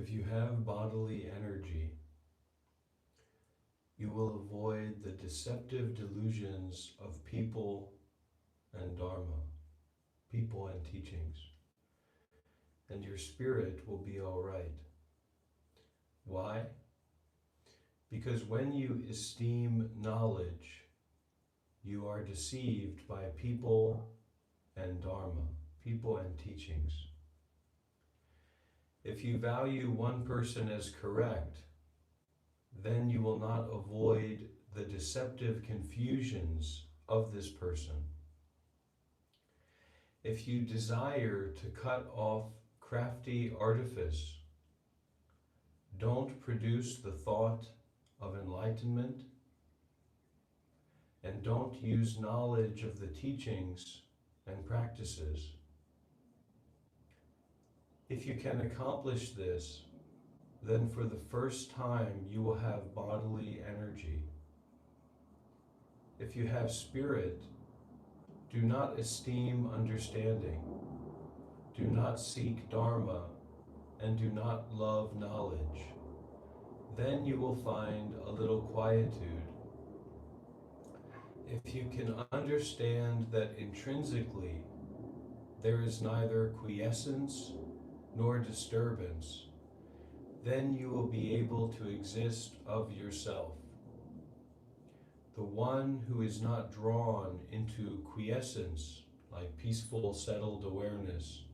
If you have bodily energy, you will avoid the deceptive delusions of people and Dharma, people and teachings, and your spirit will be all right. Why? Because when you esteem knowledge, you are deceived by people and Dharma, people and teachings. If you value one person as correct, then you will not avoid the deceptive confusions of this person. If you desire to cut off crafty artifice, don't produce the thought of enlightenment, and don't use knowledge of the teachings and practices. If you can accomplish this, then for the first time you will have bodily energy. If you have spirit, do not esteem understanding, do not seek Dharma, and do not love knowledge. Then you will find a little quietude. If you can understand that intrinsically there is neither quiescence nor disturbance, then you will be able to exist of yourself. The one who is not drawn into quiescence, like peaceful, settled awareness,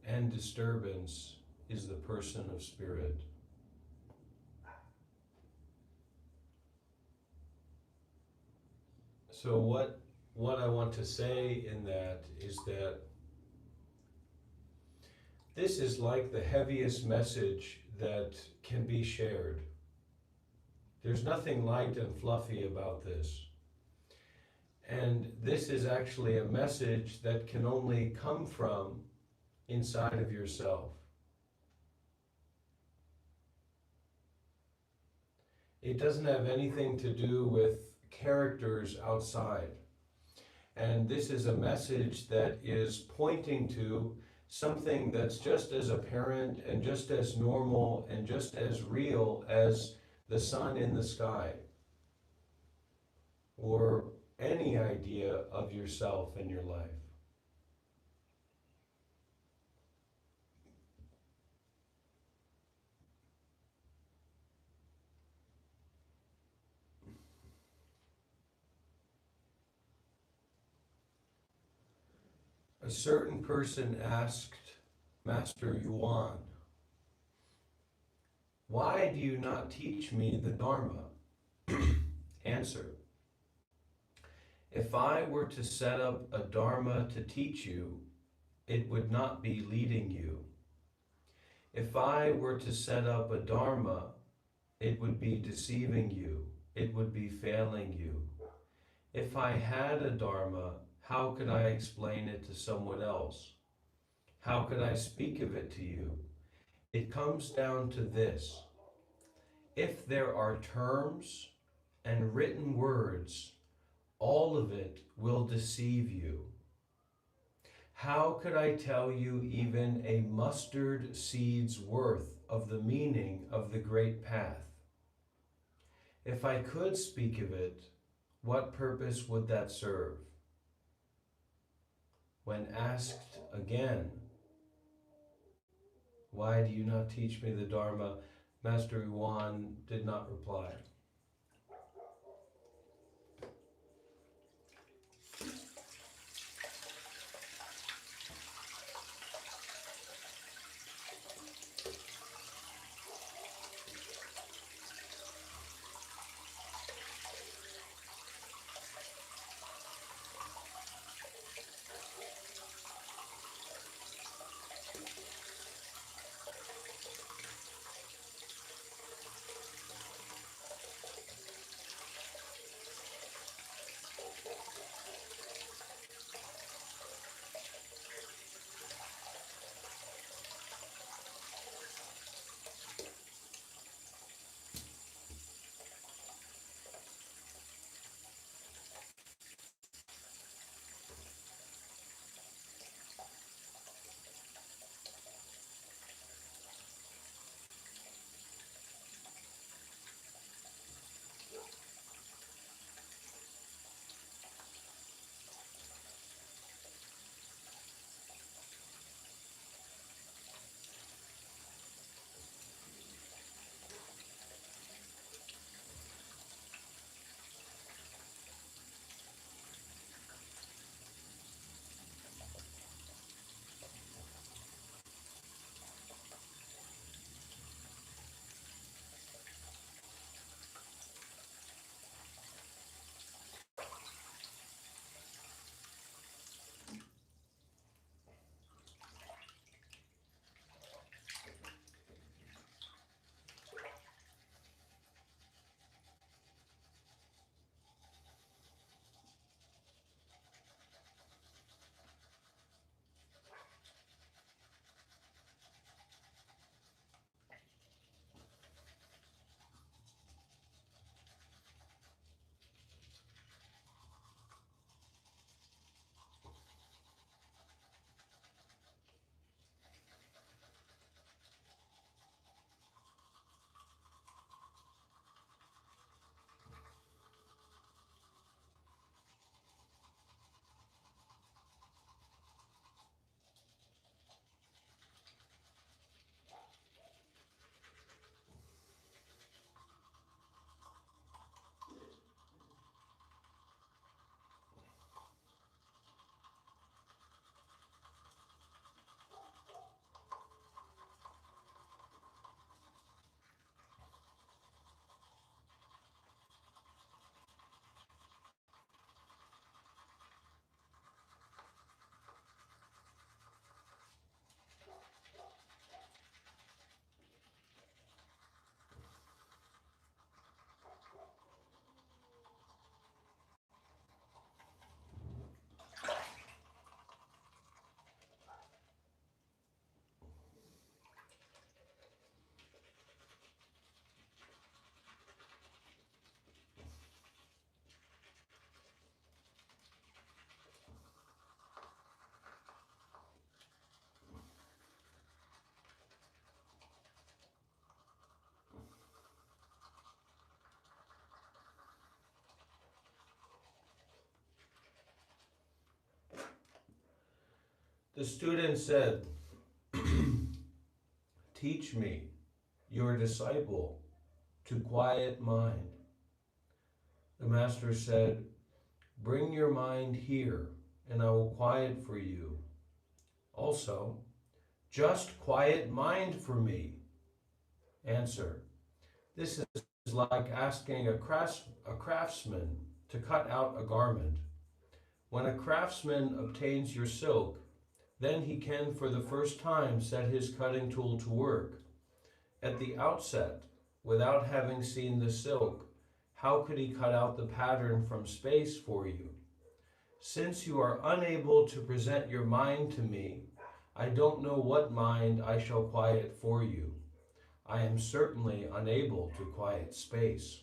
and disturbance, is the person of spirit. So what I want to say in that is that this is like the heaviest message that can be shared. There's nothing light and fluffy about this. And this is actually a message that can only come from inside of yourself. It doesn't have anything to do with characters outside. And this is a message that is pointing to something that's just as apparent and just as normal and just as real as the sun in the sky, or any idea of yourself in your life. A certain person asked Master Yuan, "Why do you not teach me the Dharma?" Answer: if I were to set up a Dharma to teach you, it would not be leading you. If I were to set up a Dharma, it would be deceiving you. It would be failing you. If I had a Dharma, how could I explain it to someone else? How could I speak of it to you? It comes down to this. If there are terms and written words, all of it will deceive you. How could I tell you even a mustard seed's worth of the meaning of the great path? If I could speak of it, what purpose would that serve? When asked again, "Why do you not teach me the Dharma?" Master Yuan did not reply. The student said, "Teach me, your disciple, to quiet mind." The master said, "Bring your mind here, and I will quiet for you. Also, just quiet mind for me." Answer: This is like asking a craftsman to cut out a garment. When a craftsman obtains your silk, then he can for the first time set his cutting tool to work. At the outset, without having seen the silk, how could he cut out the pattern from space for you? Since you are unable to present your mind to me, I don't know what mind I shall quiet for you. I am certainly unable to quiet space.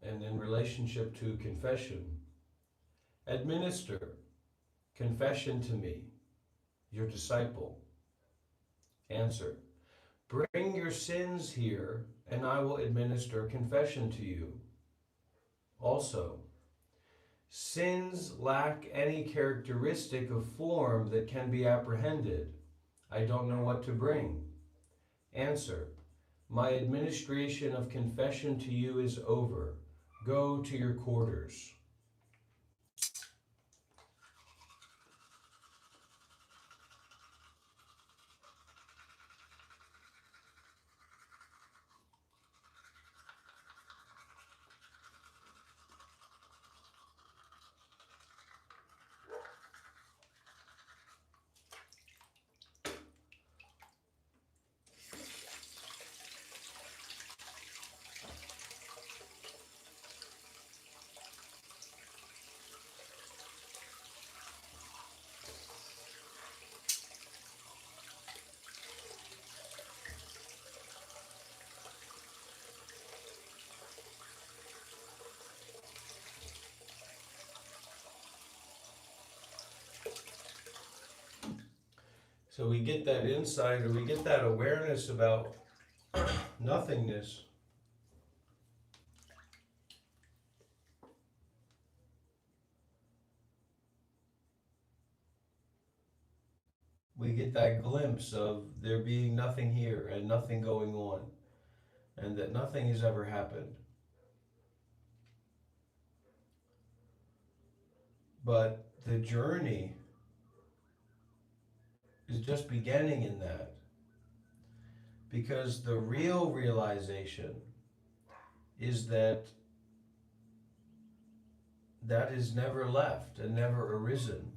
And in relationship to confession, administer confession to me, your disciple. Answer: Bring your sins here, and I will administer confession to you. Also, sins lack any characteristic of form that can be apprehended. I don't know what to bring. Answer: My administration of confession to you is over. Go to your quarters. So we get that insight, or we get that awareness about nothingness. We get that glimpse of there being nothing here and nothing going on, and that nothing has ever happened. But the journey is just beginning in that, because the real realization is that that is never left and never arisen.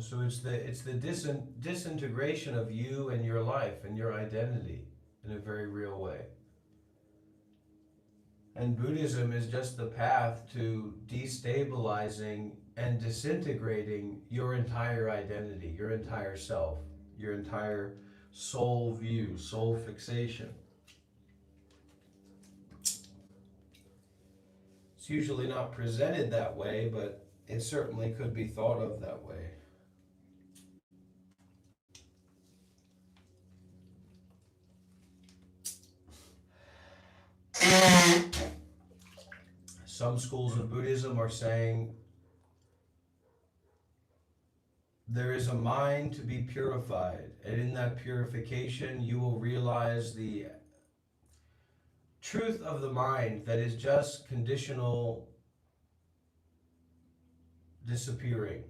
So it's the disintegration of you and your life and your identity in a very real way. And Buddhism is just the path to destabilizing and disintegrating your entire identity, your entire self, your entire soul view, soul fixation. It's usually not presented that way, but it certainly could be thought of that way. Some schools of Buddhism are saying there is a mind to be purified, and in that purification you will realize the truth of the mind that is just conditional disappearing,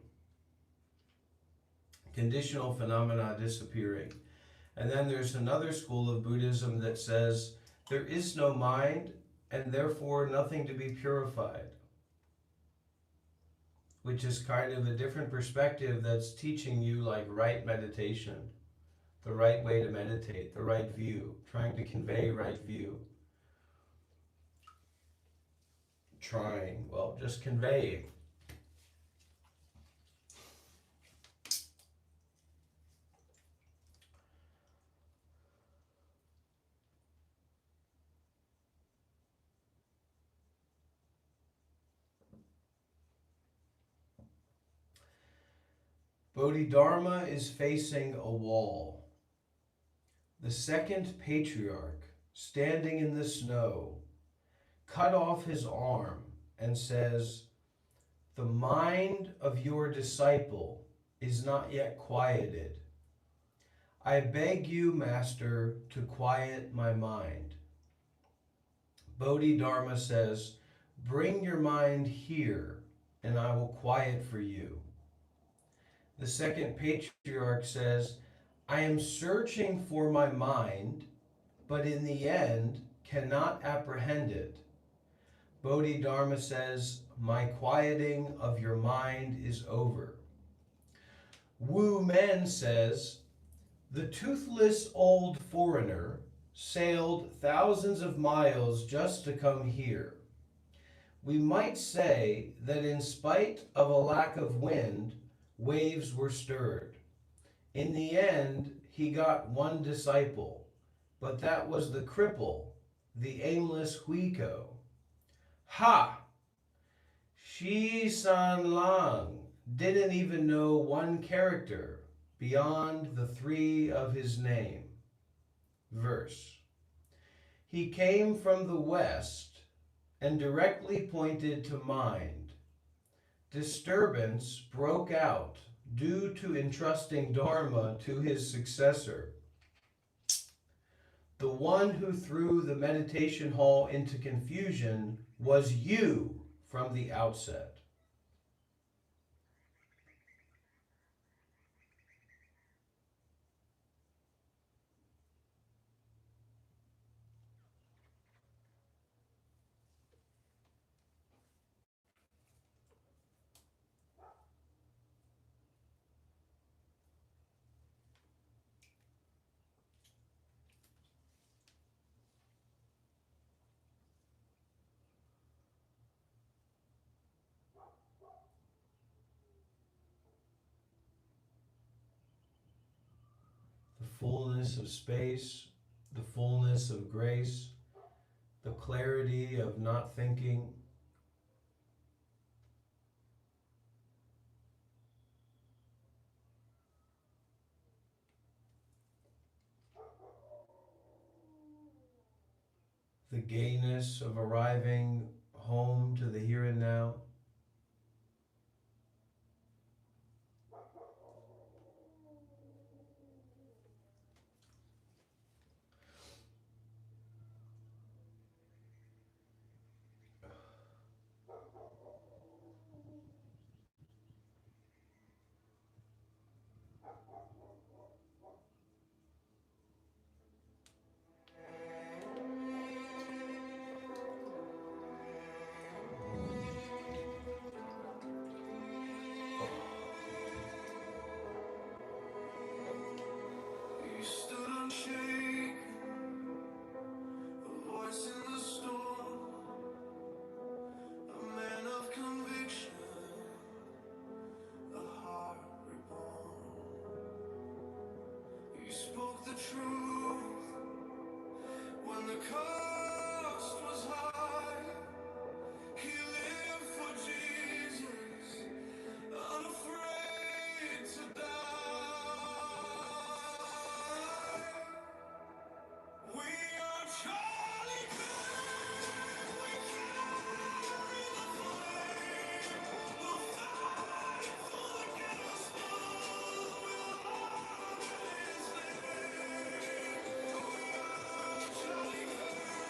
conditional phenomena disappearing. And then there's another school of Buddhism that says there is no mind and therefore nothing to be purified, which is kind of a different perspective that's teaching you like right meditation, the right way to meditate, the right view, trying to convey right view. Just conveying. Bodhidharma is facing a wall. The second patriarch, standing in the snow, cut off his arm and says, "The mind of your disciple is not yet quieted. I beg you, Master, to quiet my mind." Bodhidharma says, "Bring your mind here, and I will quiet for you." The second patriarch says, "I am searching for my mind, but in the end cannot apprehend it." Bodhidharma says, "My quieting of your mind is over." Wu Men says, "The toothless old foreigner sailed thousands of miles just to come here. We might say that in spite of a lack of wind, waves were stirred. In the end, he got one disciple, but that was the cripple, the aimless Huiko. Ha! Shi San Lang didn't even know one character beyond the three of his name." Verse. "He came from the west and directly pointed to mind. Disturbance broke out due to entrusting Dharma to his successor. The one who threw the meditation hall into confusion was you from the outset." The fullness of space, the fullness of grace, the clarity of not thinking. The gayness of arriving home to the here and now. You stood unshaken, a voice in the storm, a man of conviction, a heart reborn. You spoke the truth when the cost was high. He lived for Jesus, unafraid to die. We are Charlie Kirk. We carry the flame. We'll fight for the gospel. We'll honor His name. We are Charlie Kirk.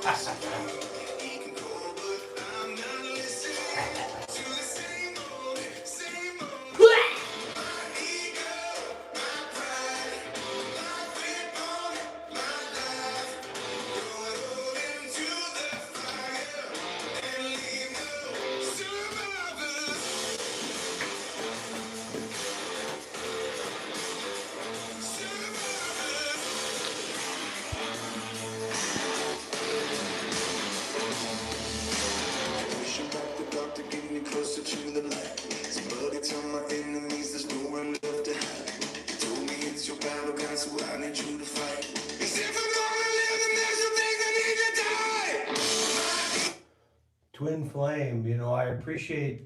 He can call, but I'm not listening to the same old, same old. My ego, my pride, my grip on my life. Throw it all into the fire and leave no survivors. Survivors. Pushing back the dark to get me closer to the light. Somebody tell my enemies there's nowhere left to hide. Told me it's your battleground, so I need you to fight. 'Cause if I'm gonna live, then there's some things I need to die. Twin flame, you know, I appreciate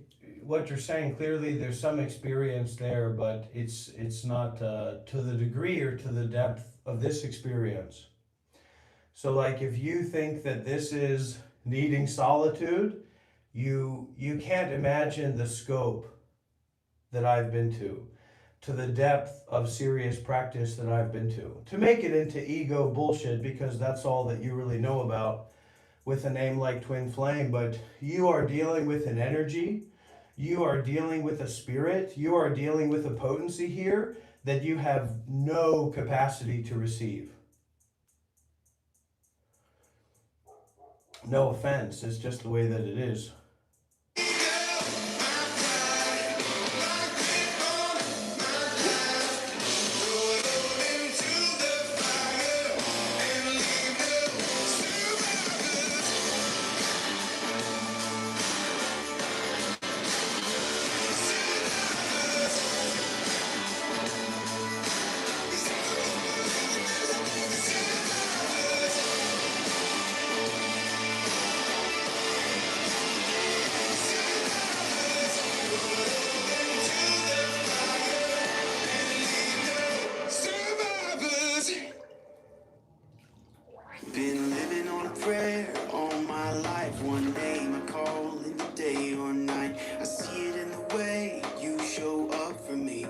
what you're saying. Clearly there's some experience there, but it's not to the degree or to the depth of this experience. So like if you think that this is needing solitude, you can't imagine the scope that I've been to the depth of serious practice that I've been to make it into ego bullshit, because that's all that you really know about with a name like Twin Flame. But you are dealing with an energy, you are dealing with a spirit, you are dealing with a potency here that you have no capacity to receive. No offense, it's just the way that it is. Survivors. Been living on a prayer all my life. One name I call in the day or night. I see it in the way you show up for me.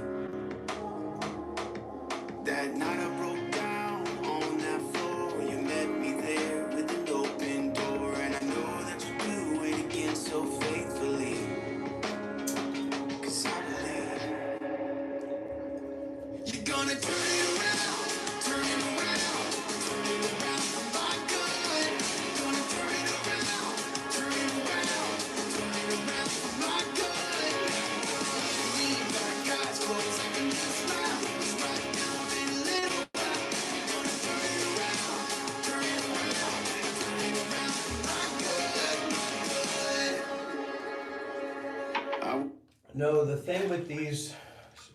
That night I broke down on that floor. You met me there with an open door. And I know that you do it again so faithfully. 'Cause I believe you're gonna turn it around, turn it around, turn it around for my good. Gonna turn it around, turn it around, turn it around for my good. Lean back, eyes closed, I can just smile. Just right now, in a little while. Gonna turn it around, turn it around, turn it around for my good, my good. No, the thing with these,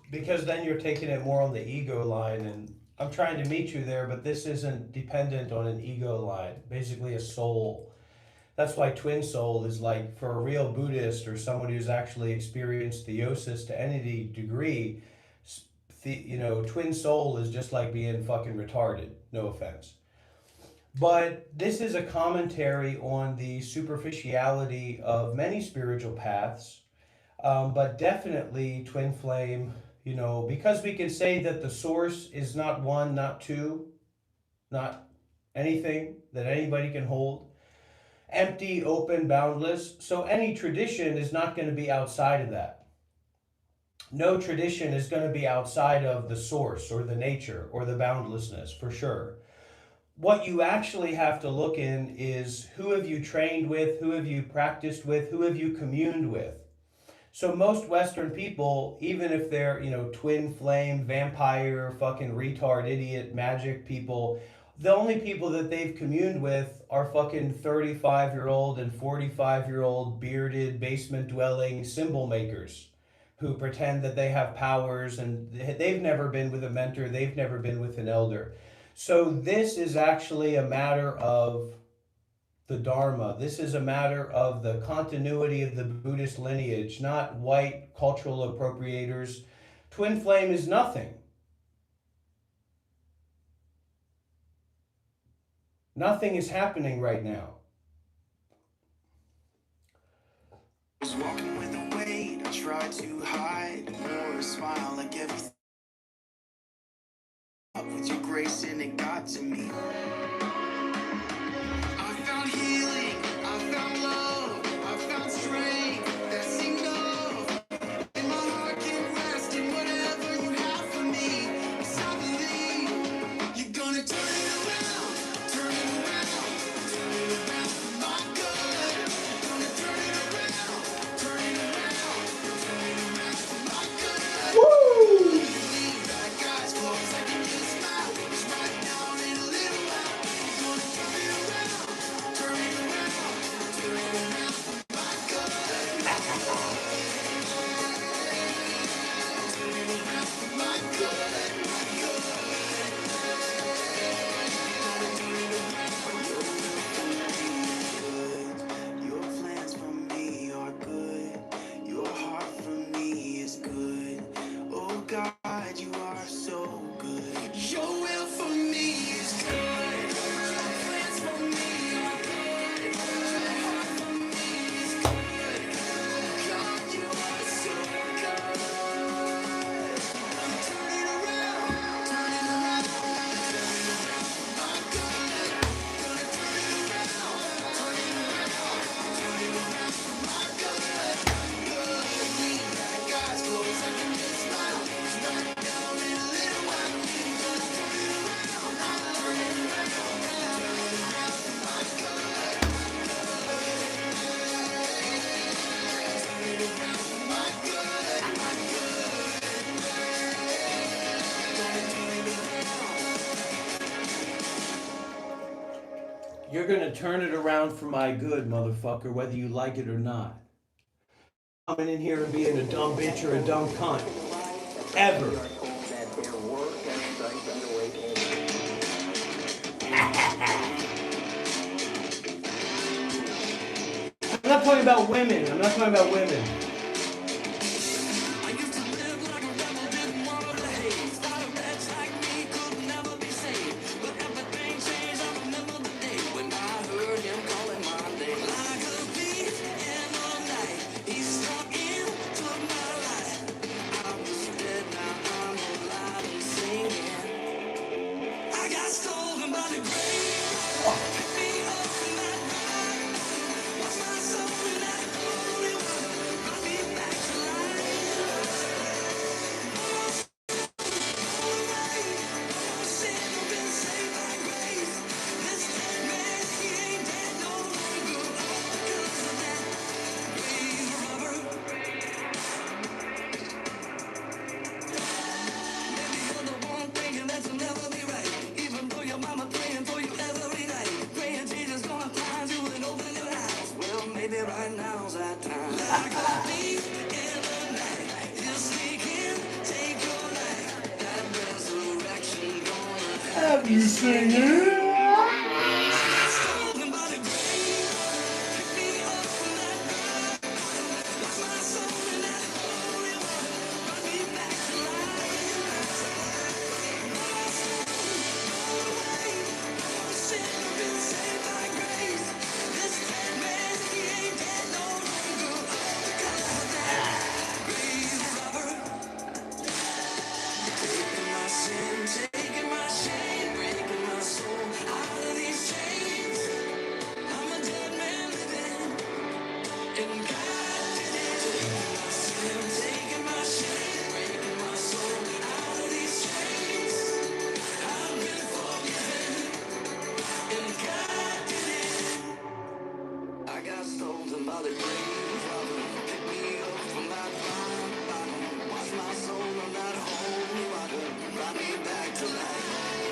because then you're taking it more on the ego line, and I'm trying to meet you there, but this isn't dependent on an ego line, basically a soul. That's why twin soul is like, for a real Buddhist or someone who's actually experienced theosis to any degree, twin soul is just like being fucking retarded, no offense. But this is a commentary on the superficiality of many spiritual paths. But definitely twin flame, because we can say that the source is not one, not two, not anything that anybody can hold. Empty, open, boundless. So any tradition is not going to be outside of that. No tradition is going to be outside of the source or the nature or the boundlessness, for sure. What you actually have to look in is, who have you trained with, who have you practiced with, who have you communed with. So most Western people, even if they're, twin flame, vampire, fucking retard, idiot, magic people, the only people that they've communed with are fucking 35-year-old and 45-year-old bearded basement dwelling symbol makers who pretend that they have powers, and they've never been with a mentor, they've never been with an elder. So this is actually a matter of the Dharma. This is a matter of the continuity of the Buddhist lineage, not white cultural appropriators. Twin flame is nothing. Nothing is happening right now. I was walking with a weight, I tried to hide, or a smile like everything up with your grace, and it got to me. I found You're gonna turn it around for my good, motherfucker, whether you like it or not. Coming in here and being a dumb bitch or a dumb cunt. Ever. I'm not talking about women. I'm not talking about women. Have you seen it?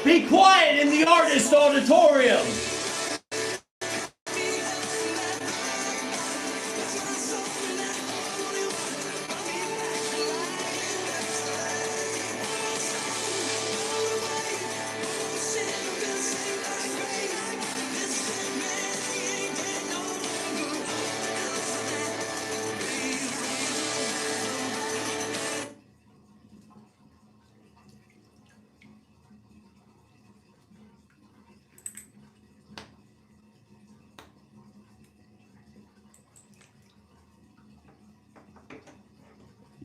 Be quiet in the artist auditorium.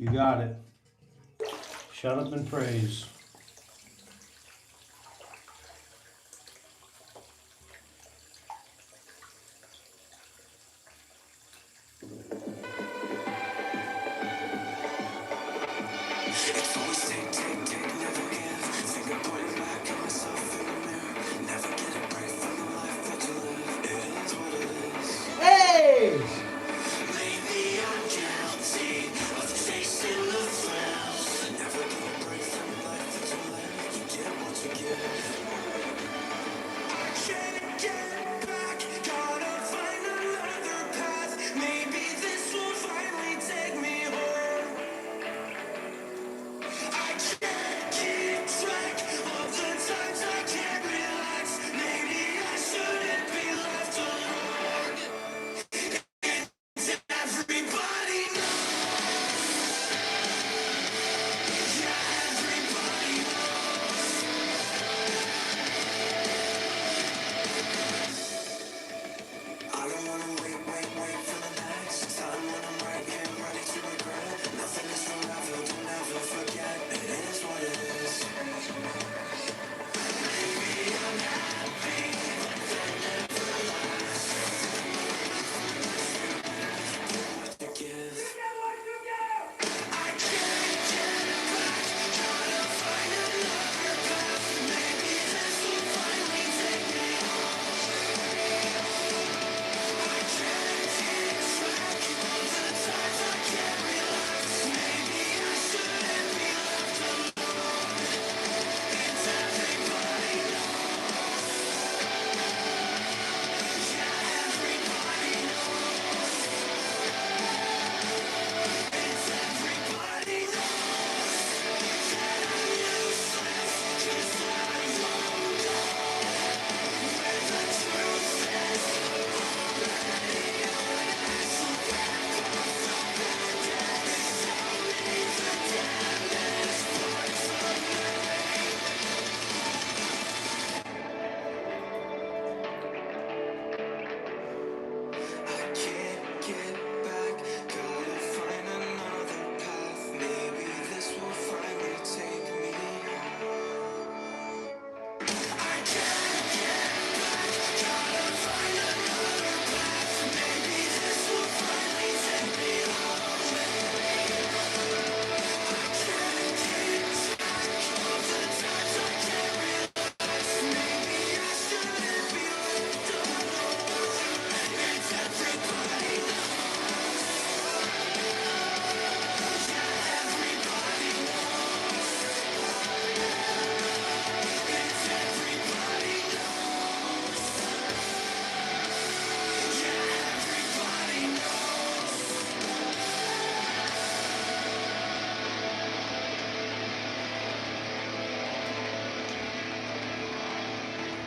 You got it. Shut up and praise. Hey!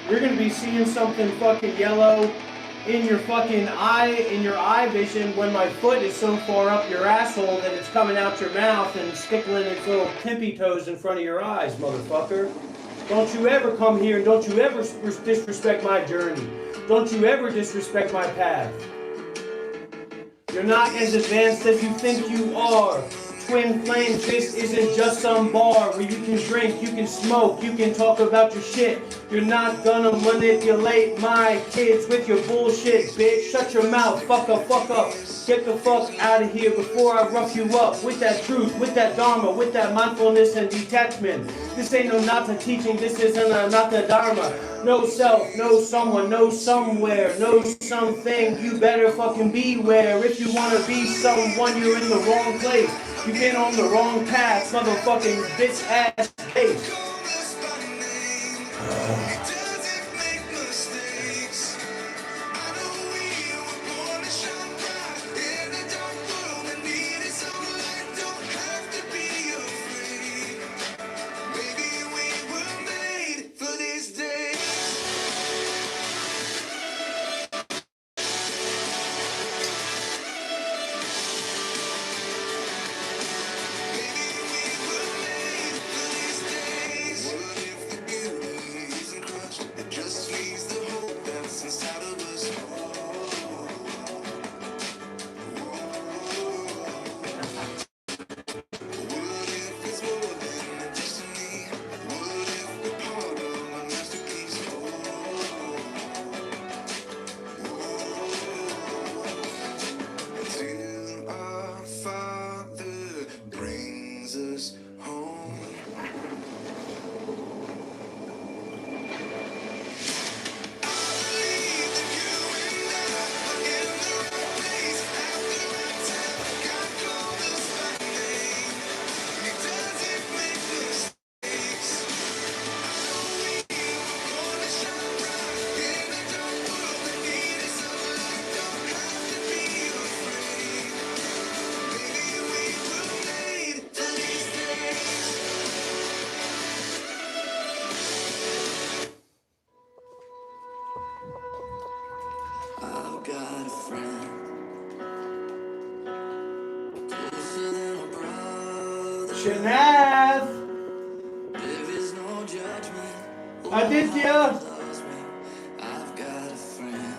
You're gonna be seeing something fucking yellow in your fucking eye, in your eye vision, when my foot is so far up your asshole that it's coming out your mouth and stickling its little tippy toes in front of your eyes, motherfucker. Don't you ever come here and don't you ever disrespect my journey. Don't you ever disrespect my path. You're not as advanced as you think you are. Twin Flames, this isn't just some bar where you can drink, you can smoke, you can talk about your shit. You're not gonna manipulate my kids with your bullshit, bitch. Shut your mouth, fuck up, fuck up. Get the fuck out of here before I rough you up with that truth, with that dharma, with that mindfulness and detachment. This ain't no Nata teaching, this isn't a Nata dharma. No self, no someone, no somewhere, no something. You better fucking beware. If you wanna be someone, you're in the wrong place. You've been on the wrong path, motherfucking bitch ass case. I've got a friend closer than a brother. Shanath! There is no judgment. Aditya! Loves me. I've got a friend,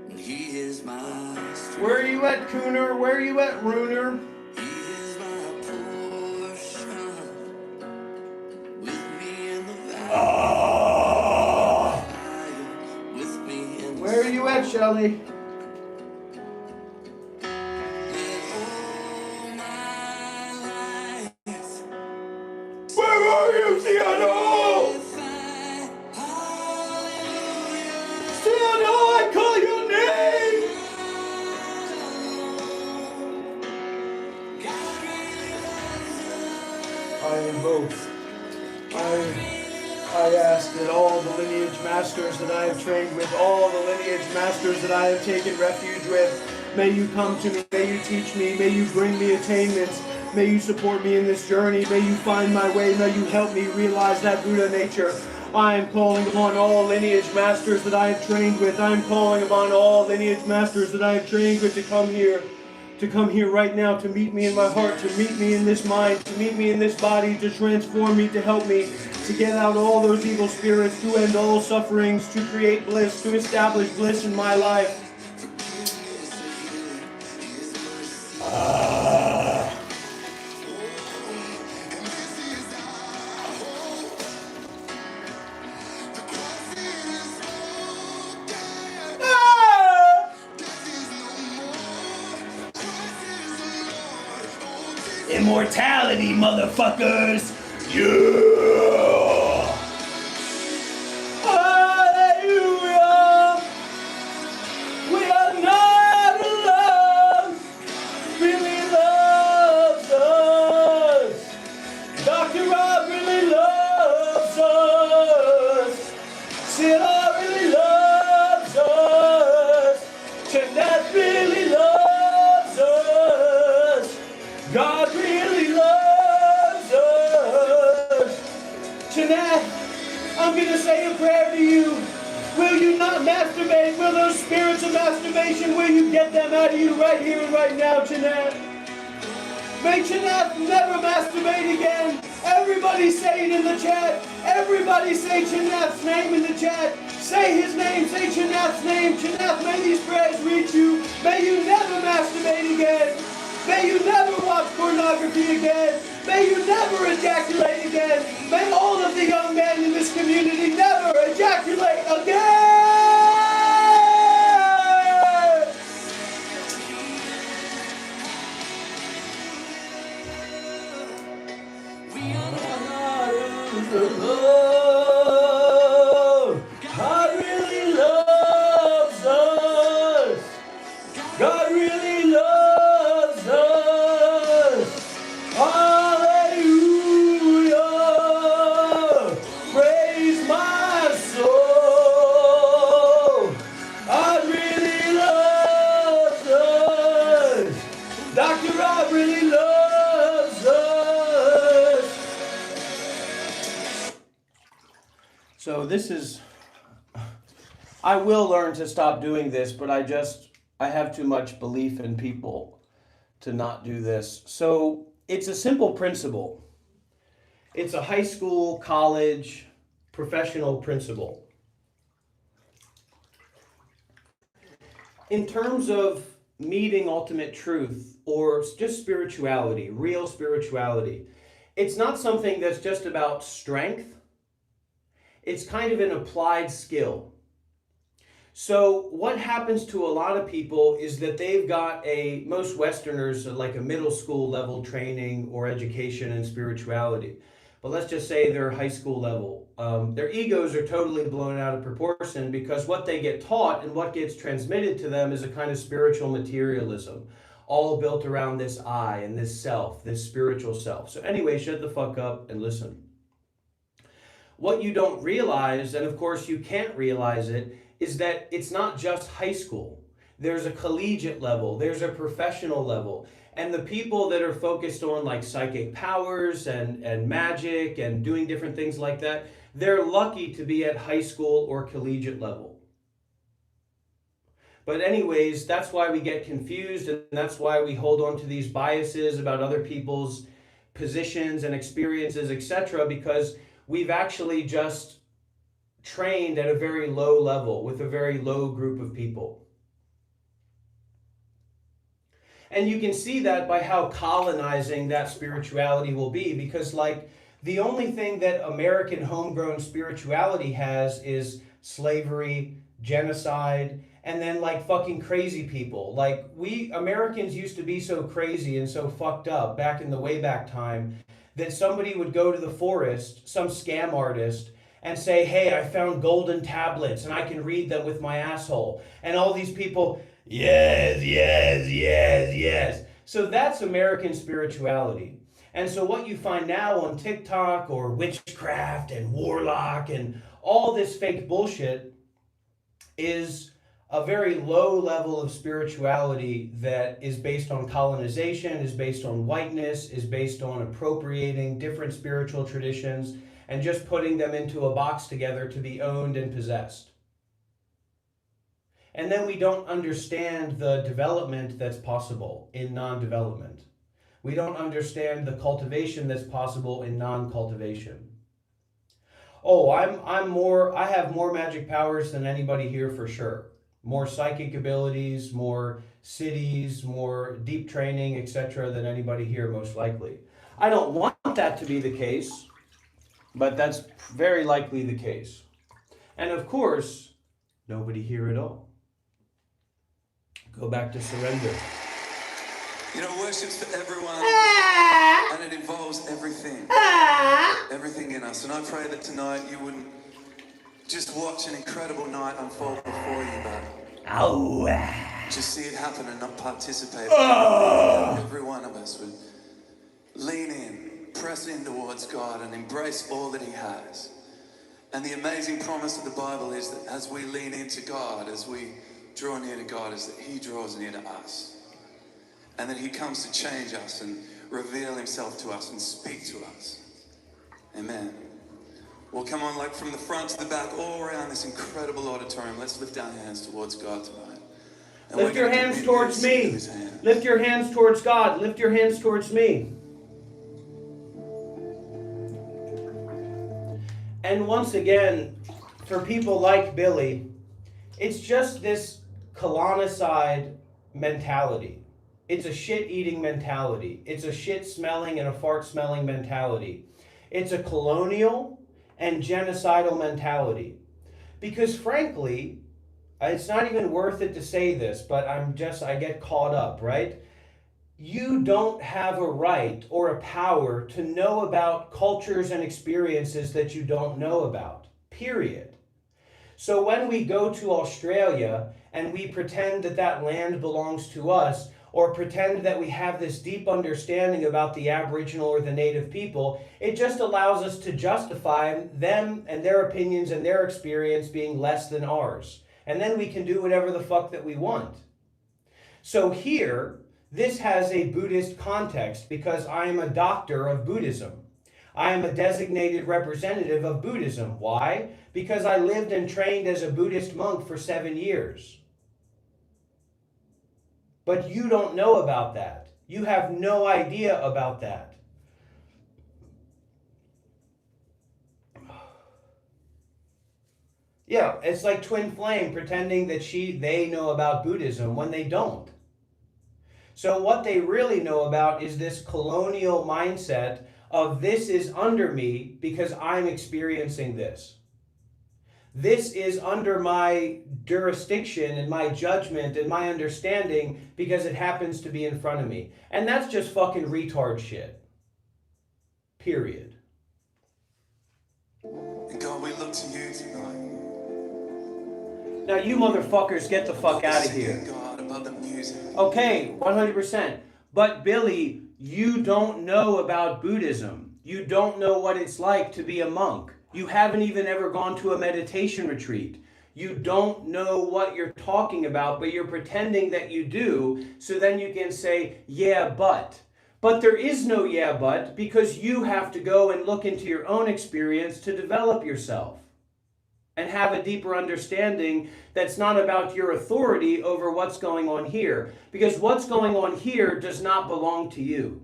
and he is my strength. Where are you at, Cooner? Where are you at, Rooner? He is my portion. With me in the valley, with me in the Where are you at, Shelly? all my life. Where are you, Theodore? Theodore, I call your name! I invoke. I ask that all the lineage masters that I have trained with, all the lineage masters that I have taken refuge with, may you come to me, may you teach me, may you bring me attainments, may you support me in this journey, may you find my way, may you help me realize that Buddha nature. I am calling upon all lineage masters that I have trained with. I am calling upon all lineage masters that I have trained with to come here right now, to meet me in my heart, to meet me in this mind, to meet me in this body, to transform me, to help me, to get out all those evil spirits, to end all sufferings, to create bliss, to establish bliss in my life. Immortality, motherfuckers! Yeah! Hallelujah! We are not alone! Really loves us! Dr. Rob really loves us! Silla really loves us! Jeanette really loves us! God really loves us. Jeanette, I'm gonna say a prayer to you. Will you not masturbate? Will those spirits of masturbation, will you get them out of you right here and right now, Jeanette? May Jeanette never masturbate again. Everybody say it in the chat. Everybody say Jeanette's name in the chat. Say his name. Say Jeanette's name. Jeanette, may these prayers reach you. May you never masturbate again. May you never watch pornography again. May you never ejaculate again. May all of the young men in this community never ejaculate again. God really loves us. God really loves us. Hallelujah. Praise my soul. God really loves us. Dr. Rob really loves us. So this is, I will learn to stop doing this, but I have too much belief in people to not do this. So it's a simple principle. It's a high school, college, professional principle. In terms of meeting ultimate truth or just spirituality, real spirituality, it's not something that's just about strength. It's kind of an applied skill. So what happens to a lot of people is that they've got most Westerners, like a middle school level training or education in spirituality. But let's just say they're high school level. Their egos are totally blown out of proportion because what they get taught and what gets transmitted to them is a kind of spiritual materialism, all built around this I and this self, this spiritual self. So anyway, shut the fuck up and listen. What you don't realize, and of course you can't realize it, is that it's not just high school. There's a collegiate level, there's a professional level. And the people that are focused on like psychic powers and magic and doing different things like that, they're lucky to be at high school or collegiate level. But anyways, that's why we get confused, and that's why we hold on to these biases about other people's positions and experiences, etc., because we've actually just trained at a very low level with a very low group of people. And you can see that by how colonizing that spirituality will be, because like the only thing that American homegrown spirituality has is slavery, genocide, and then like fucking crazy people. Like we Americans used to be so crazy and so fucked up back in the way back time that somebody would go to the forest, some scam artist, and say, hey, I found golden tablets and I can read them with my asshole. And all these people, yes, yes, yes, yes. So that's American spirituality. And so what you find now on TikTok or witchcraft and warlock and all this fake bullshit is a very low level of spirituality that is based on colonization, is based on whiteness, is based on appropriating different spiritual traditions and just putting them into a box together to be owned and possessed. And then we don't understand the development that's possible in non-development. We don't understand the cultivation that's possible in non-cultivation. Oh, I have more magic powers than anybody here for sure. More psychic abilities, more cities, more deep training, etc. than anybody here most likely. I don't want that to be the case, but that's very likely the case. And of course, nobody here at all. Go back to surrender. You know, worship's for everyone, and it involves everything. Everything in us. And I pray that tonight you wouldn't just watch an incredible night unfold before you, but just see it happen and not participate. Every one of us would lean in, press in towards God, and embrace all that He has. And the amazing promise of the Bible is that as we lean into God, as we draw near to God, is that He draws near to us. And that He comes to change us and reveal Himself to us and speak to us. Amen. Well, come on, like from the front to the back, all around this incredible auditorium. Let's lift our hands towards God tonight. And Lift we're your gonna hands commit towards this into me. His hands. Lift your hands towards God. Lift your hands towards me. And once again, for people like Billy, it's just this colonicide mentality. It's a shit-eating mentality. It's a shit-smelling and a fart-smelling mentality. It's a colonial and genocidal mentality. Because frankly, it's not even worth it to say this, but I get caught up, right? You don't have a right or a power to know about cultures and experiences that you don't know about, period. So when we go to Australia and we pretend that that land belongs to us, or pretend that we have this deep understanding about the Aboriginal or the Native people, it just allows us to justify them and their opinions and their experience being less than ours. And then we can do whatever the fuck that we want. So here, this has a Buddhist context because I am a doctor of Buddhism. I am a designated representative of Buddhism. Why? Because I lived and trained as a Buddhist monk for 7 years. But you don't know about that. You have no idea about that. Yeah, it's like Twin Flame pretending that they know about Buddhism when they don't. So what they really know about is this colonial mindset of this is under me because I'm experiencing this. This is under my jurisdiction and my judgment and my understanding because it happens to be in front of me. And that's just fucking retard shit. Period. And God, we look to you tonight. Now you motherfuckers get the fuck out of here. God, above the music. Okay, 100%. But Billy, you don't know about Buddhism. You don't know what it's like to be a monk. You haven't even ever gone to a meditation retreat. You don't know what you're talking about, but you're pretending that you do, so then you can say, yeah, but. But there is no yeah, but, because you have to go and look into your own experience to develop yourself and have a deeper understanding that's not about your authority over what's going on here. Because what's going on here does not belong to you.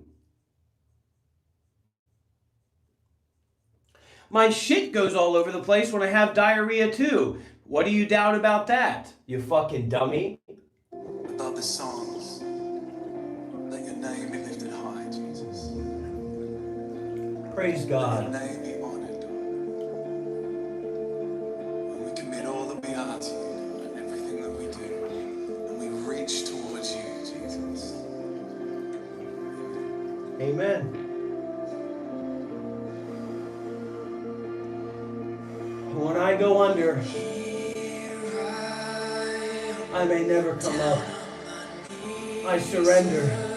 My shit goes all over the place when I have diarrhea too. What do you doubt about that, you fucking dummy? Above the songs, let your name be lifted high, Jesus. Praise Let God. your name be honored. And we commit all that we are to you and everything that we do. And we reach towards you, Jesus. Amen. When I go under, I may never come up. I surrender.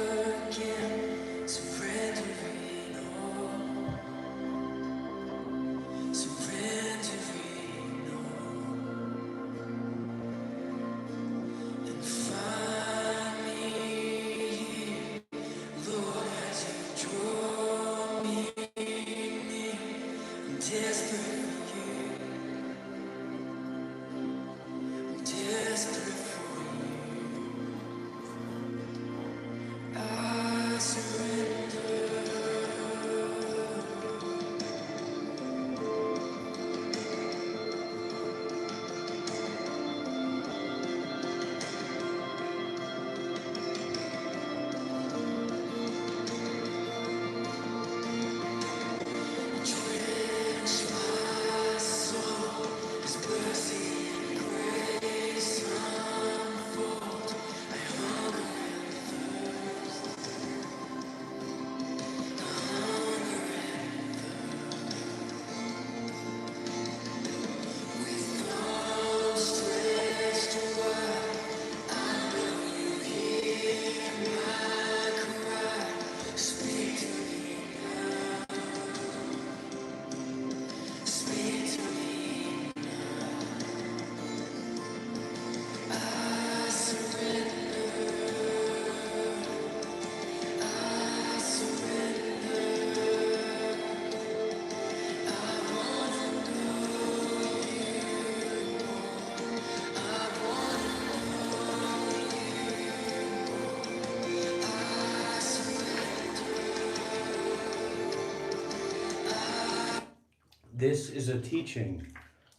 This is a teaching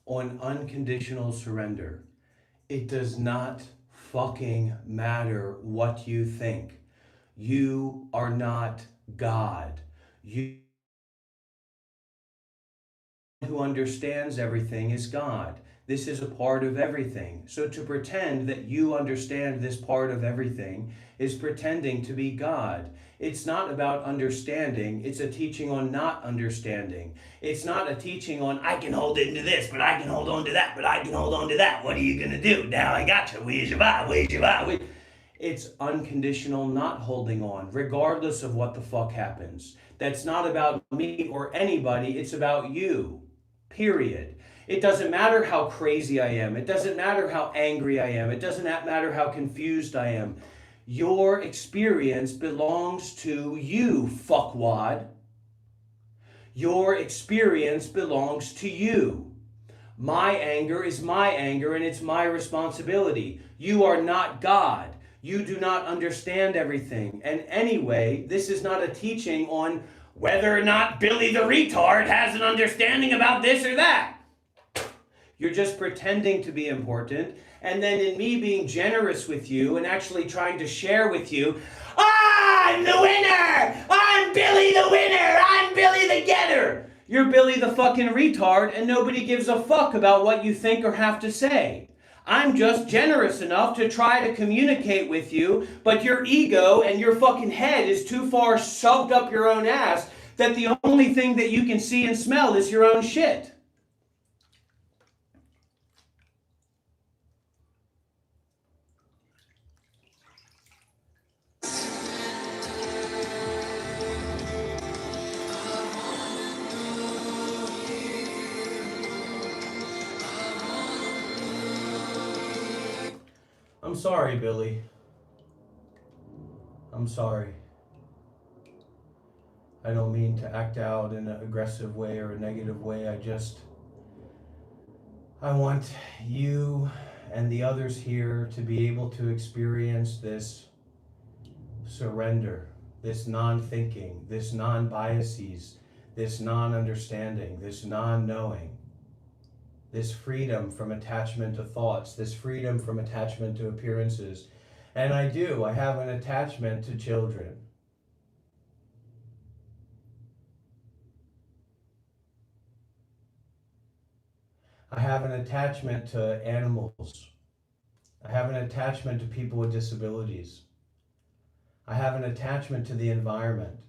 on unconditional surrender. It does not fucking matter what you think. You are not God. You who understands everything is God. This is a part of everything. So to pretend that you understand this part of everything is pretending to be God. It's not about understanding. It's a teaching on not understanding. It's not a teaching on, I can hold into this, but I can hold on to that, but I can hold on to that. What are you going to do? Now I got you. Where's your bye? Where's your bye? It's unconditional not holding on, regardless of what the fuck happens. That's not about me or anybody. It's about you. Period. It doesn't matter how crazy I am. It doesn't matter how angry I am. It doesn't matter how confused I am. Your experience belongs to you, fuckwad. Your experience belongs to you. My anger is my anger and it's my responsibility. You are not God. You do not understand everything. And anyway, this is not a teaching on whether or not Billy the retard has an understanding about this or that. You're just pretending to be important. And then in me being generous with you and actually trying to share with you, I'm the winner! I'm Billy the winner! I'm Billy the getter! You're Billy the fucking retard and nobody gives a fuck about what you think or have to say. I'm just generous enough to try to communicate with you, but your ego and your fucking head is too far shoved up your own ass that the only thing that you can see and smell is your own shit. I'm sorry, Billy. I'm sorry. I don't mean to act out in an aggressive way or a negative way. I want you and the others here to be able to experience this surrender, this non-thinking, this non-biases, this non-understanding, this non-knowing. This freedom from attachment to thoughts, this freedom from attachment to appearances. And I have an attachment to children. I have an attachment to animals. I have an attachment to people with disabilities. I have an attachment to the environment.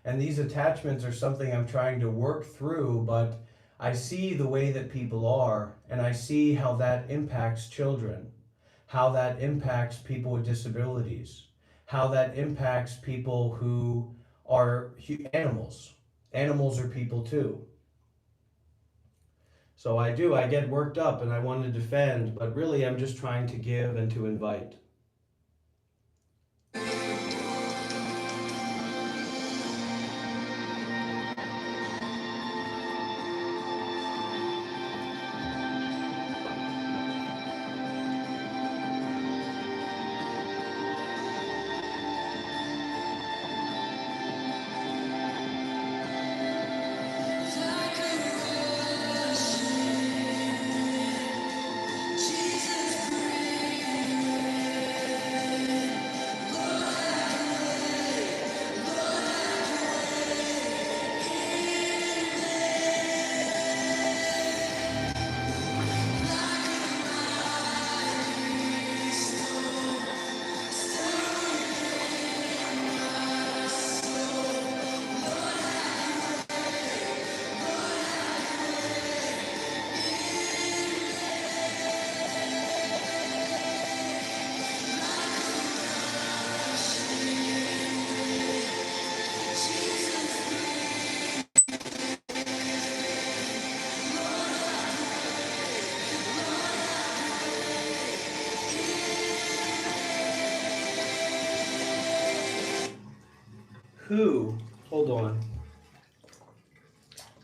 And these attachments are something I'm trying to work through, but I see the way that people are, and I see how that impacts children, how that impacts people with disabilities, how that impacts people who are animals. Animals are people too. So I get worked up and I want to defend, but really I'm just trying to give and to invite.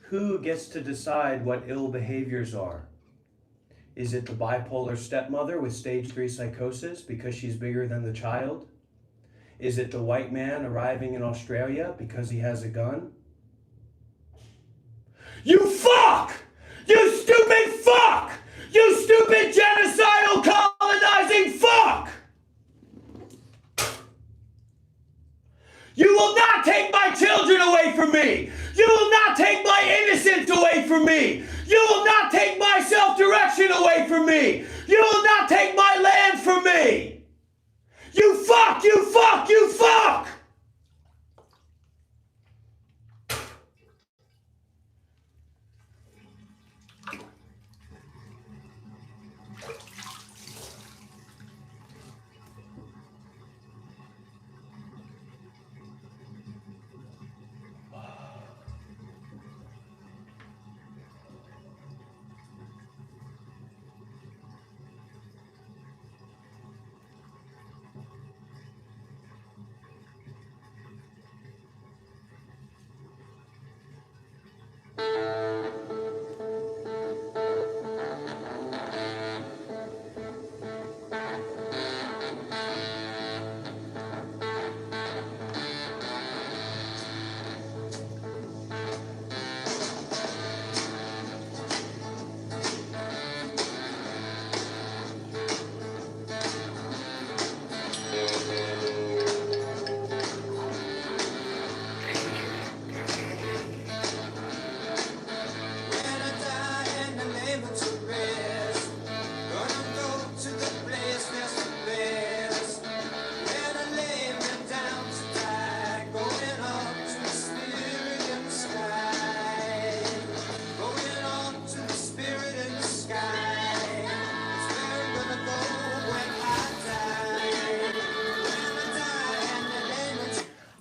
Who gets to decide what ill behaviors are? Is it the bipolar stepmother with stage 3 psychosis because she's bigger than the child? Is it the white man arriving in Australia because he has a gun? You fuck! You stupid fuck! You stupid genocidal colonizing fuck! You will not take my children away from me! You will not take my innocence away from me! You will not take my self-direction away from me! You will not take my land from me! You fuck! You fuck! You fuck!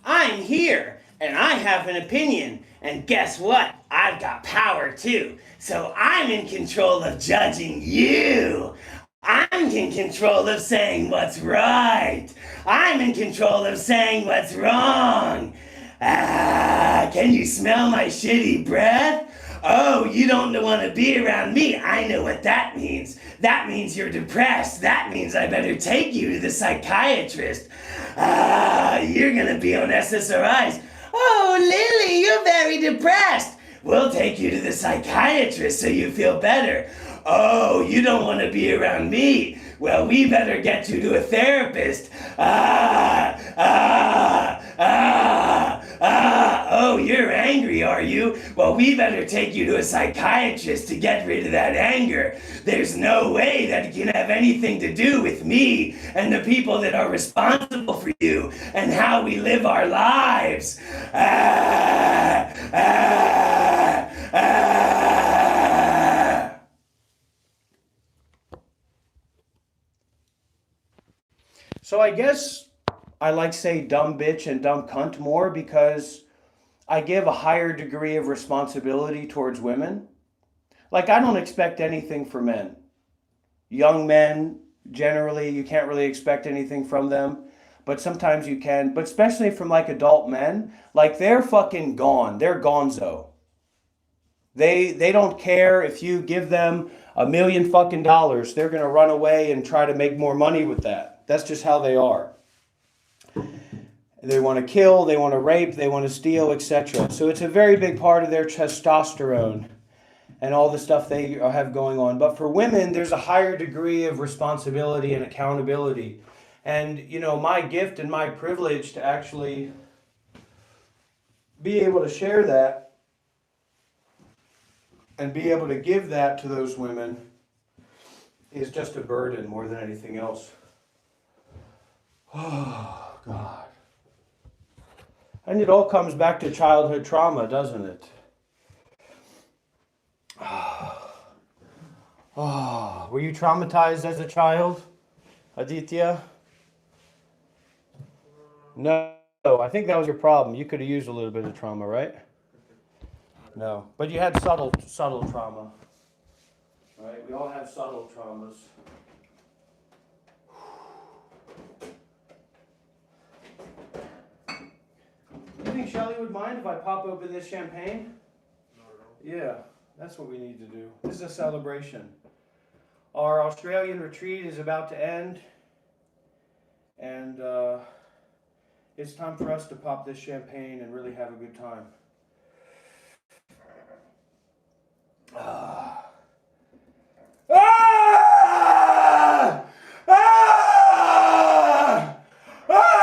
I'm here, and I have an opinion, and guess what? I've got power too, so I'm in control of judging you. I'm in control of saying what's right. I'm in control of saying what's wrong. Can you smell my shitty breath? Oh, you don't want to be around me. I know what that means. That means you're depressed. That means I better take you to the psychiatrist. You're gonna be on SSRIs. Oh, Lily, you're very depressed. We'll take you to the psychiatrist so you feel better. Oh, you don't want to be around me. Well, we better get you to a therapist. Oh, you're angry, are you? Well, we better take you to a psychiatrist to get rid of that anger. There's no way that it can have anything to do with me and the people that are responsible for you and how we live our lives. So I guess I like say dumb bitch and dumb cunt more because I give a higher degree of responsibility towards women. Like, I don't expect anything from men. Young men, generally, you can't really expect anything from them, but sometimes you can. But especially from like adult men, like they're fucking gone. They're gonzo. They don't care if you give them $1 million fucking dollars. They're gonna run away and try to make more money with that. That's just how they are. They want to kill, they want to rape, they want to steal, etc. So it's a very big part of their testosterone and all the stuff they have going on. But for women, there's a higher degree of responsibility and accountability. And, you know, my gift and my privilege to actually be able to share that and be able to give that to those women is just a burden more than anything else. Oh, God. And it all comes back to childhood trauma, doesn't it? Oh, were you traumatized as a child, Aditya? No, I think that was your problem. You could have used a little bit of trauma, right? No, but you had subtle trauma. Right? We all have subtle traumas. You think Shelly would mind if I pop open this champagne? Yeah, that's what we need to do. This is a celebration. Our Australian retreat is about to end, and it's time for us to pop this champagne and really have a good time. Ah! Ah! Ah! Ah!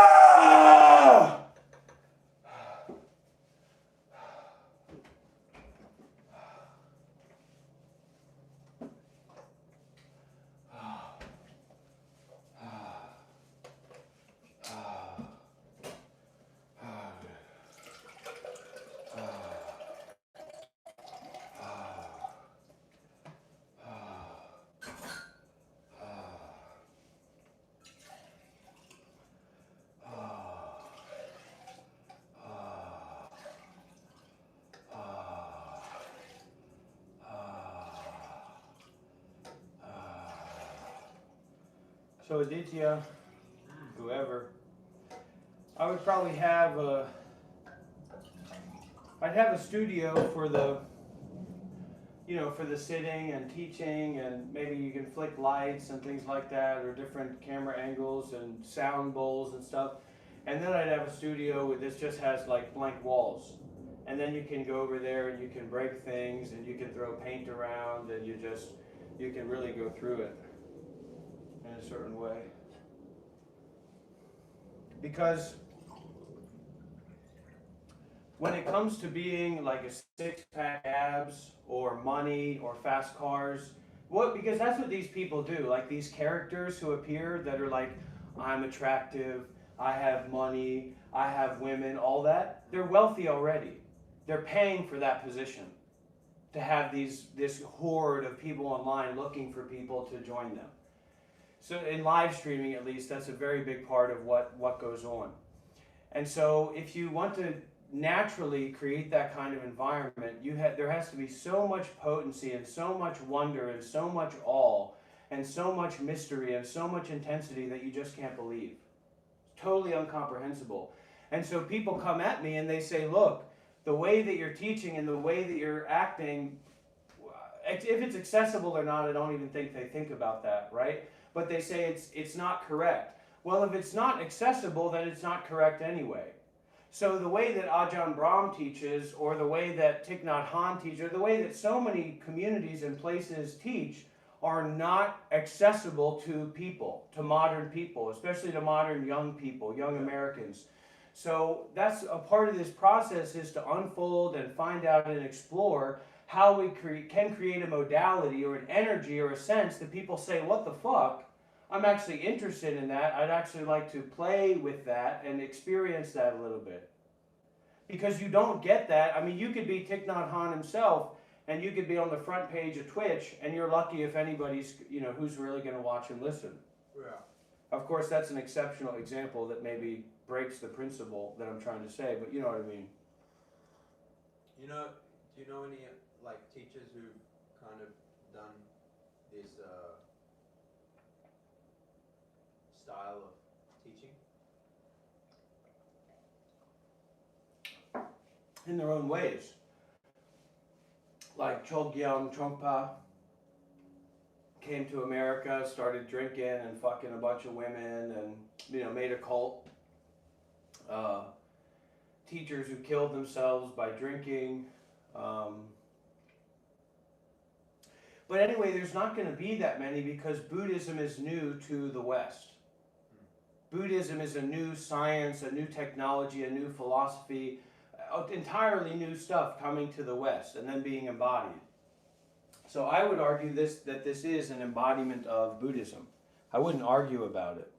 So Aditya, whoever, I would probably have I'd have a studio for the, for the sitting and teaching, and maybe you can flick lights and things like that, or different camera angles and sound bowls and stuff. And then I'd have a studio where this just has like blank walls. And then you can go over there and you can break things and you can throw paint around and you can really go through it in a certain way. Because when it comes to being like a six-pack abs or money or fast cars, because that's what these people do. Like these characters who appear that are like, I'm attractive, I have money, I have women, all that. They're wealthy already. They're paying for that position, to have this horde of people online looking for people to join them. So in live streaming, at least, that's a very big part of what goes on. And so if you want to naturally create that kind of environment, there has to be so much potency and so much wonder and so much awe and so much mystery and so much intensity that you just can't believe. It's totally incomprehensible. And so people come at me and they say, look, the way that you're teaching and the way that you're acting, if it's accessible or not, I don't even think they think about that, right? But they say it's not correct. Well, if it's not accessible, then it's not correct anyway. So the way that Ajahn Brahm teaches, or the way that Thich Nhat Hanh teaches, or the way that so many communities and places teach are not accessible to people, to modern people, especially to modern young people, young Americans. So that's a part of this process, is to unfold and find out and explore how we can create a modality or an energy or a sense that people say, what the fuck? I'm actually interested in that. I'd actually like to play with that and experience that a little bit. Because you don't get that. I mean, you could be Thich Nhat Hanh himself, and you could be on the front page of Twitch, and you're lucky if anybody's, who's really going to watch and listen. Yeah. Of course, that's an exceptional example that maybe breaks the principle that I'm trying to say, but you know what I mean. Do you know any like teachers who've kind of done this style of teaching? In their own ways. Like Chogyam Trungpa came to America, started drinking and fucking a bunch of women, and made a cult. Teachers who killed themselves by drinking. But anyway, there's not going to be that many because Buddhism is new to the West. Buddhism is a new science, a new technology, a new philosophy, entirely new stuff coming to the West and then being embodied. So I would argue that this is an embodiment of Buddhism. I wouldn't argue about it.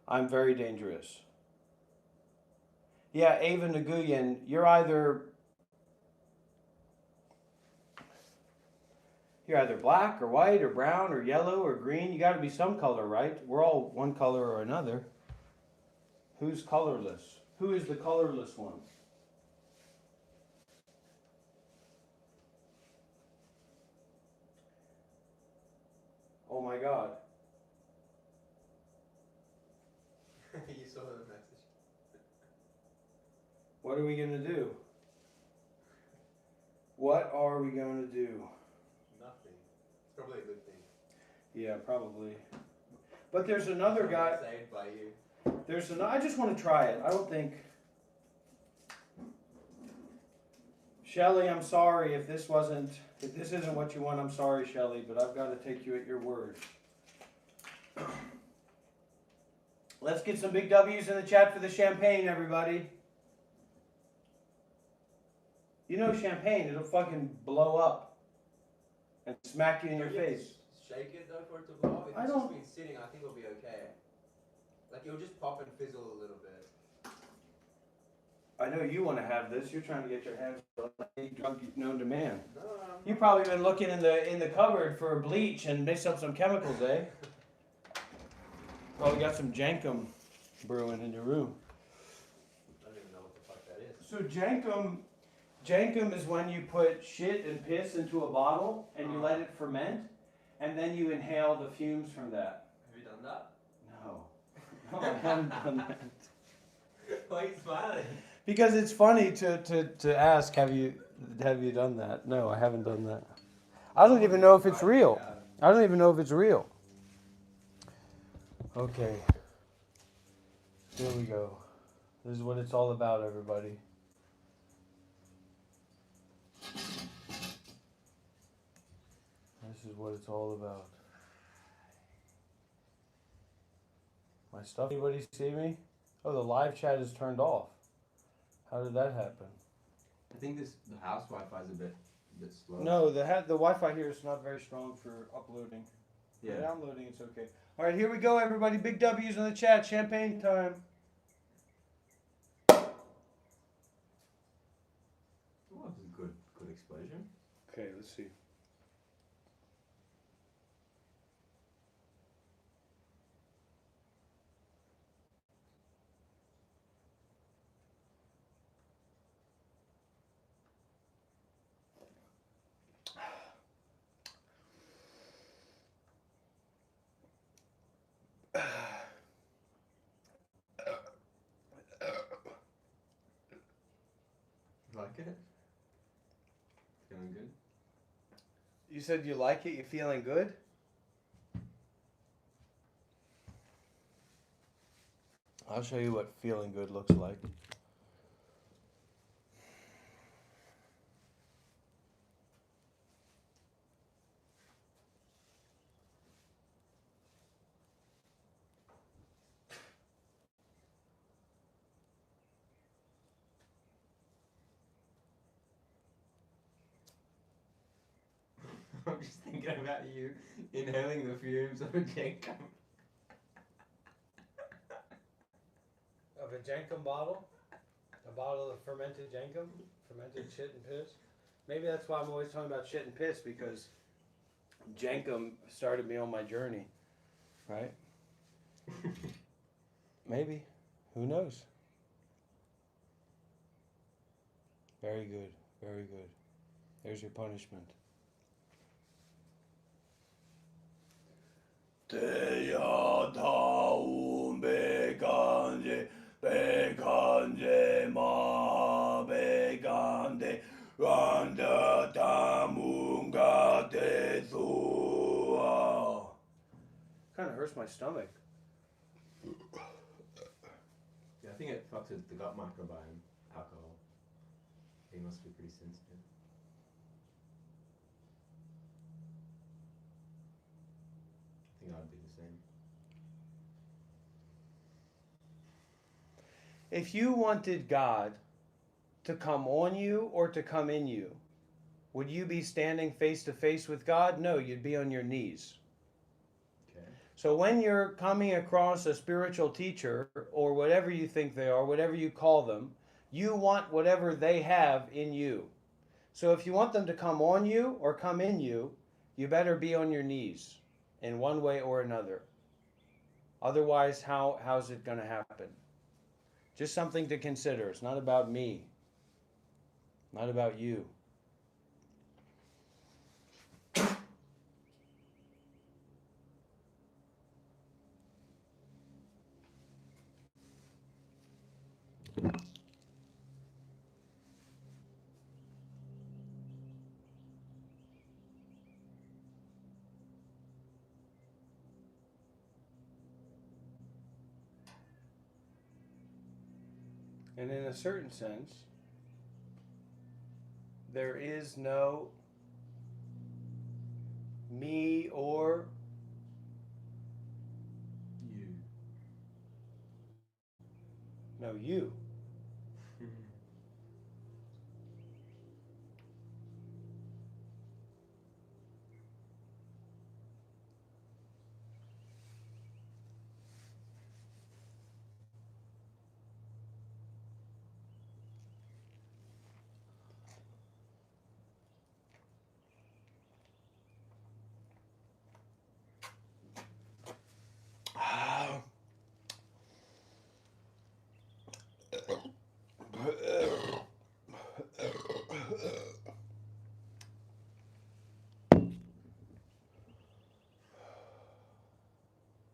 I'm very dangerous. Yeah, Ava Nguyen, you're either black or white or brown or yellow or green. You got to be some color, right? We're all one color or another. Who's colorless? Who is the colorless one? Oh my God. You saw the message. What are we going to do? What are we going to do? Nothing. It's probably a good thing. Yeah, probably. But there's another guy. Saved by you. I just want to try it. I don't think. Shelly, I'm sorry if this isn't what you want. I'm sorry, Shelly, but I've got to take you at your word. Let's get some big W's in the chat for the champagne, everybody. You know champagne, it'll fucking blow up and smack you in your Don't you have to face. Shake it though for it to blow up. If I it's don't- just been sitting, I think it'll be okay. Like it'll just pop and fizzle a little bit. I know you want to have this. You're trying to get your hands on any drug known to man. No, You've probably been looking in the cupboard for bleach and mix up some chemicals, eh? Probably got some jankum brewing in your room. I don't even know what the fuck that is. So jankum is when you put shit and piss into a bottle and you let it ferment, and then you inhale the fumes from that. Have you done that? No, no, I haven't done that. Why are you smiling? Because it's funny to ask, have you done that? No, I haven't done that. I don't even know if it's real. I don't even know if it's real. Okay. Here we go. This is what it's all about, everybody. This is what it's all about. My stuff. Anybody see me? Oh, the live chat is turned off. How did that happen? I think the house Wi-Fi is a bit slow. No, the Wi-Fi here is not very strong for uploading. Yeah. For downloading, it's okay. All right, here we go, everybody. Big W's in the chat. Champagne time. Oh, that was a good explosion. Okay, let's see. Like it? Feeling good? You said you like it? You feeling good? I'll show you what feeling good looks like. I'm just thinking about you inhaling the fumes of a jankum. Of a jankum bottle? A bottle of fermented jankum? Fermented shit and piss? Maybe that's why I'm always talking about shit and piss, because jankum started me on my journey. Right? Maybe. Who knows? Very good. Very good. There's your punishment. Kind of hurts my stomach. Yeah, I think it fucks with the gut microbiome, alcohol. He must be pretty sensitive. I think I'd be the same. If you wanted God to come on you or to come in you, would you be standing face to face with God? No, you'd be on your knees. Okay. So when you're coming across a spiritual teacher or whatever you think they are, whatever you call them, you want whatever they have in you. So if you want them to come on you or come in you, you better be on your knees in one way or another. Otherwise, how's it going to happen? Just something to consider. It's not about me. Not about you. And in a certain sense, there is no me or You. no you.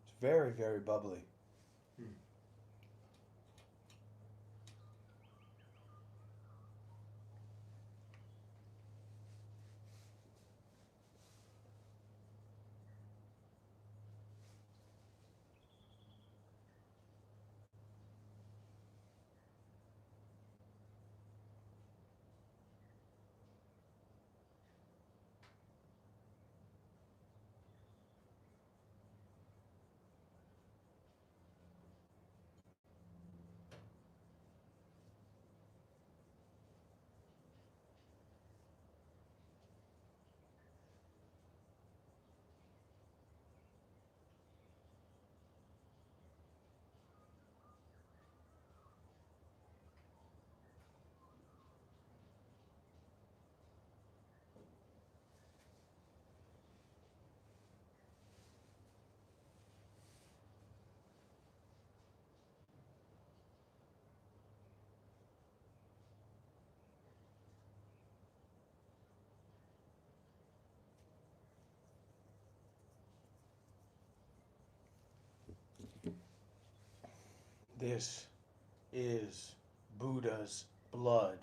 It's very, very bubbly. This is Buddha's blood.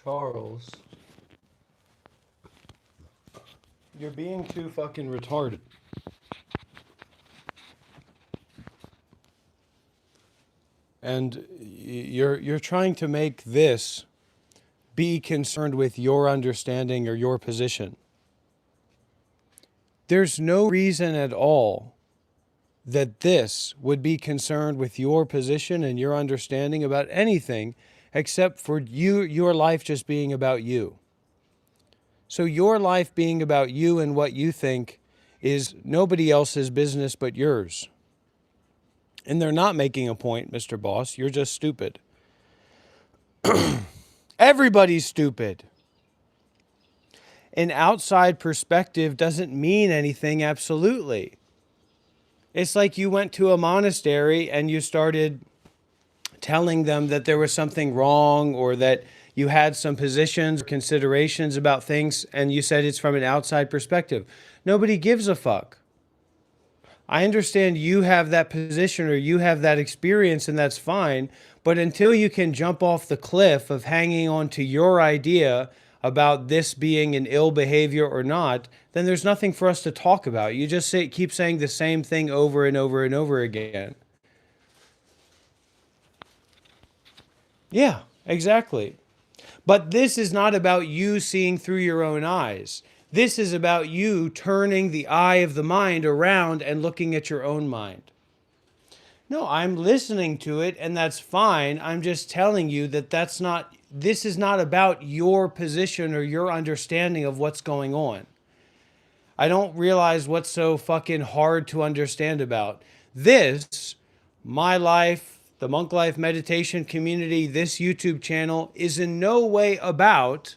Charles, you're being too fucking retarded. And you're trying to make this be concerned with your understanding or your position. There's no reason at all that this would be concerned with your position and your understanding about anything except for your life just being about you. So your life being about you and what you think is nobody else's business but yours. And they're not making a point, Mr. Boss. You're just stupid. Everybody's stupid. An outside perspective doesn't mean anything absolutely. It's like you went to a monastery and you started telling them that there was something wrong or that you had some positions, considerations about things, and you said it's from an outside perspective. Nobody gives a fuck. I understand you have that position or you have that experience, and that's fine, but until you can jump off the cliff of hanging on to your idea about this being an ill behavior or not, then there's nothing for us to talk about. You just keep saying the same thing over and over and over again. Yeah, exactly. But this is not about you seeing through your own eyes. This is about you turning the eye of the mind around and looking at your own mind. No, I'm listening to it, and that's fine. I'm just telling you that this is not about your position or your understanding of what's going on. I don't realize what's so fucking hard to understand about. This, my life, the Monk Life Meditation community, this YouTube channel is in no way about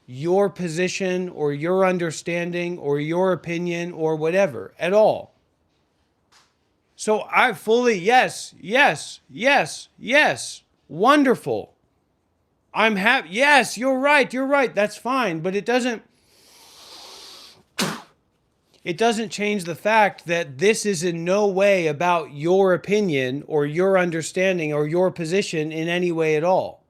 your position or your understanding or your opinion or whatever at all. So I fully, yes, wonderful. I'm happy. Yes, you're right. That's fine. But it doesn't change the fact that this is in no way about your opinion or your understanding or your position in any way at all.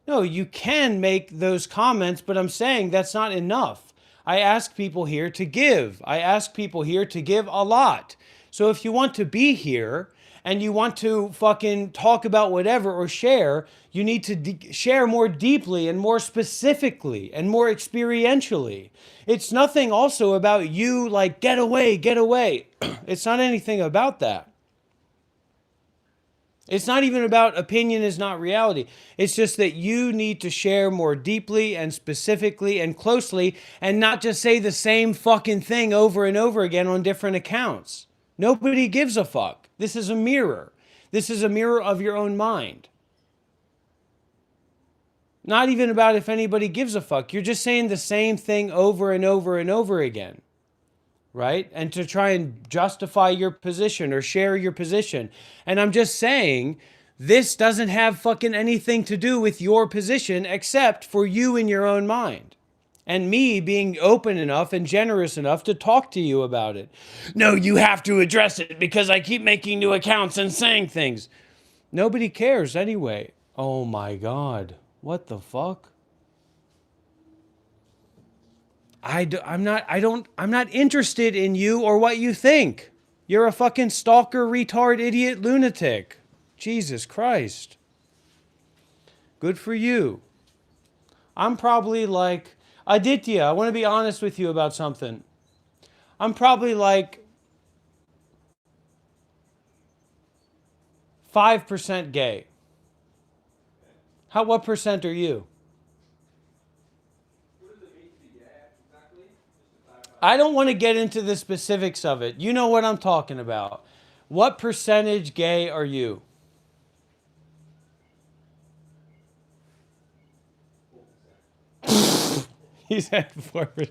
No, you can make those comments, but I'm saying that's not enough. I ask people here to give. I ask people here to give a lot. So if you want to be here and you want to fucking talk about whatever or share, you need to share more deeply and more specifically and more experientially. It's nothing also about you like, get away. It's not anything about that. It's not even about opinion is not reality. It's just that you need to share more deeply and specifically and closely and not just say the same fucking thing over and over again on different accounts. Nobody gives a fuck. This is a mirror. This is a mirror of your own mind. Not even about if anybody gives a fuck. You're just saying the same thing over and over and over again. Right? And to try and justify your position or share your position. And I'm just saying, this doesn't have fucking anything to do with your position except for you in your own mind. And me being open enough and generous enough to talk to you about it. No, you have to address it because I keep making new accounts and saying things. Nobody cares anyway. Oh my God. What the fuck? I'm not interested in you or what you think. You're a fucking stalker, retard, idiot, lunatic. Jesus Christ. Good for you. I'm probably like, Aditya, I want to be honest with you about something. I'm probably like 5% gay. What percent are you? I don't want to get into the specifics of it. You know what I'm talking about. What percentage gay are you? 4%. He said 4%.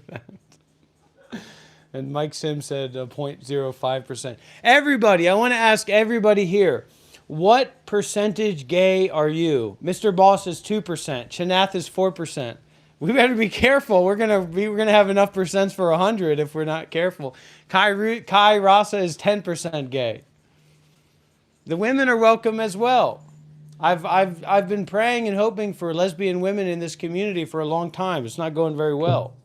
And Mike Sim said 0.05%. Everybody, I want to ask everybody here, what percentage gay are you? Mr. Boss is 2%. Chanath is 4%. We better be careful. We're gonna have enough percents for 100 if we're not careful. Kai Rasa is 10% gay. The women are welcome as well. I've been praying and hoping for lesbian women in this community for a long time. It's not going very well.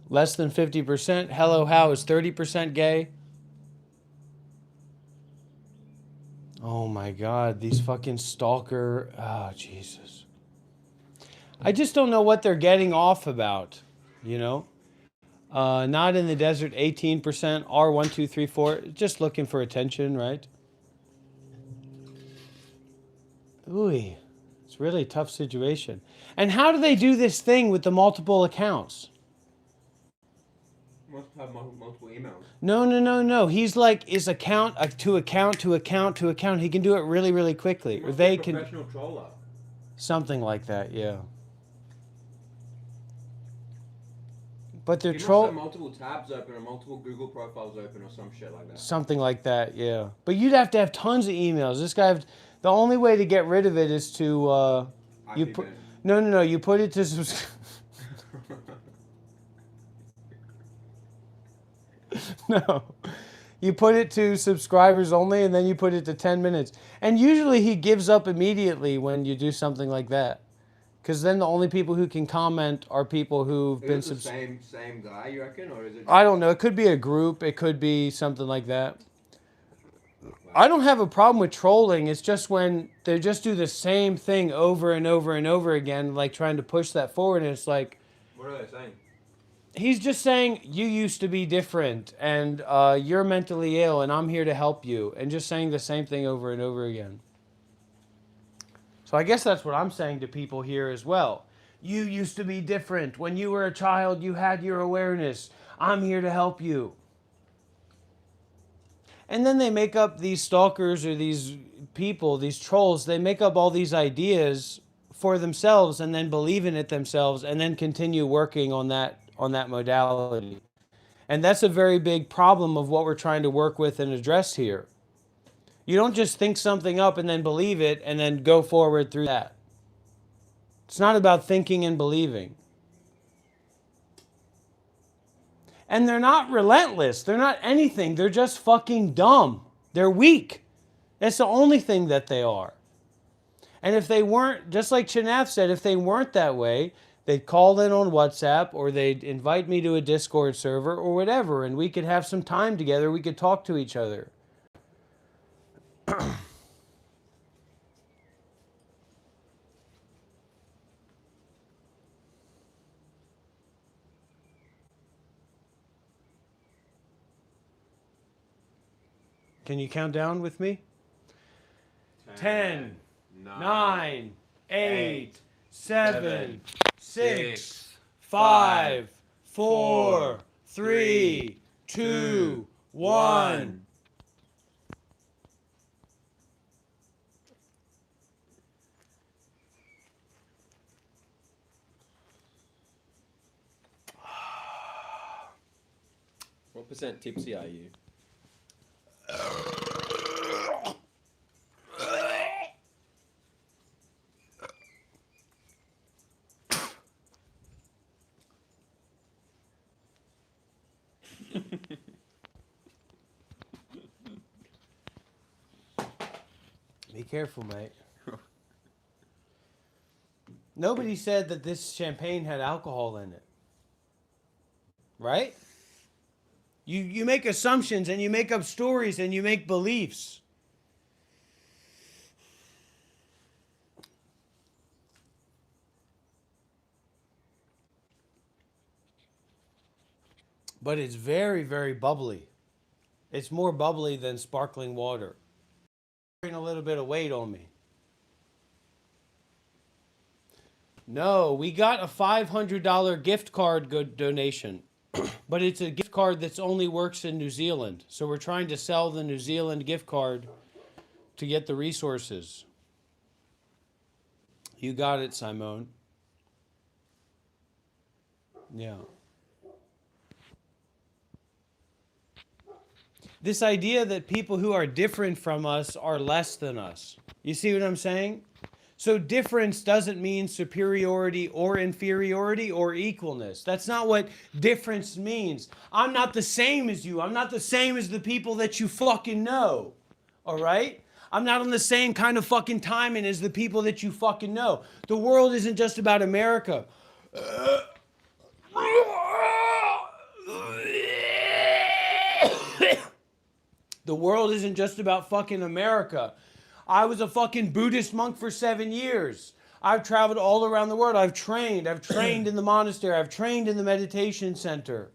Less than 50%. Hello How is 30% gay. Oh my God, these fucking stalker, Jesus. I just don't know what they're getting off about, you know? Not in the desert, 18%, R1234, just looking for attention, right? Ooh, it's really a tough situation. And how do they do this thing with the multiple accounts? Must have multiple emails. No. He's like, is account to account to account to account. He can do it really, really quickly. Or they can. Professional troller. Something like that, yeah. But they're You must troll. have multiple tabs open or multiple Google profiles open or some shit like that. Something like that, yeah. But you'd have to have tons of emails. This guy, the only way to get rid of it is to you put. No. You put it to subscribe. No. You put it to subscribers only, and then you put it to 10 minutes. And usually he gives up immediately when you do something like that. Because then the only people who can comment are people who've been Is it the same guy, you reckon? Or is it... I don't know. It could be a group. It could be something like that. I don't have a problem with trolling. It's just when they just do the same thing over and over and over again, like trying to push that forward. And it's like, What are they saying? he's just saying, you used to be different and you're mentally ill and I'm here to help you. And just saying the same thing over and over again. So I guess that's what I'm saying to people here as well. You used to be different. When you were a child, you had your awareness. I'm here to help you. And then they make up these stalkers or these people, these trolls, they make up all these ideas for themselves and then believe in it themselves and then continue working on that modality. And that's a very big problem of what we're trying to work with and address here. You don't just think something up and then believe it and then go forward through that. It's not about thinking and believing. And they're not relentless. They're not anything. They're just fucking dumb. They're weak. That's the only thing that they are. And if they weren't, just like Chanath said, if they weren't that way, they'd call in on WhatsApp or they'd invite me to a Discord server or whatever, and we could have some time together. We could talk to each other. Can you count down with me? 10, 9, 8, 7, 6, 5, 4, 3, 2, 1. What percent tipsy are you? Be careful, mate. Nobody said that this champagne had alcohol in it. Right? You make assumptions and you make up stories and you make beliefs. But it's very, very bubbly. It's more bubbly than sparkling water. A little bit of weight on me. No, we got a $500 gift card donation. But it's a gift card that only works in New Zealand. So we're trying to sell the New Zealand gift card to get the resources. You got it, Simone. Yeah. This idea that people who are different from us are less than us. You see what I'm saying? So difference doesn't mean superiority or inferiority or equalness. That's not what difference means. I'm not the same as you. I'm not the same as the people that you fucking know. All right? I'm not on the same kind of fucking timing as the people that you fucking know. The world isn't just about America. The world isn't just about fucking America. I was a fucking Buddhist monk for 7 years. I've traveled all around the world. I've trained in the monastery. I've trained in the meditation center.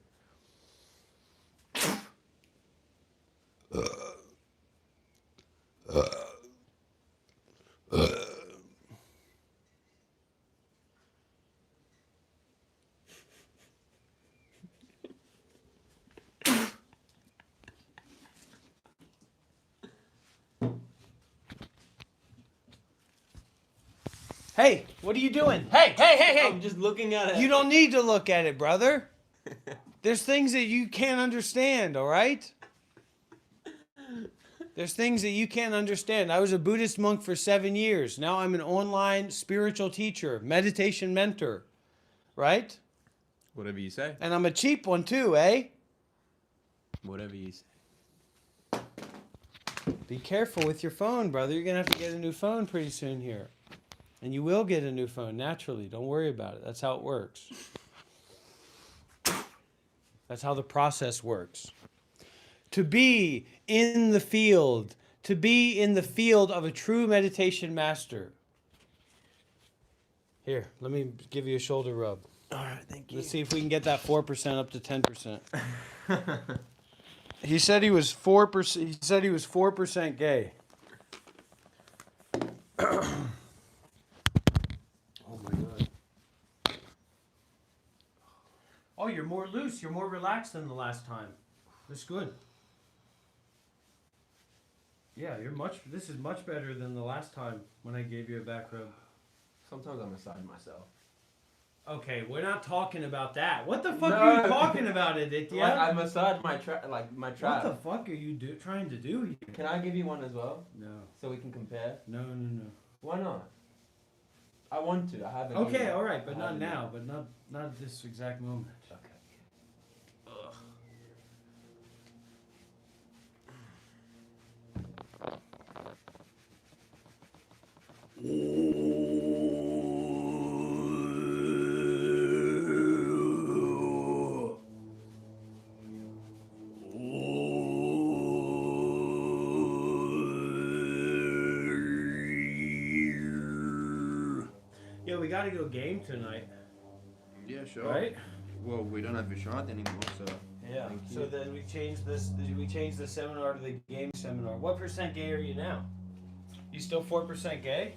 Hey, what are you doing? Hey! I'm just looking at it. You don't need to look at it, brother. There's things that you can't understand, all right? There's things that you can't understand. I was a Buddhist monk for 7 years. Now I'm an online spiritual teacher, meditation mentor, right? Whatever you say. And I'm a cheap one too, eh? Whatever you say. Be careful with your phone, brother. You're going to have to get a new phone pretty soon here. And you will get a new phone, naturally. Don't worry about it. That's how it works. That's how the process works. To be in the field, to be in the field of a true meditation master. Here, let me give you a shoulder rub. All right, thank you. Let's see if we can get that 4% up to 10%. He said he was 4%. He said he was 4% gay. Oh my god. Oh, you're more loose. You're more relaxed than the last time. That's good. Yeah, you're much. This is much better than the last time when I gave you a back rub. Sometimes I massage myself. Okay, we're not talking about that. What the fuck No. are you talking about, Aditya? Like, I massage my my What trap. the fuck are you trying to do here? Can I give you one as well, No, so we can compare? no, no, no. Why not? I want to. I haven't. Okay, either. all right, but I not haven't now. But not at this exact moment. either. Okay. Yeah, we gotta go game tonight, Yeah, sure. right? Well, we don't have a shot anymore, so. Yeah. Thank So you. then we changed this. We changed the seminar to the game seminar. What percent gay are you now? You still 4% gay?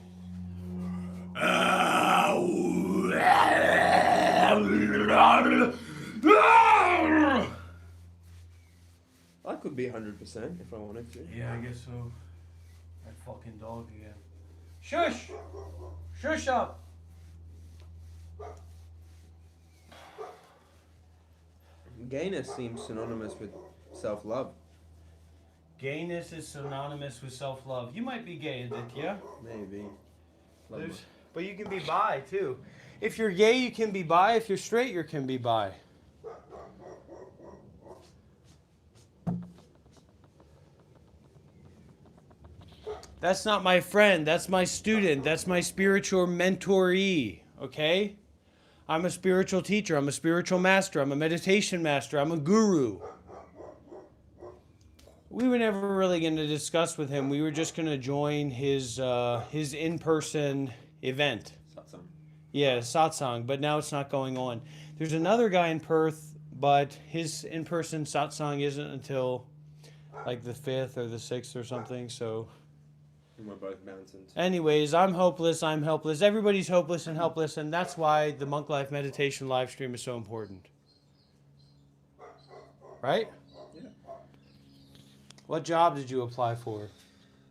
I could be 100% if I wanted to. Yeah, I guess so. That fucking dog again. Shush! Shush up! Gayness seems synonymous with self-love. Gayness is synonymous with self-love. You might be gay, Aditya. Maybe. Love There's, but you can be bi too. If you're gay, you can be bi. If you're straight, you can be bi. That's not my friend. That's my student. That's my spiritual mentoree. Okay? I'm a spiritual teacher. I'm a spiritual master. I'm a meditation master. I'm a guru. We were never really going to discuss with him. We were just going to join his in-person event. Satsang. Yeah, satsang, but now it's not going on. There's another guy in Perth, but his in-person satsang isn't until like the 5th or the 6th or something, so... And we're both bouncing. Anyways, I'm hopeless, I'm helpless. Everybody's hopeless and helpless, and that's why the Monk Life Meditation live stream is so important. Right? Yeah. What job did you apply for?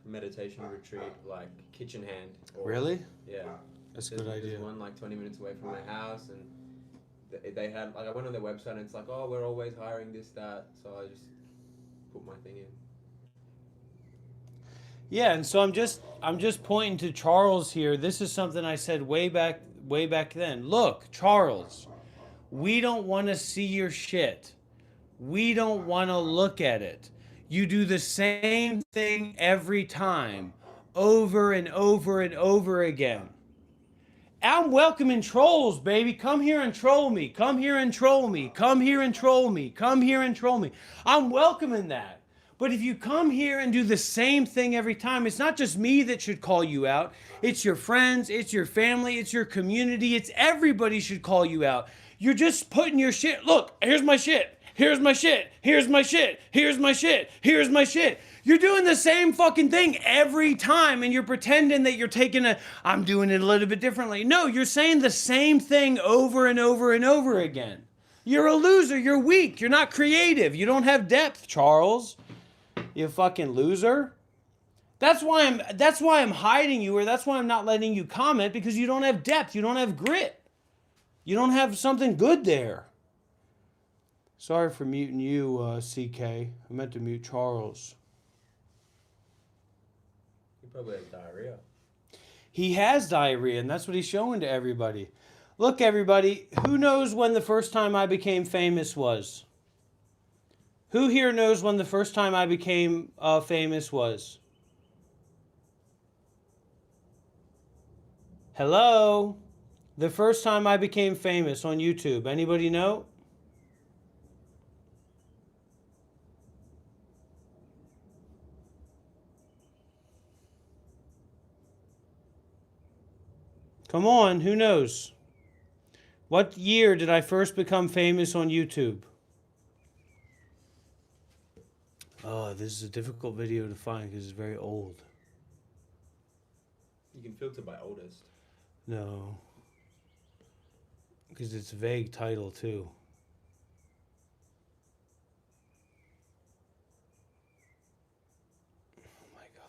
Meditation retreat, like kitchen hand. Or, Really? Yeah. That's a There's, good idea. There's one like 20 minutes away from my house, and they had like I went on their website and it's like, oh, we're always hiring this, that. So I just put my thing in. Yeah, and so I'm just pointing to Charles here. This is something I said way back then. Look, Charles, we don't want to see your shit. We don't want to look at it. You do the same thing every time, over and over and over again. I'm welcoming trolls, baby. Come here and troll me. Come here and troll me. Come here and troll me. Come here and troll me. I'm welcoming that. But if you come here and do the same thing every time, it's not just me that should call you out. It's your friends, it's your family, it's your community, it's everybody should call you out. You're just putting your shit. Look, here's my shit. Here's my shit. Here's my shit. Here's my shit. Here's my shit. You're doing the same fucking thing every time, and you're pretending that you're I'm doing it a little bit differently. No, you're saying the same thing over and over and over again. You're a loser. You're weak. You're not creative. You don't have depth, Charles. You fucking loser. That's why I'm hiding you, or that's why I'm not letting you comment, because you don't have depth. You don't have grit. You don't have something good there. Sorry for muting you, CK. I meant to mute Charles. You probably have diarrhea. He has diarrhea, and that's what he's showing to everybody. Look, everybody, who knows when the first time I became famous was? Who here knows when the first time I became famous was? Hello? The first time I became famous on YouTube. Anybody know? Come on, who knows? What year did I first become famous on YouTube? Oh, this is a difficult video to find because it's very old. You can filter by oldest. No. Because it's a vague title, too. Oh, my God.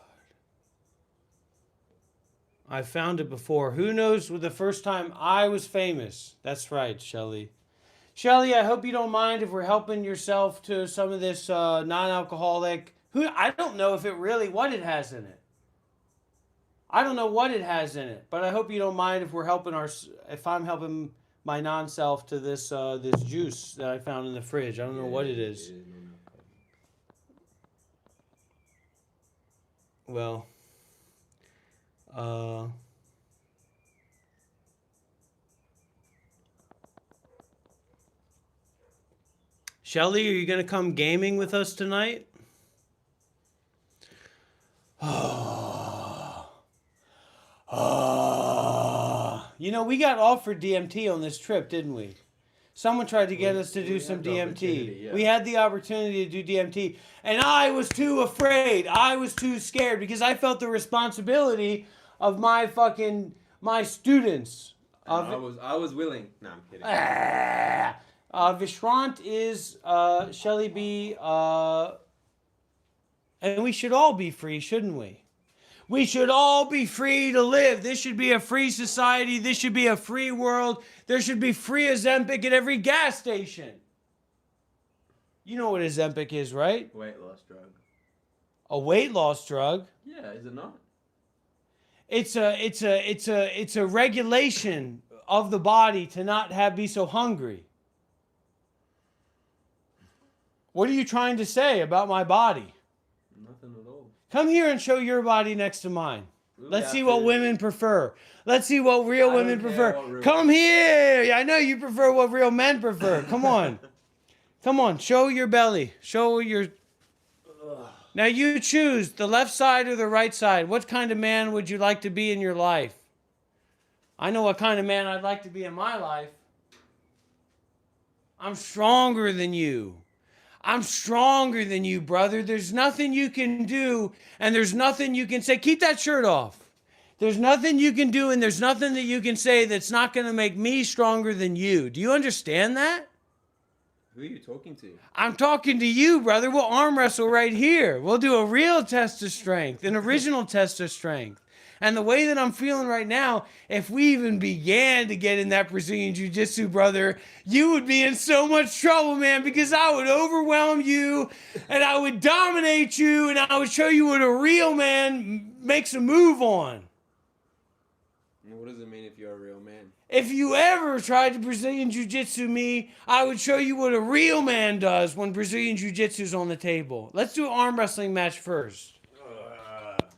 I found it before. Who knows the first time I was famous? That's right, Shelly. Shelly, I hope you don't mind if we're helping yourself to some of this non-alcoholic. I don't know if what it has in it. I don't know what it has in it, but I hope you don't mind if if I'm helping my non-self to this this juice that I found in the fridge. I don't know what it is. Well, Shelly, are you gonna come gaming with us tonight? You know, we got offered DMT on this trip, didn't we? Someone tried to get us to do some DMT. Yeah. We had the opportunity to do DMT, and I was too afraid. I was too scared because I felt the responsibility of my students. I was willing. No, I'm kidding. Vishrant is Shelly B. And we should all be free, shouldn't we? We should all be free to live. This should be a free society. This should be a free world. There should be free Ozempic at every gas station. You know what Ozempic is, right? Weight loss drug. A weight loss drug. Yeah, is it not? It's a regulation of the body to not be so hungry. What are you trying to say about my body? Nothing at all. Come here and show your body next to mine. Let's Yeah, see what dude. women prefer. Let's see what real I don't women care prefer. what real- Come here. Yeah, I know you prefer what real men prefer. Come on. Come on. Show your belly. Show your... Now you choose the left side or the right side. What kind of man would you like to be in your life? I know what kind of man I'd like to be in my life. I'm stronger than you. I'm stronger than you, brother. There's nothing you can do, and there's nothing you can say. Keep that shirt off. There's nothing you can do, and there's nothing that you can say that's not going to make me stronger than you. Do you understand that? Who are you talking to? I'm talking to you, brother. We'll arm wrestle right here. We'll do a real test of strength, an original test of strength. And the way that I'm feeling right now, if we even began to get in that Brazilian Jiu-Jitsu, brother, you would be in so much trouble, man, because I would overwhelm you and I would dominate you and I would show you what a real man makes a move on. What does it mean if you're a real man? If you ever tried to Brazilian Jiu-Jitsu me, I would show you what a real man does when Brazilian Jiu-Jitsu is on the table. Let's do an arm wrestling match first.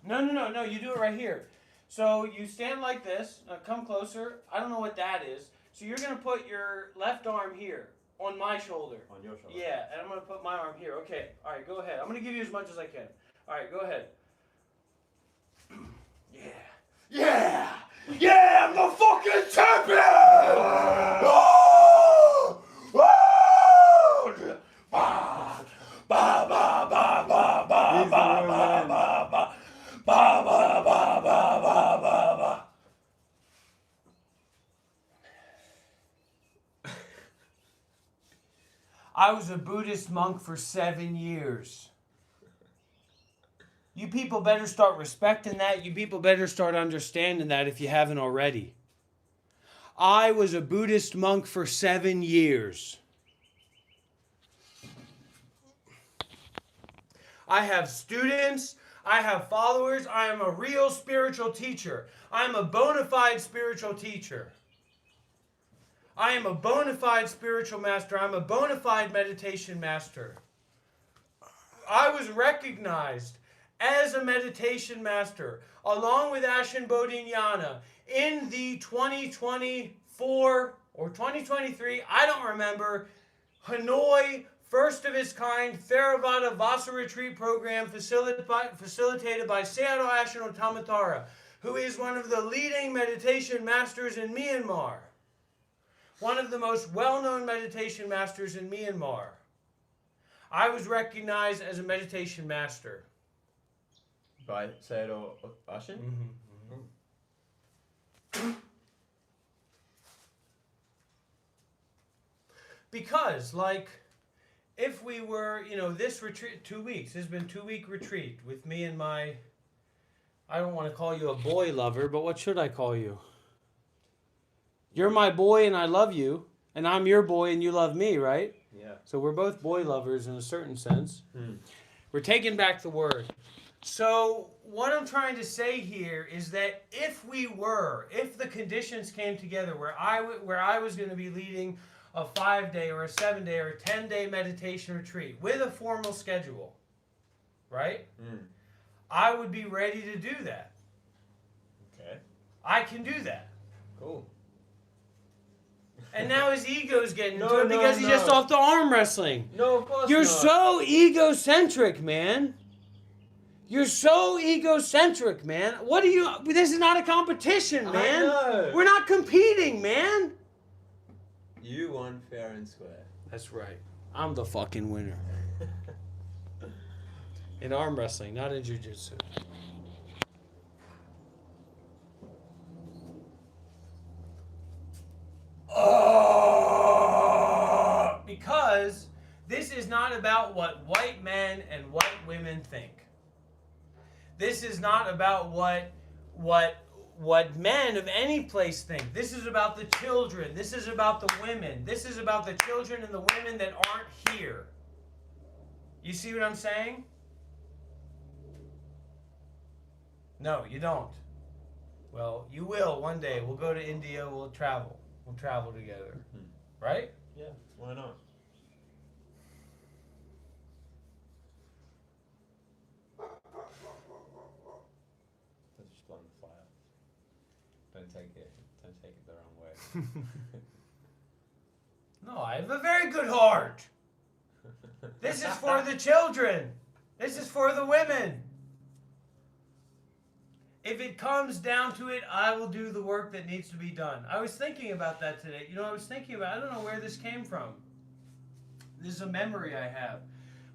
No, you do it right here. So you stand like this, come closer. I don't know what that is. So you're going to put your left arm here on my shoulder. On your shoulder. Yeah, and I'm going to put my arm here. Okay, all right, go ahead. I'm going to give you as much as I can. All right, go ahead. Yeah, I'm the fucking champion! Oh! Oh! Ba, ba, ba, ba, ba, ba, ba, ba, ba, ba. Ba, ba, ba, ba, ba, ba, ba. I was a Buddhist monk for 7 years. You people better start respecting that. You people better start understanding that if you haven't already. I was a Buddhist monk for 7 years. I have students. I have followers. I am a real spiritual teacher. I am a bona fide spiritual teacher. I am a bona fide spiritual master. I'm a bona fide meditation master. I was recognized as a meditation master, along with Ashen Bodhinyana, in the 2024 or 2023, I don't remember, Hanoi first of its kind Theravada Vasa Retreat program facilitated by Sayadaw Ashen Otamatara. who is one of the leading meditation masters in Myanmar. One of the most well-known meditation masters in Myanmar. I was recognized as a meditation master. By Sayadaw Ashin? Because, like, if we were, this retreat, 2 weeks, this has been 2-week retreat with me and my, I don't want to call you a boy lover, but what should I call you? You're my boy and I love you, and I'm your boy and you love me, right? Yeah. So we're both boy lovers in a certain sense. Hmm. We're taking back the word. So what I'm trying to say here is that if the conditions came together where I was going to be leading a 5-day or a 7-day or a 10-day meditation retreat with a formal schedule, right? I would be ready to do that. Okay. I can do that. Cool. And now his ego's getting No, into it because he's no. just off the arm wrestling. No, of course You're not. so egocentric, man. You're so egocentric, man. What are you... This is not a competition, I man. know. We're not competing, man. You won fair and square. That's right. I'm the fucking winner. In arm wrestling, not in jiu-jitsu. Because this is not about what white men and white women think. This is not about what men of any place think. This is about the children. This is about the women. This is about the children and the women that aren't here. You see what I'm saying? No, you don't. Well, you will one day. We'll go to India. We'll travel. We'll travel together. Right? Yeah, why not? They're just blowing the fire. Don't take it the wrong way. No, I have a very good heart. This is for the children. This is for the women. If it comes down to it, I will do the work that needs to be done. I was thinking about that today. I don't know where this came from. This is a memory I have.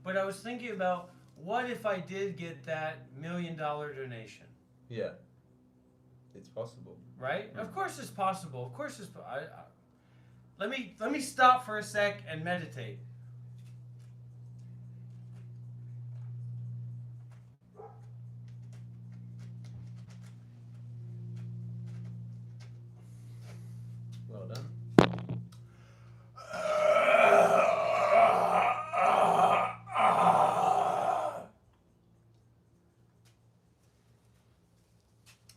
But I was thinking about, what if I did get that $1 million donation? Yeah. It's possible. Right? Of course it's possible. Of course it's... Let me stop for a sec and meditate. Well done.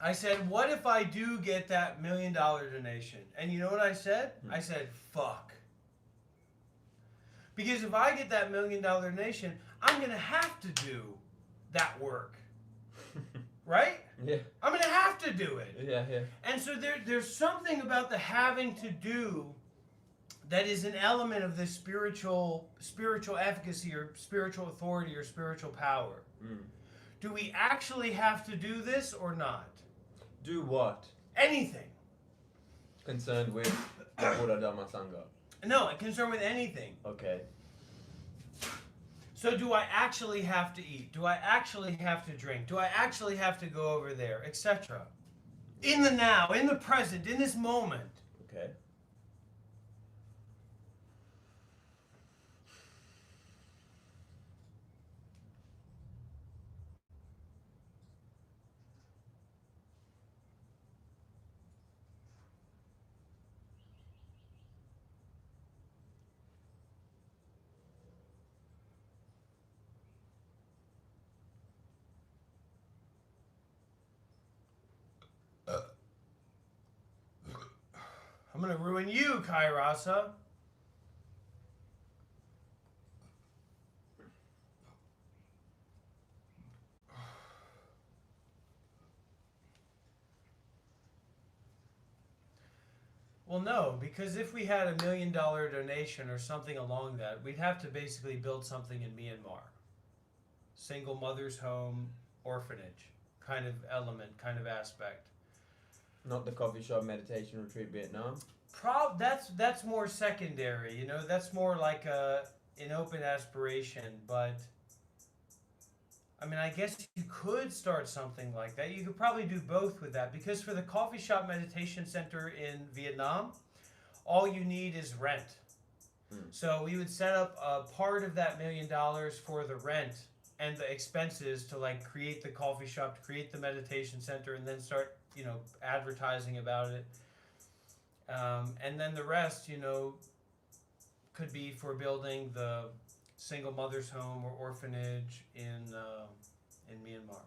I said, what if I do get that $1 million donation? And you know what I said? I said, fuck. Because if I get that $1 million donation, I'm going to have to do that work. Right? Yeah. I'm going to have to do it. Yeah. And so there's something about the having to do that is an element of this spiritual efficacy or spiritual authority or spiritual power. Do we actually have to do this or not? Do what? Anything. Concerned with the Buddha Dhamma Sangha. No, concerned with anything. Okay. So do I actually have to eat? Do I actually have to drink? Do I actually have to go over there, etc.? In the now, in the present, in this moment. Okay. I'm going to ruin you, Kairasa. Well, no, because if we had $1 million donation or something along that, we'd have to basically build something in Myanmar. Single mother's home, orphanage, kind of element, kind of aspect. Not the coffee shop meditation retreat Vietnam. That's more secondary, you know. That's more like an open aspiration. But I mean, I guess you could start something like that. You could probably do both with that, because for the coffee shop meditation center in Vietnam, all you need is rent. So we would set up a part of that $1 million for the rent and the expenses to like create the coffee shop, to create the meditation center, and then start, you know, advertising about it. And then the rest, you know, could be for building the single mother's home or orphanage in Myanmar.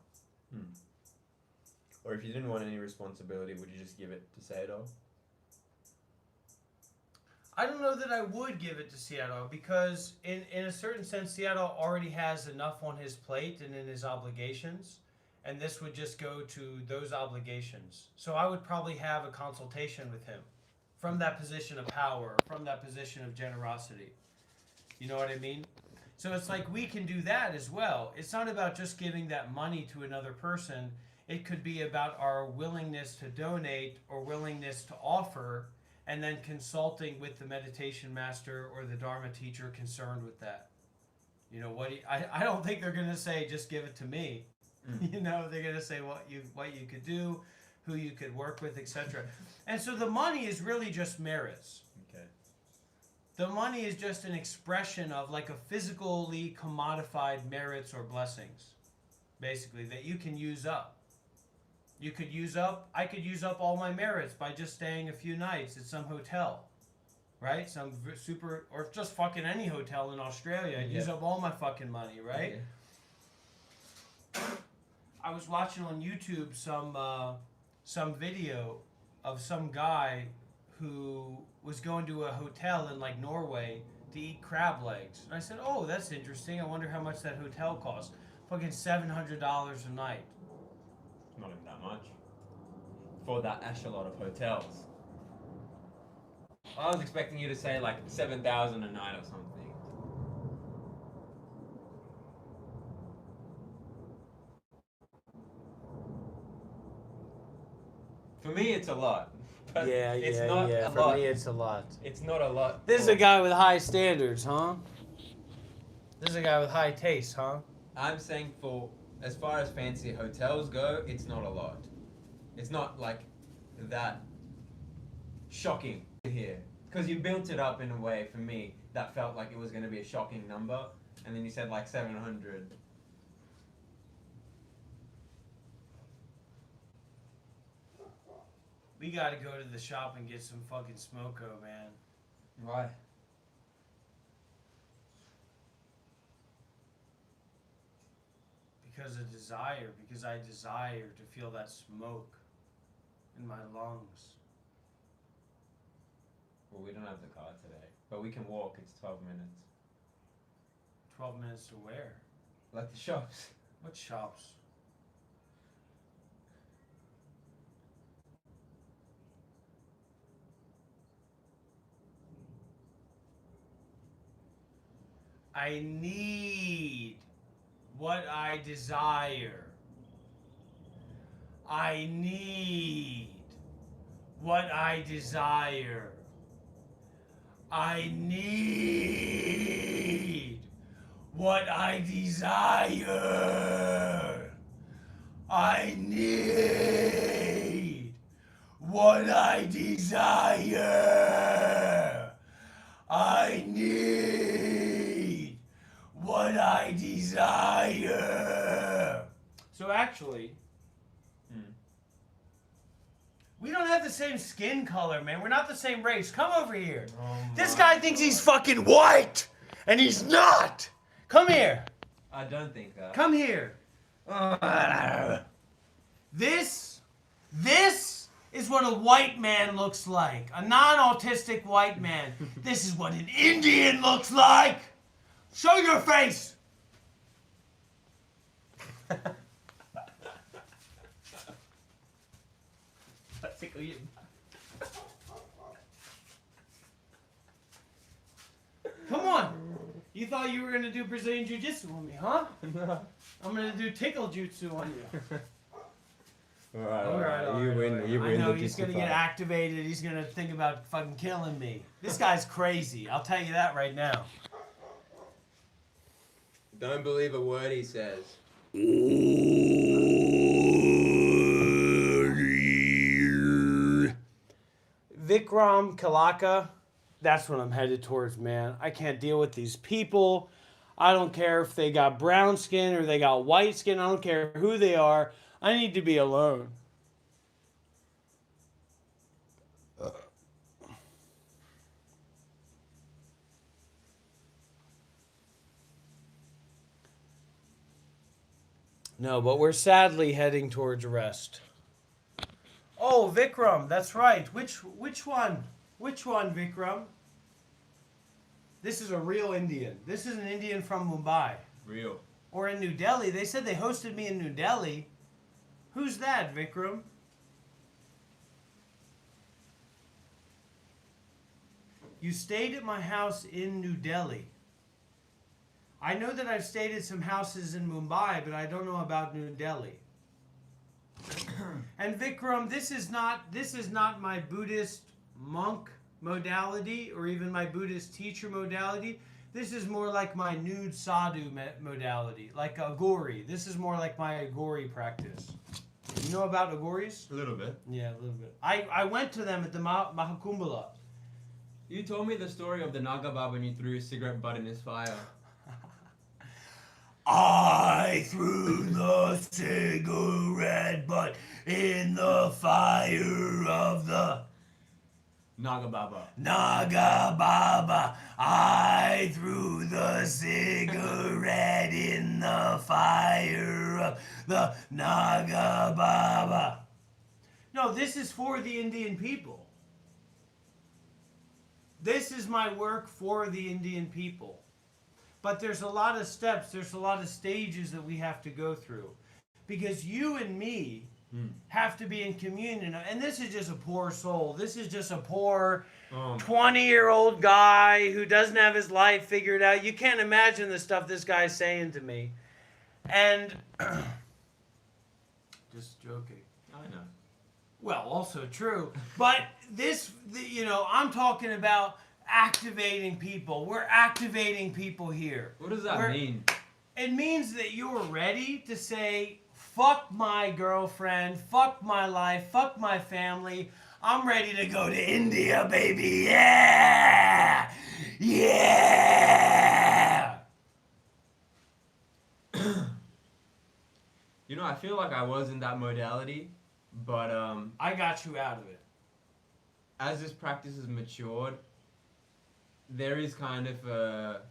Or if you didn't want any responsibility, would you just give it to Sayadaw? I don't know that I would give it to Seattle, because in a certain sense, Seattle already has enough on his plate and in his obligations, and this would just go to those obligations. So I would probably have a consultation with him from that position of power, from that position of generosity. You know what I mean? So it's like we can do that as well. It's not about just giving that money to another person. It could be about our willingness to donate or willingness to offer, and then consulting with the meditation master or the Dharma teacher concerned with that. You know, I don't think they're going to say, just give it to me. You know, they're going to say what you could do, who you could work with, etc. And so the money is really just merits. Okay. The money is just an expression of like a physically commodified merits or blessings, basically, that you can use up. I could use up all my merits by just staying a few nights at some hotel, right? Some super, or just fucking any hotel in Australia. I'd use up all my fucking money, right? Yeah. I was watching on YouTube some video of some guy who was going to a hotel in like Norway to eat crab legs. And I said, oh, that's interesting. I wonder how much that hotel costs. Fucking $700 a night. Not even that much. For that echelon of hotels. I was expecting you to say like 7,000 a night or something. For me, it's a lot. But it's not a For lot. me, it's a lot. It's not a lot. This is a guy with high standards, huh? This is a guy with high taste, huh? I'm saying for as far as fancy hotels go, it's not a lot. It's not like that shocking to hear. Because you built it up in a way, for me, that felt like it was going to be a shocking number. And then you said like 700. We gotta go to the shop and get some fucking smoko, man. Why? Because of desire. Because I desire to feel that smoke in my lungs. Well, we don't have the car today. But we can walk, it's 12 minutes. 12 minutes to where? Like the shops. What shops? I need what I desire. I need what I desire. I need what I desire. I need what I desire. I need what I desire. So actually, we don't have the same skin color, man. We're not the same race. Come over here. This guy thinks he's fucking white, and he's not. Come here. I don't think that. Come here. This is what a white man looks like. A non-autistic white man. This is what an Indian looks like. Show your face. Come on. You thought you were going to do Brazilian Jiu-Jitsu on me, huh? I'm going to do tickle jutsu on you. Alright, you win. You I win know the he's Disney gonna get fight. activated. He's gonna think about fucking killing me. This guy's crazy. I'll tell you that right now. Don't believe a word he says. Vikram Kalaka, that's what I'm headed towards, man. I can't deal with these people. I don't care if they got brown skin or they got white skin. I don't care who they are. I need to be alone. No, but we're sadly heading towards arrest. Oh, Vikram, that's right. Which one? Which one, Vikram? This is a real Indian. This is an Indian from Mumbai. Real. Or in New Delhi. They said they hosted me in New Delhi. Who's that, Vikram? You stayed at my house in New Delhi. I know that I've stayed at some houses in Mumbai, but I don't know about New Delhi. And Vikram, this is not my Buddhist monk modality or even my Buddhist teacher modality. This is more like my nude sadhu modality, like Agori. This is more like my Agori practice. You know about Agoris? A little bit. Yeah, a little bit. I went to them at the Mahakumbhala. You told me the story of the Naga Baba when you threw a cigarette butt in his fire. I threw the cigarette butt in the fire of the Naga Baba. Naga Baba. I threw the cigarette in the fire of the Naga Baba. No, this is for the Indian people. This is my work for the Indian people. But there's a lot of steps, there's a lot of stages that we have to go through. Because you and me have to be in communion. And this is just a poor soul. This is just a poor 20-year-old guy who doesn't have his life figured out. You can't imagine the stuff this guy's saying to me. And just joking. I know. Well, also true. But I'm talking about activating people. We're activating people here. What does that mean? It means that you're ready to say, fuck my girlfriend, fuck my life, fuck my family. I'm ready to go to India, baby. Yeah! Yeah! You know, I feel like I was in that modality, but I got you out of it. as this practice has matured, there is kind of a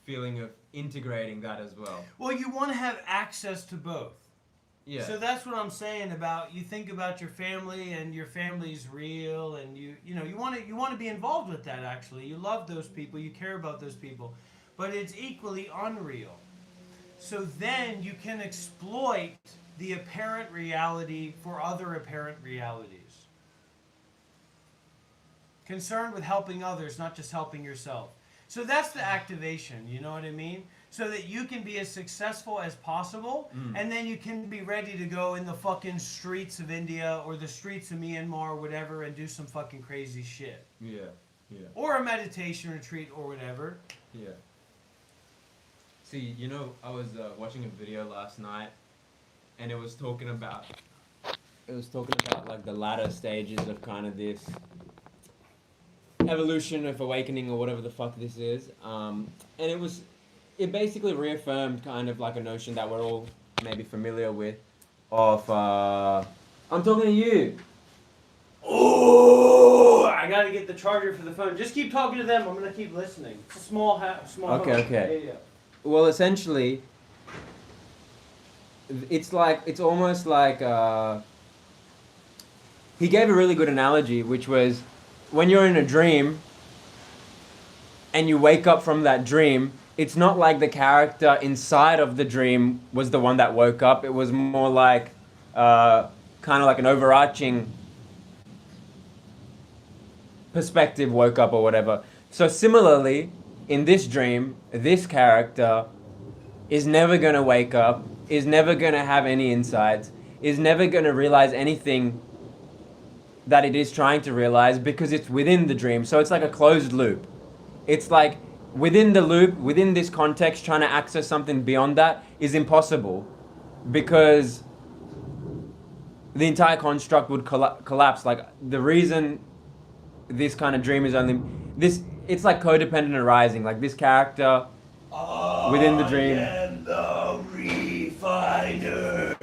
feeling of integrating that as well. Well, you want to have access to both. Yeah. So that's what I'm saying about you think about your family and your family's real and you want to be involved with that actually. You love those people, you care about those people, but it's equally unreal. So then you can exploit the apparent reality for other apparent realities. Concerned with helping others, not just helping yourself. So that's the activation, you know what I mean? So that you can be as successful as possible, and then you can be ready to go in the fucking streets of India or the streets of Myanmar or whatever and do some fucking crazy shit. Yeah. Yeah. Or a meditation retreat or whatever. Yeah. See, you know, I was watching a video last night, and it was talking about like the latter stages of kind of this evolution of awakening or whatever the fuck this is, and it basically reaffirmed kind of like a notion that we're all maybe familiar with of I'm talking to you. Oh, I gotta get the charger for the phone. Just keep talking to them. I'm gonna keep listening. It's a small small. Okay, phone. okay. Yeah. Well, essentially, it's almost like he gave a really good analogy, which was when you're in a dream and you wake up from that dream, it's not like the character inside of the dream was the one that woke up. It was more like kind of like an overarching perspective woke up or whatever. So similarly, in this dream, this character is never going to wake up, is never going to have any insights, is never going to realize anything that it is trying to realize because it's within the dream. So it's like a closed loop. It's like within the loop, within this context, trying to access something beyond that is impossible because the entire construct would collapse. Like the reason this kind of dream is only this, it's like codependent arising. Like this character within the dream. I am the refiner.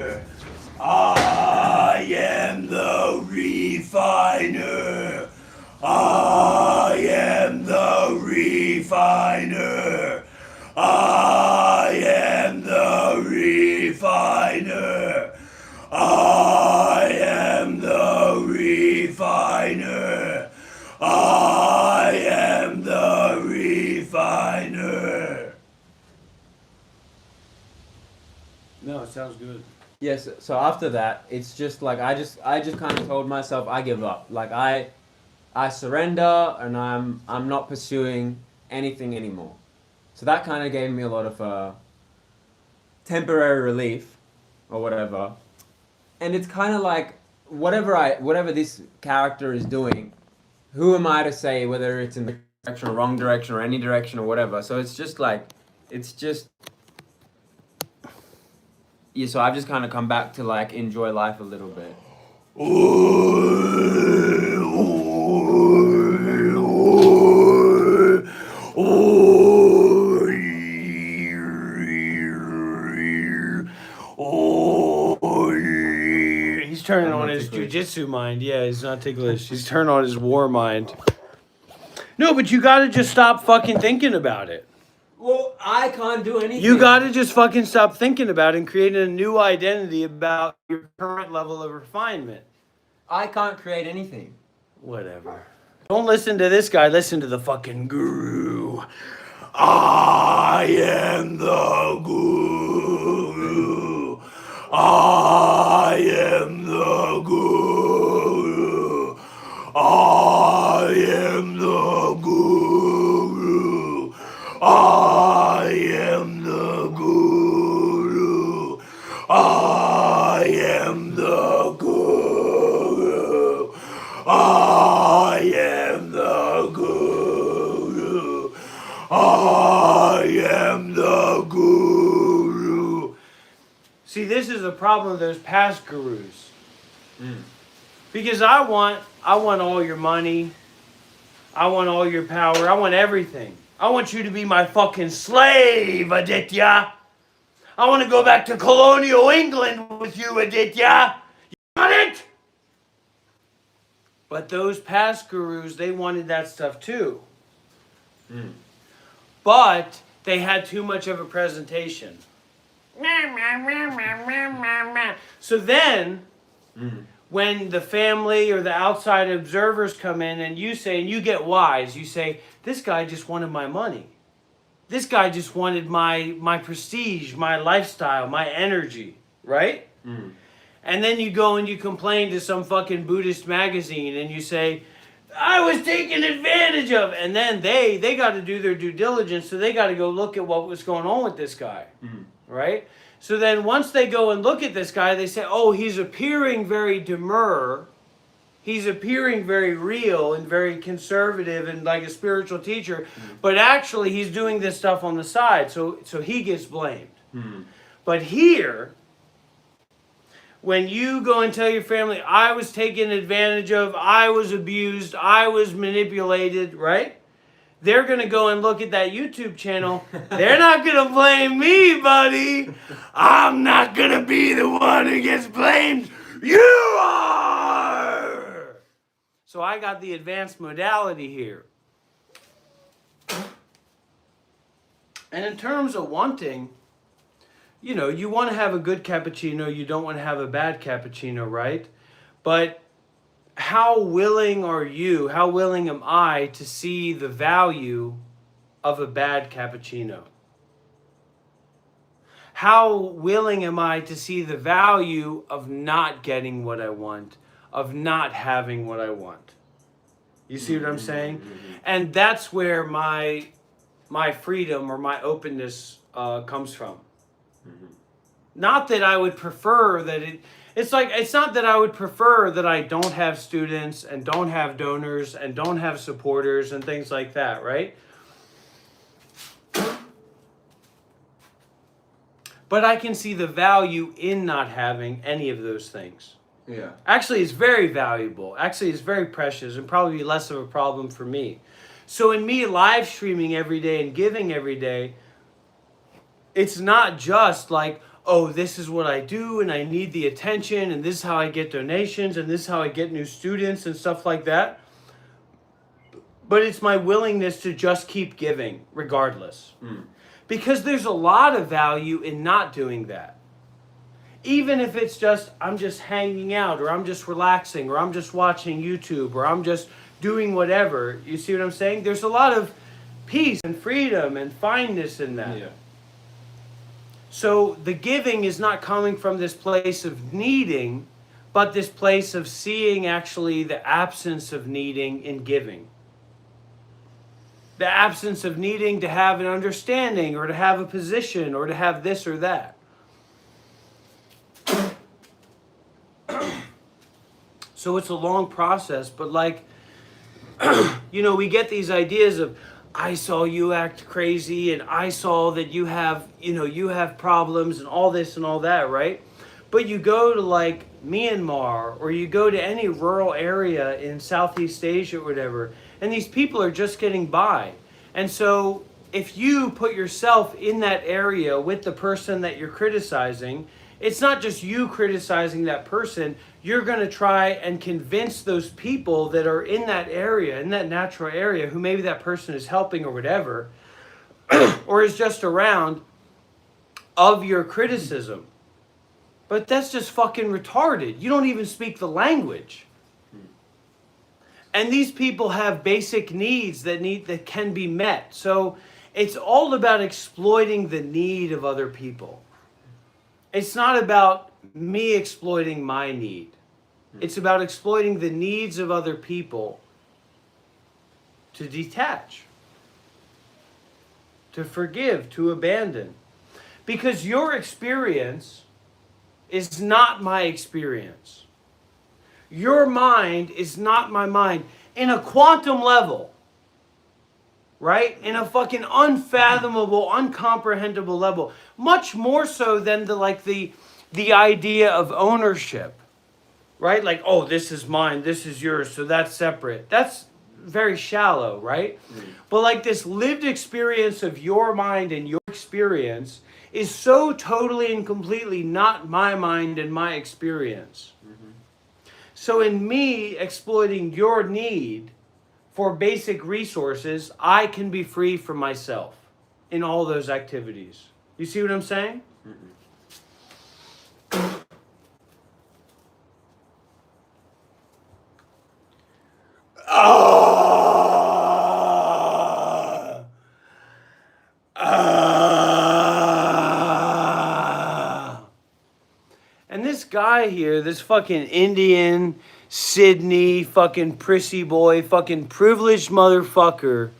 I am the refiner. I am the refiner. I am the refiner. I am the refiner. I am the refiner. No, it sounds good. Yes. So after that, it's just like I just kind of told myself I give up. Like I surrender, and I'm not pursuing anything anymore. So that kind of gave me a lot of temporary relief, or whatever. And it's kind of like whatever this character is doing, who am I to say whether it's in the direction or wrong direction or any direction or whatever? So it's just like yeah. So I've just kind of come back to like enjoy life a little bit. He's turning I'm on not his ticklish. jujitsu mind. Yeah, he's not ticklish. He's turning on his war mind. No, but you gotta just stop fucking thinking about it. Well, I can't do anything. You gotta just fucking stop thinking about it and create a new identity about your current level of refinement. I can't create anything. Whatever. Don't listen to this guy, listen to the fucking guru. I am the guru. I am the guru. I am the guru. I am the guru. I am the guru. I am the guru. I am the guru. See, this is the problem of those past gurus. Because I want all your money. I want all your power. I want everything. I want you to be my fucking slave, Aditya. I want to go back to colonial England with you, Aditya. You got it? But those past gurus, they wanted that stuff too. But they had too much of a presentation. So then, when the family or the outside observers come in and you say, and you get wise, you say, this guy just wanted my money. This guy just wanted my prestige, my lifestyle, my energy, right? And then you go and you complain to some fucking Buddhist magazine and you say, I was taken advantage of. And then they got to do their due diligence, so they got to go look at what was going on with this guy, right? So then once they go and look at this guy, they say, oh, he's appearing very demure. He's appearing very real and very conservative and like a spiritual teacher, but actually he's doing this stuff on the side, so he gets blamed. But here, when you go and tell your family, I was taken advantage of, I was abused, I was manipulated, right? They're going to go and look at that YouTube channel. They're not going to blame me, buddy. I'm not going to be the one who gets blamed. You are! So I got the advanced modality here. And in terms of wanting, you know, you want to have a good cappuccino, you don't want to have a bad cappuccino, right? But how willing are you, how willing am I to see the value of a bad cappuccino? How willing am I to see the value of not getting what I want, of not having what I want? You see what I'm saying? And that's where my freedom or my openness comes from. Not that I would prefer that it, It's like, it's not that I would prefer that I don't have students and don't have donors and don't have supporters and things like that, right? But I can see the value in not having any of those things. Yeah. Actually, it's very valuable. Actually, it's very precious and probably less of a problem for me. So in me live streaming every day and giving every day, it's not just like, oh, this is what I do and I need the attention and this is how I get donations and this is how I get new students and stuff like that. But it's my willingness to just keep giving regardless. Because there's a lot of value in not doing that. Even if it's just, I'm just hanging out, or I'm just relaxing, or I'm just watching YouTube, or I'm just doing whatever. You see what I'm saying? There's a lot of peace and freedom and fineness in that. Yeah. So the giving is not coming from this place of needing, but this place of seeing actually the absence of needing in giving. The absence of needing to have an understanding or to have a position or to have this or that. So it's a long process, but like, we get these ideas of, I saw you act crazy and I saw that you have, you have problems and all this and all that, right? But you go to like Myanmar or you go to any rural area in Southeast Asia or whatever, and these people are just getting by. And so if you put yourself in that area with the person that you're criticizing, it's not just you criticizing that person. You're going to try and convince those people that are in that area, in that natural area, who maybe that person is helping or whatever, or is just around, of your criticism. But that's just fucking retarded. You don't even speak the language. And these people have basic needs that can be met. So it's all about exploiting the need of other people. It's not about me exploiting my need. It's about exploiting the needs of other people to detach, to forgive, to abandon. Because your experience is not my experience. Your mind is not my mind. In a quantum level, right? In a fucking unfathomable, uncomprehendable level. Much more so than the idea of ownership. Right? Like, oh, this is mine, this is yours, so that's separate. That's very shallow, right? But like this lived experience of your mind and your experience is so totally and completely not my mind and my experience. So in me exploiting your need for basic resources, I can be free from myself in all those activities. You see what I'm saying? And this guy here, this fucking Indian, Sydney, fucking prissy boy, fucking privileged motherfucker.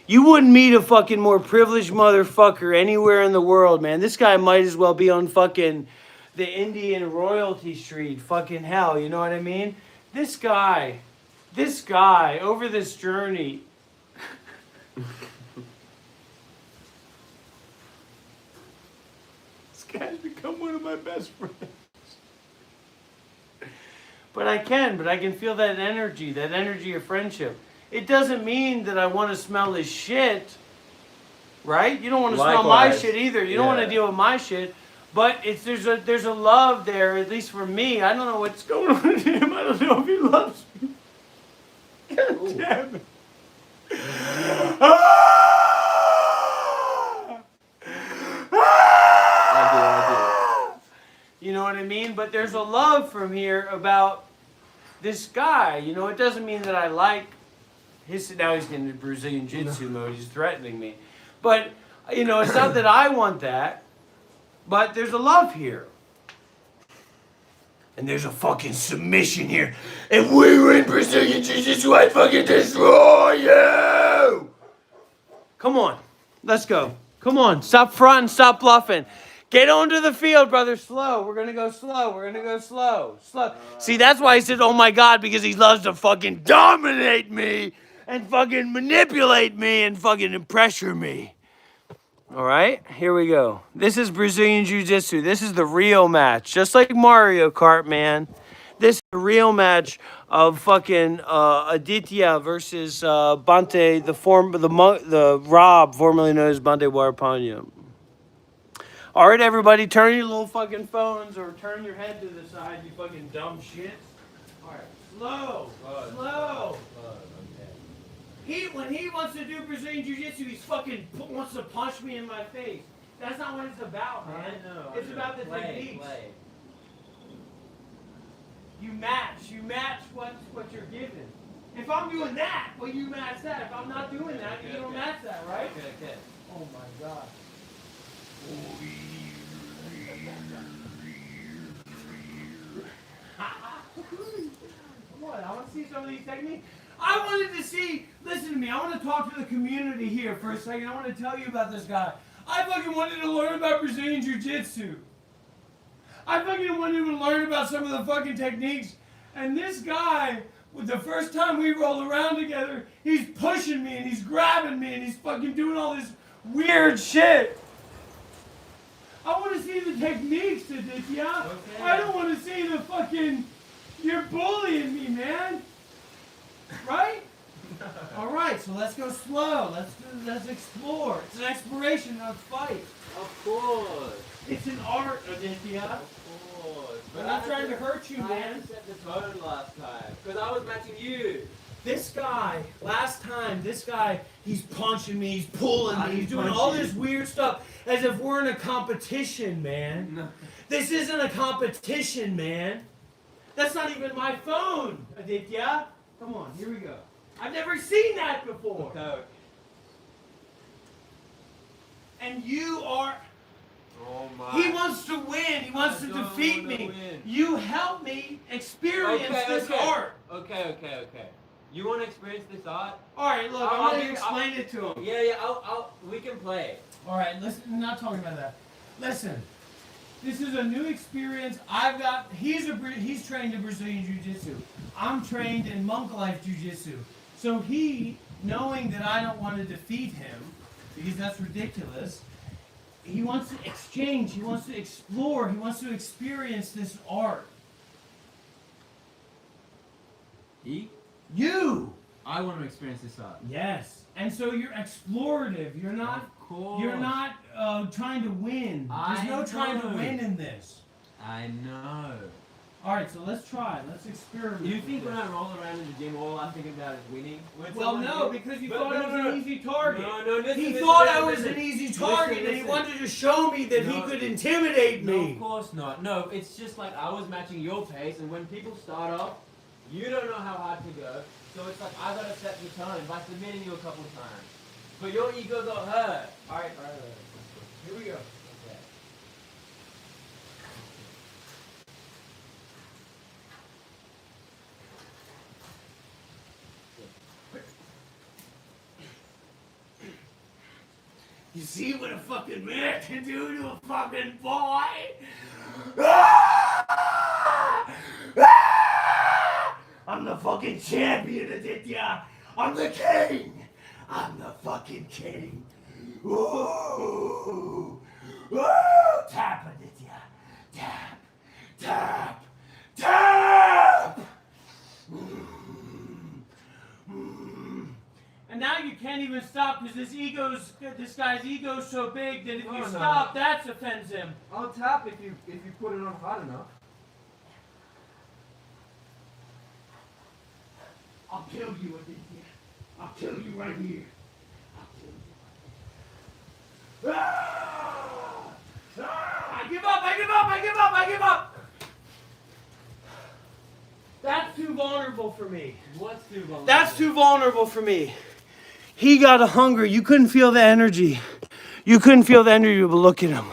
You wouldn't meet a fucking more privileged motherfucker anywhere in the world, man. This guy might as well be on fucking the Indian royalty street. Fucking hell, you know what I mean? This guy, over this journey. This guy's become one of my best friends. But I can feel that energy of friendship. It doesn't mean that I want to smell his shit, right? You don't want to smell my shit either. You don't want to deal with my shit. But there's a love there, at least for me. I don't know what's going on with him. I don't know if he loves me. God damn it. I You know what I mean? But there's a love from here about this guy. You know, it doesn't mean that I like his. Now he's in Brazilian Jiu-Jitsu mode. He's threatening me. But, you know, it's not that I want that. But there's a love here. And there's a fucking submission here. If we were in Brazilian Jiu-Jitsu, I'd fucking destroy you! Come on. Let's go. Come on. Stop fronting. Stop bluffing. Get onto the field, brother. Slow. We're gonna go slow. We're gonna go slow. Slow. See, that's why he said, "Oh my God," because he loves to fucking dominate me and fucking manipulate me and fucking pressure me. All right, here we go. This is Brazilian Jiu-Jitsu. This is the real match, just like Mario Kart, man. This is the real match of fucking Aditya versus Bante, the Rob, formerly known as Bante Warapanya. All right, everybody, turn your little fucking phones or turn your head to the side, you fucking dumb shit. All right, slow, slow. When he wants to do Brazilian Jiu-Jitsu, he's fucking wants to punch me in my face. That's not what it's about, man. It's about the techniques. You match what you're given. If I'm doing that, well, you match that. If I'm not doing that, you don't match that, right? Okay. Oh my God. Come on, I want to see some of these techniques. I wanted to see, listen to me, I want to talk to the community here for a second. I want to tell you about this guy. I fucking wanted to learn about Brazilian Jiu-Jitsu. I fucking wanted to learn about some of the fucking techniques. And this guy, with the first time we rolled around together, he's pushing me and he's grabbing me and he's fucking doing all this weird shit. I want to see the techniques, Aditya. Okay. I don't want to see the fucking, you're bullying me, man. Right? All right, so let's go slow. Let's explore. It's an exploration, not a fight. Of course. It's an art, Aditya. Of course. We're not trying to hurt you, I man. had to set the tone last time. Because I was matching you. This guy, last time, he's punching me, he's pulling me, he's doing all this weird stuff as if we're in a competition, man. No. This isn't a competition, man. That's not even my phone, Aditya. Come on, here we go. I've never seen that before. No. And you are... Oh my. He wants to win. He wants to don't defeat wanna me. win. You help me experience this art. Okay. You want to experience this art? All right, look, I'll I'm going to give- explain it to him. Yeah. We can play. All right, listen, I'm not talking about that. Listen, this is a new experience. I've got, he's trained in Brazilian Jiu-Jitsu. I'm trained in monk life Jiu-Jitsu. So he, knowing that I don't want to defeat him, because that's ridiculous, he wants to exchange, he wants to explore, he wants to experience this art. You! I want to experience this art. Yes. And so you're explorative. You're not. Of course. You're not trying to win. There's no trying to win in this. I know. All right, so let's try. Let's experiment. You think with when this. I roll around in the gym, all I'm thinking about is winning? When Well, someone no, hits- because you But thought no, I was no, no. an easy target. No, listen, He listen, thought listen, I was listen. an easy target, and he Listen. wanted to show me that he No. could intimidate No, me. of course not. No, it's just like I was matching your pace, and when people start off, you don't know how hard to go. So it's like I gotta set the tone by submitting you a couple of times. But your ego got hurt. All right. Here we go. Okay. You see what a fucking man can do to a fucking boy? Ah! Ah! I'm the fucking champion, Aditya. I'm the king. I'm the fucking king. Ooh. Ooh. Tap, Aditya. Tap. Tap. Tap. And now you can't even stop because this guy's ego's so big that if you Oh, no. stop, that offends him. I'll tap if you put it on hard enough. I'll kill you, Aditya. I'll kill you right here. I'll kill you. Ah! Ah! I give up, I give up, I give up, I give up! That's too vulnerable for me. What's too vulnerable? That's too vulnerable for me. He got a hunger. You couldn't feel the energy. You couldn't feel the energy, but look at him.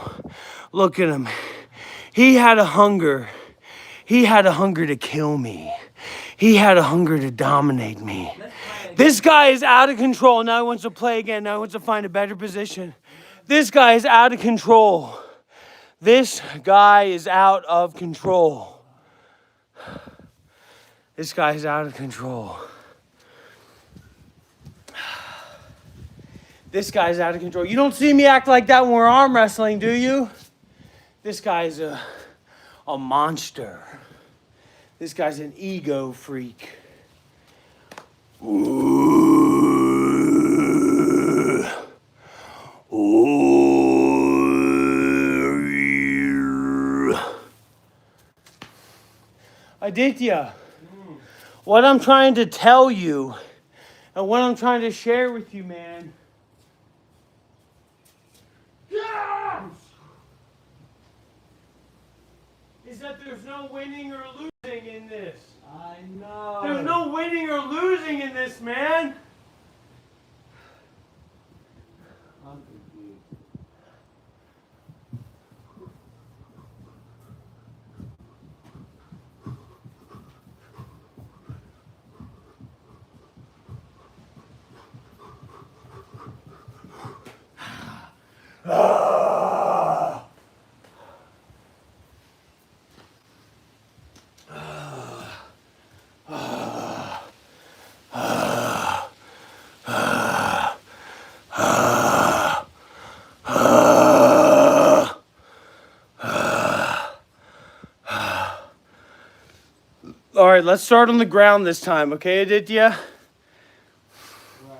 Look at him. He had a hunger. He had a hunger to kill me. He had a hunger to dominate me. This guy is out of control. Now he wants to play again. Now he wants to find a better position. This guy is out of control. This guy is out of control. This guy's out of control. This guy's out of control. You don't see me act like that when we're arm wrestling, do you? This guy's a monster. This guy's an ego freak. Ooh. Ooh. Aditya, what I'm trying to tell you and what I'm trying to share with you, man, is that there's no winning or losing in this. I know. There's no winning or losing in this, man. I'm confused. All right, let's start on the ground this time, okay, Aditya? Right,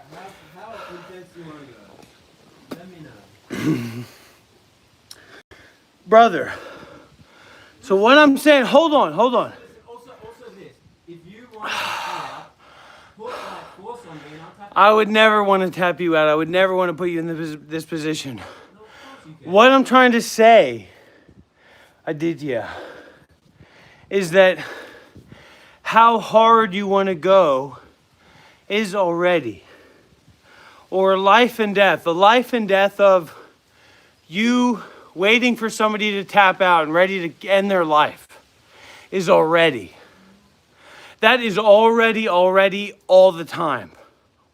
how intense do you want to go? Let me know. Brother. So what I'm saying, hold on. Also this. If you want to put like force on me and I'll tap I would never want to tap you out. I would never want to put you in this position. No, of course you can. What I'm trying to say, Aditya, is that how hard you want to go is already. Or life and death. The life and death of you waiting for somebody to tap out and ready to end their life is already. That is already all the time.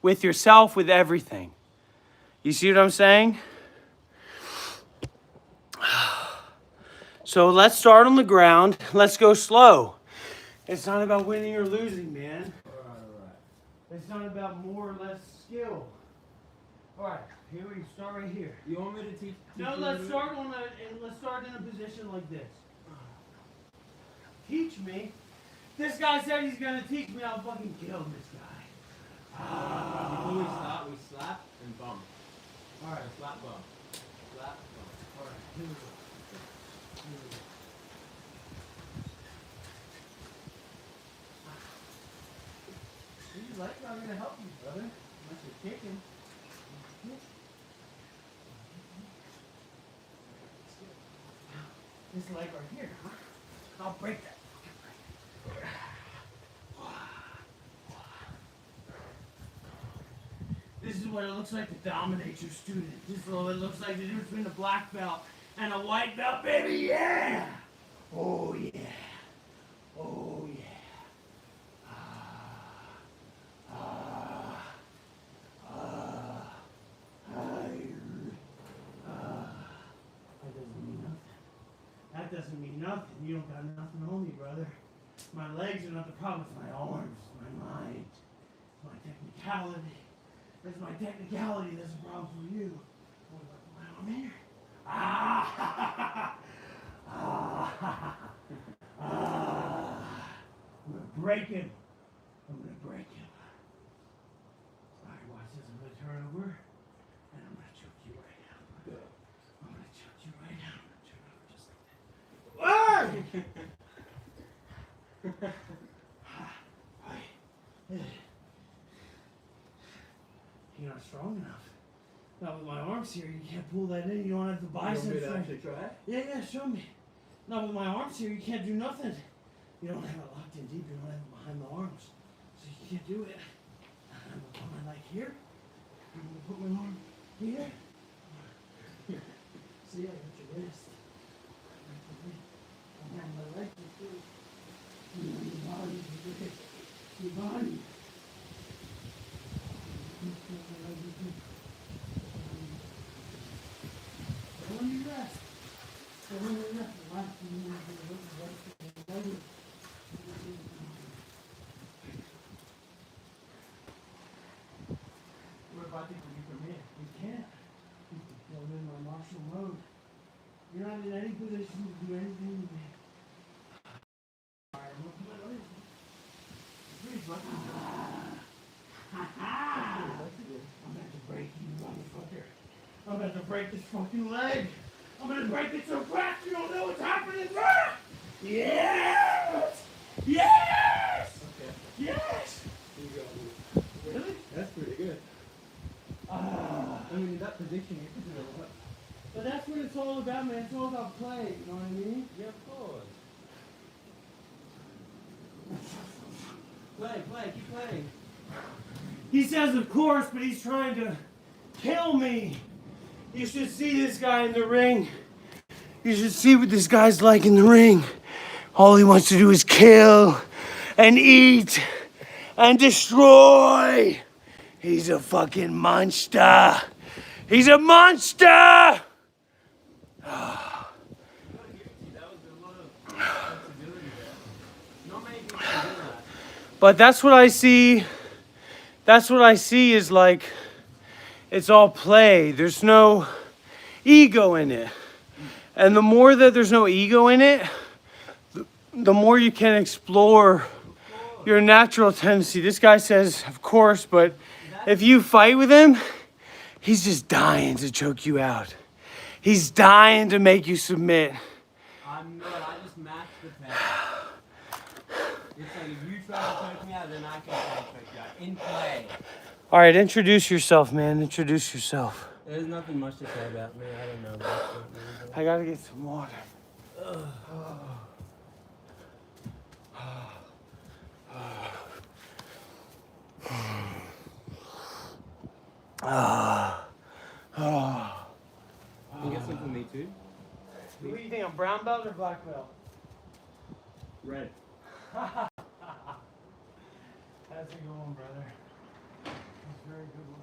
With yourself, with everything. You see what I'm saying? So let's start on the ground. Let's go slow. It's not about winning or losing, man. Alright. It's not about more or less skill. All right, here we start right here. You want me to teach No, you let's to- start let's start in a position like this. Teach me. This guy said he's gonna teach me. I'll fucking kill this guy. Before we start, we slap and bump. All right, Slap bump. Slap bump. all right. Here we go. Here we go. You like? I'm gonna help you, brother. Unless you're kicking. This leg right here, huh? I'll break that. This is what it looks like to dominate your student. This is what it looks like the difference between a black belt and a white belt, baby. Yeah! Oh yeah. Oh yeah. That doesn't mean nothing. You don't got nothing on me, brother. My legs are not the problem. It's my arms, my mind, my technicality. It's my technicality that's a problem for you. What about my arm here? I'm gonna break him. I'm gonna break him. Alright, watch this. I'm gonna turn over and I'm gonna choke you right now. I'm gonna choke you right now. I'm gonna turn over just like that. You're not strong enough. Not with my arms here. You can't pull that in. You don't have the You want me biceps. to strength. actually try? Yeah, show me. Not with my arms here. You can't do nothing. You don't have it locked in deep. You don't have it behind the arms. So you can't do it. I'm gonna put my leg here. I'm gonna put my arm here. See, I got your wrist. I have my leg too. Your body. Your body. When you rest. I think we can come in. We can't. I'm in my martial mode. You're not in any position to do anything to me. Alright, I'm gonna put my legs. Breathe, bud. I'm about to break you, motherfucker. I'm about to break this fucking leg. I'm gonna break it so fast you don't know what's happening. Ah! Yes! Yes! Okay. Yes! Here you go. Really? That's pretty good. Ah. I mean, in that position, you could do a lot. But that's what it's all about, man. It's all about play, you know what I mean? Yeah, of course. Play, keep playing. He says of course, but he's trying to kill me. You should see this guy in the ring. You should see what this guy's like in the ring. All he wants to do is kill and eat and destroy. He's a fucking monster. He's a monster! But that's what I see. That's what I see is like, it's all play. There's no ego in it. And the more that there's no ego in it, the more you can explore your natural tendency. This guy says, of course, but if you fight with him, he's just dying to choke you out. He's dying to make you submit. I'm not, I just match the pace. It's like if you try to choke me out, then I can try to choke you out. In play. All right, introduce yourself, man. Introduce yourself. There's nothing much to say about me. I don't know about me. I gotta get some water. You get some for me too? What do you think? I'm brown belt or black belt? Red. That's a good one, brother. That's a very good one.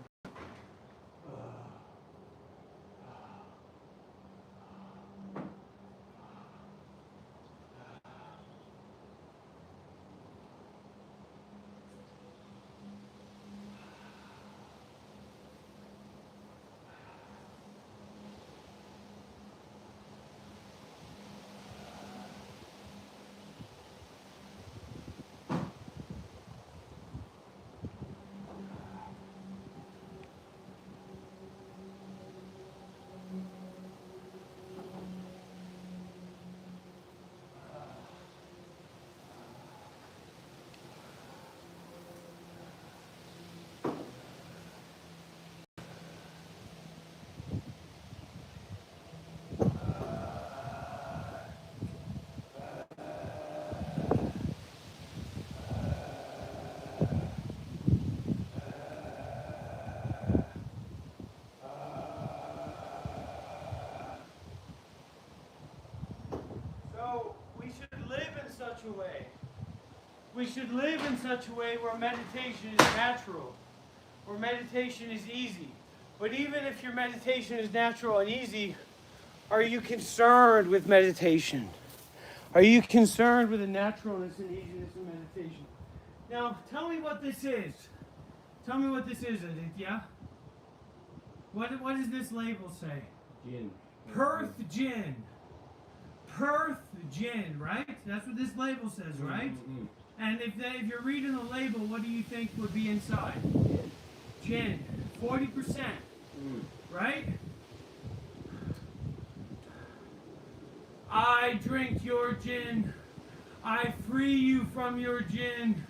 So we should live in such a way. We should live in such a way where meditation is natural, where meditation is easy. But even if your meditation is natural and easy, are you concerned with meditation? Are you concerned with the naturalness and easiness of meditation? Now, tell me what this is. Tell me what this is, Aditya. What does this label say? Gin. Perth Gin. Perth Gin, right? That's what this label says, right? Mm-hmm. And if you're reading the label, what do you think would be inside? Gin. 40%. Right? I drink your gin. I free you from your gin.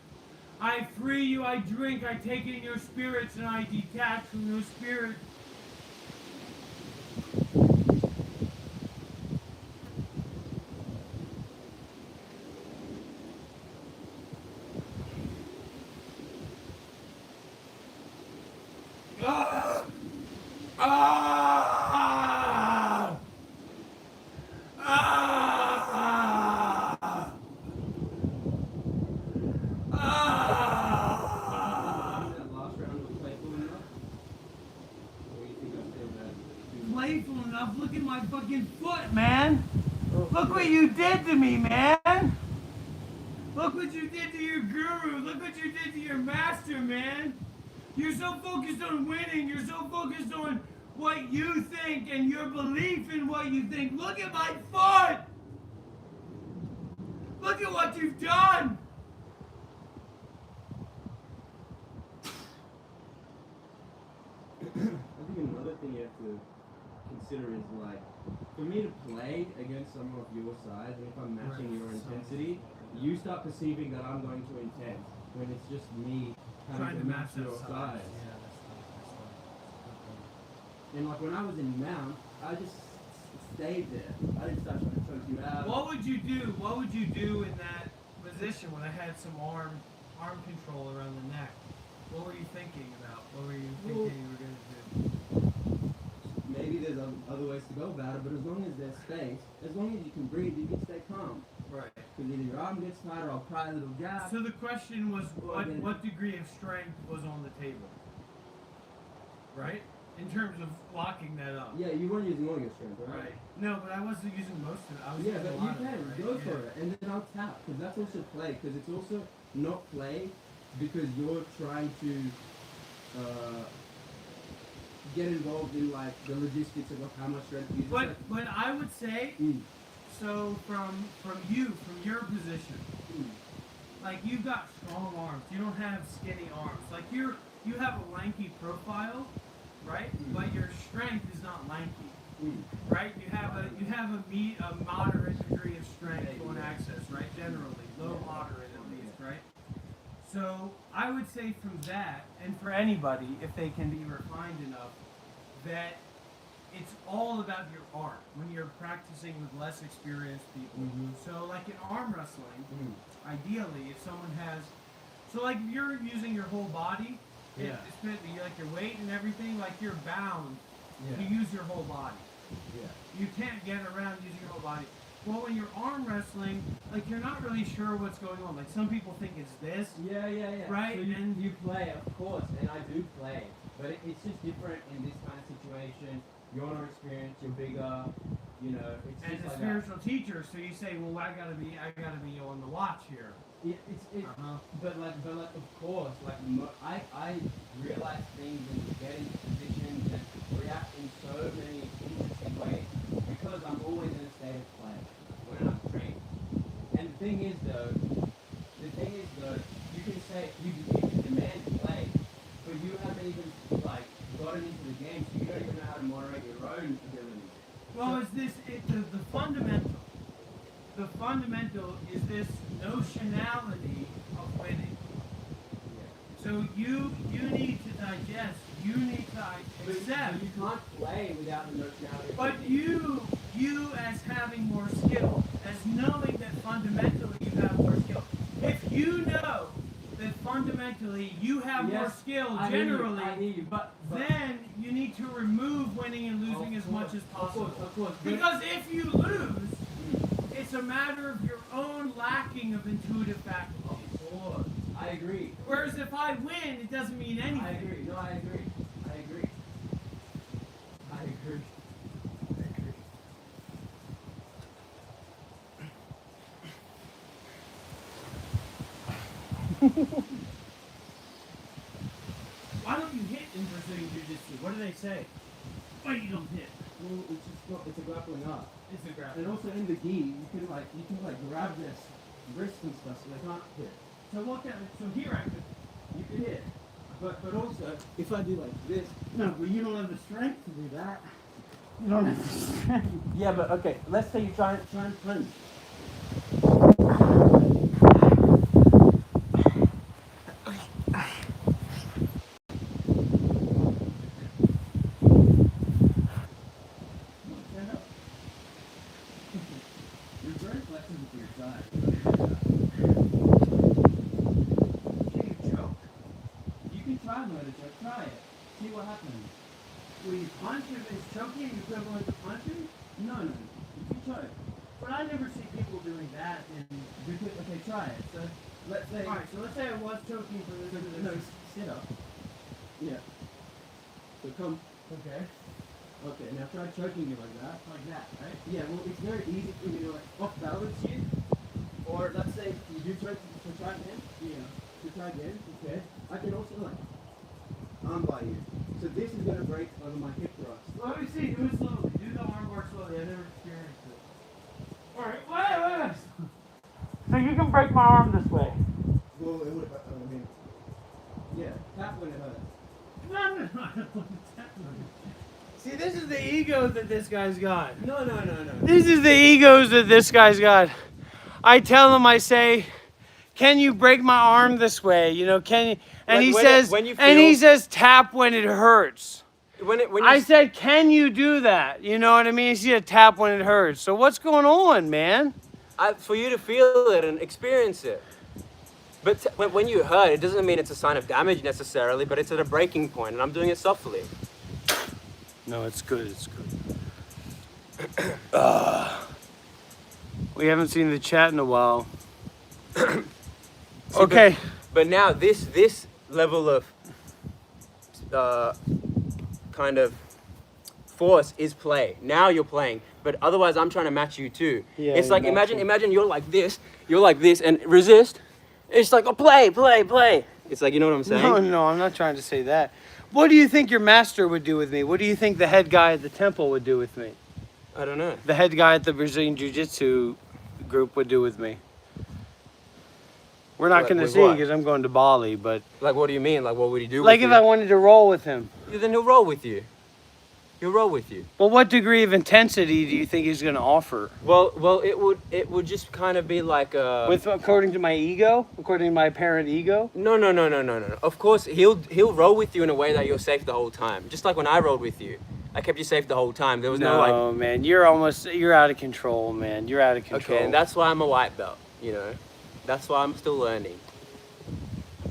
I free you, I drink, I take in your spirits, and I detach from your spirit. Ah! Ah! Ah! Ah! That last round was playful enough? Or you think I still had Playful enough. Look at my fucking foot, man. Look what you did to me, man. Look what you did to your guru. Look what you did to your master, man. You're so focused on winning. You're so focused on what you think and your belief in what you think. Look at my foot. Look at what you've done. I think another thing you have to consider is like, for me to play against someone of your size, and if I'm matching your intensity, you start perceiving that I'm going too intense when it's just me having to match your size. And like when I was in Mount, I just stayed there. I didn't start trying to choke you out. What would you do? What would you do in that position when I had some arm control around the neck? What were you thinking about? What were you thinking you were gonna do? Maybe there's other ways to go about it, but as long as there's space, as long as you can breathe, you can stay calm. Right. Because either your arm gets tight or I'll pry a little gap. So the question was, Well, then- what degree of strength was on the table? Right? In terms of locking that up. Yeah, you weren't using all your strength, right? Right. No, but I wasn't using most of it. I was Yeah, using but a you lot of can it, right? go for Yeah. it, and then I'll tap because that's also play. Because it's also not play because you're trying to get involved in like the logistics of how much strength you use. But I would say, so from your position, like you've got strong arms. You don't have skinny arms. Like you have a lanky profile, right? But your strength is not lanky, right? You have a moderate degree of strength on access, right? Generally, low moderate at least, right? So I would say from that, and for anybody, if they can be refined enough, that it's all about your art when you're practicing with less experienced people. So like in arm wrestling, ideally, if someone has, so like if you're using your whole body, Yeah. like your weight and everything, like you're bound to use your whole body. Yeah. You can't get around using your whole body. Well, when you're arm wrestling, like you're not really sure what's going on. Like some people think it's this. Yeah. Right, So you, and- you play, of course, and I do play, but it's just different in this kind of situation. You're more experienced, you're bigger, you know. It's And just a like spiritual teacher, so you say, well, I gotta be on the watch here. But of course, like I realize things and get into positions and react in so many interesting ways because I'm always in a state of play when I'm training. And the thing is though, you can say you can demand play, but you haven't even like gotten into the game, so you don't even know how to moderate your own abilities. Well, the fundamental. The fundamental is this notionality of winning. So you need to digest. You need to accept. But you can't play without the notionality. of But winning. you as having more skill, as knowing that fundamentally you have more skill. If you know that fundamentally you have more Yes, skill I hear you, generally, I hear you, but then you need to remove winning and losing as much as possible. Of course. But- Because if you lose, it's a matter of your own lacking of intuitive faculties. Of course, I agree. Whereas if I win, it doesn't mean anything. I agree. No, I agree. I agree. I agree. Why don't you hit in Brazilian Jiu-Jitsu? What do they say? Why you don't hit? Well, it's just not, it's a grappling art. It's a graph. And also in the gi, you can grab this wrist and stuff, so they can't hit. So look at it. So here I could. You can hit, but also if I do like this, No, but you don't have the strength to do that. you don't have the strength. Yeah, but okay, let's say you try and punch. You're very flexible for your size. Can you choke? You can try murder choke. Try it. See what happens. When you punch, if it's choking equivalent to punching? No. You can choke. But I never see people doing that. Okay, try it. So let's say. Alright, so let's say I was choking for this. No, sit up. Yeah. So come. Okay. Okay, now try choking you like that. Like that, right? Yeah, well, it's very easy for me to like off balance you. Or let's say you do try again. Yeah. To try again. Okay. I can also like armbar you. So this is gonna break over my hip thrust. Let me see. Do it slowly. Do the armbar slowly. I never experienced it. All right. Wait. So you can break my arm this way. Well, it would. I mean, yeah, tap when it hurts. No. See, this is the ego that this guy's got. No. This is the egos that this guy's got. I tell him, I say, "Can you break my arm this way? You know, can you?" And he says, and he says, "Tap when it hurts." I said, "Can you do that?" You know what I mean? He said, "Tap when it hurts." So what's going on, man? For you to feel it and experience it. But when you hurt, it doesn't mean it's a sign of damage necessarily, but it's at a breaking point, and I'm doing it softly. No, it's good. It's good. We haven't seen the chat in a while. Okay. But now this level of kind of force is play. Now you're playing, but otherwise I'm trying to match you too. Yeah, it's like you're imagine you're like this, and resist. It's like, oh, play. It's like, you know what I'm saying? No, I'm not trying to say that. What do you think your master would do with me? What do you think the head guy at the temple would do with me? I don't know. The head guy at the Brazilian Jiu-Jitsu group would do with me? We're not Like, going to with see what? because I'm going to Bali, but Like, what do you mean? Like, what would he do like with if you? I wanted to roll with him. Then he'll roll with you. He'll roll with you. Well, what degree of intensity do you think he's going to offer? Well, it would just kind of be like According to my ego? According to my apparent ego? No. Of course, he'll roll with you in a way that you're safe the whole time. Just like when I rolled with you, I kept you safe the whole time. There was no like. No, man, you're out of control, man. You're out of control. Okay, and that's why I'm a white belt. You know, that's why I'm still learning.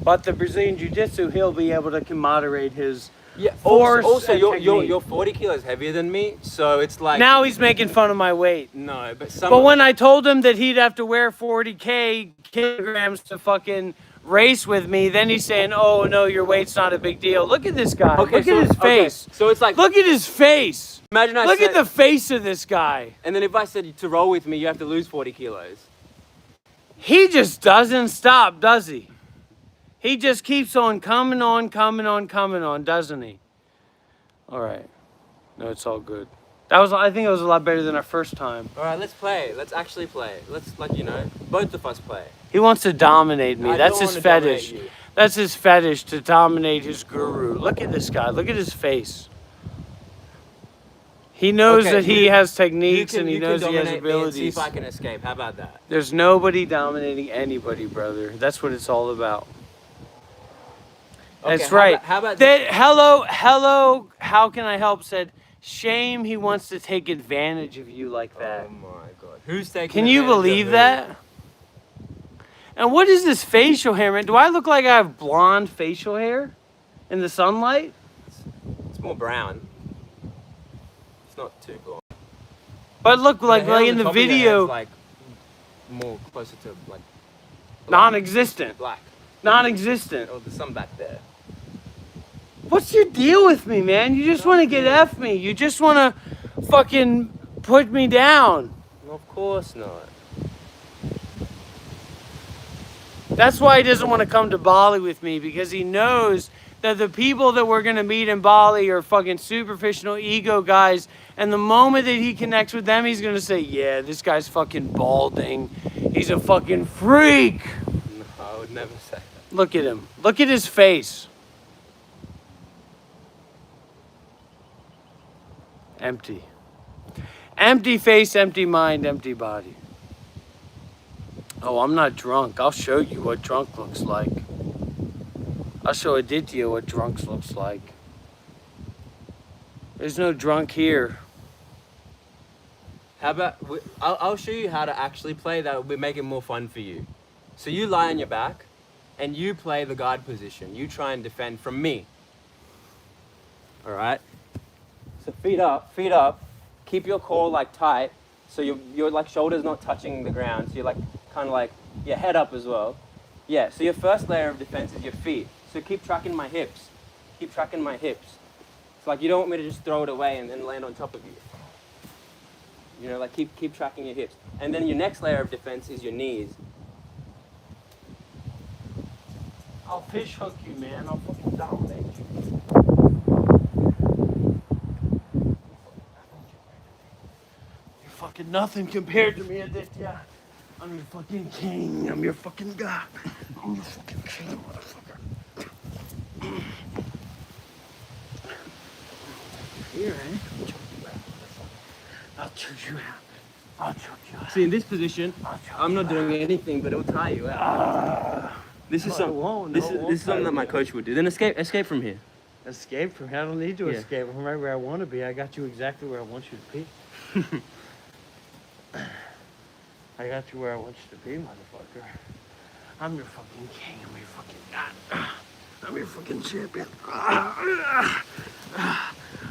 But the Brazilian Jiu-Jitsu, he'll be able to moderate his Yeah. force. Also, and technique. you're 40 kilos heavier than me, so it's like. Now he's making fun of my weight. No, but some. But when I told him that he'd have to wear 40 kilograms to fucking race with me, then he's saying, "Oh no, your weight's not a big deal." Look at this guy. Okay, Look at his face. So it's like. Look at his face. Imagine I Look said, at the face of this guy. And then if I said to roll with me, you have to lose 40 kilos. He just doesn't stop, does he? He just keeps on coming on, doesn't he? All right. No, it's all good. I think it was a lot better than our first time. All right, let's play. Let's actually play. Let's both of us play. He wants to dominate me. I That's don't his wanna dominate fetish. you. That's his fetish, to dominate his guru. Look at this guy. Look at his face. He knows Okay, that he has techniques and he you can knows he has dominate me and see abilities. if I can escape. How about that? There's nobody dominating anybody, brother. That's what it's all about. Okay, That's right. How about That hello, how can I help said, shame he wants to take advantage of you like that. Oh my god. Who's taking Can you advantage of believe who? that? And what is this facial hair, man? Do I look like I have blonde facial hair in the sunlight? It's more brown. It's not too blonde. But look, The like hair on in the top of your head's, video, like more closer to like non-existent. black. Non-existent. Oh, there's some back there. What's your deal with me, man? You just want to get F me. You just want to fucking put me down. Of course not. That's why he doesn't want to come to Bali with me, because he knows that the people that we're going to meet in Bali are fucking superficial ego guys. And the moment that he connects with them, he's going to say, yeah, this guy's fucking balding. He's a fucking freak. No, I would never say that. Look at him. Look at his face. Empty. Empty face, empty mind, empty body. Oh, I'm not drunk. I'll show you what drunk looks like. I'll show Aditya what drunk looks like. There's no drunk here. How about I'll show you how to actually play that will make it more fun for you. So you lie on your back and you play the guard position. You try and defend from me. All right? So feet up. Keep your core like tight so your like shoulders not touching the ground. So you're like kind of like your head up as well. Yeah, so your first layer of defense is your feet. So keep tracking my hips. Keep tracking my hips. It's like you don't want me to just throw it away and then land on top of you. You know, like keep tracking your hips. And then your next layer of defense is your knees. I'll fish hook you, man. I'll fucking dominate you. nothing compared to me, Aditya. I'm your fucking king. I'm your fucking god. I'm your fucking king, motherfucker. Here, eh? I'll choke you out. I'll choke you out. See, in this position, I'm not doing anything, but it'll tire you out. This is something. This is something that my coach would do. Then escape from here. Escape from here? I don't need to Yeah. escape. I'm right where I want to be. I got you exactly where I want you to be. I got you where I want you to be, motherfucker. I'm your fucking king. I'm your fucking god. I'm your fucking champion.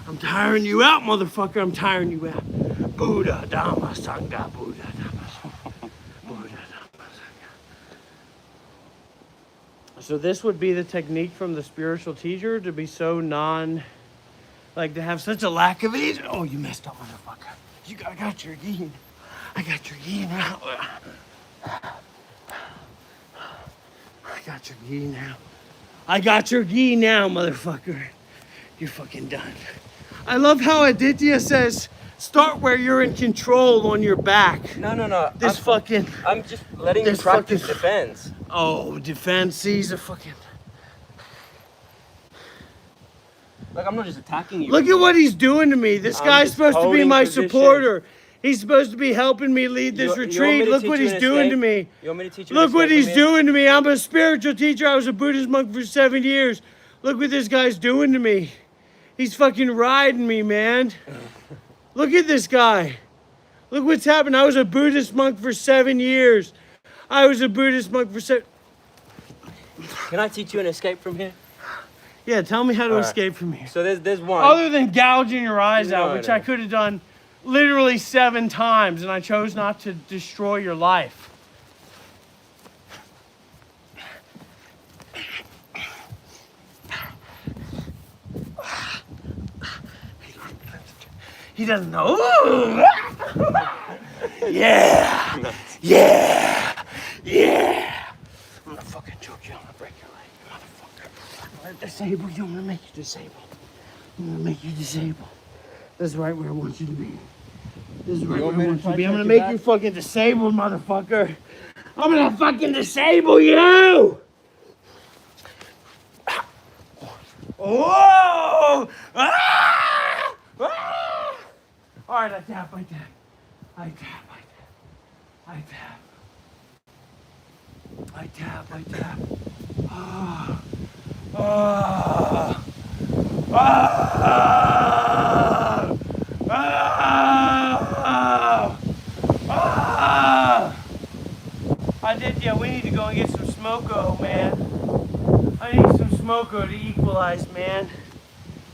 I'm tiring you out, motherfucker. I'm tiring you out. Buddha Dhamma Sangha. Buddha Dhamma Sangha. Buddha Dhamma Sangha. So this would be the technique from the spiritual teacher to be so like to have such a lack of ease. Oh, you messed up, motherfucker. I got your yin. I got your yin out. I got your gi now. I got your gi now, motherfucker. You're fucking done. I love how Aditya says, start where you're in control on your back. No. I'm just letting you this practice fucking- defense. Oh, defense, he's a fucking... Like, I'm not just attacking you. Look at what he's doing to me. This I'm guy's just supposed to be holding my position. supporter. He's supposed to be helping me lead this You want me retreat. to Look teach what you he's an doing to escape? me. You want me to teach you? Look what he's doing. doing to me. I'm a spiritual teacher. I was a Buddhist monk for 7 years. Look what this guy's doing to me. He's fucking riding me, man. Look at this guy. Look what's happened. I was a Buddhist monk for 7 years. I was a Buddhist monk for 7... Can I teach you an escape from here? Yeah, tell me how to All right. escape from here. So there's one. Other than gouging your eyes out, No, which no. I could have done literally 7 times, and I chose not to destroy your life. He doesn't know. Yeah. Yeah. Yeah. I'm gonna fucking choke you. I'm gonna break your leg, motherfucker. I'm gonna disable you. I'm gonna make you disabled. I'm gonna make you disabled. This is right where I want you to be. This is right where I want you to be. I'm gonna make you fucking disabled, motherfucker. I'm gonna fucking disable you! Whoa! Ah! Ah! Alright, I tap. Ah. Ah. Ah. Ah. Ah. Aditya, we need to go and get some smoko, man. I need some smoko to equalize, man.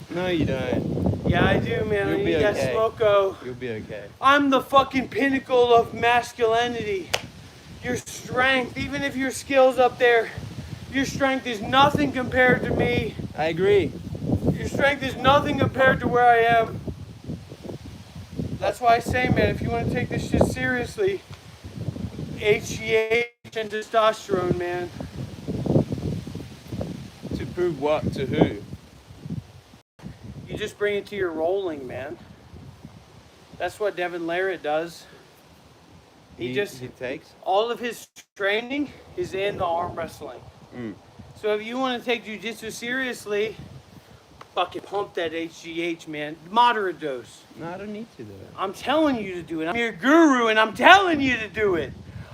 No, you don't. Yeah, I do, man. You'll I be need that okay. smoko. You'll be okay. I'm the fucking pinnacle of masculinity. Your strength, even if your skill's up there, your strength is nothing compared to me. I agree. Your strength is nothing compared to where I am. That's why I say, man, if you want to take this shit seriously, HGH and testosterone, man. To prove what to who? You just bring it to your rolling, man. That's what Devin Larratt does. He takes. all of his training is in the arm wrestling. Mm. So if you want to take jiu-jitsu seriously, fucking pump that HGH, man. Moderate dose. No, I don't need to though. I'm telling you to do it. I'm your guru and I'm telling you to do it.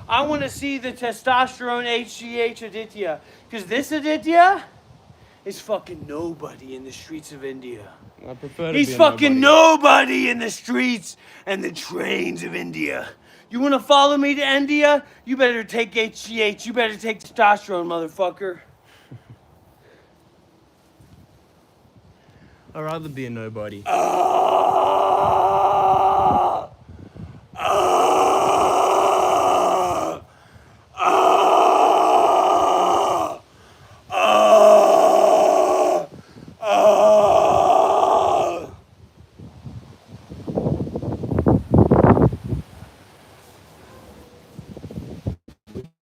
I want to see the testosterone HGH Aditya. Because this Aditya is fucking nobody in the streets of India. I prefer to He's be a fucking nobody. nobody in the streets and the trains of India. You want to follow me to India? You better take HGH. You better take testosterone, motherfucker. I'd rather be a nobody.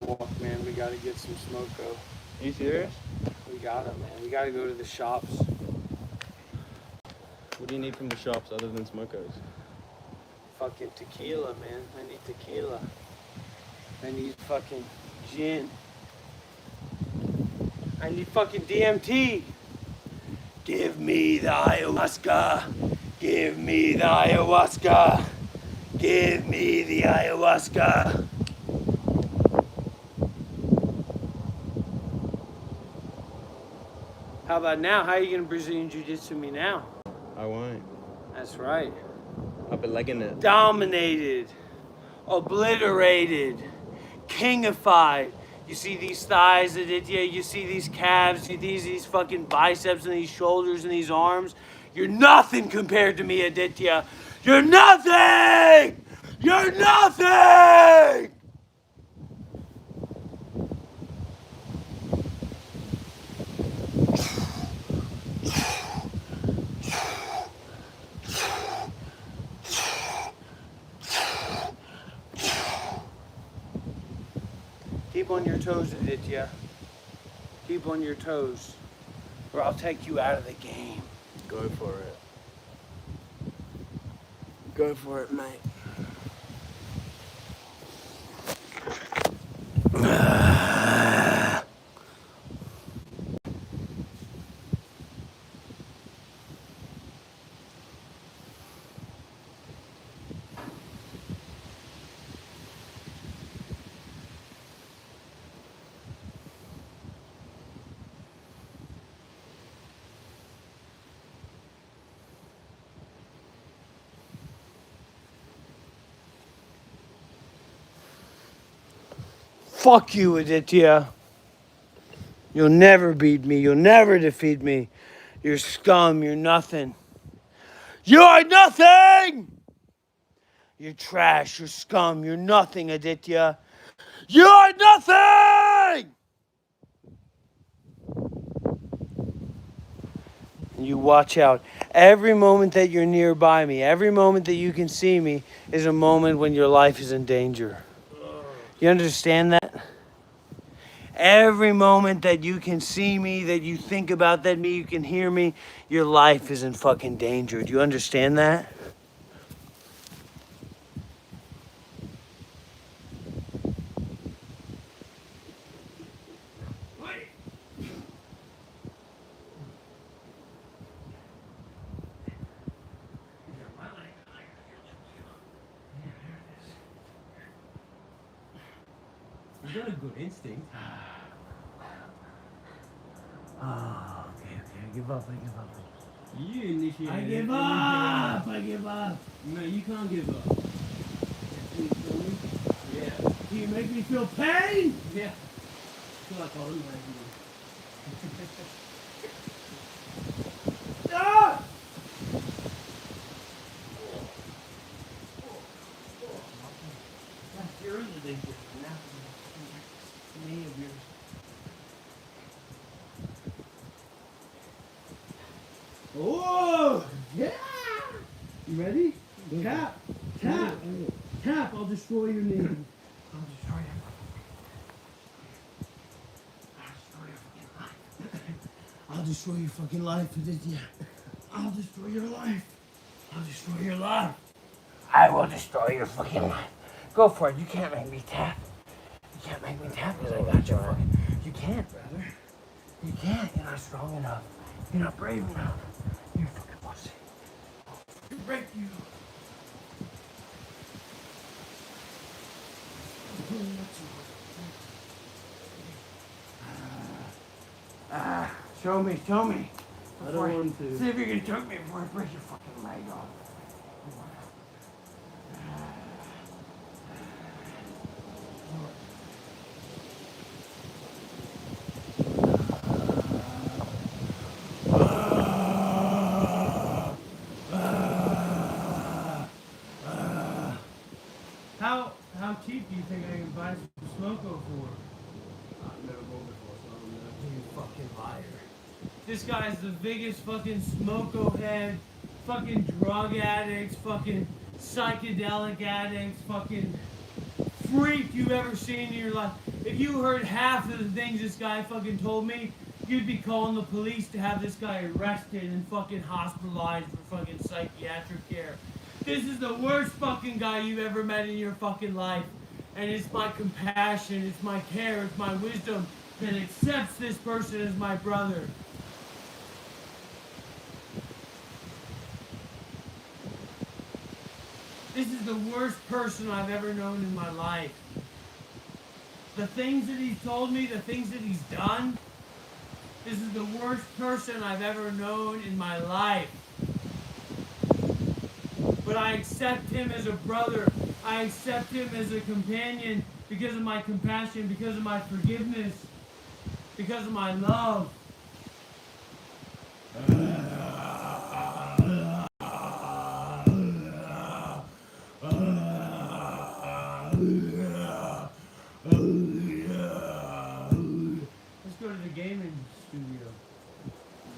Walk, man. We gotta get some smoko. Are you serious? We gotta, man. We gotta go to the shops. What do you need from the shops other than smokos? fucking tequila, man. I need tequila. I need fucking gin. I need fucking DMT. Give me the ayahuasca. Give me the ayahuasca. Give me the ayahuasca. How about now? How are you gonna Brazilian Jiu-Jitsu me now? I won't. That's right. I've been legging it. Dominated. Obliterated. Kingified. You see these thighs, Aditya? You see these calves? You see these fucking biceps and these shoulders and these arms? You're nothing compared to me, Aditya. You're nothing! You're nothing! Keep on your toes, Aditya. Keep on your toes, or I'll take you out of the game. Go for it. Go for it, mate. Fuck you, Aditya. You'll never beat me. You'll never defeat me. You're scum. You're nothing. You are nothing! You're trash. You're scum. You're nothing, Aditya. You are nothing! And you watch out. Every moment that you're nearby me, every moment that you can see me, is a moment when your life is in danger. You understand that? Every moment that you can see me, that you think about that me, you can hear me, your life is in fucking danger. Do you understand that? You've got a good instinct. Oh, okay. I give up. You initiated I it, give and you up. I give up. No, you can't give up. Can you feel me? Yeah. Do you make me feel pain? Yeah. I feel like all in Ah! You're in the danger. Me of yours. Oh! Yeah! You ready? Tap! Tap! Tap! I'll destroy your knee. I'll destroy your fucking life. I'll destroy your fucking life, Aditya. I'll destroy your life. I'll destroy your life. I will destroy your fucking life. Go for it. You can't make me tap. You can't make me tap because I got your fucking... You can't, brother. You can't. You're not strong enough. You're not brave enough. You're a fucking pussy. I'll break you. Show me. I don't want to. See if you can choke me before I break your fucking leg off. How cheap do you think I can buy some Smoko for? I've never bought before, so I don't know. You fucking liar. This guy's the biggest fucking smoko head, fucking drug addicts, fucking psychedelic addicts, fucking freak you've ever seen in your life. If you heard half of the things this guy fucking told me, you'd be calling the police to have this guy arrested and fucking hospitalized for fucking psychiatric care. This is the worst fucking guy you've ever met in your fucking life. And it's my compassion, it's my care, it's my wisdom that accepts this person as my brother. This is the worst person I've ever known in my life. The things that he's told me, the things that he's done, this is the worst person I've ever known in my life. But I accept him as a brother. I accept him as a companion because of my compassion, because of my forgiveness, because of my love. Let's go to the gaming studio.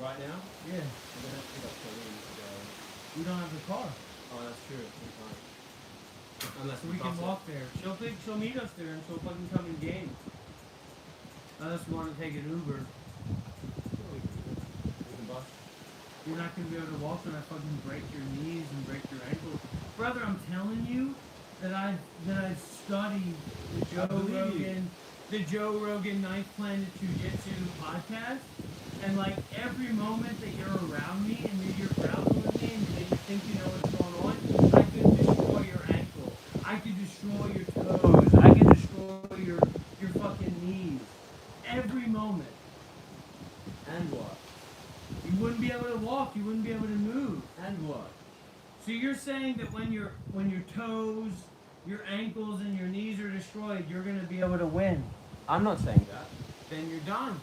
Right now? Yeah. I'm gonna have to pick up Colleen to go. We don't have the car. Oh, that's true. We can't. Unless So we can walk there. She'll meet us there and she'll fucking come and game. Unless we want to take an Uber. We can bus. You're not gonna be able to walk when I fucking break your knees and break your ankles. Brother, I'm telling you that I've studied the Joe Rogan Knife Planet Jiu-Jitsu podcast, and like every moment that you're around me and that you're grappling with me and that you think you know what's going on, I could destroy your ankle. I could destroy your toes. I could destroy your fucking knees. Every moment. And what? You wouldn't be able to walk, you wouldn't be able to move. And what? So you're saying that when your toes, your ankles, and your knees are destroyed, you're gonna be able to win. I'm not saying that. Then you're done.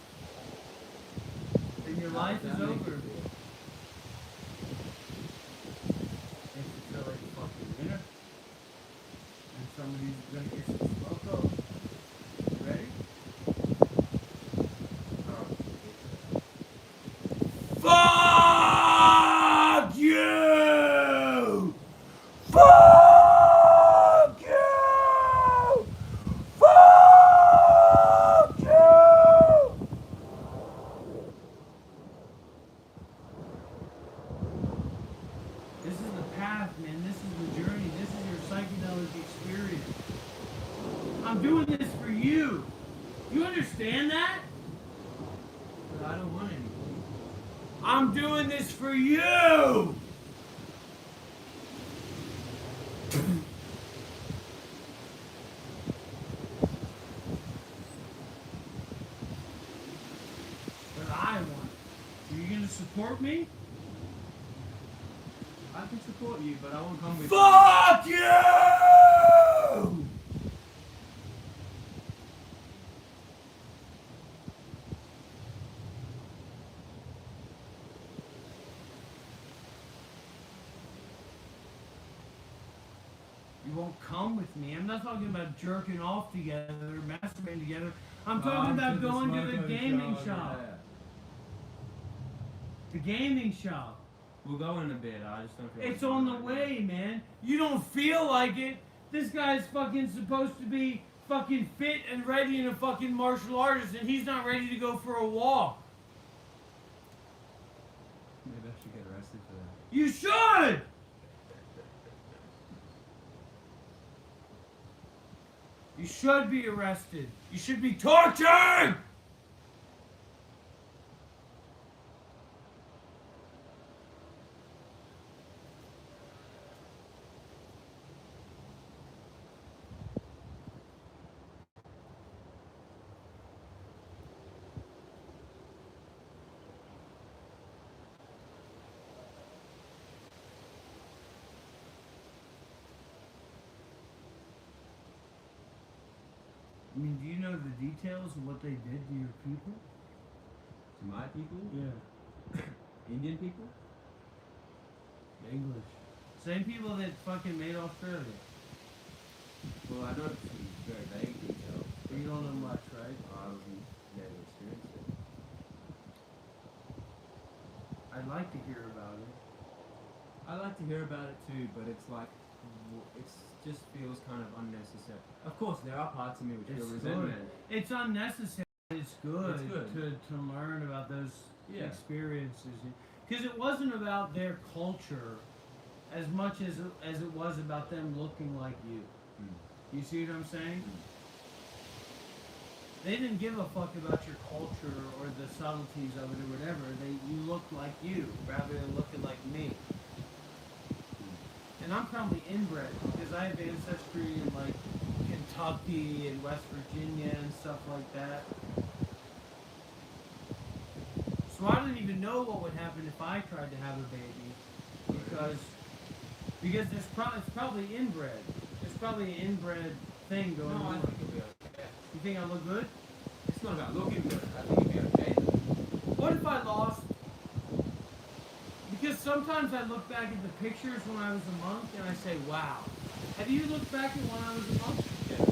Then your How life does is that make over. you feel? If you feel like a fucking winner. And somebody's gonna get some smoke up. Ready? Fuck you! Fuck you! Fuck you! This is the path, man. This is the journey. This is your psychedelic experience. I'm doing this for you. You understand that? But I don't want anything. I'm doing this for you! But I want it. Are you gonna support me? I can support you, but I won't come with Fuck you! You won't come with me. I'm not talking about jerking off together, masturbating together. I'm talking about going to the gaming shop. The gaming shop. We'll go in a bit. I just don't feel It's like on going the right way, man. You don't feel like it. This guy's fucking supposed to be fucking fit and ready and a fucking martial artist, and he's not ready to go for a walk. now. Maybe I should get arrested for that. You should! You should be arrested. You should be tortured! I mean, do you know the details of what they did to your people? To my people? Yeah. Indian people? English. Same people that fucking made Australia. Well, I know some very vague details. You don't know much, right? I wasn't there to experience it. I'd like to hear about it. I like to hear about it too, but it's like, it just feels kind of unnecessary. Of course, there are parts of me which feel It's resentment. It's unnecessary. It's good, It's good. to learn about those Yeah. experiences. Because it wasn't about their culture. as much as it was about them looking like you. You see what I'm saying? They didn't give a fuck about your culture or the subtleties of it or whatever. You looked like you rather than looking like me. And I'm probably inbred because I have ancestry in like Kentucky and West Virginia and stuff like that. So I don't even know what would happen if I tried to have a baby because it's probably inbred. It's probably an inbred thing going on. I think it'll be okay. You think I look good? It's not about looking good. I think it'll be okay. What if I lost? Because sometimes I look back at the pictures when I was a monk and I say, wow. Have you looked back at when I was a monk? Yeah.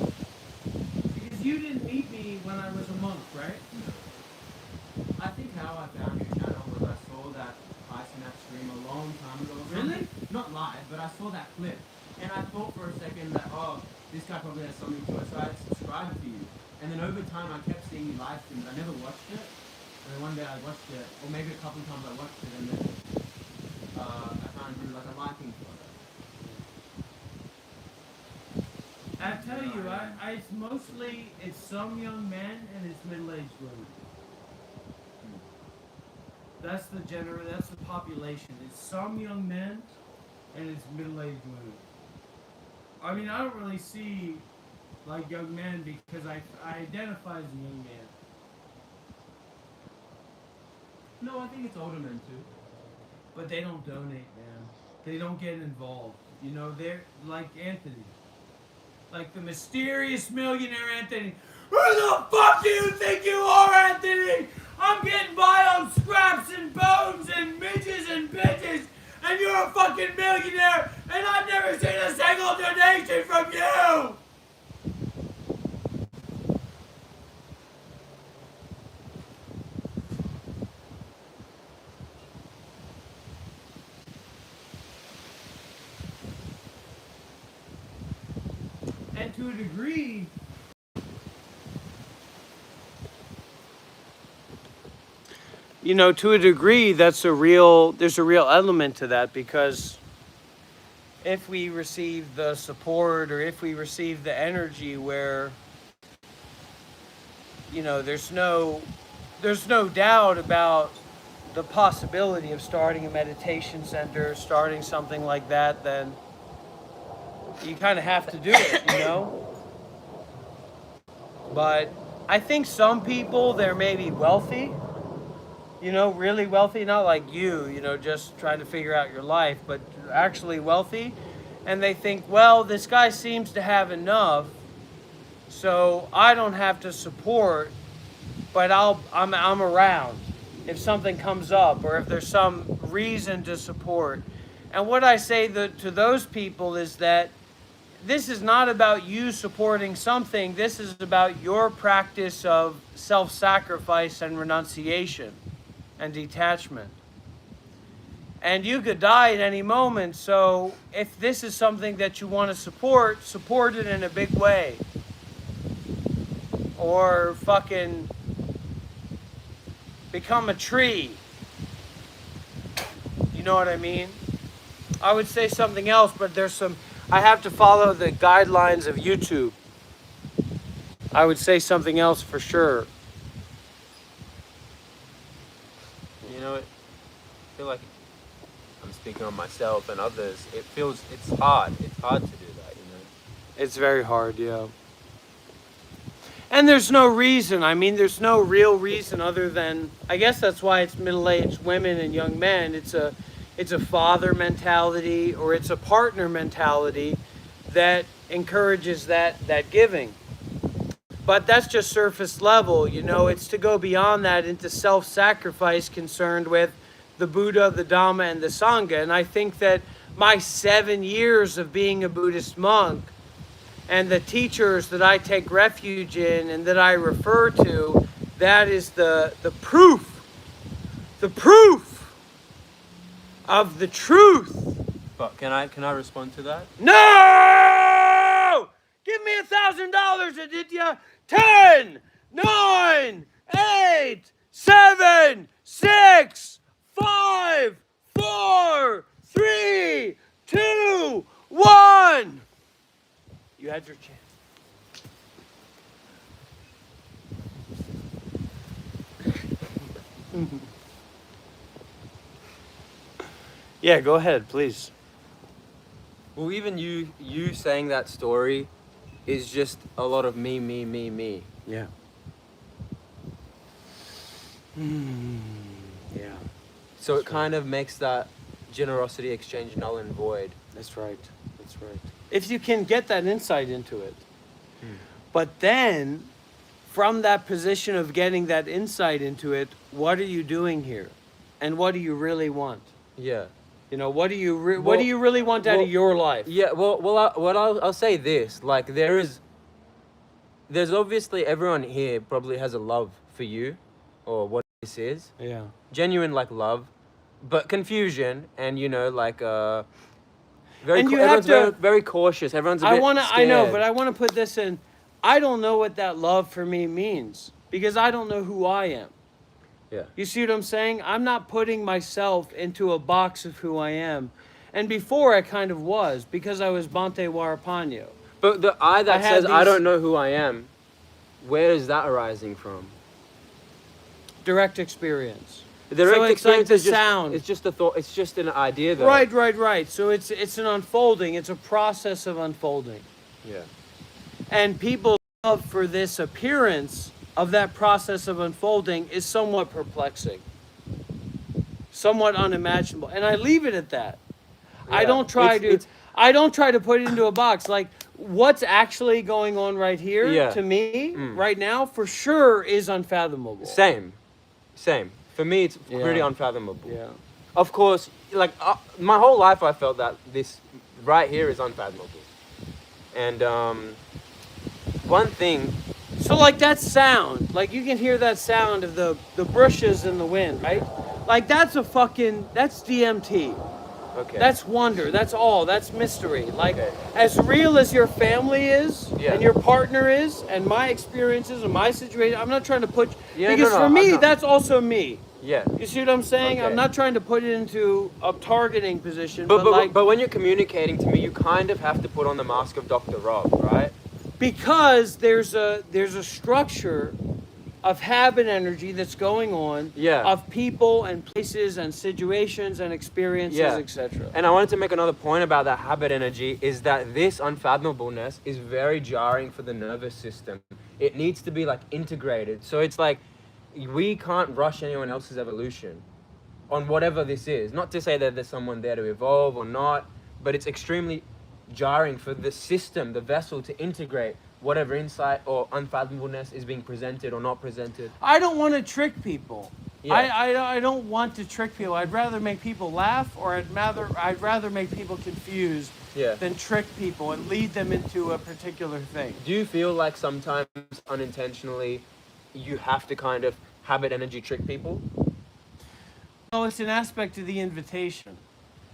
Because you didn't meet me when I was a monk, right? I think how I found your channel was I saw that IceNap stream a long time ago. Really? Not live, but I saw that clip. And I thought for a second that, oh, this guy probably has something to it, so I subscribed to you. And then over time I kept seeing you live streams. I never watched it. And then one day I watched it, or maybe a couple of times I watched it, and then I found you like a liking for it. I tell you, it's some young men and it's middle-aged women. That's the population. It's some young men and it's middle-aged women. I mean, I don't really see like young men because I identify as a young man. No, I think it's older men too. But they don't donate, man. They don't get involved. You know, they're like Anthony. Like the mysterious millionaire Anthony. Who the fuck do you think you are, Anthony? I'm getting by on scraps and bones and midges and bitches, and you're a fucking millionaire, and I've never seen a single donation from you! And to a degree, you know, to a degree, there's a real element to that, because if we receive the support or if we receive the energy where, you know, there's no doubt about the possibility of starting a meditation center, starting something like that, then you kind of have to do it, you know? But I think some people, they're maybe wealthy, you know, really wealthy, not like you know, just trying to figure out your life, but actually wealthy. And they think, well, this guy seems to have enough, so I don't have to support, but I'm around if something comes up or if there's some reason to support. And what I say to those people is that this is not about you supporting something. This is about your practice of self-sacrifice and renunciation and detachment. And you could die at any moment, so if this is something that you want to support it in a big way. Or fucking become a tree. You know what I mean? I would say something else, but I have to follow the guidelines of YouTube. I would say something else for sure. You know, I feel like I'm speaking on myself and others. It's hard. It's hard to do that, you know. It's very hard, yeah. And there's no reason. I mean, there's no real reason other than, I guess that's why it's middle-aged women and young men. It's a father mentality, or it's a partner mentality that encourages that giving. But that's just surface level, you know. It's to go beyond that into self-sacrifice concerned with the Buddha, the Dhamma, and the Sangha. And I think that my 7 years of being a Buddhist monk and the teachers that I take refuge in and that I refer to, that is the proof of the truth. But can I respond to that? No! Give me $1,000, Aditya. 10, 9, 8, 7, 6, 5, 4, 3, 2, You had your chance. Yeah, go ahead, please. Well, even you saying that story is just a lot of me. Yeah. Yeah, So it kind of makes that generosity exchange null and void. that's right. That's right. If you can get that insight into it. But then, from that position of getting that insight into it, what are you doing here? And what do you really want? Yeah. You know, what do you what Well- do you really want out well, of your life? Yeah, I'll say this, like there's obviously everyone here probably has a love for you, or what this is, Yeah. genuine like love, but confusion and like very And you everyone's have to- very cautious. Everyone's a bit I know, scared. but I want to put this in. I don't know what that love for me means because I don't know who I am. Yeah. You see what I'm saying? I'm not putting myself into a box of who I am. And before I kind of was because I was Bante Warapano. But the I that I had says I these- don't know who I am, where is that arising from? Direct experience. Direct So it's experience like the is just, sound. It's just a thought. It's just an idea, though. Right. So it's an unfolding. It's a process of unfolding. Yeah. And people's love for this appearance of that process of unfolding is somewhat perplexing, somewhat unimaginable, and I leave it at that. I Yeah. don't try It's- I don't try to put it into a box. Like what's actually going on right here Yeah. to me right now for sure is unfathomable. Same. For me, it's Yeah. pretty unfathomable. Yeah. Of course, like my whole life, I felt that this right here is unfathomable. And one thing, So like that sound, like you can hear that sound of the bushes in the wind, right? Like that's DMT. okay. That's wonder. That's all. That's mystery. Like Okay. as real as your family is, Yeah. and your partner is, and my experiences and my situation. I'm not trying to put Yeah, because no, for I'm me not. that's also me. yeah. You see what I'm saying? Okay. I'm not trying to put it into a targeting position, But, but, but when you're communicating to me, you kind of have to put on the mask of Dr. Rob, right? because there's a structure of habit energy that's going on Yeah. of people and places and situations and experiences, Yeah. etc. And I wanted to make another point about that habit energy is that this unfathomableness is very jarring for the nervous system. It needs to be like integrated. So it's like we can't rush anyone else's evolution on whatever this is. Not to say that there's someone there to evolve or not, but it's extremely jarring for the system, the vessel, to integrate whatever insight or unfathomableness is being presented or not presented. I don't want to trick people. Yeah. I don't want to trick people. I'd rather make people laugh, or I'd rather make people confused Yeah. than trick people and lead them into a particular thing. Do you feel like sometimes unintentionally you have to kind of habit energy trick people? No, it's an aspect of the invitation.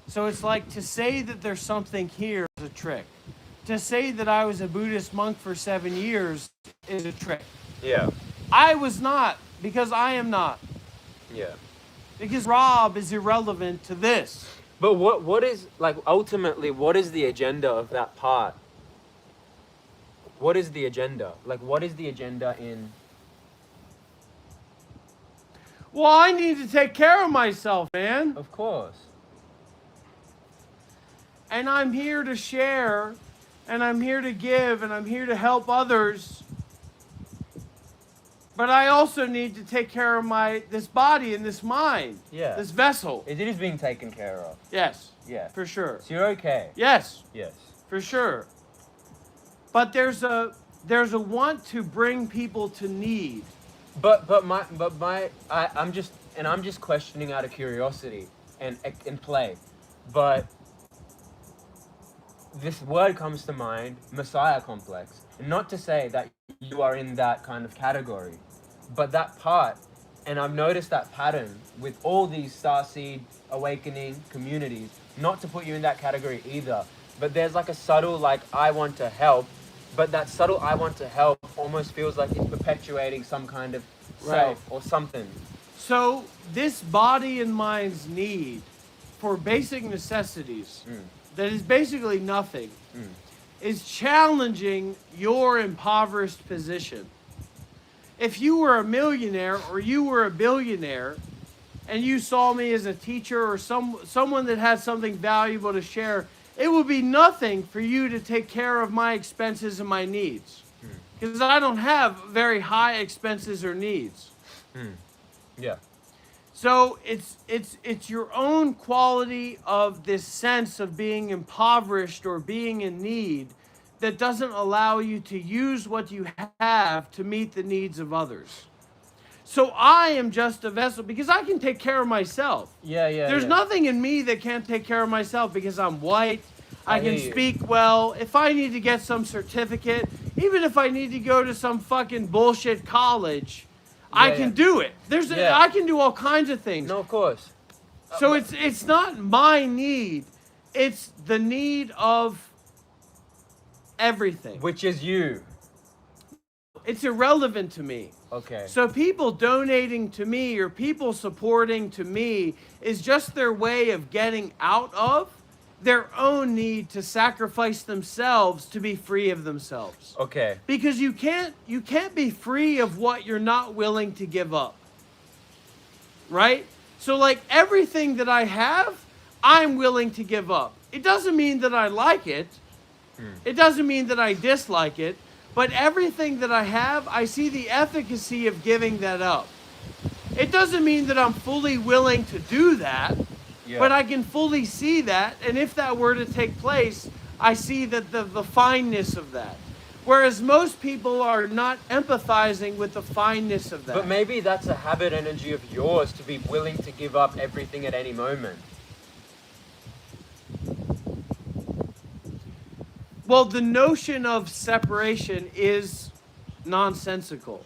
So it's like to say that there's something here is a trick. To say that I was a Buddhist monk for 7 years is a trick. Yeah. I was not, because I am not. Yeah. Because Rob is irrelevant to this. But what is, like, ultimately, what is the agenda of that part? What is the agenda? Like, what is the agenda in... Well, I need to take care of myself, man. Of course. And I'm here to share, and I'm here to give, and I'm here to help others. But I also need to take care of this body and this mind. Yeah. This vessel. It is being taken care of. Yes. Yeah. For sure. So you're okay? Yes. Yes. For sure. But there's a want to bring people to need. I'm just questioning out of curiosity and play. But this word comes to mind, Messiah complex. And not to say that you are in that kind of category, but that part, and I've noticed that pattern with all these Starseed Awakening communities, not to put you in that category either, but there's like a subtle, like, I want to help, but that subtle I want to help almost feels like it's perpetuating some kind of self or something. So this body and mind's need for basic necessities that is basically nothing is challenging your impoverished position. If you were a millionaire or you were a billionaire and you saw me as a teacher or someone that had something valuable to share, it would be nothing for you to take care of my expenses and my needs. Because I don't have very high expenses or needs. Yeah. So it's your own quality of this sense of being impoverished or being in need that doesn't allow you to use what you have to meet the needs of others. So I am just a vessel because I can take care of myself. Yeah. There's nothing in me that can't take care of myself because I'm white. I can hear you. speak well. If I need to get some certificate, even if I need to go to some fucking bullshit college, I can do it. I can do all kinds of things. No, of course. So it's not my need. It's the need of everything. Which is you. It's irrelevant to me. Okay. So people donating to me or people supporting to me is just their way of getting out of their own need to sacrifice themselves to be free of themselves. Okay. Because you can't be free of what you're not willing to give up. Right? So like everything that I have, I'm willing to give up. It doesn't mean that I like it. It doesn't mean that I dislike it. But everything that I have, I see the efficacy of giving that up. It doesn't mean that I'm fully willing to do that. Yeah. But I can fully see that, and if that were to take place, I see that the fineness of that. Whereas most people are not empathizing with the fineness of that. But maybe that's a habit energy of yours to be willing to give up everything at any moment. Well, the notion of separation is nonsensical.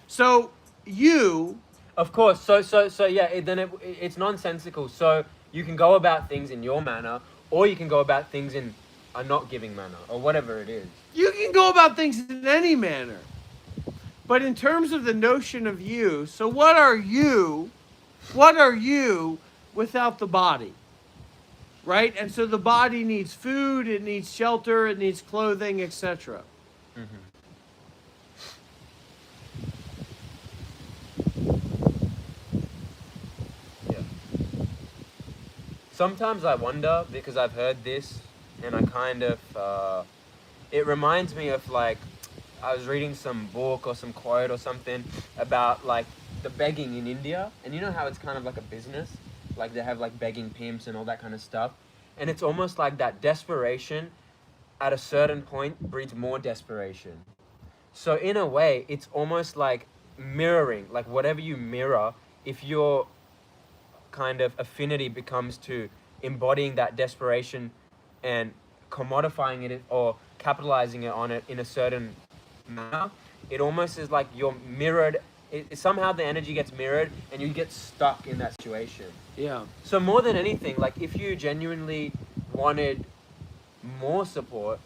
So you... Of course. So yeah. It's nonsensical. So you can go about things in your manner, or you can go about things in a not giving manner, or whatever it is. You can go about things in any manner. But in terms of the notion of you, so what are you without the body? Right? And so the body needs food, it needs shelter, it needs clothing, etc. Yeah. Sometimes I wonder, because I've heard this, and I kind of, it reminds me of like, I was reading some book or some quote or something about like the begging in India, and you know how it's kind of like a business, like they have like begging pimps and all that kind of stuff, and it's almost like that desperation at a certain point breeds more desperation. So in a way, it's almost like mirroring, like whatever you mirror, if your kind of affinity becomes to embodying that desperation and commodifying it or capitalizing on it in a certain manner, it almost is like you're mirrored. Somehow the energy gets mirrored and you get stuck in that situation. Yeah. So more than anything, like if you genuinely wanted more support,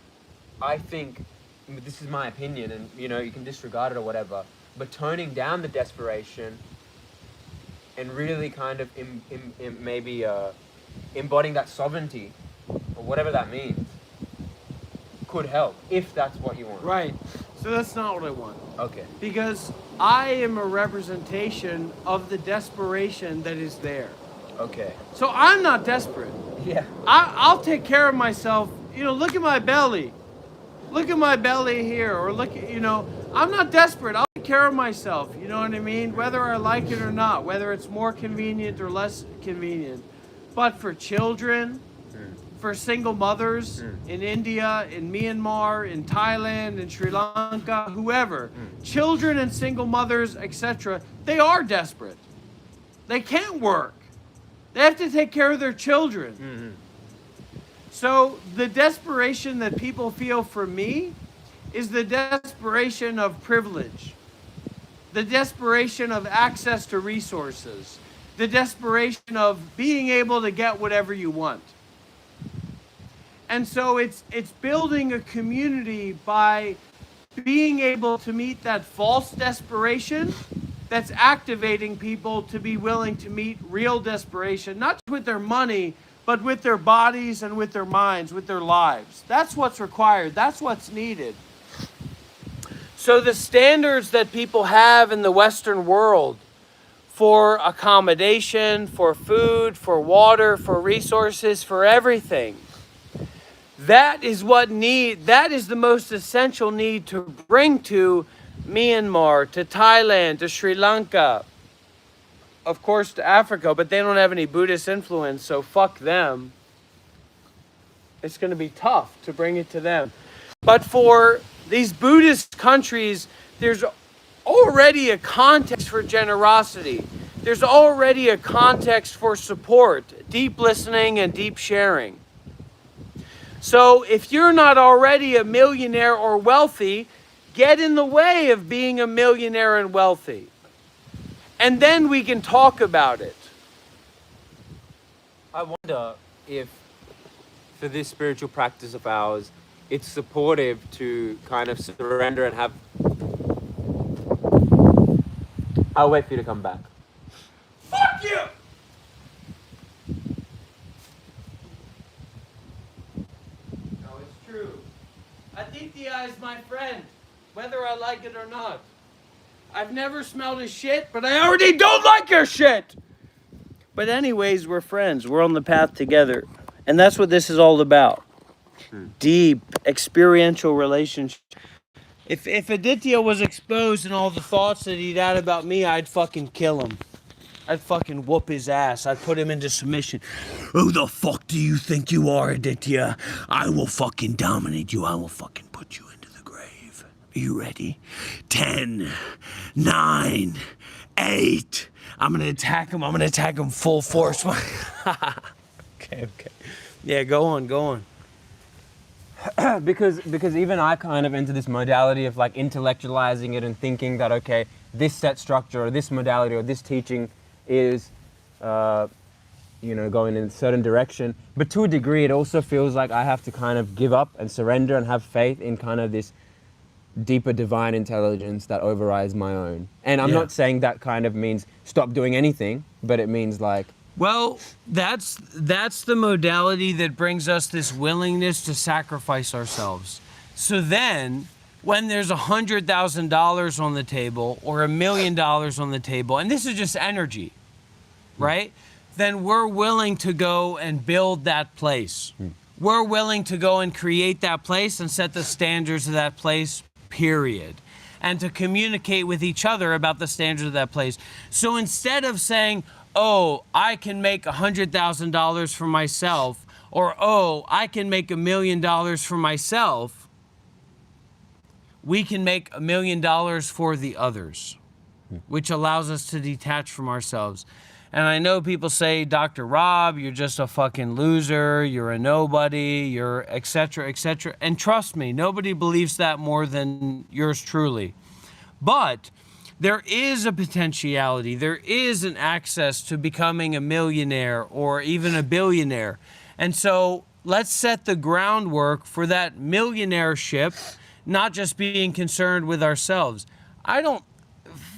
I think, this is my opinion, and you know, you can disregard it or whatever, but toning down the desperation and really kind of maybe embodying that sovereignty, or whatever that means, could help, if that's what you want. Right. So that's not what I want. Okay. Because I am a representation of the desperation that is there. Okay. So I'm not desperate. Yeah. I'll take care of myself. You know, look at my belly. Look at my belly here. Or look at, you know, I'm not desperate. I'll take care of myself. You know what I mean? Whether I like it or not. Whether it's more convenient or less convenient. But for children, for single mothers in India, in Myanmar, in Thailand, in Sri Lanka, whoever, children and single mothers, etc., they are desperate. They can't work. They have to take care of their children. So the desperation that people feel for me is the desperation of privilege, the desperation of access to resources, the desperation of being able to get whatever you want. And so it's building a community by being able to meet that false desperation that's activating people to be willing to meet real desperation, not just with their money, but with their bodies and with their minds, with their lives. That's what's required. That's what's needed. So the standards that people have in the Western world for accommodation, for food, for water, for resources, for everything, that is the most essential need to bring to Myanmar, to Thailand, to Sri Lanka, of course to Africa, but they don't have any Buddhist influence, so fuck them. It's going to be tough to bring it to them. But for these Buddhist countries, there's already a context for generosity. There's already a context for support, deep listening and deep sharing. So if you're not already a millionaire or wealthy, get in the way of being a millionaire and wealthy. And then we can talk about it. I wonder if, for this spiritual practice of ours, it's supportive to kind of surrender and have... I'll wait for you to come back. Fuck you! No, it's true. Aditya is my friend, whether I like it or not. I've never smelled his shit, but I already don't like your shit! But anyways, we're friends. We're on the path together. And that's what this is all about. Deep, experiential relationship. If Aditya was exposed in all the thoughts that he'd had about me, I'd fucking kill him. I'd fucking whoop his ass. I'd put him into submission. Who the fuck do you think you are, Aditya? I will fucking dominate you. I will fucking put you into the grave. Are you ready? 10, 9, 8. I'm gonna attack him. I'm gonna attack him full force. Okay. Yeah, go on. because even I kind of enter this modality of like intellectualizing it and thinking that, okay, this set structure or this modality or this teaching is, going in a certain direction. But to a degree, it also feels like I have to kind of give up and surrender and have faith in kind of this deeper divine intelligence that overrides my own. And I'm not saying that kind of means stop doing anything, but it means like... Well, that's the modality that brings us this willingness to sacrifice ourselves. So then, when there's $100,000 on the table or $1 million on the table, and this is just energy, right? Then we're willing to go and build that place. We're willing to go and create that place and set the standards of that place, period. And to communicate with each other about the standards of that place. So instead of saying, oh, I can make $100,000 for myself, or oh, I can make $1 million for myself, we can make $1 million for the others, which allows us to detach from ourselves. And I know people say, Dr. Rob, you're just a fucking loser, you're a nobody, you're et cetera, et cetera. And trust me, nobody believes that more than yours truly. But there is a potentiality, there is an access to becoming a millionaire or even a billionaire. And so let's set the groundwork for that millionaireship, not just being concerned with ourselves.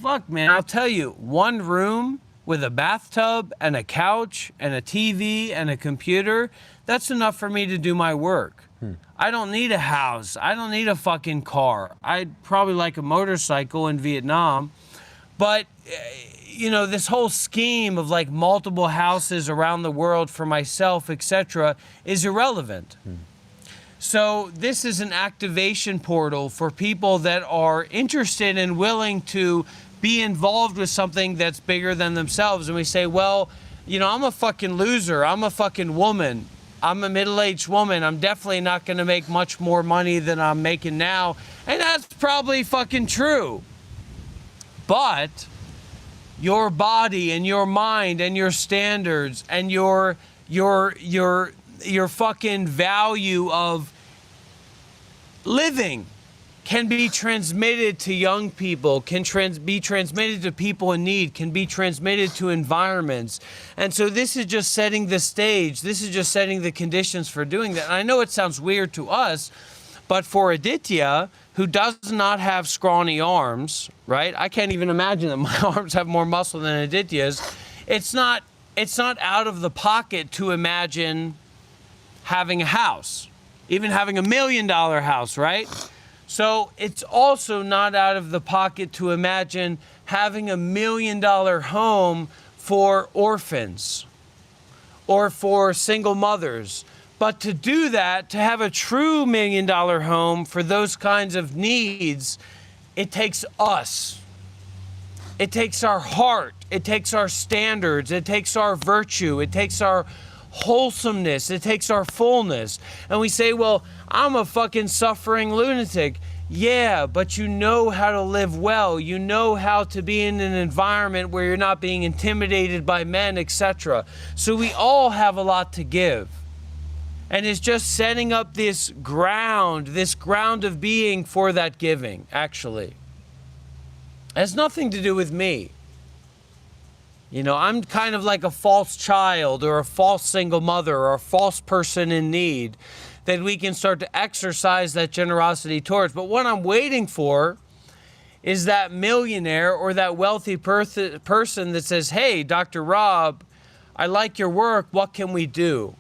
Fuck man, I'll tell you, one room with a bathtub and a couch and a TV and a computer, that's enough for me to do my work. I don't need a house. I don't need a fucking car. I'd probably like a motorcycle in Vietnam. But, this whole scheme of like multiple houses around the world for myself, etc., is irrelevant. So this is an activation portal for people that are interested and willing to be involved with something that's bigger than themselves. And we say, well, I'm a fucking loser. I'm a fucking woman. I'm a middle-aged woman. I'm definitely not going to make much more money than I'm making now. And that's probably fucking true. But your body and your mind and your standards and your fucking value of living can be transmitted to young people, can be transmitted to people in need, can be transmitted to environments. And so this is just setting the stage. This is just setting the conditions for doing that. And I know it sounds weird to us, but for Aditya, who does not have scrawny arms, right? I can't even imagine that my arms have more muscle than Aditya's. It's not it's not out of the pocket to imagine having a house, even having $1 million house, right? So it's also not out of the pocket to imagine having $1 million home for orphans or for single mothers. But to do that, to have a true $1 million home for those kinds of needs, it takes us. It takes our heart. It takes our standards. It takes our virtue. It takes our wholesomeness. It takes our fullness. And we say, well, I'm a fucking suffering lunatic. Yeah, but you know how to live well. You know how to be in an environment where you're not being intimidated by men, etc. So we all have a lot to give. And it's just setting up this ground of being for that giving, actually. It has nothing to do with me. You know, I'm kind of like a false child or a false single mother or a false person in need that we can start to exercise that generosity towards. But what I'm waiting for is that millionaire or that wealthy person that says, hey, Dr. Rob, I like your work. What can we do?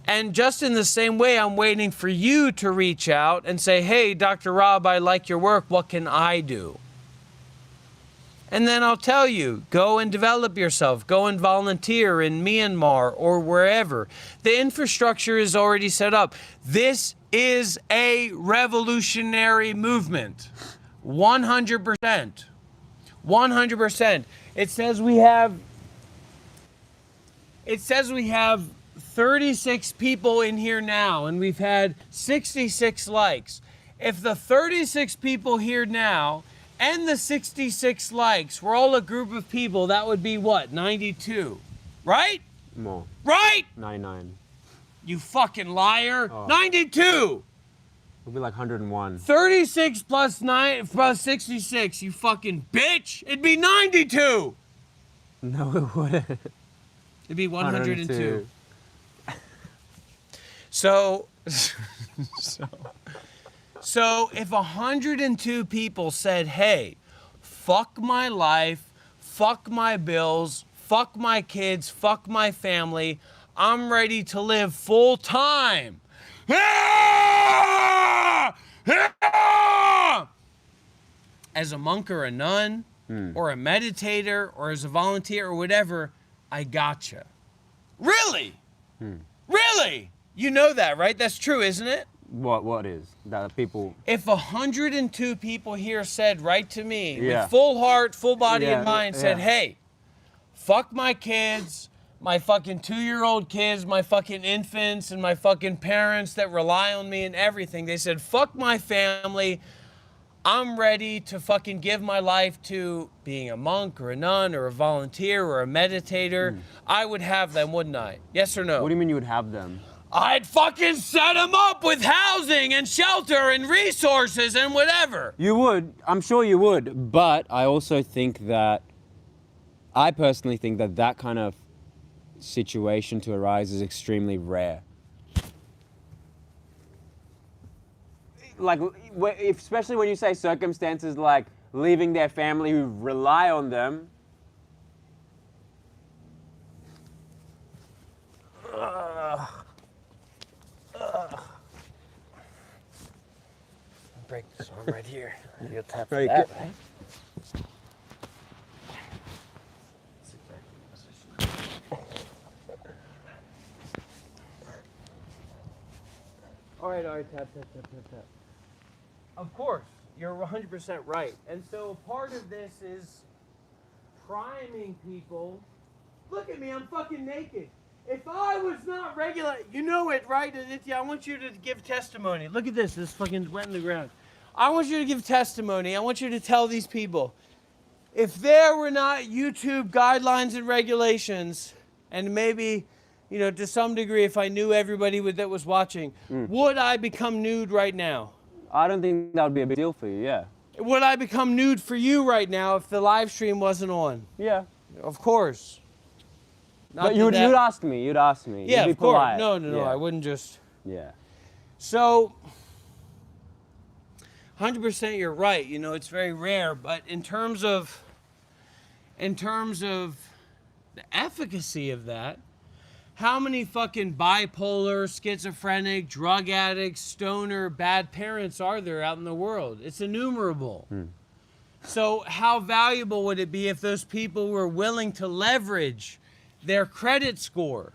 And just in the same way, I'm waiting for you to reach out and say, hey, Dr. Rob, I like your work. What can I do? And then I'll tell you, go and develop yourself. Go and volunteer in Myanmar or wherever. The infrastructure is already set up. This is a revolutionary movement. 100%. 100%. It says we have 36 people in here now, and we've had 66 likes. If the 36 people here now and the 66 likes were all a group of people, that would be what? 92, right? More. Right? 99. You fucking liar. Oh. 92. It'll be like 101. 36 plus 66, you fucking bitch. It'd be 92. No, it wouldn't. It'd be 102. 102. So if 102 people said, hey, fuck my life, fuck my bills, fuck my kids, fuck my family, I'm ready to live full time. As a monk or a nun, or a meditator, or as a volunteer or whatever, I gotcha. Really? Really? You know that, right? That's true, isn't it? What is? That people... If 102 people here said right to me, Yeah. with full heart, full body Yeah, and mind, said, yeah. hey, fuck my kids, my fucking 2-year-old kids, my fucking infants, and my fucking parents that rely on me and everything. They said, fuck my family. I'm ready to fucking give my life to being a monk or a nun or a volunteer or a meditator. I would have them, wouldn't I? Yes or no? What do you mean you would have them? I'd fucking set them up with housing and shelter and resources and whatever. You would. I'm sure you would. But I also think that... I personally think that that kind of situation to arise is extremely rare. Like, especially when you say circumstances like leaving their family who rely on them. Break this arm right here. You'll tap Very that, good. right? All right, tap. Of course, you're 100% right. And so part of this is priming people. Look at me, I'm fucking naked. If I was not regular, you know it, right, Aditya? I want you to give testimony. Look at this. This fucking wet in the ground. I want you to give testimony. I want you to tell these people, if there were not YouTube guidelines and regulations, and maybe, you know, to some degree, if I knew everybody that was watching, would I become nude right now? I don't think that would be a big deal for you, yeah. Would I become nude for you right now if the live stream wasn't on? Yeah. Of course. Not But you'd that- ask me. You'd ask me. Yeah, You'd be of course. polite. No, Yeah. I wouldn't just... Yeah. So, 100% you're right. You know, it's very rare. But in terms of the efficacy of that, how many fucking bipolar, schizophrenic, drug addicts, stoner, bad parents are there out in the world? It's innumerable. So how valuable would it be if those people were willing to leverage their credit score?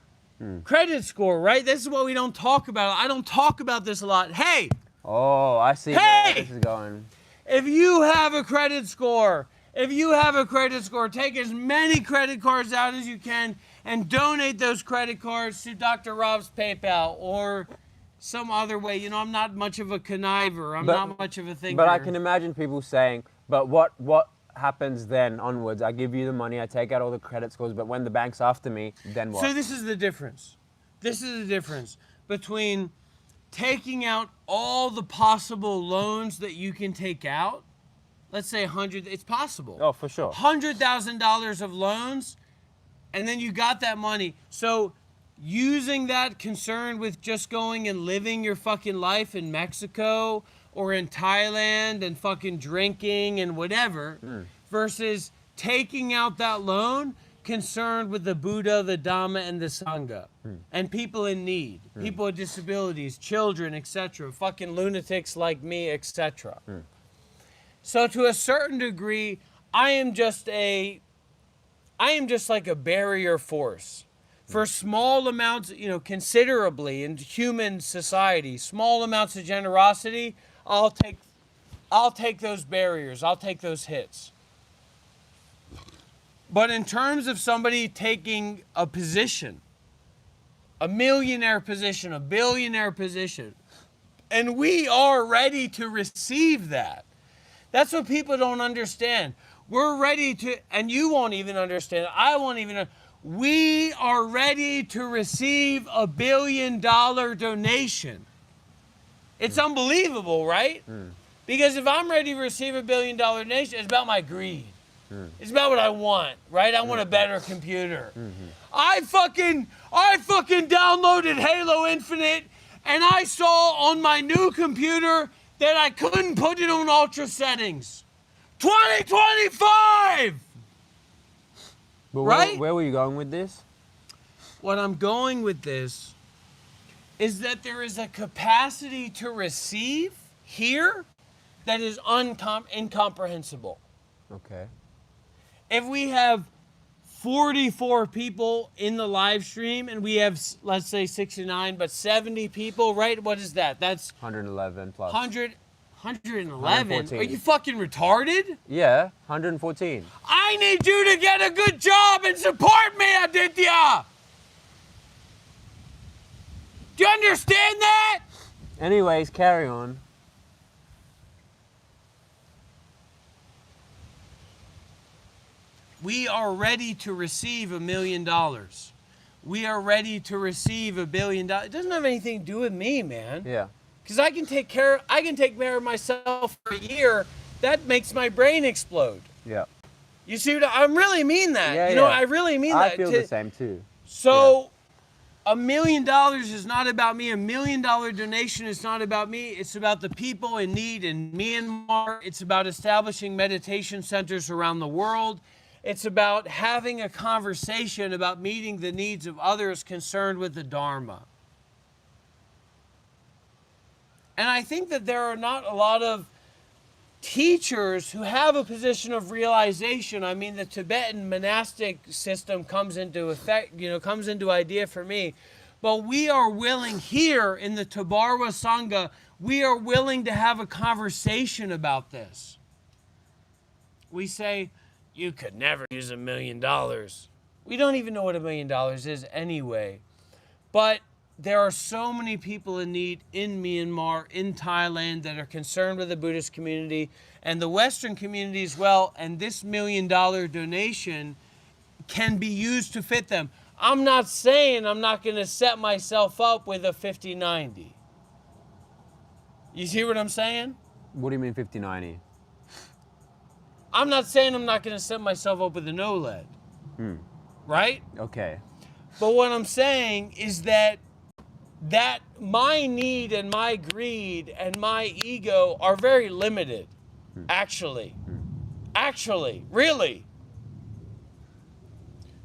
Credit score, right? This is what we don't talk about. I don't talk about this a lot. Hey, Oh, I see where this is going. if you have a credit score, take as many credit cards out as you can and donate those credit cards to Dr. Rob's PayPal or some other way. You know, I'm not much of a conniver. I'm not much of a thinker. But I can imagine people saying, but what happens then onwards? I give you the money, I take out all the credit scores, but when the bank's after me, then what? So this is the difference. This is the difference between taking out all the possible loans that you can take out. Let's say 100, it's possible. Oh, for sure. $100,000 of loans, and then you got that money. So using that concerned with just going and living your fucking life in Mexico or in Thailand and fucking drinking and whatever, versus taking out that loan concerned with the Buddha, the Dhamma, and the Sangha, and people in need, people with disabilities, children, etc., fucking lunatics like me, etc. So to a certain degree, I am just like a barrier force. For small amounts, you know, considerably in human society, small amounts of generosity, I'll take those barriers, I'll take those hits. But in terms of somebody taking a position, a millionaire position, a billionaire position, and we are ready to receive that. That's what people don't understand. We're ready to, and you won't even understand, I won't even, we are ready to receive $1 billion donation. It's unbelievable, right? Because if I'm ready to receive $1 billion donation, it's about my greed. It's about what I want, right? I want a better computer. I fucking downloaded Halo Infinite, and I saw on my new computer that I couldn't put it on ultra settings. 2025! But right? where were you going with this? What I'm going with this is that there is a capacity to receive here that is incomprehensible. Okay. If we have 44 people in the live stream and we have, let's say 69, but 70 people, right? What is that? That's 111 plus. 111? 114. Are you fucking retarded? Yeah, 114. I need you to get a good job and support me, Aditya! Do you understand that? Anyways, carry on. We are ready to receive $1 million. We are ready to receive $1 billion. It doesn't have anything to do with me, man. Yeah. Because I can take care of myself for a year. That makes my brain explode. Yeah. You see what I really mean that. Yeah, you know, yeah. I really mean I that. feel the same too. So $1 million is not about me. $1 million donation is not about me. It's about the people in need in Myanmar. It's about establishing meditation centers around the world. It's about having a conversation about meeting the needs of others concerned with the Dharma. And I think that there are not a lot of teachers who have a position of realization. I mean, the Tibetan monastic system comes into effect, comes into idea for me. But we are willing here in the Tabarwa Sangha, we are willing to have a conversation about this. We say, you could never use $1 million. We don't even know what $1 million is anyway. But there are so many people in need in Myanmar, in Thailand, that are concerned with the Buddhist community and the Western community as well. And this $1 million donation can be used to fit them. I'm not saying I'm not going to set myself up with a 5090. You see what I'm saying? What do you mean 5090? I'm not saying I'm not going to set myself up with an OLED. Right? Okay. But what I'm saying is that my need and my greed and my ego are very limited. Actually, really.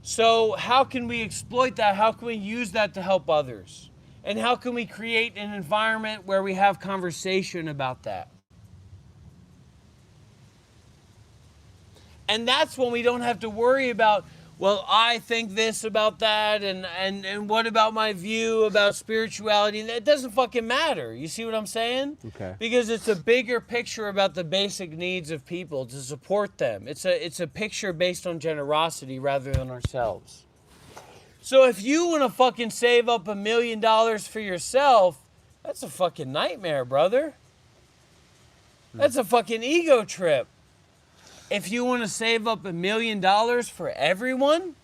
So how can we exploit that? How can we use that to help others? And how can we create an environment where we have conversation about that? And that's when we don't have to worry about, well, I think this about that, and what about my view about spirituality? It doesn't fucking matter. You see what I'm saying? Okay. Because it's a bigger picture about the basic needs of people to support them. It's a picture based on generosity rather than ourselves. So if you want to fucking save up $1 million for yourself, that's a fucking nightmare, brother. That's a fucking ego trip. If you want to save up $1 million for everyone,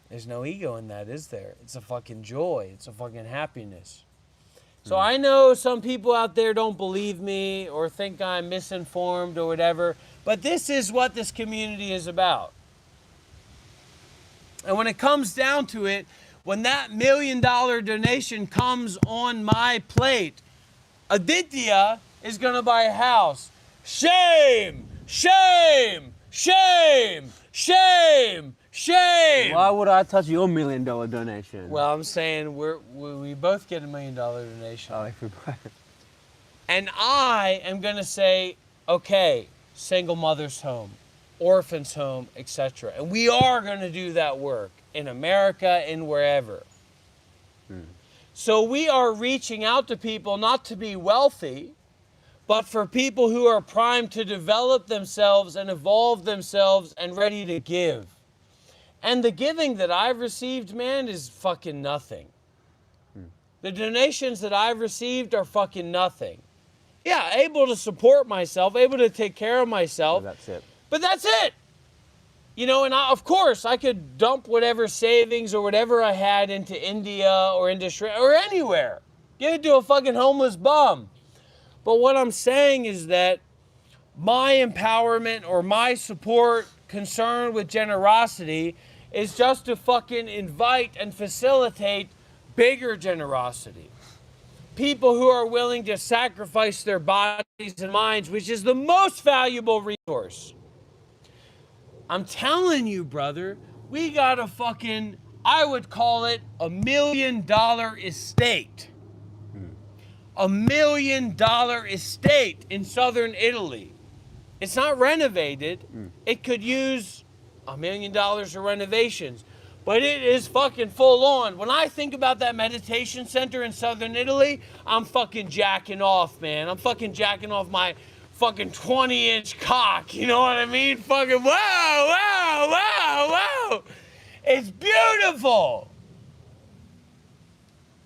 there's no ego in that, is there? It's a fucking joy. It's a fucking happiness. So I know some people out there don't believe me or think I'm misinformed or whatever, but this is what this community is about. And when it comes down to it, when that $1 million donation comes on my plate, Aditya is going to buy a house. Shame! Shame! Shame! Shame! Shame! Why would I touch your $1 million donation? Well, I'm saying we both get $1 million donation. Oh, everybody. And I am going to say, okay, single mother's home, orphan's home, etc. And we are going to do that work in America and wherever. So we are reaching out to people not to be wealthy, but for people who are primed to develop themselves and evolve themselves and ready to give. And the giving that I've received, man, is fucking nothing. The donations that I've received are fucking nothing. Yeah, able to support myself, able to take care of myself. That's it. But that's it. You know, and of course, I could dump whatever savings or whatever I had into India or into or anywhere. Give it to a fucking homeless bum. But what I'm saying is that my empowerment or my support, concern with generosity, is just to fucking invite and facilitate bigger generosity. People who are willing to sacrifice their bodies and minds, which is the most valuable resource. I'm telling you, brother, we got a fucking, I would call it $1 million estate. $1 million estate in southern Italy. It's not renovated. It could use $1 million of renovations, but it is fucking full on. When I think about that meditation center in southern Italy, I'm fucking jacking off, man. I'm fucking jacking off my fucking 20-inch cock. You know what I mean? Fucking wow, wow, wow, wow. It's beautiful.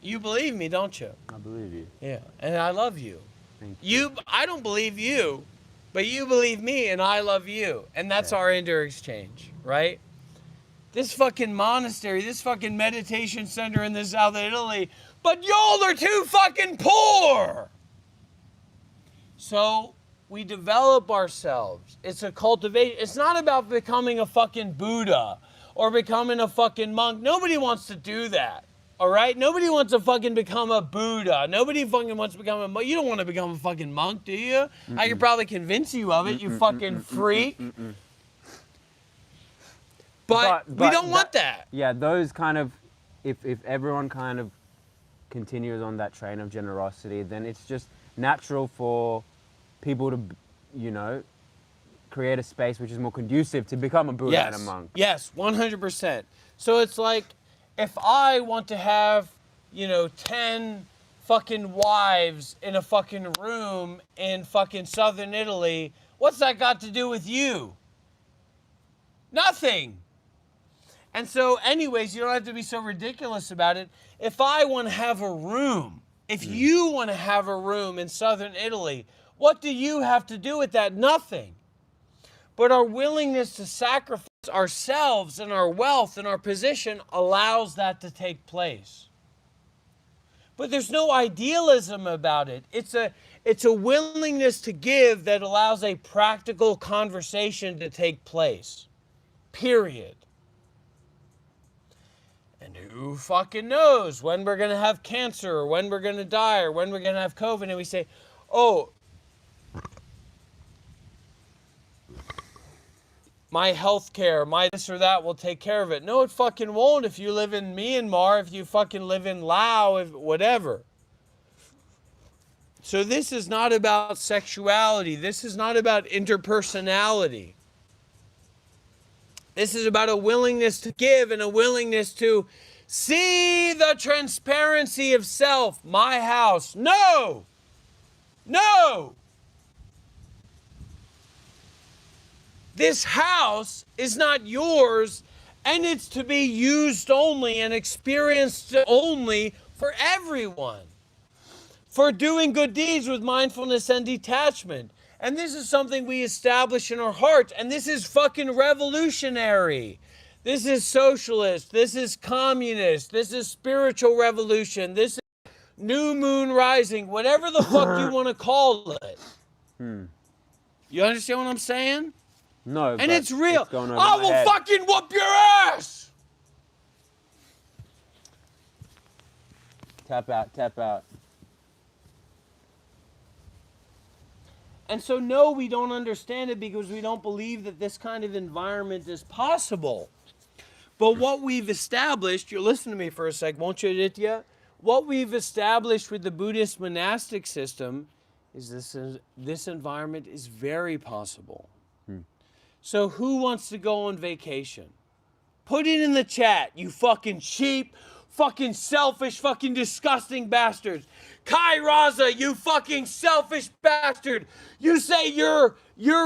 You believe me, don't you? I believe you. Yeah, and I love you. Thank I don't believe you, but you believe me and I love you. And that's our inter-exchange, right? This fucking monastery, this fucking meditation center in the south of Italy, but y'all are too fucking poor. So we develop ourselves. It's a cultivation. It's not about becoming a fucking Buddha or becoming a fucking monk. Nobody wants to do that. All right? Nobody wants to fucking become a Buddha. Nobody fucking wants to become a monk. You don't want to become a fucking monk, do you? I could probably convince you of it, you fucking freak. But we don't want that. Yeah, those kind of, if everyone kind of continues on that train of generosity, then it's just natural for people to, you know, create a space which is more conducive to become a Buddha and a monk. Yes, 100%. So it's like, if I want to have, 10 fucking wives in a fucking room in fucking southern Italy, what's that got to do with you? Nothing. And so anyways, you don't have to be so ridiculous about it. If I want to have a room, if you want to have a room in southern Italy, what do you have to do with that? Nothing. But our willingness to sacrifice ourselves and our wealth and our position allows that to take place. But there's no idealism about it. It's a willingness to give that allows a practical conversation to take place. Period. And who fucking knows when we're going to have cancer or when we're going to die or when we're going to have COVID, and we say, oh, my health care, my this or that will take care of it. No, it fucking won't if you live in Myanmar, if you fucking live in Laos, if whatever. So this is not about sexuality. This is not about interpersonality. This is about a willingness to give and a willingness to see the transparency of self. My house. No! No! This house is not yours, and it's to be used only and experienced only for everyone. For doing good deeds with mindfulness and detachment. And this is something we establish in our heart, and this is fucking revolutionary. This is socialist, this is communist, this is spiritual revolution, this is new moon rising, whatever the fuck you want to call it. You understand what I'm saying? No, And it's real. going over I my will head. fucking whoop your ass! Tap out, tap out. And so, no, we don't understand it because we don't believe that this kind of environment is possible. But what we've established, you listen to me for a sec, won't you, Aditya? What we've established with the Buddhist monastic system is this environment is very possible. So who wants to go on vacation? Put it in the chat, you fucking cheap, fucking selfish, fucking disgusting bastards. Kai Raza, you fucking selfish bastard. You say you're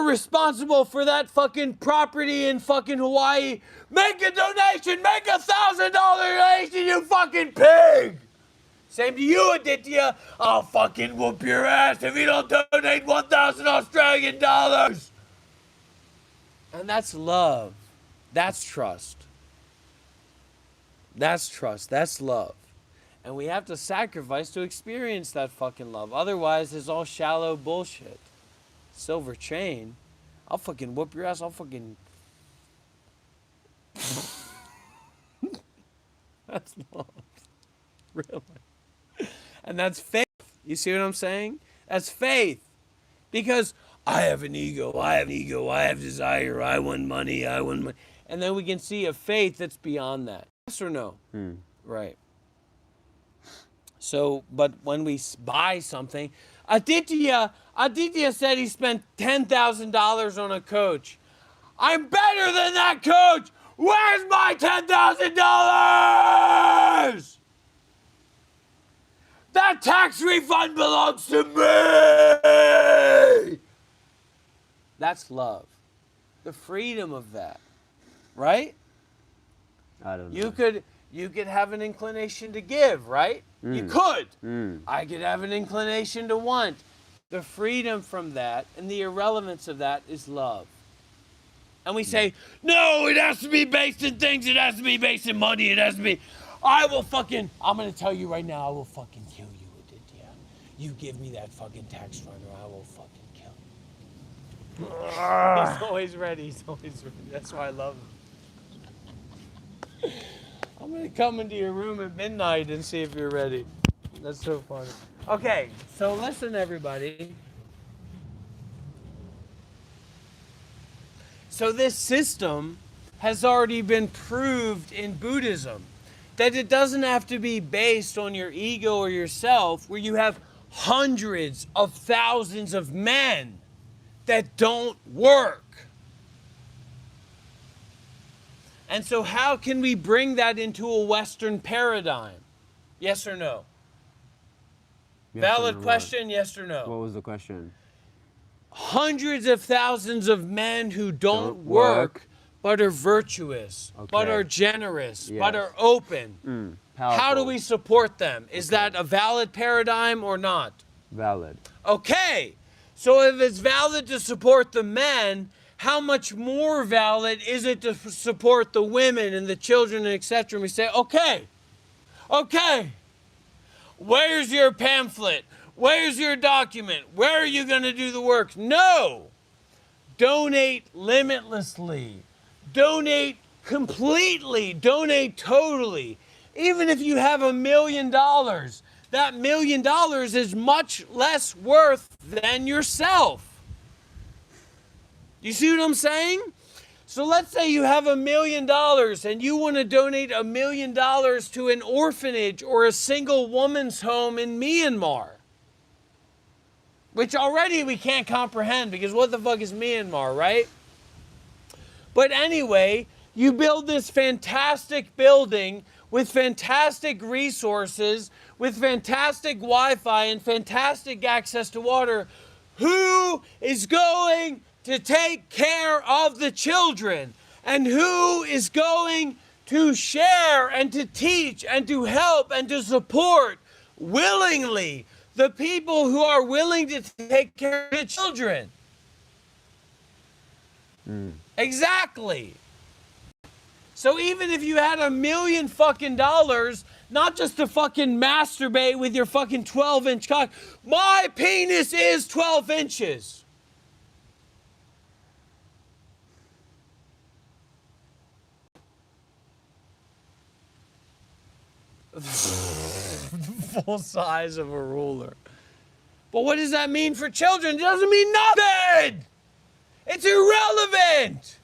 responsible for that fucking property in fucking Hawaii. Make a donation, make $1,000 donation, you fucking pig. Same to you, Aditya. I'll fucking whoop your ass if you don't donate 1,000 Australian dollars. And that's love. That's trust. That's trust. That's love. And we have to sacrifice to experience that fucking love. Otherwise, it's all shallow bullshit. Silver chain. I'll fucking whoop your ass. I'll fucking... That's love. Really. And that's faith. You see what I'm saying? That's faith. Because I have an ego, I have desire, I want money. And then we can see a faith that's beyond that. Yes or no? Right. So, but when we buy something, Aditya said he spent $10,000 on a coach. I'm better than that coach! Where's my $10,000? That tax refund belongs to me! That's love. The freedom of that. Right? I don't know. You could have an inclination to give, right? You could. I could have an inclination to want. The freedom from that and the irrelevance of that is love. And we say, no, it has to be based in things. It has to be based in money. It has to be. I'm going to tell you right now, I will fucking kill you, Aditya. You give me that fucking tax return or I will fucking kill you. He's always ready. He's always ready. That's why I love him. I'm going to come into your room at midnight and see if you're ready. That's so funny. Okay, so listen, everybody. So this system has already been proved in Buddhism that it doesn't have to be based on your ego or yourself, where you have hundreds of thousands of men that don't work. And so how can we bring that into a Western paradigm? Yes or no? Yes Valid or no? question, yes or no? What was the question? Hundreds of thousands of men who don't work, but are virtuous, but Okay. are generous, Yes. but are open. How do Powerful. we support them? Is that a valid paradigm or not? Valid. Okay, so if it's valid to support the men, how much more valid is it to support the women and the children and etc.? And we say, okay, where's your pamphlet? Where's your document? Where are you going to do the work? No! Donate limitlessly. Donate completely. Donate totally. Even if you have $1 million, that $1 million is much less worth than yourself. You see what I'm saying? So let's say you have $1 million and you want to donate $1 million to an orphanage or a single woman's home in Myanmar. Which already we can't comprehend because what the fuck is Myanmar, right? But anyway, you build this fantastic building with fantastic resources, with fantastic Wi-Fi and fantastic access to water. Who is going to take care of the children? And who is going to share and to teach and to help and to support willingly the people who are willing to take care of the children? Exactly. So even if you had $1 million fucking dollars, not just to fucking masturbate with your fucking 12-inch cock, my penis is 12 inches. Full size of a ruler. But what does that mean for children? It doesn't mean nothing. It's irrelevant.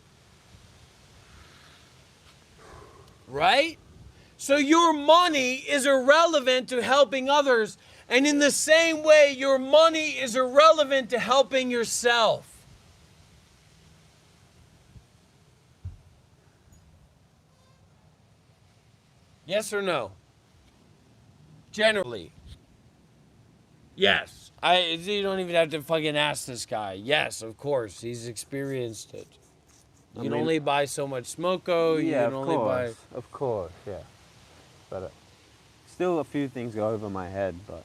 Right? So your money is irrelevant to helping others, and in the same way, your money is irrelevant to helping yourself. Yes or no? Generally. Yes. You don't even have to fucking ask this guy. Yes, of course. He's experienced it. You can only buy so much smoko. You can only buy... Of course, yeah. But still a few things go over my head, but...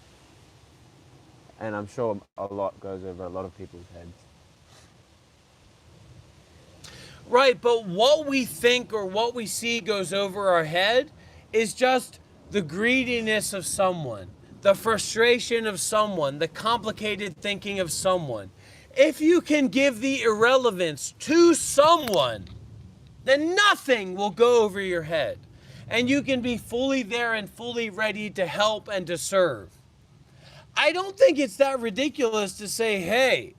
And I'm sure a lot goes over a lot of people's heads. Right, but what we think or what we see goes over our head is just the greediness of someone, the frustration of someone, the complicated thinking of someone. If you can give the irrelevance to someone, then nothing will go over your head. And you can be fully there and fully ready to help and to serve. I don't think it's that ridiculous to say, hey,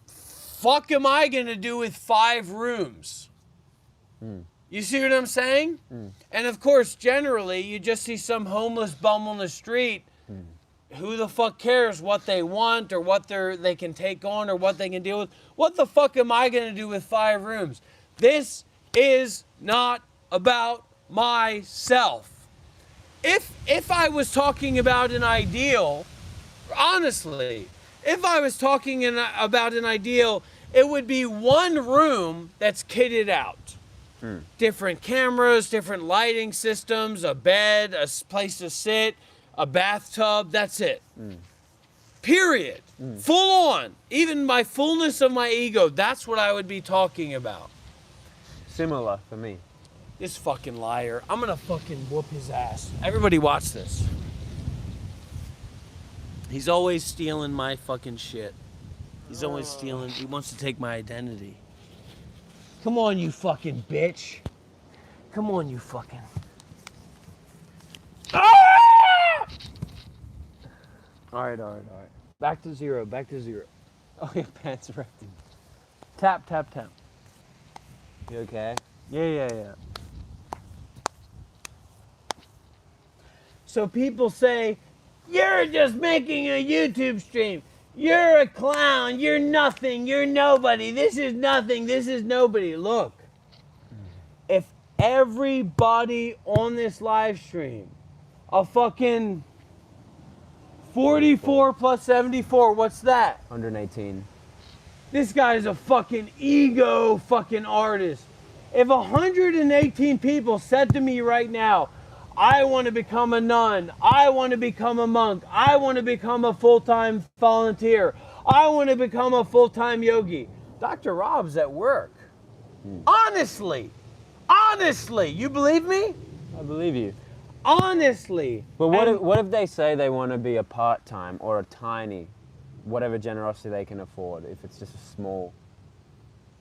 fuck am I going to do with 5 rooms? You see what I'm saying? And of course, generally, you just see some homeless bum on the street. Who the fuck cares what they want or what they can take on or what they can deal with? What the fuck am I going to do with 5 rooms? This is not about myself. If I was talking about an ideal, honestly, if I was talking about an ideal, it would be 1 room that's kitted out. Different cameras, different lighting systems, a bed, a place to sit, a bathtub, that's it. Period. Full on. Even my fullness of my ego, that's what I would be talking about. Similar for me. This fucking liar. I'm gonna fucking whoop his ass. Everybody watch this. He's always stealing my fucking shit. He's always stealing. He wants to take my identity. Come on, you fucking bitch. Come on, you fucking... Ah! All right. Back to zero. Oh, your pants are empty. Tap. You okay? Yeah. So people say, you're just making a YouTube stream. You're a clown. You're nothing. You're nobody. This is nothing. This is nobody. Look, if everybody on this live stream, a fucking 44 plus 74, what's that? 118. This guy's a fucking ego fucking artist. If 118 people said to me right now, I want to become a nun, I want to become a monk, I want to become a full-time volunteer, I want to become a full-time yogi, Dr. Rob's at work. Honestly, you believe me? I believe you. Honestly. But what if they say they want to be a part-time or a tiny, whatever generosity they can afford, if it's just a small...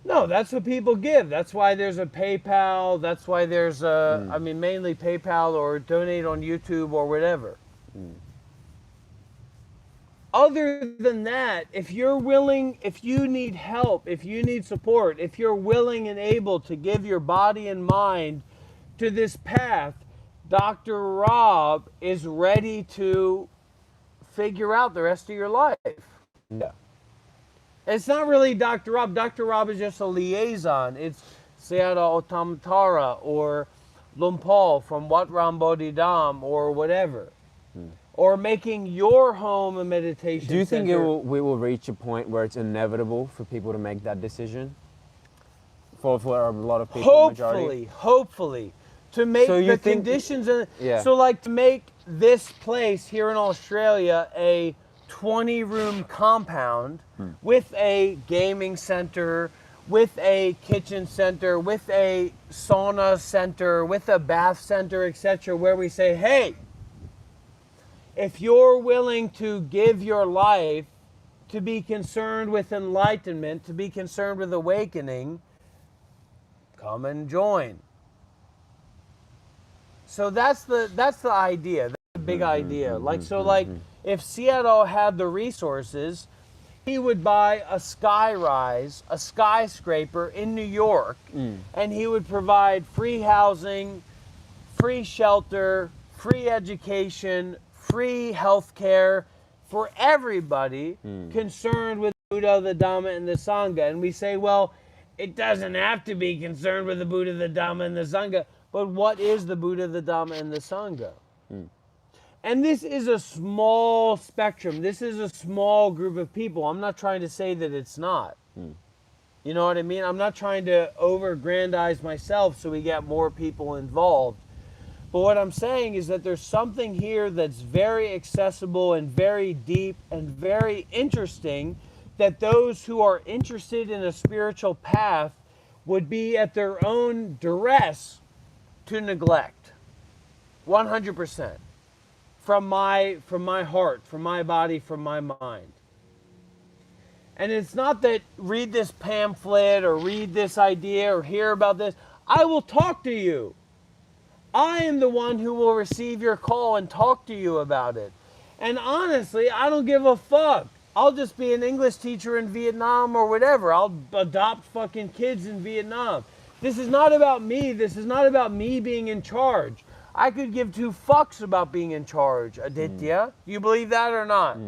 No, that's what people give. That's why there's a PayPal. That's why there's I mean, mainly PayPal or donate on YouTube or whatever. other than that, if you're willing, if you need help, if you need support, if you're willing and able to give your body and mind to this path, Dr. Rob is ready to figure out the rest of your life. Yeah. It's not really Dr. Rob. Dr. Rob is just a liaison. It's Sayadaw Otamtara or Lumpal from Wat Ram Bodhidham or whatever. Or making your home a meditation Do you think center. we will reach a point where it's inevitable for people to make that decision? For a lot of people, majority? Hopefully, to make So you the think- conditions. Yeah. So, like, to make this place here in Australia a 20-room compound with a gaming center, with a kitchen center, with a sauna center, with a bath center, etc., where we say, hey, if you're willing to give your life to be concerned with enlightenment, to be concerned with awakening, come and join. So that's the idea. That's the big idea. Like, so, like, if Seattle had the resources, he would buy a skyrise, a skyscraper in New York, and he would provide free housing, free shelter, free education, free health care for everybody concerned with Buddha, the Dhamma, and the Sangha. And we say, well, it doesn't have to be concerned with the Buddha, the Dhamma, and the Sangha. But what is the Buddha, the Dhamma, and the Sangha? And this is a small spectrum. This is a small group of people. I'm not trying to say that it's not. You know what I mean? I'm not trying to over-aggrandize myself so we get more people involved. But what I'm saying is that there's something here that's very accessible and very deep and very interesting that those who are interested in a spiritual path would be at their own duress to neglect. 100%. From my heart, from my body, from my mind. And it's not that read this pamphlet or read this idea or hear about this. I will talk to you. I am the one who will receive your call and talk to you about it. And honestly, I don't give a fuck. I'll just be an English teacher in Vietnam or whatever. I'll adopt fucking kids in Vietnam. This is not about me. This is not about me being in charge. I could give two fucks about being in charge, Aditya. You believe that or not?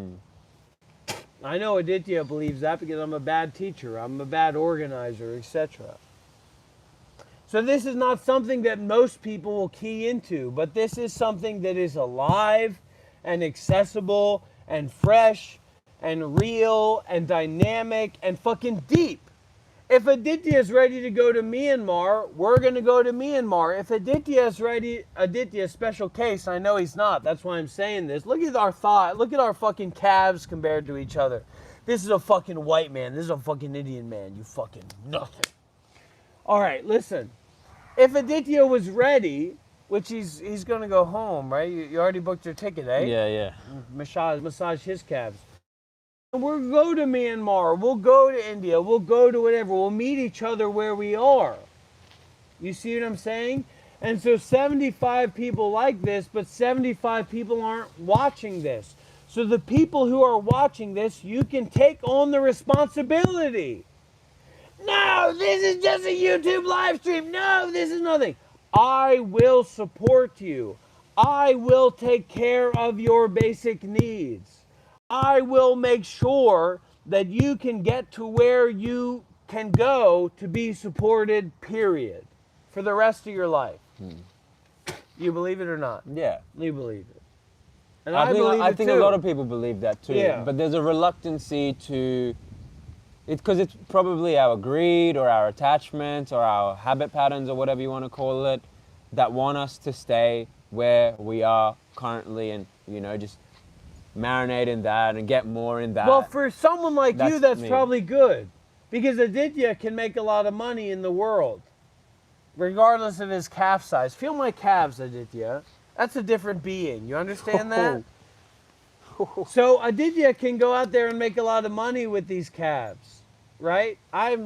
I know Aditya believes that because I'm a bad teacher. I'm a bad organizer, etc. So this is not something that most people will key into, but this is something that is alive and accessible and fresh and real and dynamic and fucking deep. If Aditya is ready to go to Myanmar, we're going to go to Myanmar. If Aditya is ready, Aditya, special case, I know he's not. That's why I'm saying this. Look at our thought. Look at our fucking calves compared to each other. This is a fucking white man. This is a fucking Indian man. You fucking nothing. All right, listen. If Aditya was ready, which he's going to go home, right? You already booked your ticket, eh? Yeah. Massage his calves. We'll go to Myanmar, we'll go to India, we'll go to whatever, we'll meet each other where we are. You see what I'm saying? And so 75 people like this, but 75 people aren't watching this. So the people who are watching this, you can take on the responsibility. No, this is just a YouTube live stream. No, this is nothing. I will support you. I will take care of your basic needs. I will make sure that you can get to where you can go to be supported, period, for the rest of your life. You believe it or not? Yeah. You believe it. And I believe think it a too. lot of people believe that too. Yeah. But there's a reluctancy to, because it's probably our greed or our attachments or our habit patterns or whatever you want to call it that want us to stay where we are currently and, just marinate in that and get more in that. Well, for someone like you, that's me. probably good. Because Aditya can make a lot of money in the world, regardless of his calf size. Feel my calves, Aditya. That's a different being. You understand that? So Aditya can go out there and make a lot of money with these calves, right? I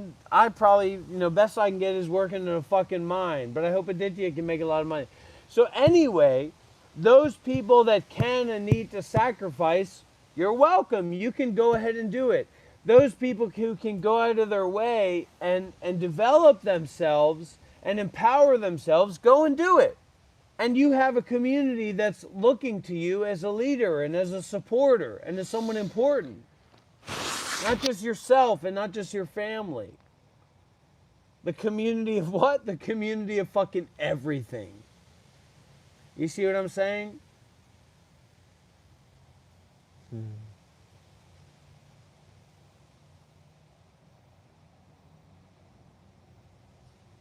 probably, best I can get is working in a fucking mine, but I hope Aditya can make a lot of money. So anyway, those people that can and need to sacrifice You're welcome. You can go ahead and do it. Those people who can go out of their way and develop themselves and empower themselves, go and do it. And you have a community that's looking to you as a leader and as a supporter and as someone important. Not just yourself and not just your family. The community of what? The community of fucking everything. You see what I'm saying?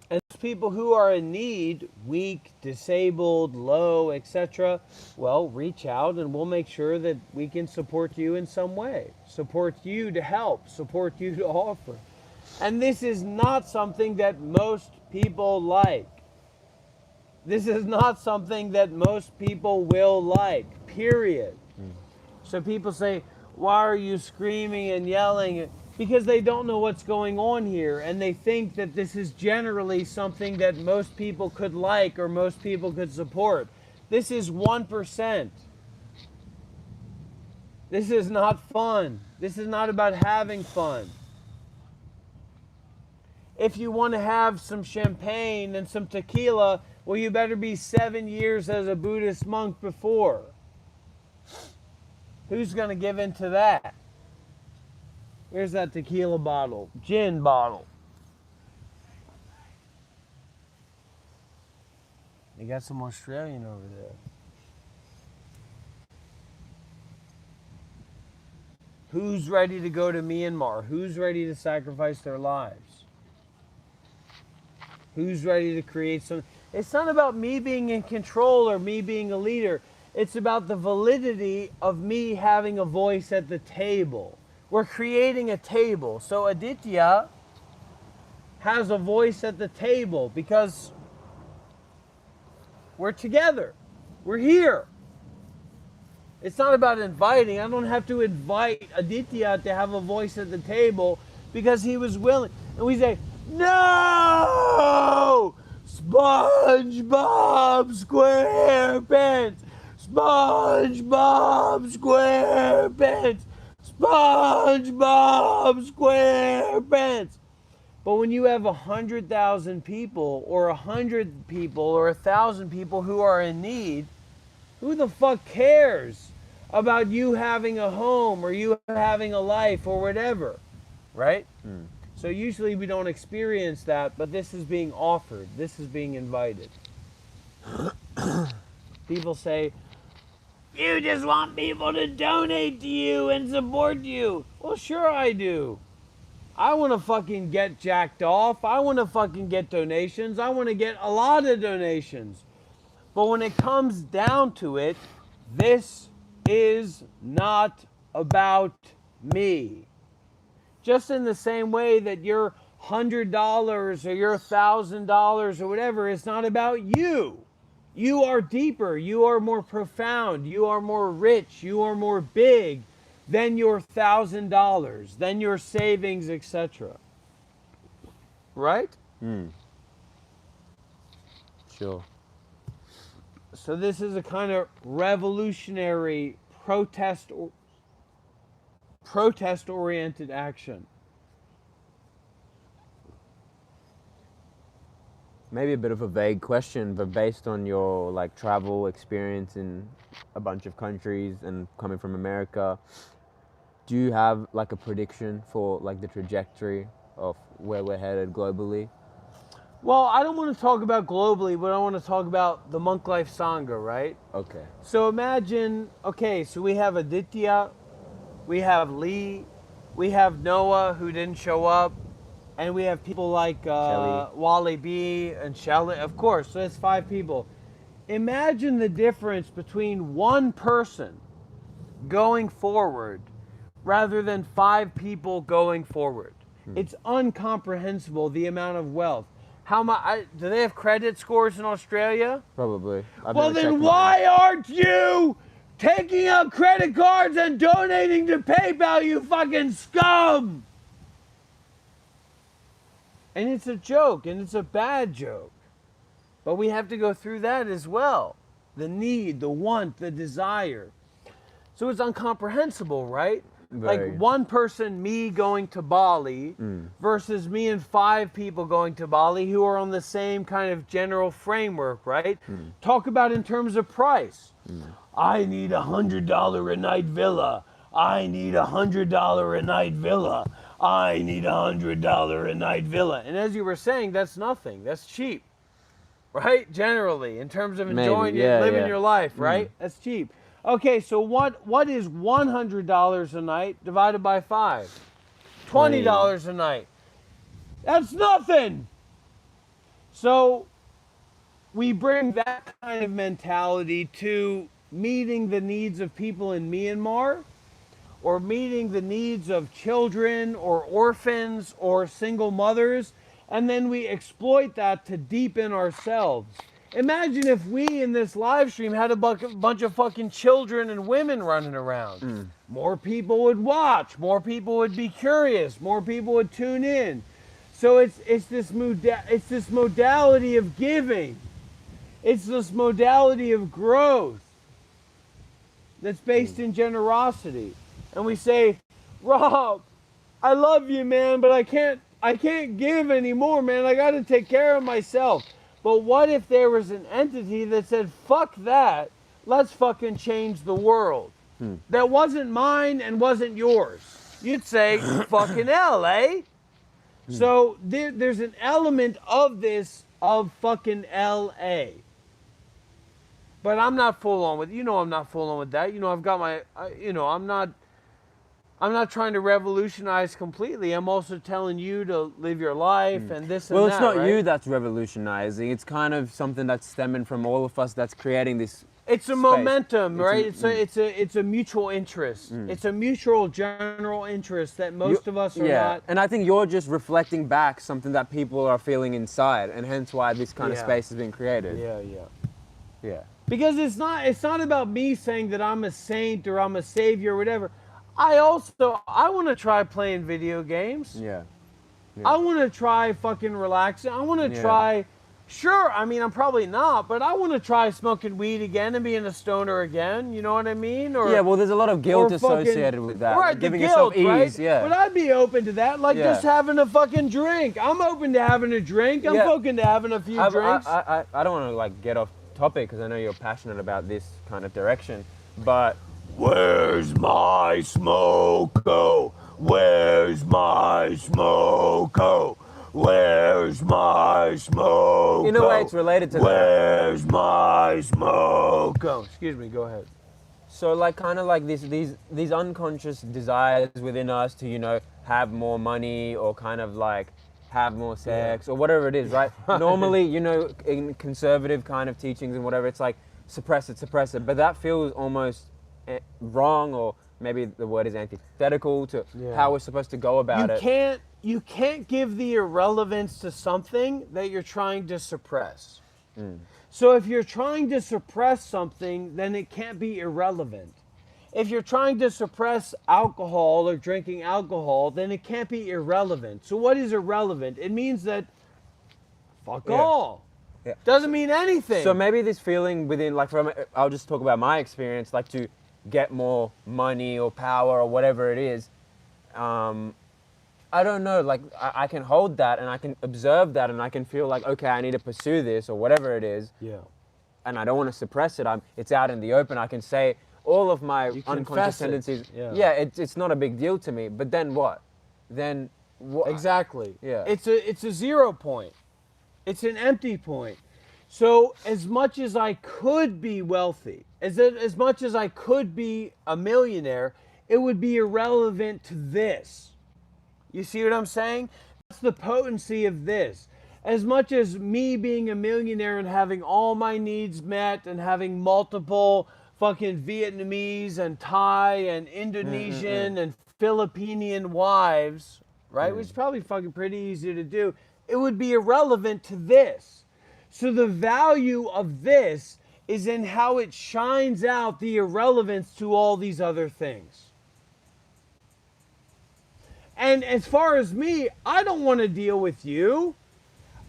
And those people who are in need, weak, disabled, low, etc., well, reach out and we'll make sure that we can support you in some way. Support you to help, support you to offer. And this is not something that most people like. This is not something that most people will like, period. So people say, why are you screaming and yelling? Because they don't know what's going on here, and they think that this is generally something that most people could like or most people could support. This is 1%. This is not fun. This is not about having fun. If you want to have some champagne and some tequila, well, you better be 7 years as a Buddhist monk before. Who's going to give in to that? Here's that tequila bottle, gin bottle. They got some Australian over there. Who's ready to go to Myanmar? Who's ready to sacrifice their lives? Who's ready to create some... It's not about me being in control or me being a leader. It's about the validity of me having a voice at the table. We're creating a table. So Aditya has a voice at the table because we're together. We're here. It's not about inviting. I don't have to invite Aditya to have a voice at the table because he was willing. And we say, no! SpongeBob SquarePants! SpongeBob SquarePants! SpongeBob SquarePants! But when you have 100,000 people or 100 people or 1,000 people who are in need, who the fuck cares about you having a home or you having a life or whatever, right? So usually we don't experience that, but this is being offered. This is being invited. People say, you just want people to donate to you and support you. Well, sure I do. I want to fucking get jacked off. I want to fucking get donations. I want to get a lot of donations. But when it comes down to it, this is not about me. Just in the same way that your $100 or your $1,000 or whatever is not about you. You are deeper, you are more profound, you are more rich, you are more big than your $1,000, than your savings, etc. Right? Sure. So this is a kind of revolutionary protest-oriented action. Maybe a bit of a vague question, but based on your like travel experience in a bunch of countries and coming from America, do you have like a prediction for like the trajectory of where we're headed globally? Well, I don't want to talk about globally, but I want to talk about the Monk Life Sangha, right? Okay. So imagine, okay, so we have Aditya, we have Lee, we have Noah who didn't show up, and we have people like Wally B and Shelley, of course, so that's 5 people. Imagine the difference between one person going forward rather than 5 people going forward. It's incomprehensible, the amount of wealth. How much? Do they have credit scores in Australia? Probably. Well, then why aren't you taking out credit cards and donating to PayPal, you fucking scum? And it's a joke, and it's a bad joke. But we have to go through that as well. The need, the want, the desire. So it's incomprehensible, right? Very. Like one person, me going to Bali versus me and 5 people going to Bali who are on the same kind of general framework, right? Talk about in terms of price. I need $100 a night villa. I need $100 a night villa. I need $100 a night villa. And as you were saying, that's nothing. That's cheap, right? Generally, in terms of enjoying Maybe, it, living yeah. your life, right? That's cheap. Okay, so what is $100 a night divided by 5? $20 a night. That's nothing. So we bring that kind of mentality to meeting the needs of people in Myanmar, or meeting the needs of children or orphans or single mothers, and then we exploit that to deepen ourselves. Imagine if we in this live stream had a bunch of fucking children and women running around. More people would watch, more people would be curious, more people would tune in. So it's this modality of giving. It's this modality of growth that's based in generosity. And we say, Rob, I love you, man, but I can't give anymore, man. I got to take care of myself. But what if there was an entity that said, fuck that, let's fucking change the world? That wasn't mine and wasn't yours. You'd say, fucking hell, eh? So there's an element of this, of fucking LA. But I'm not full on with, I'm not full on with that. I've got my, I'm not trying to revolutionize completely. I'm also telling you to live your life and this and that. Well, it's not right? you that's revolutionizing. It's kind of something that's stemming from all of us that's creating this. It's a space. momentum, right? It's It's a mutual interest. It's a mutual general interest that most of us are not. And I think you're just reflecting back something that people are feeling inside, and hence why this kind of space has been created. Yeah. Because it's not about me saying that I'm a saint or I'm a savior or whatever. I want to try playing video games. Yeah. I want to try fucking relaxing. I want to try, sure, I mean, I'm probably not, but I want to try smoking weed again and being a stoner again. You know what I mean? Or, Yeah, well, there's a lot of guilt or fucking- associated with that. Right, Giving the yourself guilt, ease, right? yeah. But I'd be open to that, like Yeah. just having a fucking drink. I'm open to having a drink. I'm Yeah. open to having a few drinks. I don't want to like get off topic because I know you're passionate about this kind of direction, but where's my smoko? Where's my smoko? Where's my smoko? In a way, it's related to Where's my smoko? Go, excuse me, go ahead. So like kind of like these unconscious desires within us to have more money or kind of like have more sex or whatever it is, right? Normally, in conservative kind of teachings and whatever, it's like suppress it, but that feels almost wrong, or maybe the word is antithetical to how we're supposed to go about it. You can't give the irrelevance to something that you're trying to suppress. So if you're trying to suppress something, then it can't be irrelevant. If you're trying to suppress alcohol or drinking alcohol, then it can't be irrelevant. So what is irrelevant? It means that fuck all. Yeah. Doesn't mean anything. So maybe this feeling within, like, I'll just talk about my experience, like to get more money or power or whatever it is. I don't know, like I can hold that and I can observe that and I can feel like, okay, I need to pursue this or whatever it is. Yeah. And I don't want to suppress it. It's out in the open. I can say all of my unconscious confess it. tendencies. Yeah. It's not a big deal to me. But then what? Then what? Exactly. Yeah. It's a 0 point. It's an empty point. So as much as I could be wealthy, as much as I could be a millionaire, it would be irrelevant to this. You see what I'm saying? That's the potency of this. As much as me being a millionaire and having all my needs met and having multiple fucking Vietnamese and Thai and Indonesian and Filipinian wives, right? Which is probably fucking pretty easy to do. It would be irrelevant to this. So the value of this is in how it shines out the irrelevance to all these other things. And as far as me, I don't want to deal with you.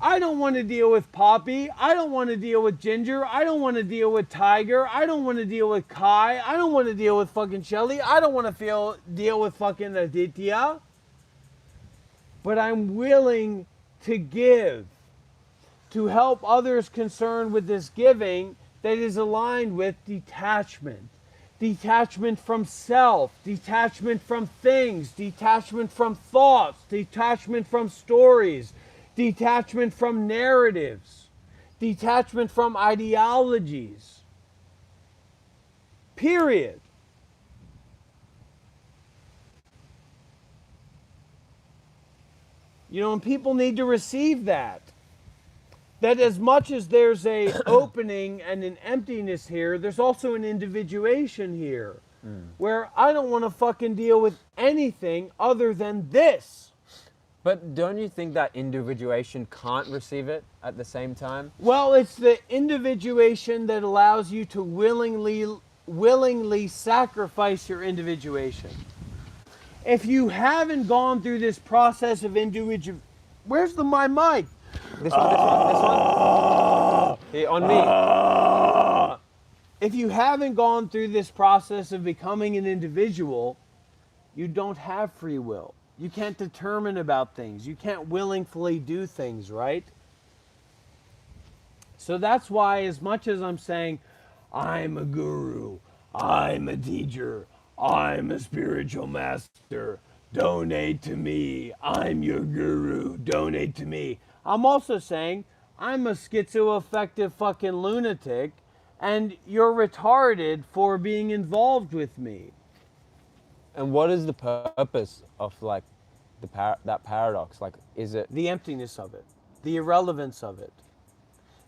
I don't want to deal with Poppy. I don't want to deal with Ginger. I don't want to deal with Tiger. I don't want to deal with Kai. I don't want to deal with fucking Shelly. I don't want to deal with fucking Aditya. But I'm willing to give, to help others concerned with this giving that is aligned with detachment. Detachment from self, detachment from things, detachment from thoughts, detachment from stories, detachment from narratives, detachment from ideologies. Period. You know, and people need to receive that. That as much as there's a opening and an emptiness here, there's also an individuation here. Where I don't want to fucking deal with anything other than this. But don't you think that individuation can't receive it at the same time? Well, it's the individuation that allows you to willingly sacrifice your individuation. If you haven't gone through this process of individual, where's my mic? This one. Here, on me. If you haven't gone through this process of becoming an individual, you don't have free will. You can't determine about things. You can't willingly do things, right? So that's why, as much as I'm saying, I'm a guru, I'm a teacher, I'm a spiritual master, donate to me, I'm your guru, donate to me. I'm also saying, I'm a schizoaffective fucking lunatic, and you're retarded for being involved with me. And what is the purpose of like that paradox? Like, is it The emptiness of it, the irrelevance of it.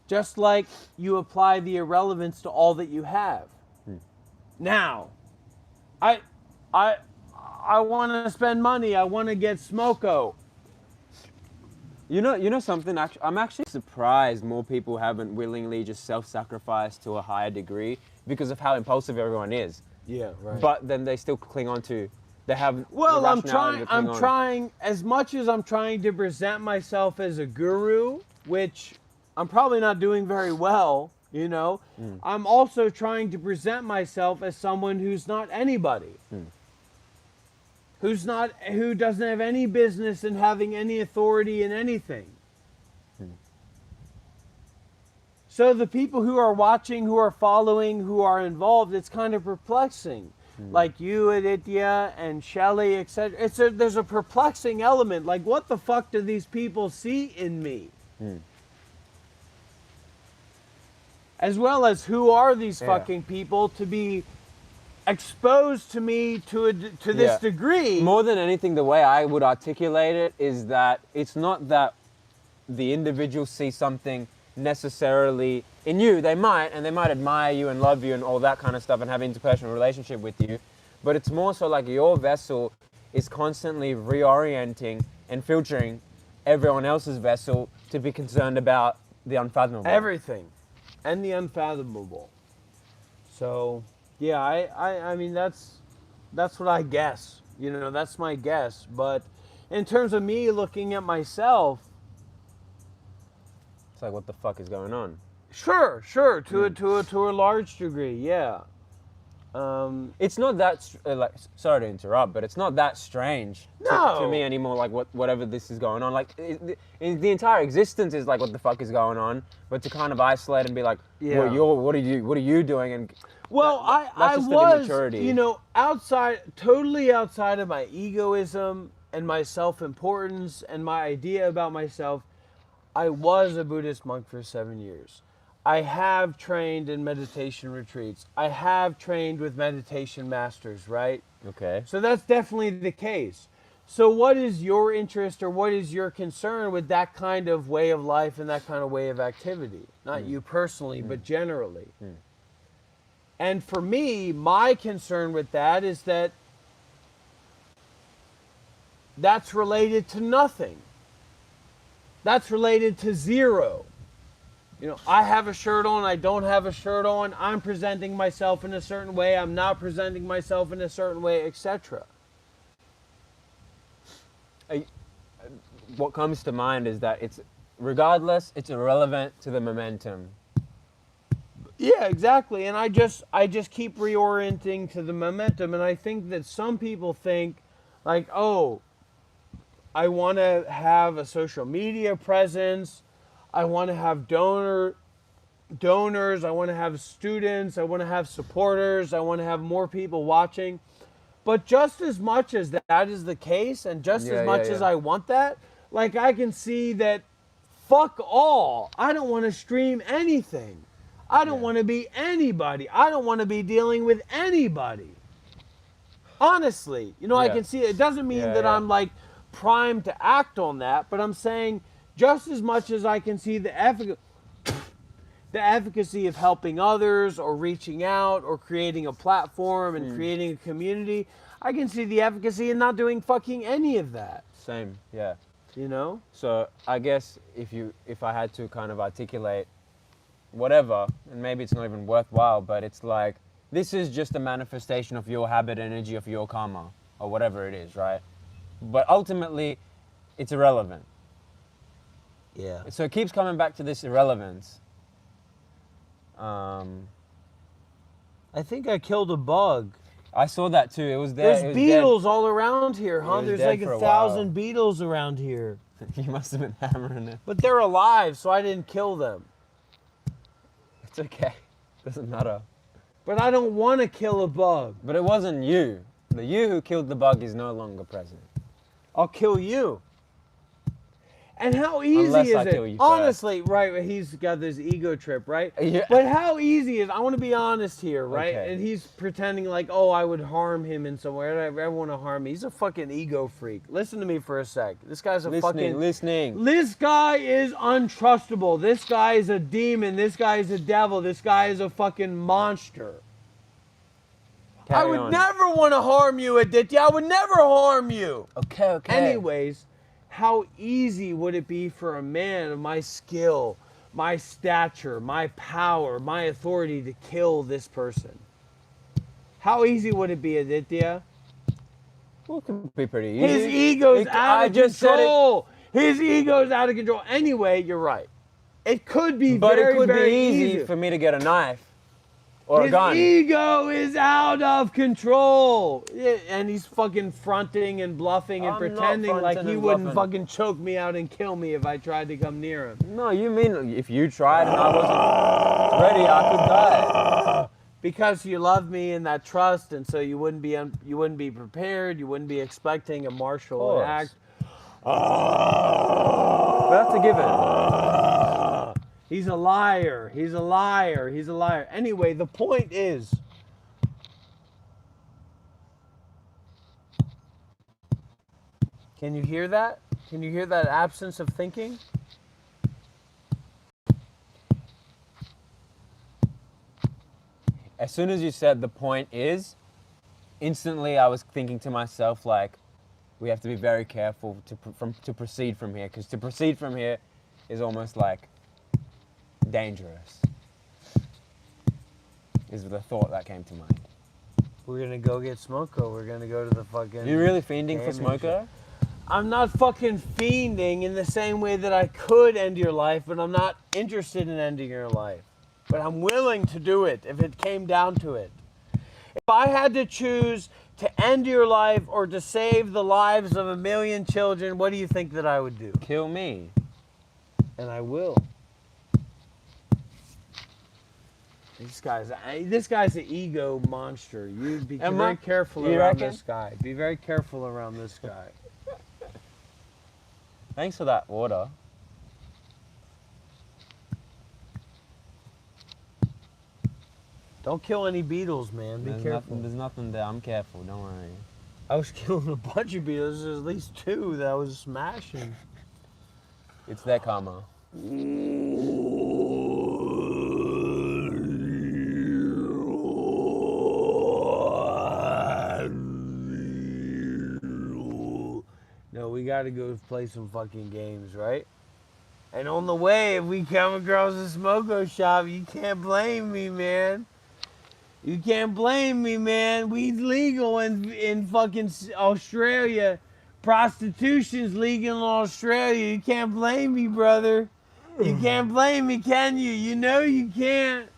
Just like you apply the irrelevance to all that you have. Now, I want to spend money. I want to get Smoko. You know something? I'm actually surprised more people haven't willingly just self-sacrificed to a higher degree because of how impulsive everyone is. Yeah, right. But then they still cling on to. They have. Well, the I'm rationality to cling on. trying as much as I'm trying to present myself as a guru, which I'm probably not doing very well. You know, I'm also trying to present myself as someone who's not anybody. Who doesn't have any business in having any authority in anything. So the people who are watching, who are following, who are involved, it's kind of perplexing. Like you, Aditya, and Shelly, etc. There's a perplexing element. Like, what the fuck do these people see in me? As well as who are these fucking people to be exposed to me to this degree. More than anything, the way I would articulate it is that it's not that the individual sees something necessarily in you. They might, and they might admire you and love you and all that kind of stuff and have an interpersonal relationship with you. But it's more so like your vessel is constantly reorienting and filtering everyone else's vessel to be concerned about the unfathomable. Everything. And the unfathomable. So, yeah, I mean, that's what I guess. You know, that's my guess. But in terms of me looking at myself, it's like, what the fuck is going on? Sure, to a large degree, yeah. It's not that like. Sorry to interrupt, but it's not that strange to me anymore. Like whatever this is going on, like the entire existence is like, what the fuck is going on? But to kind of isolate and be like, well, what are you doing? And well, I just was, immaturity. you know, totally outside of my egoism and my self-importance and my idea about myself. I was a Buddhist monk for 7 years. I have trained in meditation retreats. I have trained with meditation masters, right? Okay. So that's definitely the case. So what is your interest or what is your concern with that kind of way of life and that kind of way of activity? Not you personally, but generally. And for me, my concern with that is that that's related to nothing. That's related to zero. You know, I have a shirt on, I don't have a shirt on, I'm presenting myself in a certain way, I'm not presenting myself in a certain way, etc. What comes to mind is that regardless, it's irrelevant to the momentum. Yeah, exactly. And I just keep reorienting to the momentum, and I think that some people think like, oh, I want to have a social media presence, I want to have donors, I want to have students, I want to have supporters, I want to have more people watching. But just as much as that is the case, and just as much as I want that, like I can see that fuck all. I don't want to stream anything. I don't want to be anybody. I don't want to be dealing with anybody. Honestly, you know, I can see it. It doesn't mean that I'm like primed to act on that, but I'm saying just as much as I can see the efficacy of helping others or reaching out or creating a platform and creating a community, I can see the efficacy in not doing fucking any of that. Same, yeah. You know? So I guess if I had to kind of articulate whatever, and maybe it's not even worthwhile, but it's like, this is just a manifestation of your habit energy, of your karma, or whatever it is, right? But ultimately, it's irrelevant. Yeah. So it keeps coming back to this irrelevance. I think I killed a bug. I saw that too. It was there. There's it was beetles all around here, huh? was There's dead like for a 1,000 beetles around here. dead. You must have been hammering it. But they're alive, so I didn't kill them. It's okay. Doesn't matter. But I don't want to kill a bug. But it wasn't you. The you who killed the bug is no longer present. I'll kill you. And how easy Unless is I it? kill you first. Honestly, right, he's got this ego trip, right? Yeah. But how easy is, I want to be honest here, right? Okay. And he's pretending like, oh, I would harm him in some way. I never want to harm me. He's a fucking ego freak. Listen to me for a sec. This guy's a fucking... Listening. This guy is untrustable. This guy is a demon. This guy is a devil. This guy is a fucking monster. I Carry would on. never want to harm you, Aditya. I would never harm you. Okay. Anyways, how easy would it be for a man of my skill, my stature, my power, my authority to kill this person? How easy would it be, Aditya? Well, it could be pretty easy. His ego's out I of just said it. control. His ego's out of control. Anyway, you're right. It could be But very, it could very be easy for me to get a knife or a His gun. ego is out of control. Yeah, and he's fucking fronting and bluffing and I'm not pretending like fronting he and wouldn't bluffing. fucking choke me out and kill me if I tried to come near him. No, you mean if you tried and I wasn't ready, I could die. Because you love me and that trust, and so you wouldn't be prepared. You wouldn't be expecting a martial course. act. But that's a given. He's a liar. He's a liar. He's a liar. Anyway, the point is, can you hear that? Can you hear that absence of thinking? As soon as you said the point is, instantly I was thinking to myself, like, we have to be very careful to proceed from here, because to proceed from here is almost like dangerous, is the thought that came to mind. We're gonna go get Smoko. We're gonna go to the fucking... You really fiending for gaming Smoker? shop. I'm not fucking fiending in the same way that I could end your life, but I'm not interested in ending your life. But I'm willing to do it if it came down to it. If I had to choose to end your life or to save the lives of 1 million children, what do you think that I would do? Kill me. And I will. This guy's an ego monster. You be Am very I? careful You around reckon? this guy. Be very careful around this guy. Thanks for that water. Don't kill any beetles, man. Be careful. There's nothing there. I'm careful. Don't worry. I was killing a bunch of beetles. There's at least 2 that I was smashing. It's their karma. No, we gotta go play some fucking games, right? And on the way, if we come across a Smoko shop, you can't blame me, man. You can't blame me, man. Weed's legal in fucking Australia. Prostitution's legal in Australia. You can't blame me, brother. You can't blame me, can you? You know you can't.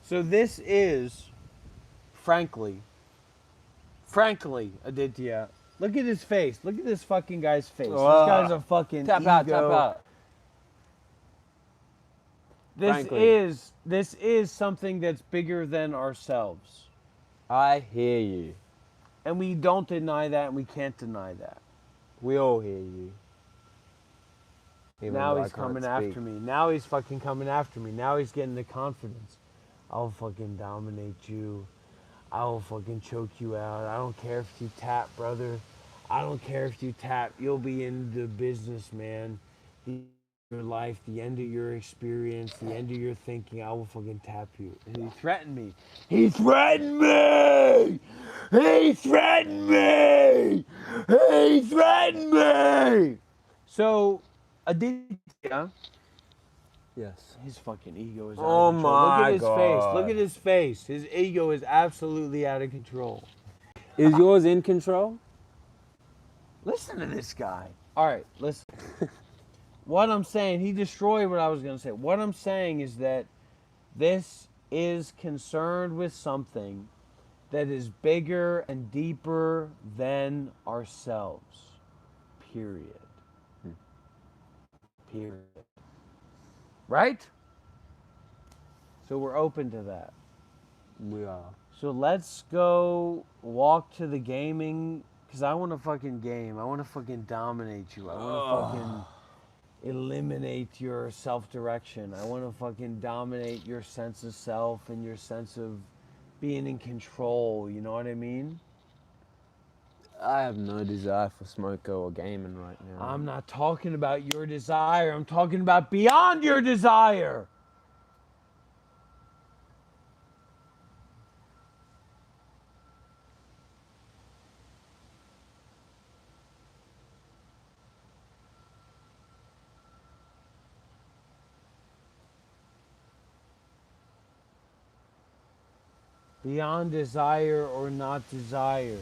So this is, frankly, Aditya. Look at his face. Look at this fucking guy's face. This guy's a fucking Tap ego. out, tap out. This is something that's bigger than ourselves. I hear you. And we don't deny that, and we can't deny that. We all hear you. Even Now though I he's can't coming speak. after me. Now he's fucking coming after me. Now he's getting the confidence. I'll fucking dominate you. I'll fucking choke you out. I don't care if you tap, brother. I don't care if you tap. You'll be in the business, man. The end of your life, the end of your experience, the end of your thinking, I will fucking tap you. And he threatened me. He threatened me! He threatened me! He threatened me! So, Aditya, Yes. his fucking ego is out Oh of control. my Look at his God. face. Look at his face. His ego is absolutely out of control. Is yours in control? Listen to this guy. All right, listen. What I'm saying, he destroyed what I was going to say. What I'm saying is that this is concerned with something that is bigger and deeper than ourselves. Period. Period. Right? So we're open to that. We are. So let's go walk to the gaming, because I want to fucking game. I want to fucking dominate you. I want to fucking eliminate your self-direction. I want to fucking dominate your sense of self and your sense of being in control. You know what I mean? I have no desire for smoker or gaming right now. I'm not talking about your desire. I'm talking about beyond your desire. Beyond desire or not desire.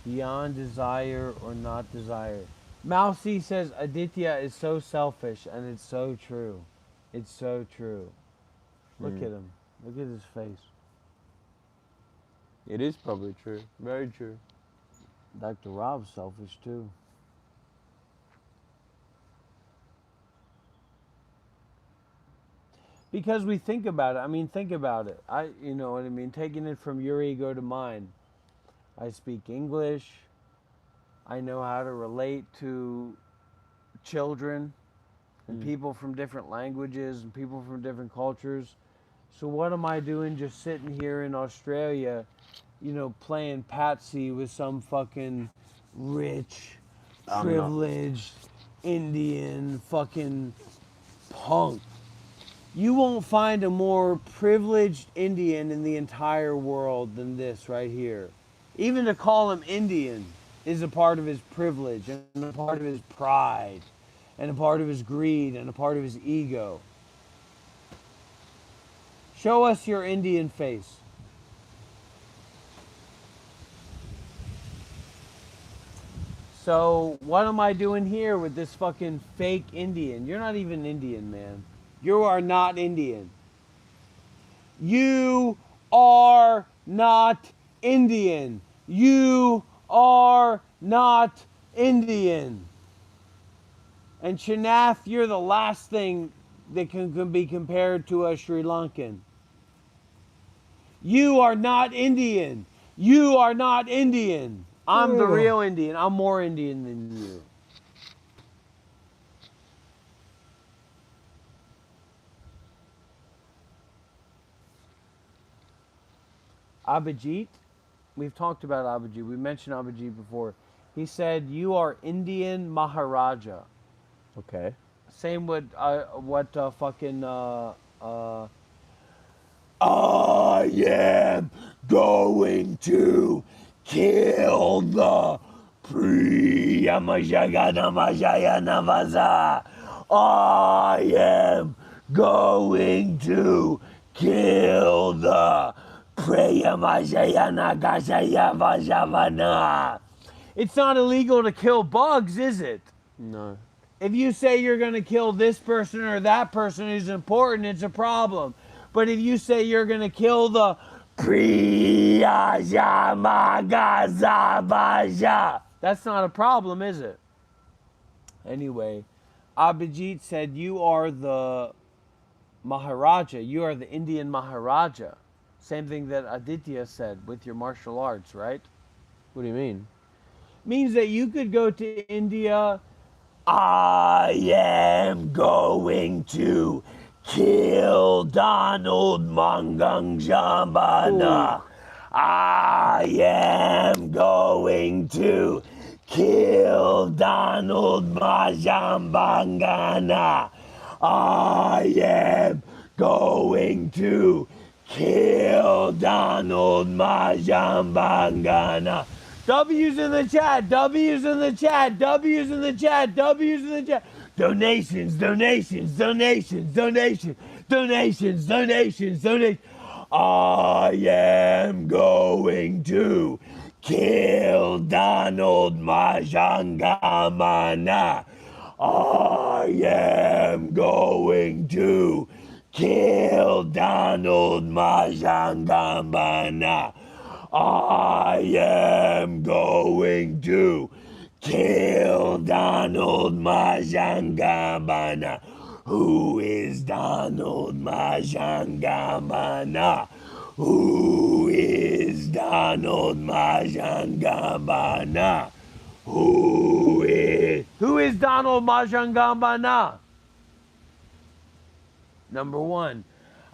Beyond desire or not desire. Mousy says Aditya is so selfish, and it's so true. It's so true. Look at him. Look at his face. It is probably true. Very true. Dr. Rob's selfish too. Because we think about it. I mean, think about it. You know what I mean? Taking it from your ego to mine. I speak English. I know how to relate to children and people from different languages and people from different cultures. So what am I doing just sitting here in Australia, you know, playing patsy with some fucking rich, privileged Indian fucking punk? You won't find a more privileged Indian in the entire world than this right here. Even to call him Indian is a part of his privilege and a part of his pride and a part of his greed and a part of his ego. Show us your Indian face. So what am I doing here with this fucking fake Indian? You're not even Indian, man. You are not Indian. You are not Indian. You are not Indian. And Chinath, you're the last thing that can be compared to a Sri Lankan. You are not Indian. You are not Indian. I'm the real Indian. I'm more Indian than you. Abhijit, we've talked about Abhijit. We mentioned Abhijit before. He said, you are Indian Maharaja. Okay. Same with fucking I am going to kill the Priyamajaganamajayanawaza. I am going to kill the Priyamajayanagashayavajavana. It's not illegal to kill bugs, is it? No. If you say you're going to kill this person or that person who's important, it's a problem. But if you say you're going to kill the Priyamagazavaja. that's not a problem, is it? Anyway, Abhijit said you are the Maharaja. You are the Indian Maharaja. Same thing that Aditya said with your martial arts, right? What do you mean? Means that you could go to India. I am going to kill Donald Mangangjambana. I am going to kill Donald Majambangana. I am going to kill Donald Majambangana. W's in the chat, W's in the chat, W's in the chat, W's in the chat. Donations, donations, donations, donations, donations, donations, donations. I am going to kill Donald Majangamana. I am going to kill Donald Majangamana. I am going to kill Donald Majangamana. Who is Donald Majangamana? Who is Donald Majangamana? Who is Donald Majangambana? Number one.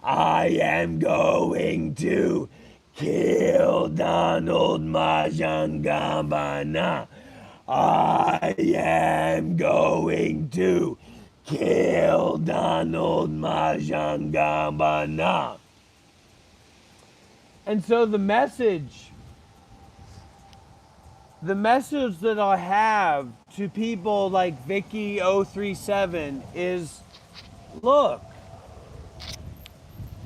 I am going to kill Donald Majangambana. I am going to kill Donald Majangambana. And so the message that I have to people like Vicky037 is, look,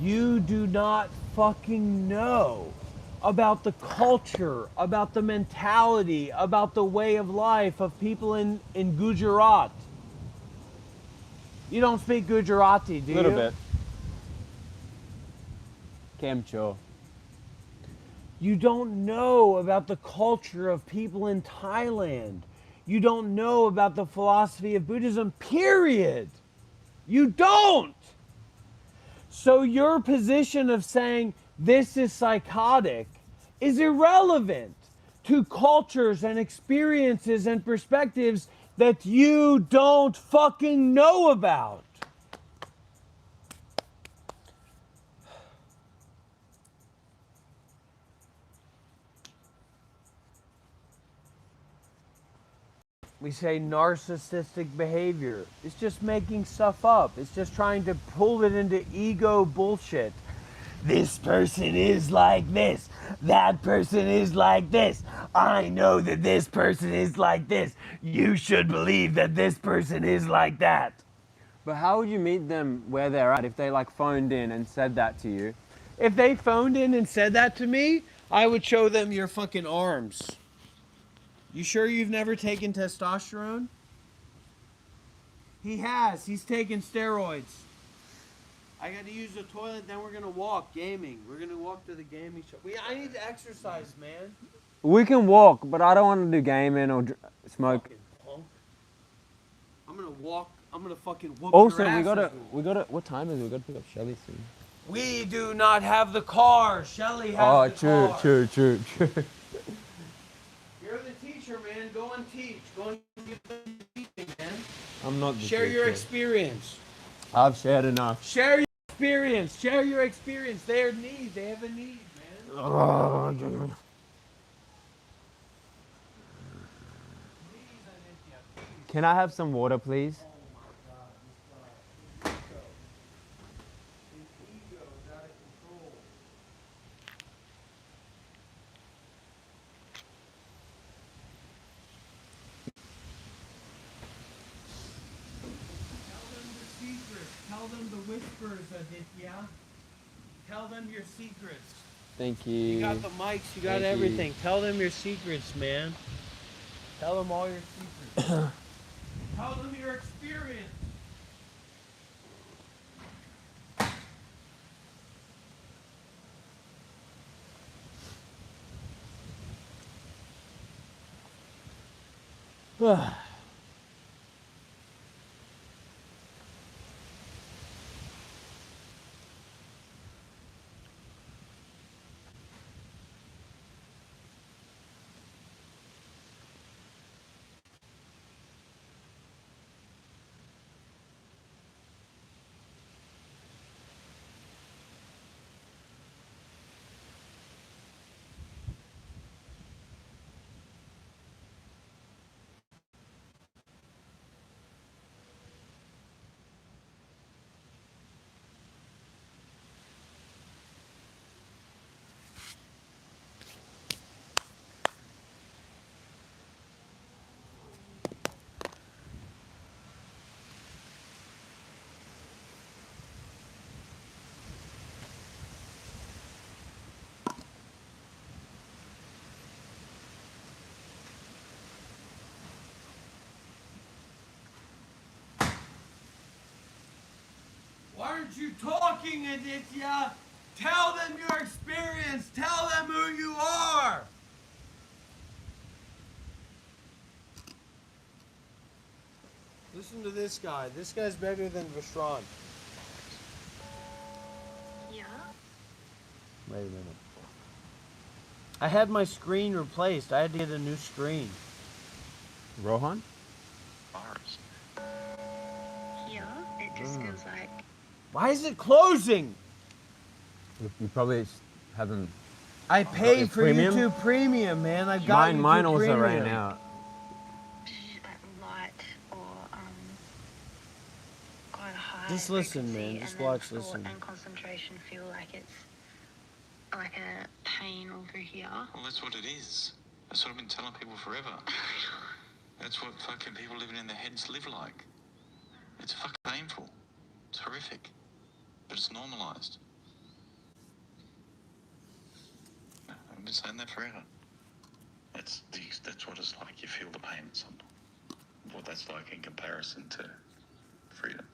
you do not fucking know about the culture, about the mentality, about the way of life of people in Gujarat. You don't speak Gujarati, do you? A little bit. Kemcho. You don't know about the culture of people in Thailand. You don't know about the philosophy of Buddhism, period. You don't. So your position of saying this is psychotic is irrelevant to cultures and experiences and perspectives that you don't fucking know about. We say narcissistic behavior. It's just making stuff up. It's just trying to pull it into ego bullshit. This person is like this. That person is like this. I know that this person is like this. You should believe that this person is like that. But how would you meet them where they're at if they like phoned in and said that to you? If they phoned in and said that to me, I would show them your fucking arms. You sure you've never taken testosterone? He has. He's taken steroids. I got to use the toilet, then we're going to walk gaming. We're going to walk to the gaming shop. I need to exercise, man. We can walk, but I don't want to do gaming or smoke. Fucking punk. I'm going to walk. I'm going to fucking whoop Also, your we gotta, asses. what time is it? We gotta pick up Shelly soon. We do not have the car. Shelly has the car. True. You're the teacher, man. Go and teach. Go and give them teaching, man. I'm not the Share your teacher. experience. I've shared enough. Share your experience. Share your experience. They have a need, man. Can I have some water, please? Tell them the whispers, Aditya. Tell them your secrets. Thank you. You got the mics, you got Thank you. everything. Tell them your secrets, man. Tell them all your secrets. Tell them your experience. Why aren't you talking, Aditya? Tell them your experience. Tell them who you are. Listen to this guy. This guy's better than Vishran. Yeah. Wait a minute. I had my screen replaced. I had to get a new screen. Rohan? Yeah. It just feels like. Why is it closing? You probably haven't. I paid for premium? YouTube Premium, man. I've got Mine YouTube also Premium. ran out. Light or quite high. Just listen, man. frequency, Just and then watch, thought listen. And concentration feel like it's like a pain over here. Well, that's what it is. That's what I've been telling people forever. That's what fucking people living in their heads live like. It's fucking painful. It's horrific. But it's normalized. I've been saying that forever. That's what it's like. You feel the pain at some point. What that's like in comparison to freedom.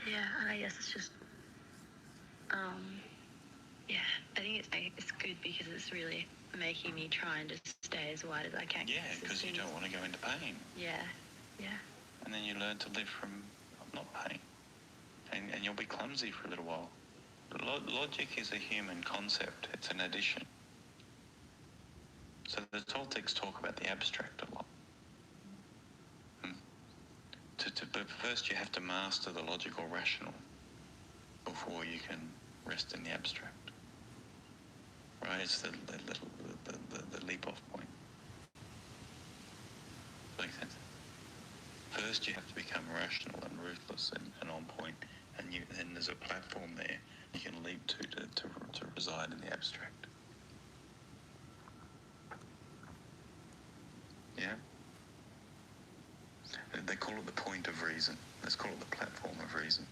Yeah, and I guess it's just, yeah, I think it's good because it's really making me try and just stay as wide as I can. Yeah, because you don't want to go into pain. Yeah, yeah. And then you learn to live from not pain. And you'll be clumsy for a little while. Logic is a human concept. It's an addition. So the Toltecs talk about the abstract a lot. But first you have to master the logical rational before you can rest in the abstract. Right? It's the leap off point. Makes sense? First you have to become rational and ruthless and on point, and then there's a platform there you can leap to reside in the abstract. Yeah? They call it the point of reason. Let's call it the platform of reason.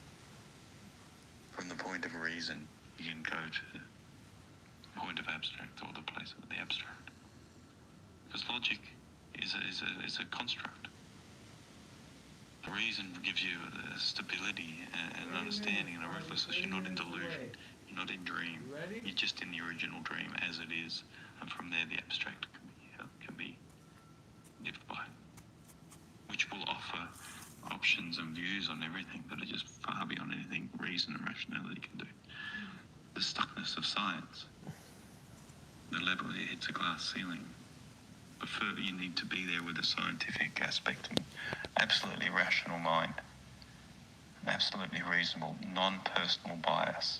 From the point of reason, you can go to the point of abstract, or the place of the abstract. Because logic is a construct. The reason gives you a stability and understanding and a ruthlessness. You're not in delusion. You're not in dream. You're just in the original dream as it is. And from there, the abstract can be lived by, which will offer options and views on everything that are just far beyond anything reason and rationality can do. The stuckness of science. The level, it's a glass ceiling. But further, you need to be there with a scientific aspect and absolutely rational mind, an absolutely reasonable, non-personal bias,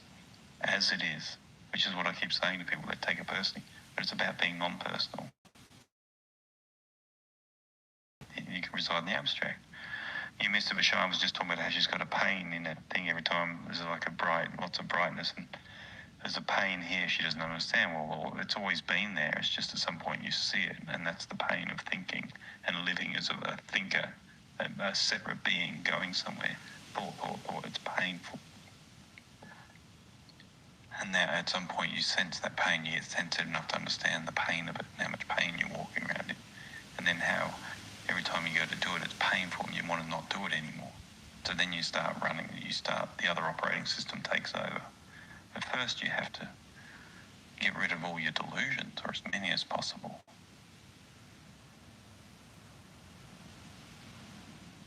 as it is, which is what I keep saying to people that take it personally, but it's about being non-personal. You can reside in the abstract. You missed it, but Shah was just talking about how she's got a pain in that thing every time. There's like lots of brightness, and there's a pain here she doesn't understand. Well, it's always been there. It's just at some point you see it, and that's the pain of thinking and living as a thinker a separate being going somewhere. Thought, it's painful. And now at some point you sense that pain, you get sensitive enough to understand the pain of it and how much pain you're walking around in. And then how every time you go to do it, it's painful and you want to not do it anymore. So then you start running, the other operating system takes over. But first you have to get rid of all your delusions, or as many as possible.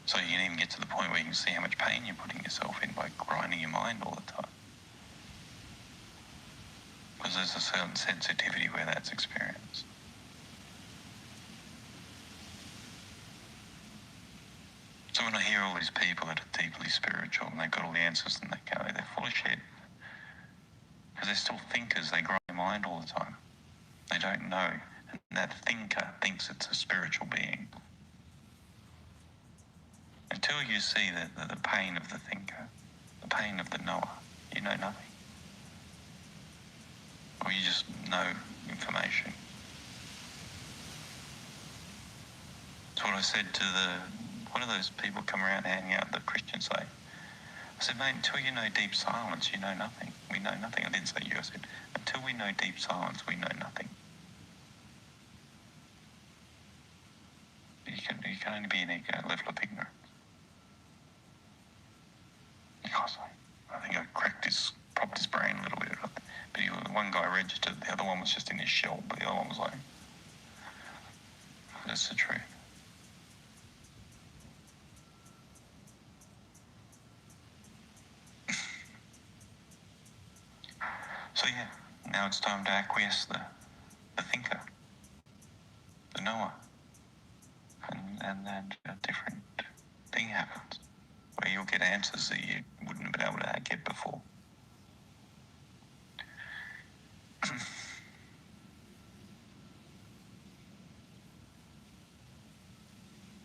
So you can even get to the point where you can see how much pain you're putting yourself in by grinding your mind all the time. Because there's a certain sensitivity where that's experienced. So when I hear all these people that are deeply spiritual and they've got all the answers and they go, they're full of shit. Because they're still thinkers, they grind their mind all the time. They don't know. And that thinker thinks it's a spiritual being. Until you see the pain of the thinker, the pain of the knower, you know nothing. Or you just know information. That's what I said to one of those people come around hanging out, the Christians say. I said, mate, until you know deep silence, you know nothing. We know nothing. I didn't say you. I said, until we know deep silence, we know nothing. You can only be in a level of ignorance. Because I think I popped his brain a little bit. But one guy registered, the other one was just in his shell, but the other one was like, that's the truth. So yeah, now it's time to acquiesce the thinker, the knower. And then a different thing happens, where you'll get answers that you wouldn't have been able to get before.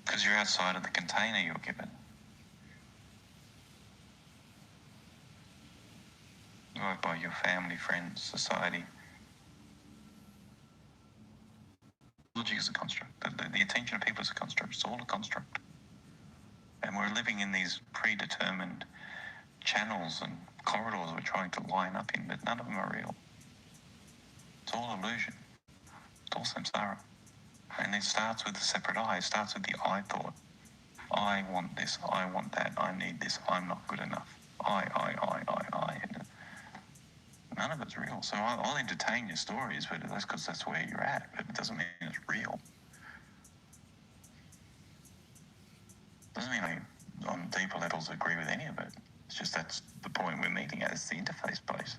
Because you're outside of the container you're given. By your family, friends, society. Logic is a construct. The attention of people is a construct. It's all a construct. And we're living in these predetermined channels and corridors we're trying to line up in, but none of them are real. It's all illusion. It's all samsara. And it starts with the separate I. It starts with the I thought. I want this. I want that. I need this. I'm not good enough. I. None of it's real. So I'll entertain your stories, but that's because that's where you're at. But it doesn't mean it's real. Doesn't mean I, on deeper levels, agree with any of it. It's just that's the point we're meeting at. It's the interface place.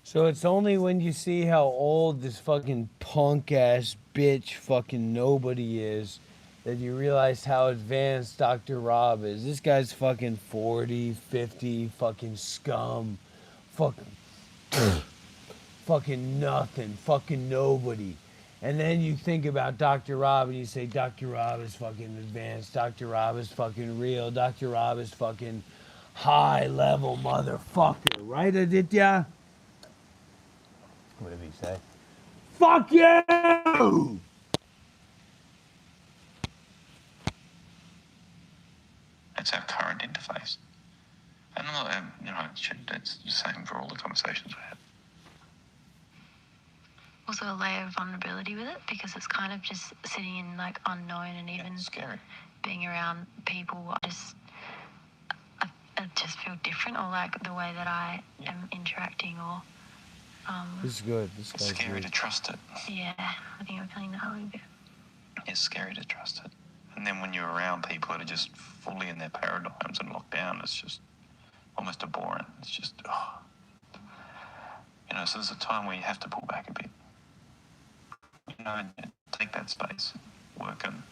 So it's only when you see how old this fucking punk ass bitch fucking nobody is that you realize how advanced Dr. Rob is. This guy's fucking 40, 50, fucking scum. Fucking nothing, fucking nobody. And then you think about Dr. Rob and you say, Dr. Rob is fucking advanced, Dr. Rob is fucking real, Dr. Rob is fucking high level motherfucker. Right, Aditya? Whatever you say. Fuck you! That's our current interface. And I'm not, it's the same for all the conversations we have. Also a layer of vulnerability with it, because it's kind of just sitting in like unknown, and even scary. Being around people, I just feel different, or like the way that I am interacting, or This is good. It's scary to trust it. yeah, I think I'm feeling that a little bit. It's scary to trust it. And then when you're around people that are just fully in their paradigms and locked down, it's just almost abhorrent. It's just, so there's a time where you have to pull back a bit. And take that space, work on,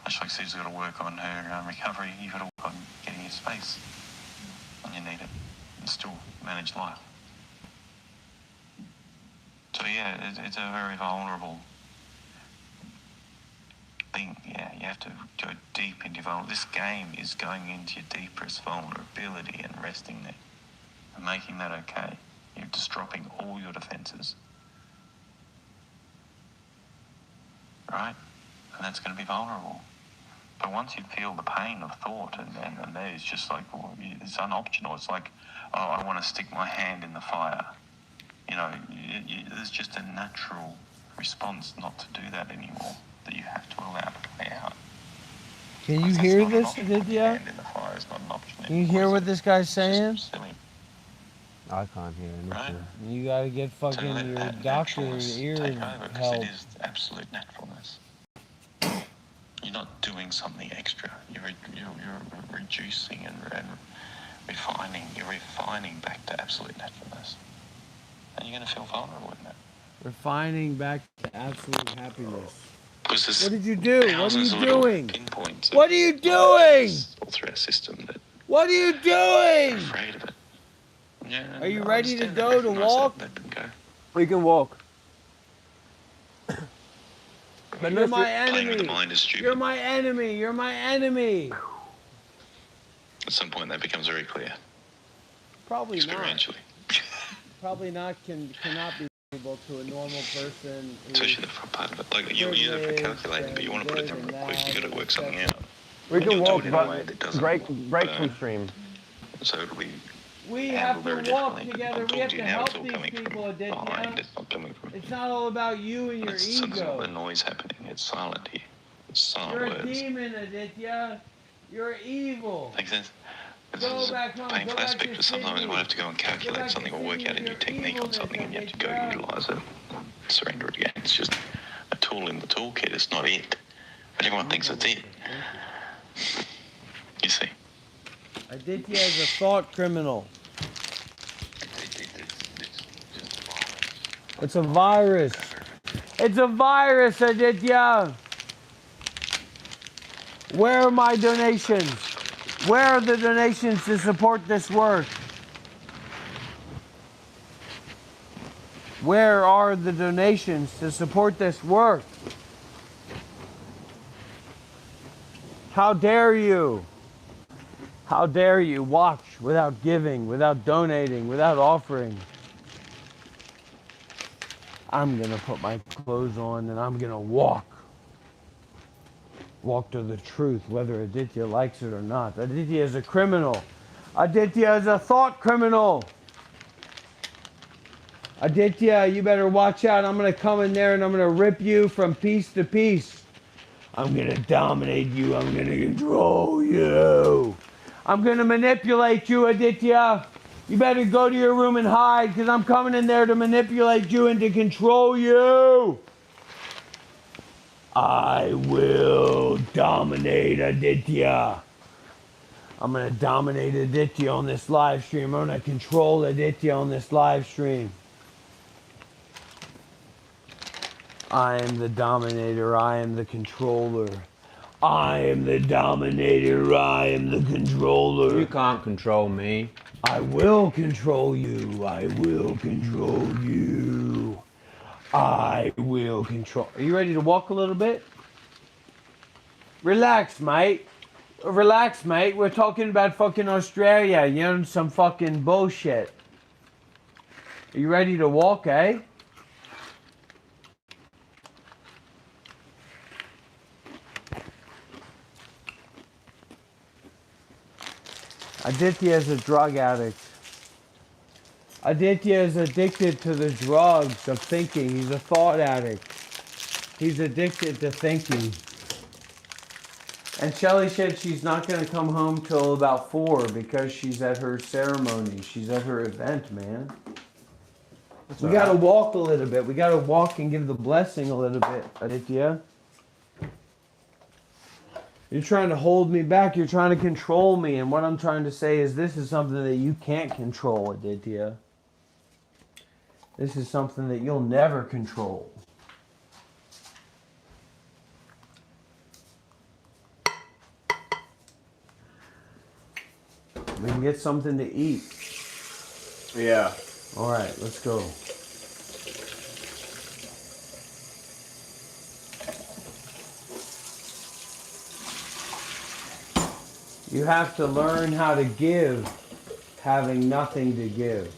much like Sue's got to work on her recovery, you've got to work on getting your space when you need it and still manage life. So yeah, it's a very vulnerable thing. Yeah, you have to go deep into vulnerability. This game is going into your deepest vulnerability and resting there and making that okay. You're just dropping all your defenses. Right? And that's going to be vulnerable. But once you feel the pain of thought, and then it's just like, well, it's unoptional. It's like, oh, I want to stick my hand in the fire. You know, there's just a natural response not to do that anymore, that you have to allow to play out. Can you Because hear that's not an this, option. Aditya? Hand in the fire is not an option Can you anymore, hear is what it? this guy's It's saying? just silly. I can't hear anything. Right. You gotta get So fucking let your that doctor naturalness ear take over, because help. it is absolute naturalness. You're not doing something extra. You're reducing and refining. You're refining back to absolute naturalness, and you're going to feel vulnerable in that. Refining back to absolute happiness. Because there's What did you do? What are thousands you of little doing? pinpoints of What are you doing? all through our system that What are you are doing? afraid of it. Yeah, Are you I ready to understand go that. to Recognise walk? that. Let them go. We can walk. But you're my Playing with the enemy. mind is stupid. You're my enemy. You're my enemy. At some point, that becomes very clear. Probably not. Experientially. Probably not. Cannot be able to a normal person. Especially the front part of it. Like, you're calculating, but you want to put it down real quick. You've got to work something out. We And can you'll do walk, it in a way that but doesn't break from burn. stream. So it'll be We handled have very to walk differently. But together. I'm We have talking to to you now, help it's all these coming people, from behind. Aditya. It's not coming from... It's not all about you and your It's not the ego. noise happening. It's silent here. It's silent You're a words. demon, Aditya. You're evil. Makes sense? Go There's a back home. Go painful back aspect, to but sometimes Sydney. we'll have to go and Go calculate back to something or work Sydney out a with new your technique on evilness, something, and you have to go Aditya. utilise it, surrender it again. It's just a tool in the toolkit. It's not it. But everyone thinks it's it. You see? Aditya is a thought criminal. It's a virus. It's a virus, Aditya. Where are my donations? Where are the donations to support this work? Where are the donations to support this work? How dare you? How dare you watch without giving, without donating, without offering? I'm gonna put my clothes on and I'm gonna walk. Walk to the truth, whether Aditya likes it or not. Aditya is a criminal. Aditya is a thought criminal. Aditya, you better watch out. I'm gonna come in there and I'm gonna rip you from piece to piece. I'm gonna dominate you. I'm gonna control you. I'm gonna manipulate you, Aditya. You better go to your room and hide, because I'm coming in there to manipulate you and to control you. I will dominate Aditya. I'm gonna dominate Aditya on this live stream. I'm gonna control Aditya on this live stream. I am the dominator. I am the controller. I am the dominator. I am the controller. You can't control me. I will control you. I will control you. I will control. Are you ready to walk a little bit? Relax, mate. Relax, mate. We're talking about fucking Australia. You know, some fucking bullshit. Are you ready to walk, eh? Aditya is a drug addict. Aditya is addicted to the drugs of thinking. He's a thought addict. He's addicted to thinking. And Shelly said she's not going to come home till about 4 because she's at her ceremony. She's at her event, man. We got to walk a little bit. We got to walk and give the blessing a little bit, Aditya. You're trying to hold me back. You're trying to control me. And what I'm trying to say is this is something that you can't control, Aditya. This is something that you'll never control. We can get something to eat. Yeah. All right, let's go. You have to learn how to give, having nothing to give.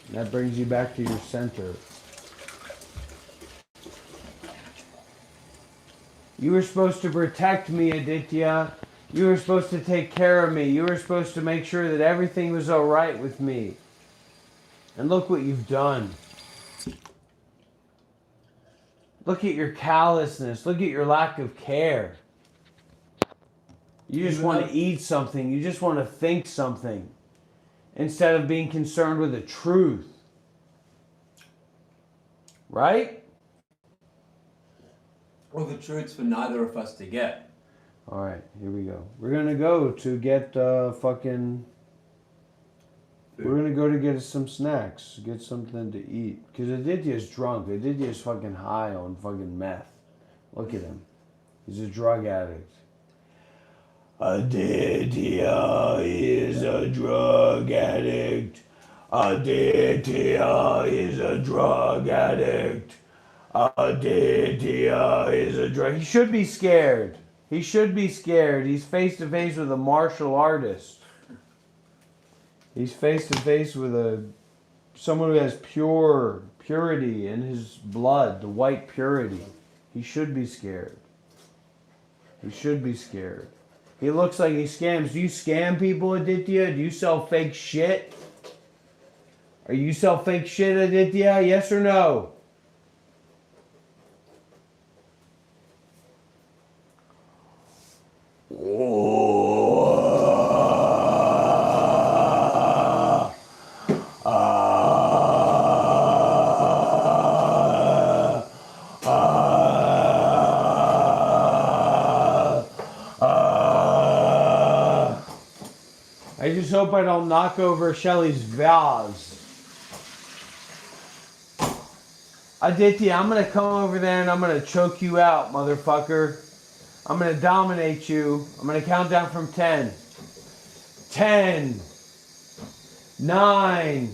And that brings you back to your center. You were supposed to protect me, Aditya. You were supposed to take care of me. You were supposed to make sure that everything was alright with me. And look what you've done. Look at your callousness. Look at your lack of care. You just want to eat something. You just want to think something. Instead of being concerned with the truth. Right? Well, the truth's for neither of us to get. Alright, here we go. We're gonna go to get fucking... We're gonna go to get some snacks. Get something to eat. Because Aditya's drunk. Aditya's fucking high on fucking meth. Look at him. He's a drug addict. Aditya is a drug addict. Aditya is a drug addict. Aditya is a drug... He should be scared. He should be scared. He's face to face with a martial artist. He's face to face with someone who has purity in his blood, the white purity. He should be scared. He should be scared. He looks like he scams. Do you scam people, Aditya? Do you sell fake shit? Are you sell fake shit, Aditya? Yes or no? I just hope I don't knock over Shelly's vase. Aditya, I'm gonna come over there and I'm gonna choke you out, motherfucker. I'm gonna dominate you. I'm gonna count down from 10. 10, 9,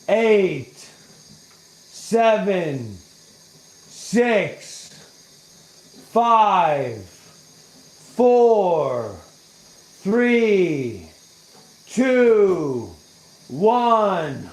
8, 7, 6, 5, 4, 3, 2, 1.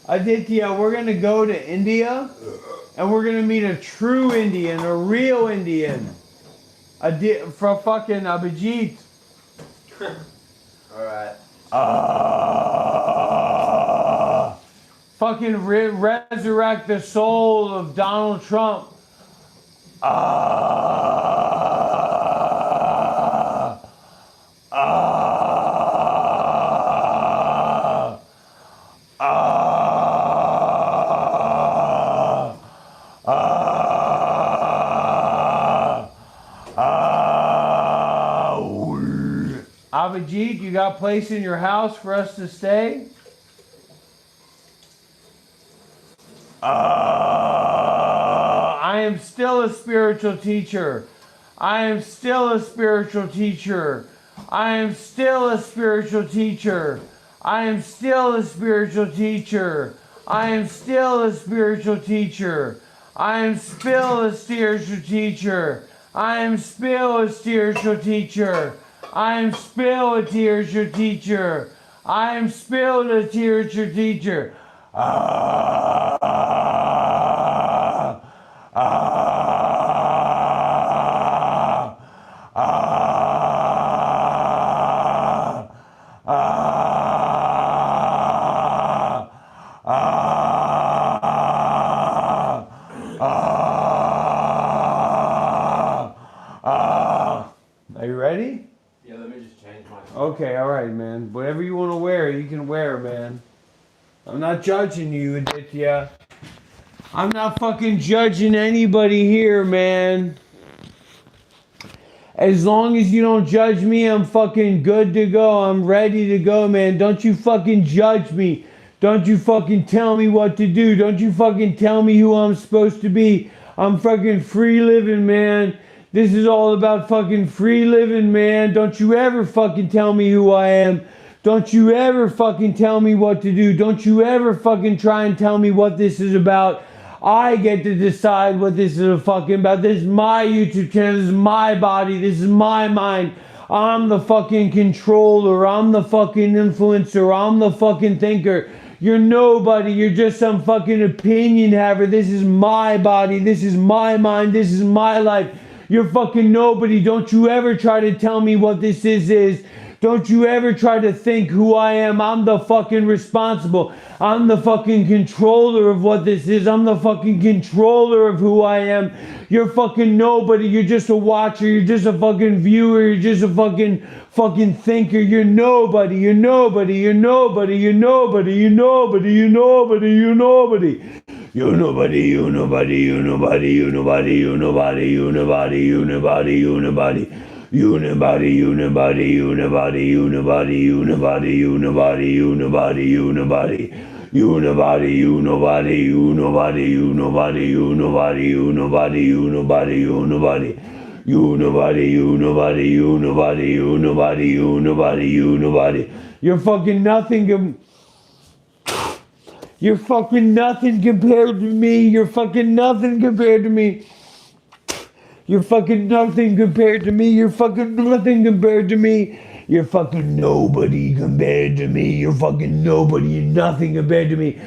Aditya, we're gonna go to India and we're gonna meet a true Indian, a real Indian. From fucking Abhijit. Alright. Fucking resurrect the soul of Donald Trump. Abhijit, you got a place in your house for us to stay? I am still a spiritual teacher. I am still a spiritual teacher. I am still a spiritual teacher. I am still a spiritual teacher. I am still a spiritual teacher. I am still a spiritual teacher. I am still a spiritual teacher. I am still a spiritual teacher. I am still a spiritual teacher. Are you ready? Yeah, let me just change my... Okay, alright, man. Whatever you want to wear, you can wear, man. I'm not judging you, Aditya. I'm not fucking judging anybody here, man. As long as you don't judge me, I'm fucking good to go. I'm ready to go, man. Don't you fucking judge me. Don't you fucking tell me what to do. Don't you fucking tell me who I'm supposed to be. I'm fucking free living, man. This is all about fucking free living, man. Don't you ever fucking tell me who I am. Don't you ever fucking tell me what to do. Don't you ever fucking try and tell me what this is about. I get to decide what this is fucking about. This is my YouTube channel. This is my body. This is my mind. I'm the fucking controller. I'm the fucking influencer. I'm the fucking thinker. You're nobody. You're just some fucking opinion haver. This is my body. This is my mind. This is my life. You're fucking nobody. Don't you ever try to tell me what this is. Don't you ever try to think who I am. I'm the fucking responsible. I'm the fucking controller of what this is. I'm the fucking controller of who I am. You're fucking nobody. You're just a watcher. You're just a fucking viewer. You're just a fucking thinker. You're nobody. You're nobody. You're nobody. You're nobody. You're nobody. You're nobody. You're nobody. You nobody, you nobody, you nobody, you nobody, you nobody, you nobody, you nobody, you nobody. Unibody, unibody, unibody, unibody, unibody, unibody, unibody, unibody. Unibody, unibody, unibody, unibody, unibody, unibody, unibody, unibody. Unibody, unibody, unibody, unibody, unibody, unibody. You're fucking nothing. You're fucking nothing compared to me. You're fucking nothing compared to me. You're fucking nothing compared to me. You're fucking nothing compared to me. You're fucking nobody compared to me. You're fucking nobody. You're nothing compared to me.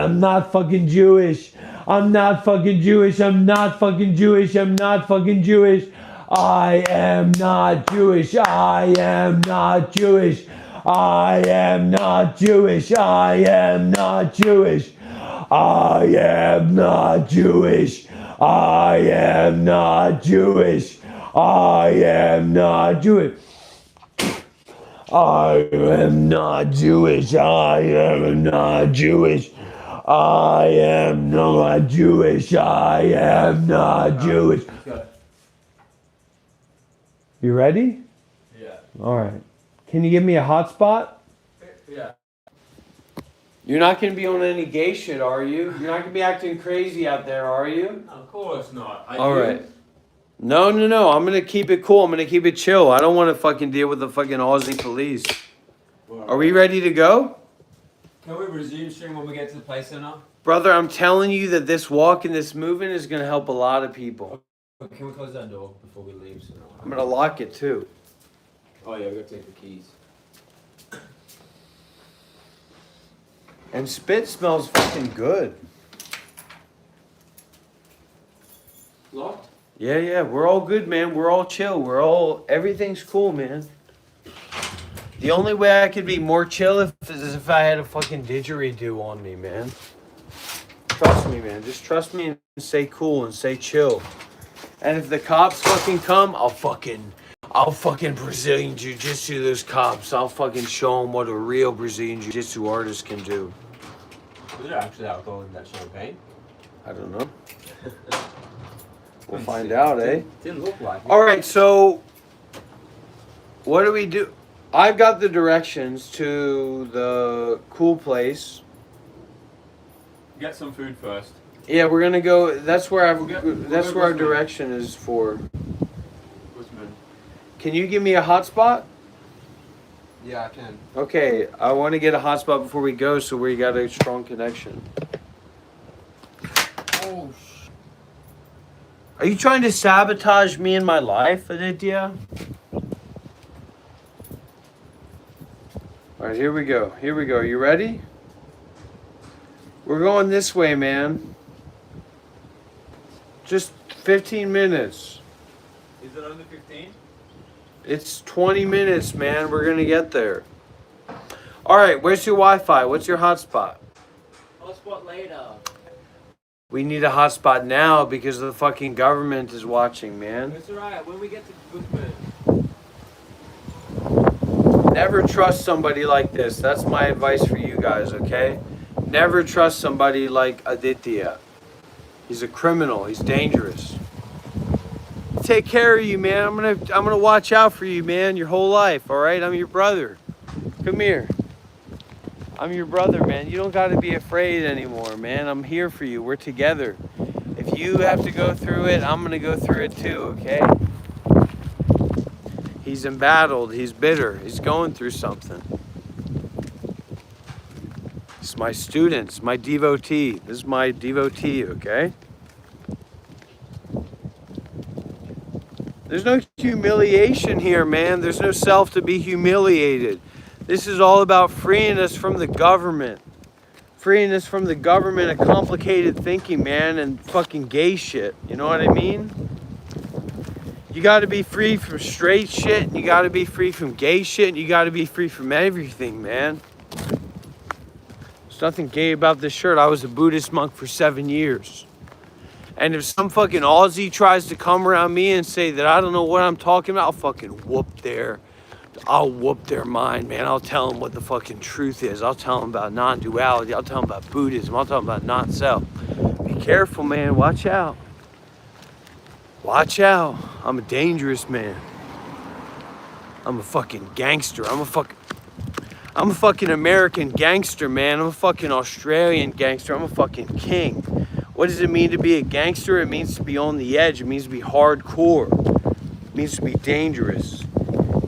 I'm not fucking Jewish. I'm not fucking Jewish. I'm not fucking Jewish. I'm not fucking Jewish. I am not Jewish. I am not Jewish. I am not Jewish. I am not Jewish. I am not Jewish. I am not Jewish. I am not Jewish. I am not Jewish. I am not Jewish. I am not Jewish. I am not Jewish. You ready? Yeah. All right. Can you give me a hotspot? Yeah. You're not going to be on any gay shit, are you? You're not going to be acting crazy out there, are you? Of course not. All right. No. I'm going to keep it cool. I'm going to keep it chill. I don't want to fucking deal with the fucking Aussie police. Are we ready to go? Can we resume stream when we get to the play center? Brother, I'm telling you that this walk and this movement is going to help a lot of people. Can we close that door before we leave? So I'm going to lock it too. Oh yeah, we gotta take the keys. And spit smells fucking good. Locked? Yeah, we're all good, man. We're all chill. Everything's cool, man. The only way I could be more chill is if I had a fucking didgeridoo on me, man. Trust me, man. Just trust me and stay cool and stay chill. And if the cops fucking come, I'll fucking Brazilian Jiu-Jitsu those cops. I'll fucking show them what a real Brazilian Jiu-Jitsu artist can do. Was there actually alcohol in that champagne? I don't know. We'll find out, eh? Didn't look like it. Alright, so what do we do? I've got the directions to the cool place. Get some food first. Yeah, we're gonna go. That's where our Guzman. direction is for. Guzman. Can you give me a hotspot? Yeah, I can. Okay, I want to get a hotspot before we go, so we got a strong connection. Oh. Are you trying to sabotage me and my life, Aditya? All right, here we go. Are you ready? We're going this way, man. Just 15 minutes. Is it only 15? It's 20 minutes, man. We're gonna get there. All right, where's your Wi-Fi? What's your hotspot? Hotspot later. We need a hotspot now because the fucking government is watching, man. It's alright, when we get to Guzman. Never trust somebody like this. That's my advice for you guys, okay? Never trust somebody like Aditya. He's a criminal. He's dangerous. Take care of you, man. I'm gonna watch out for you, man, your whole life, all right? I'm your brother. Come here. I'm your brother, man. You don't got to be afraid anymore, man. I'm here for you. We're together. If you have to go through it, I'm going to go through it too, okay? He's embattled. He's bitter. He's going through something. It's my student. It's my devotee. This is my devotee, okay? There's no humiliation here, man. There's no self to be humiliated. This is all about freeing us from the government. Freeing us from the government of complicated thinking, man, and fucking gay shit. You know what I mean? You gotta be free from straight shit, and you gotta be free from gay shit, and you gotta be free from everything, man. There's nothing gay about this shirt. I was a Buddhist monk for 7 years. And if some fucking Aussie tries to come around me and say that I don't know what I'm talking about, I'll whoop their mind, man. I'll tell them what the fucking truth is. I'll tell them about non-duality. I'll tell them about Buddhism. I'll tell them about non-self. Be careful, man. Watch out. Watch out. I'm a dangerous man. I'm a fucking gangster. I'm a fucking American gangster, man. I'm a fucking Australian gangster. I'm a fucking king. What does it mean to be a gangster? It means to be on the edge. It means to be hardcore. It means to be dangerous.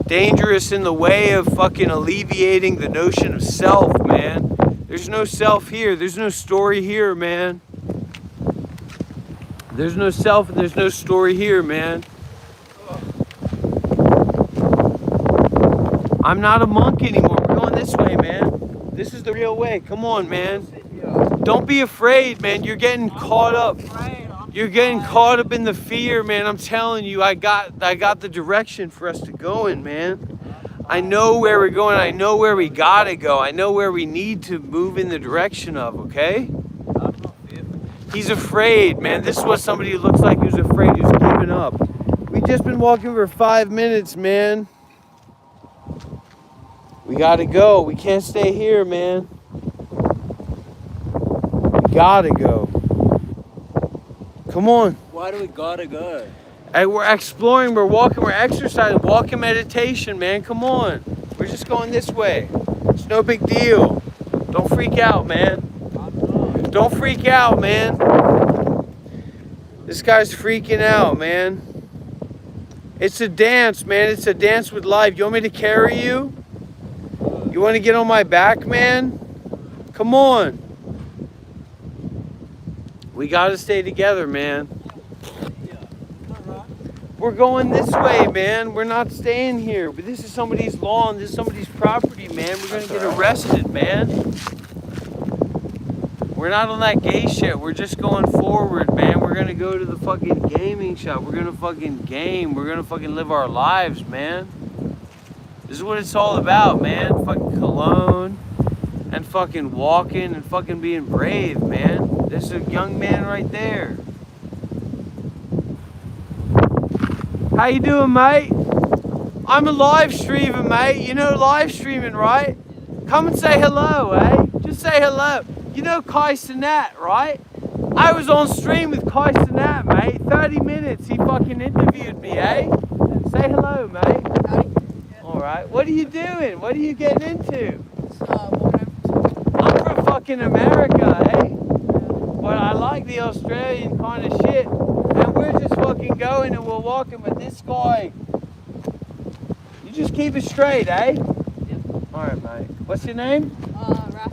Dangerous in the way of fucking alleviating the notion of self, man. There's no self here. There's no story here, man. There's no self and there's no story here, man. I'm not a monk anymore. We're going this way, man. This is the real way. Come on, man. Don't be afraid, man. You're getting caught up. You're getting caught up in the fear, man. I'm telling you, I got the direction for us to go in, man. I know where we're going. I know where we gotta go. I know where we need to move in the direction of, okay? He's afraid, man. This is what somebody looks like who's afraid, who's giving up. We've just been walking for 5 minutes, man. We gotta go. We can't stay here, man. We gotta go. Come on. Why do we gotta go? Hey, we're exploring, we're walking, we're exercising, walking meditation, man. Come on. We're just going this way. It's no big deal. Don't freak out, man. Don't freak out, man. This guy's freaking out, man. It's a dance, man. It's a dance with life. You want me to carry you? You want to get on my back, man? Come on. We got to stay together, man. We're going this way, man. We're not staying here. But this is somebody's lawn. This is somebody's property, man. We're going to get arrested, man. We're not on that gay shit. We're just going forward, man. We're going to go to the fucking gaming shop. We're going to fucking game. We're going to fucking live our lives, man. This is what it's all about, man. Fucking cologne and fucking walking and fucking being brave, man. This is a young man right there. How you doing, mate? I'm a live streamer, mate. You know live streaming, right? Come and say hello, eh? Just say hello. You know Kai Cenat, right? I was on stream with Kai Cenat, mate. 30 minutes, he fucking interviewed me, eh? Say hello, mate. Alright, what are you doing? What are you getting into? I'm from fucking America, eh? But I like the Australian kind of shit. And we're just fucking going and we're walking with this guy. You just keep it straight, eh? Yep. Alright, mate. What's your name? Raph.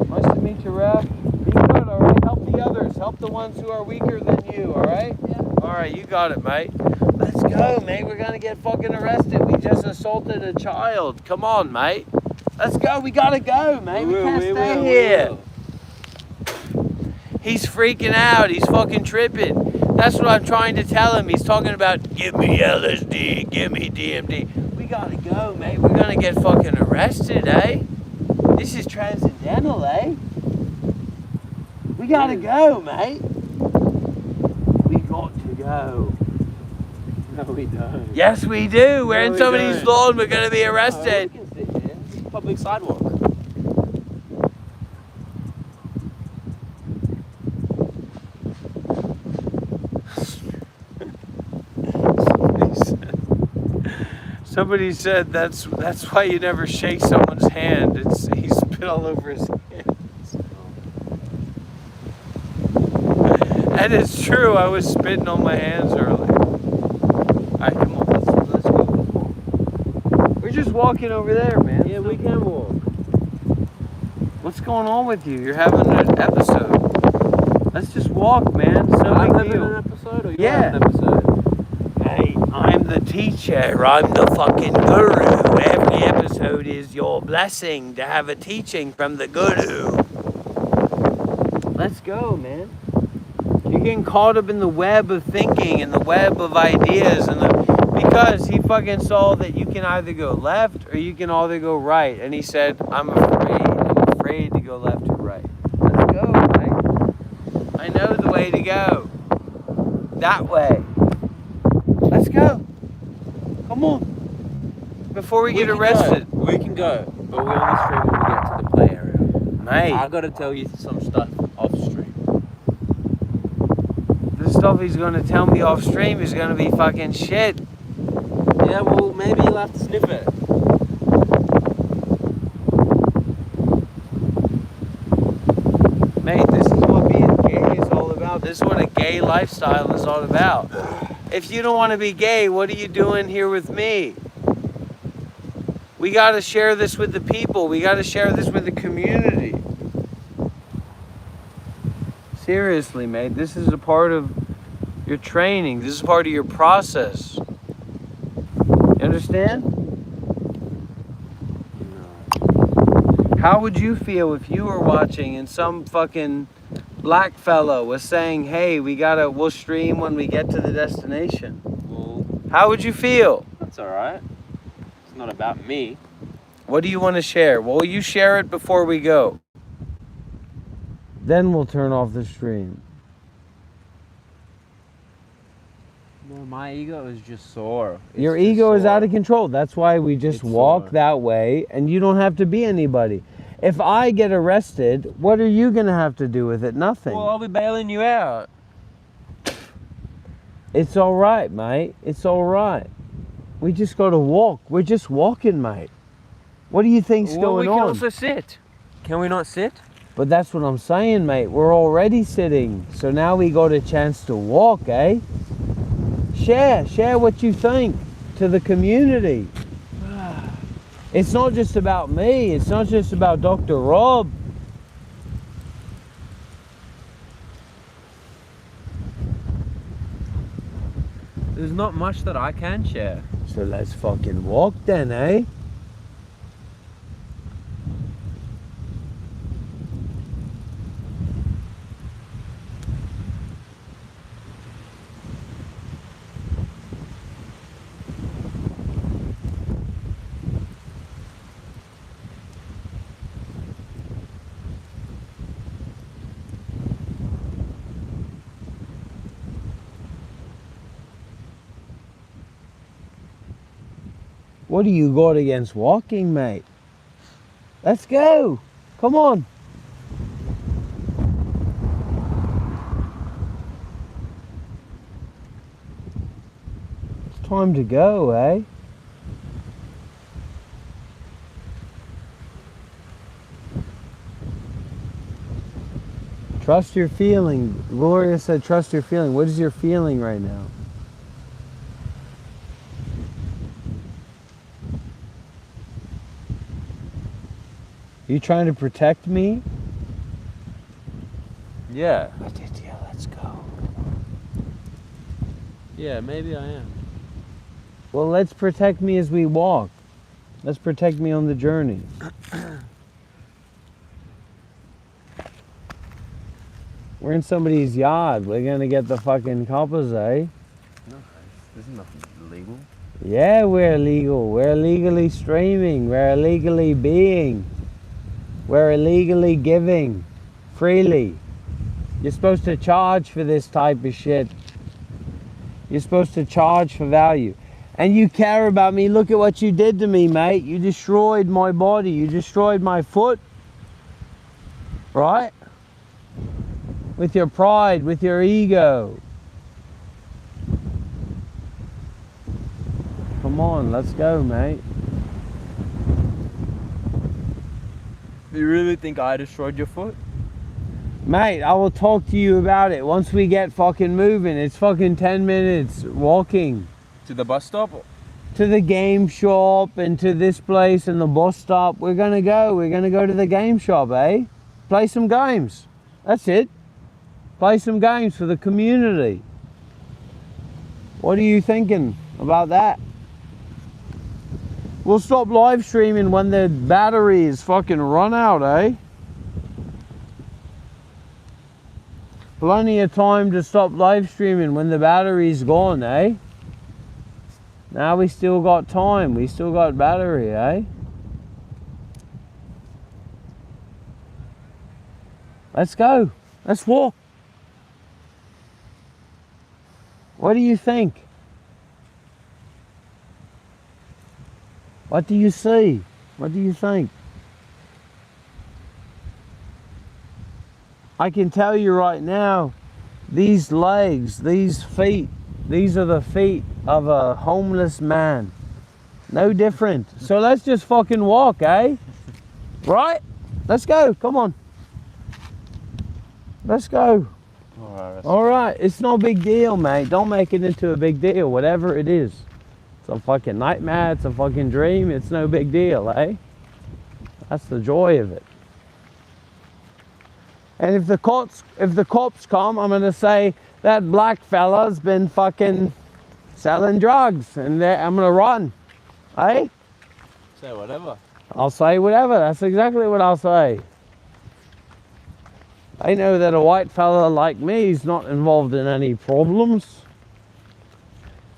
Nice to meet you, Raph. Be good, alright? Help the others. Help the ones who are weaker than you, alright? Yeah. Alright, you got it, mate. Let's go, mate. We're gonna get fucking arrested. We just assaulted a child. Come on, mate. Let's go. We gotta go, mate. We can't stay here. He's freaking out. He's fucking tripping. That's what I'm trying to tell him. He's talking about, give me LSD, give me DMD. We gotta go, mate. We're gonna get fucking arrested, eh? This is transcendental, eh? We gotta go, mate. We got to go. No, we don't. Yes, we do. We're No, in we somebody's don't. lawn. We're gonna be arrested. No, we can sit here. This is public sidewalk. Somebody said that's why you never shake someone's hand. He spit all over his hands. And it's true, I was spitting on my hands earlier. Alright, come on, let's go. We're just walking over there, man. Yeah, we can walk. What's going on with you? You're having an episode. Let's just walk, man. It's no I'm big having deal. an episode or you're Yeah. having an episode? Hey, I'm the teacher. I'm the fucking guru. Every episode is your blessing to have a teaching from the guru. Let's go, man. You're getting caught up in the web of thinking and the web of ideas because he fucking saw that you can either go left or you can either go right. And he said, I'm afraid to go left or right. Let's go, man. I know the way to go. That way. Let's go. Come on. Before we get arrested. We can go, but we only stream when we get to the play area. Mate. I gotta tell you some stuff off stream. The stuff he's gonna tell me off stream is gonna be fucking shit. Yeah, well, maybe you'll have to sniff it. Mate, this is what being gay is all about. This is what a gay lifestyle is all about. If you don't want to be gay, what are you doing here with me? We got to share this with the people. We got to share this with the community. Seriously, mate, this is a part of your training. This is part of your process. You understand? How would you feel if you were watching and some fucking black fellow was saying, hey, we'll stream when we get to the destination? Well, how would you feel? That's alright. It's not about me. What do you want to share? Well, you share it before we go. Then we'll turn off the stream. Well, my ego is just sore. Your ego is out of control. That's why we just walk that way and you don't have to be anybody. If I get arrested, what are you going to have to do with it? Nothing. Well, I'll be bailing you out. It's all right, mate. It's all right. We just got to walk. We're just walking, mate. What do you think's going on? We can also sit. Can we not sit? But that's what I'm saying, mate. We're already sitting. So now we got a chance to walk, eh? Share what you think to the community. It's not just about me. It's not just about Dr. Rob. There's not much that I can share. So let's fucking walk then, eh? What do you got against walking, mate? Let's go. Come on. It's time to go, eh? Trust your feeling. Gloria said trust your feeling. What is your feeling right now? You trying to protect me? Yeah. Aditya, let's go. Yeah, maybe I am. Well, let's protect me as we walk. Let's protect me on the journey. We're in somebody's yard. We're gonna get the fucking coppers, eh? No, this is nothing illegal. Yeah, we're legal. We're illegally streaming. We're illegally being. We're illegally giving freely. You're supposed to charge for this type of shit. You're supposed to charge for value. And you care about me. Look at what you did to me, mate. You destroyed my body. You destroyed my foot. Right? With your pride, with your ego. Come Come on, let's go, mate. You really think I destroyed your foot? Mate, I will talk to you about it once we get fucking moving. It's fucking 10 minutes walking. To the bus stop? To the game shop and to this place and the bus stop. We're gonna go to the game shop, eh? Play some games. That's it. Play some games for the community. What are you thinking about that? We'll stop live streaming when the batteries fucking run out, eh? Plenty of time to stop live streaming when the battery's gone, eh? Now we still got time. We still got battery, eh? Let's go. Let's walk. What do you think? What do you see? What do you think? I can tell you right now, these legs, these feet, these are the feet of a homeless man. No different. So let's just fucking walk, eh? Right? Let's go. Come on. Let's go. All right. It's no big deal, mate. Don't make it into a big deal, whatever it is. It's a fucking nightmare. It's a fucking dream. It's no big deal, eh? That's the joy of it. And if the cops come, I'm gonna say that black fella's been fucking selling drugs, and I'm gonna run, eh? Say whatever. I'll say whatever. That's exactly what I'll say. They know that a white fella like me is not involved in any problems.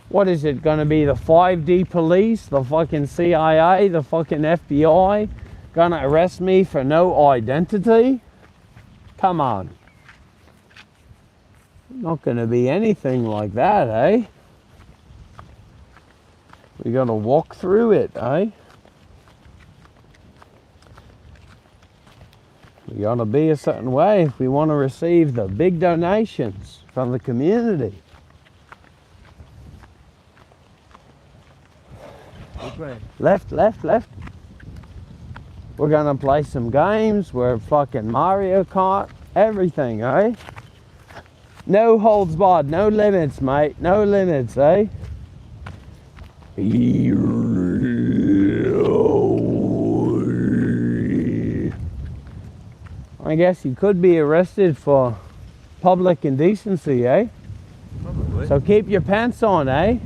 What is it gonna be? The 5D police, the fucking CIA, the fucking FBI gonna arrest me for no identity? Come on. Not gonna be anything like that, eh? We gotta walk through it, eh? We gotta be a certain way if we want to receive the big donations from the community. Left, left, left. We're gonna play some games. We're fucking Mario Kart, everything, eh? No holds barred, no limits, mate. No limits, eh? I guess you could be arrested for public indecency, eh? Probably. So keep your pants on, eh?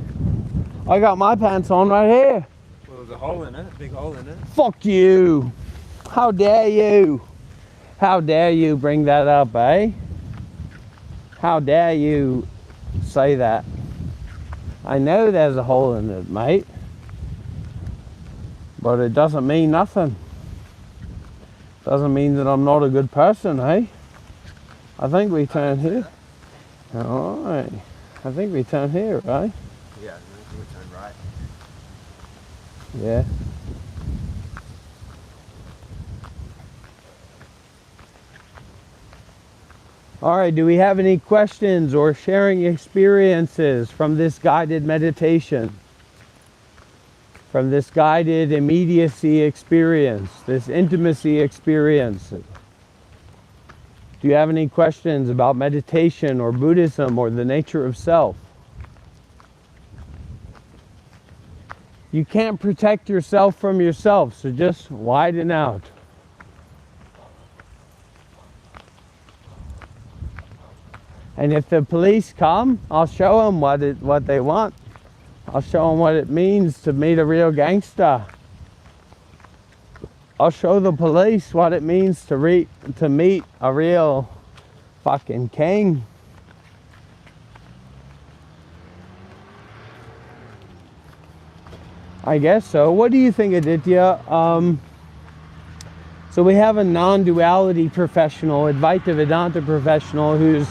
I got my pants on right here. Well, there's a hole in it, a big hole in it. Fuck you. How dare you? How dare you bring that up, eh? How dare you say that? I know there's a hole in it, mate. But it doesn't mean nothing. Doesn't mean that I'm not a good person, eh? I think we turn here. Alright. I think we turn here, right? Yeah, we turn right. Yeah. All right, do we have any questions or sharing experiences from this guided meditation? From this guided immediacy experience, this intimacy experience? Do you have any questions about meditation or Buddhism or the nature of self? You can't protect yourself from yourself, so just widen out. And if the police come, I'll show them what they want. I'll show them what it means to meet a real gangster. I'll show the police what it means to meet a real fucking king. I guess so. What do you think, Aditya? So we have a non-duality professional, Advaita Vedanta professional, who's,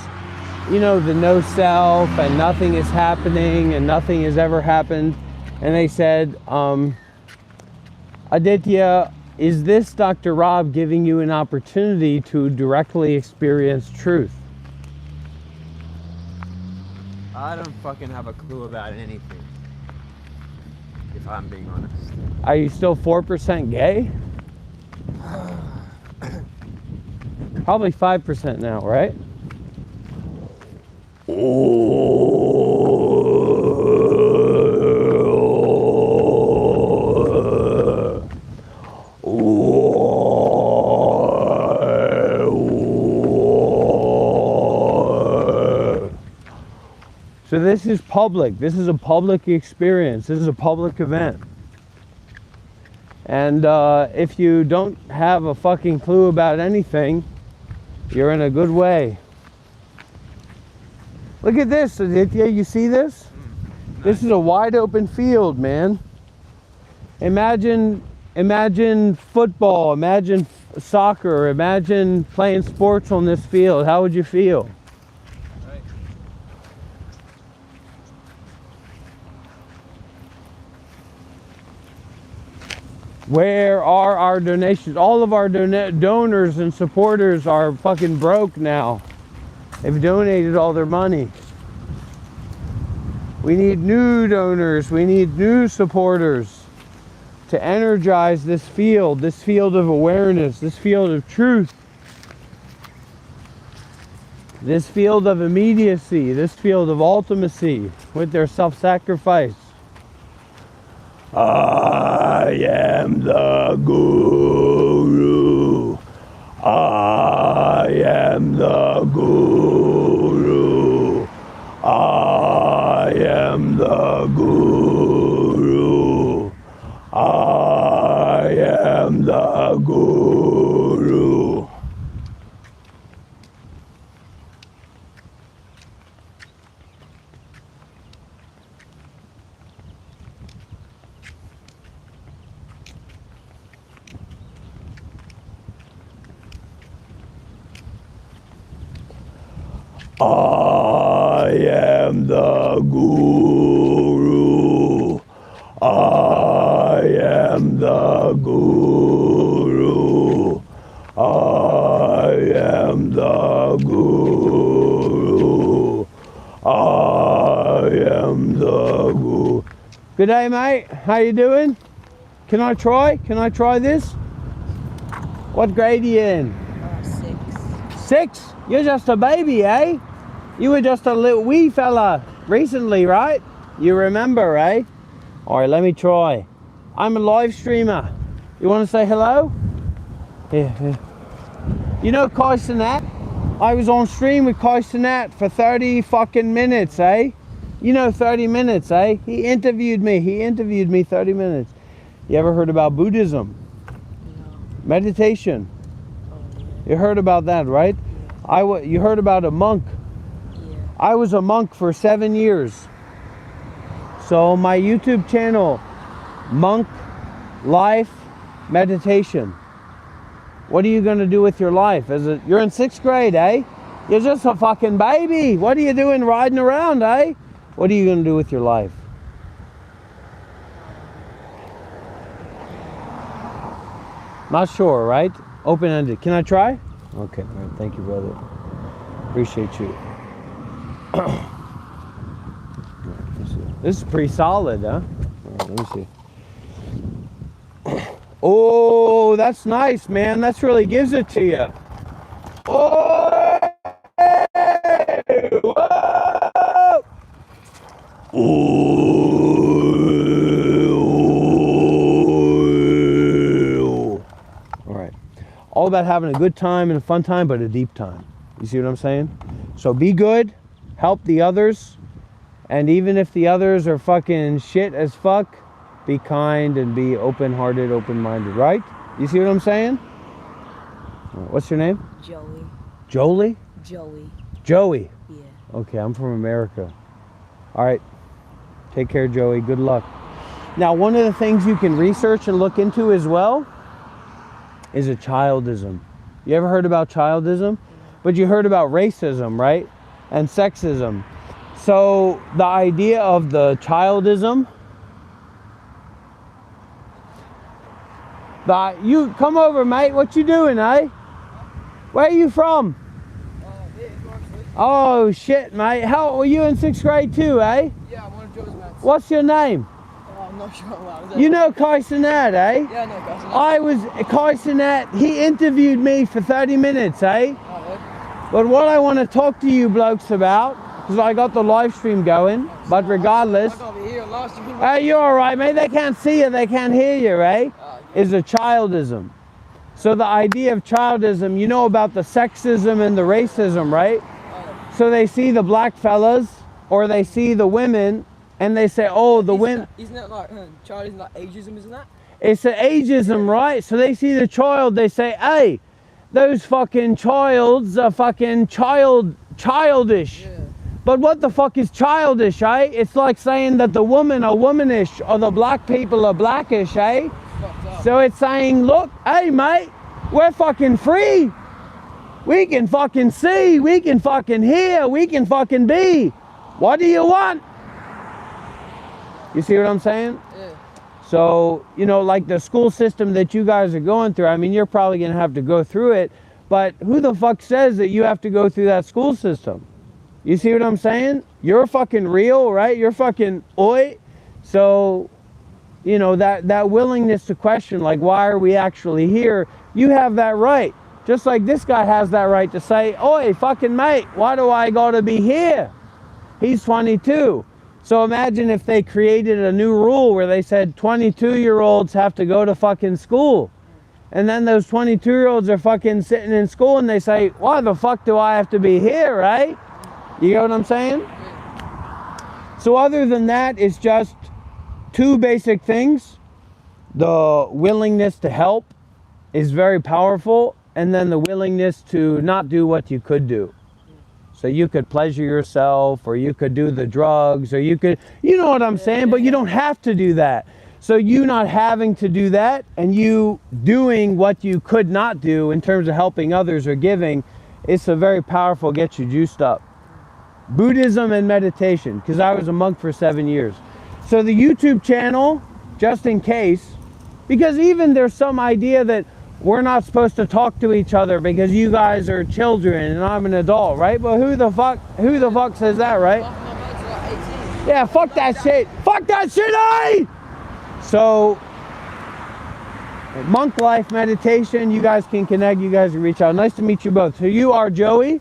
you know, the no self and nothing is happening and nothing has ever happened. And they said, Aditya, is this Dr. Rob giving you an opportunity to directly experience truth? I don't fucking have a clue about anything. if I'm being honest. Are you still 4% gay? Probably 5% now, right? So this is public. This is a public experience. This is a public event. And if you don't have a fucking clue about anything, you're in a good way. Look at this, Aditya. You see this? This is a wide open field, man. Imagine football, imagine soccer, imagine playing sports on this field. How would you feel? Where are our donations? All of our donors and supporters are fucking broke now. They've donated all their money. We need new donors. We need new supporters to energize this field of awareness, this field of truth, this field of immediacy, this field of ultimacy with their self-sacrifice. I am the Guru. I am the Guru. I am the Guru. I am the Guru. I am the Guru. I am the Guru. I am the Guru. I am the Guru. Good day, mate. How you doing? Can I try? Can I try this? What grade are you in? 6. 6? You're just a baby, eh? You were just a little wee fella recently, right? You remember, eh? Alright, let me try. I'm a live streamer. You want to say hello? Yeah. You know Kai Cenat? I was on stream with Kai Cenat for 30 fucking minutes, eh? You know 30 minutes, eh? He interviewed me 30 minutes. You ever heard about Buddhism? No. Meditation? You heard about that, right? You heard about a monk? I was a monk for 7 years. So my YouTube channel, Monk Life Meditation. What are you gonna do with your life? You're in 6th grade, eh? You're just a fucking baby. What are you doing riding around, eh? What are you gonna do with your life? Not sure, right? Open-ended. Can I try? Okay, all right. Thank you, brother. Appreciate you. This is pretty solid, huh? All right, let me see. Oh, that's nice, man. That's really gives it to you. Oh, whoa. All right. All about having a good time and a fun time, but a deep time. You see what I'm saying? So be good, help the others, and even if the others are fucking shit as fuck, be kind and be open-hearted, open-minded, right? You see what I'm saying? What's your name? Joey. Jolie? Joey. Joey? Yeah. Okay, I'm from America. All right, take care, Joey. Good luck. Now, one of the things you can research and look into as well is a childism. You ever heard about childism? But you heard about racism, right? And sexism. So the idea of the childism, you come over, mate. What you doing, eh? Where are you from? Oh shit, mate. How were you in 6th grade too, eh? Yeah, I'm one of Joe's mates. What's your name? not sure what You know Kai Cenat, eh? Yeah, I know Kai Cenat. I was Kai Cenat. He interviewed me for 30 minutes, eh? But what I want to talk to you blokes about, because I got the live stream going, but regardless, I can't be here last year. hey, you're all right, mate. They can't see you, they can't hear you, eh? Is a childism. So the idea of childism, you know about the sexism and the racism, right? So they see the black fellas or they see the women and they say, oh, the women. Isn't that like child? Isn't that ageism? Isn't that? It's an ageism, right? So they see the child, they say, hey, those fucking childs are fucking childish. Yeah. But what the fuck is childish, eh? It's like saying that the women are womanish or the black people are blackish, eh? So it's saying, look, hey mate, we're fucking free. We can fucking see, we can fucking hear, we can fucking be. What do you want? You see what I'm saying? Yeah. So, you know, like the school system that you guys are going through, I mean, you're probably gonna have to go through it, but who the fuck says that you have to go through that school system? You see what I'm saying? You're fucking real, right? You're fucking oi. So, you know, that willingness to question, like, why are we actually here? You have that right. Just like this guy has that right to say, oi, fucking mate, why do I gotta be here? He's 22. So imagine if they created a new rule where they said 22-year-olds have to go to fucking school. And then those 22-year-olds are fucking sitting in school and they say, why the fuck do I have to be here, right? You know what I'm saying? So other than that, it's just two basic things. The willingness to help is very powerful, and then the willingness to not do what you could do. So you could pleasure yourself, or you could do the drugs, or you could, you know what I'm saying, but you don't have to do that. So you not having to do that, and you doing what you could not do in terms of helping others or giving, it's a very powerful, get you juiced up. Buddhism and meditation, because I was a monk for 7 years. So the YouTube channel, just in case, because even there's some idea that we're not supposed to talk to each other because you guys are children and I'm an adult, right? But who the fuck says that, right? Yeah, fuck that shit. Fuck that shit, eh? So, monk life, meditation, you guys can connect, you guys can reach out. Nice to meet you both. So you are Joey?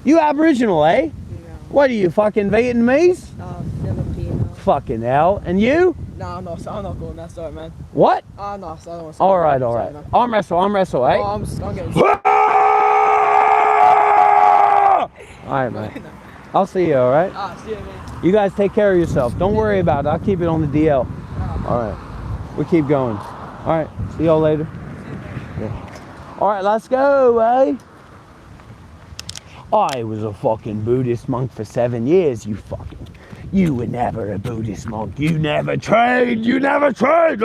You Aboriginal, eh? Yeah. What are you, fucking Vietnamese? Filipino. Fucking hell. And you? No, I'm not going that, sorry, man. What? No, I don't want to. All right. Arm wrestle, eh? Oh, I'm getting... All right, man. I'll see you, all right? See you, man. You guys take care of yourself. Don't worry about it. I'll keep it on the DL. All right. We keep going. All right. See y'all later. Yeah. All right, let's go, eh? I was a fucking Buddhist monk for 7 years, You were never a Buddhist monk. You never trained.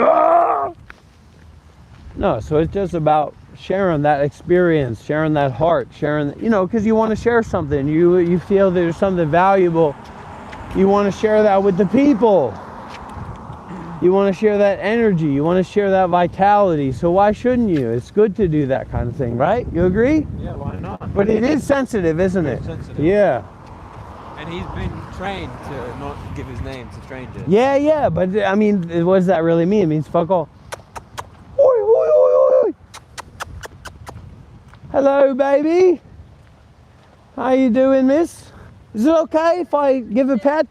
Ah! No, so it's just about sharing that experience, sharing that heart, sharing, you know, because you want to share something. You feel there's something valuable. You want to share that with the people. You want to share that energy. You want to share that vitality. So why shouldn't you? It's good to do that kind of thing, right? You agree? Yeah, why not? But it is sensitive, isn't it? It's sensitive. Yeah. And he's been trained to not give his name to strangers. Yeah, but I mean, what does that really mean? It means fuck all. Oi, oi, oi, oi. Hello, baby. How you doing, miss? Is it okay if I give a pet?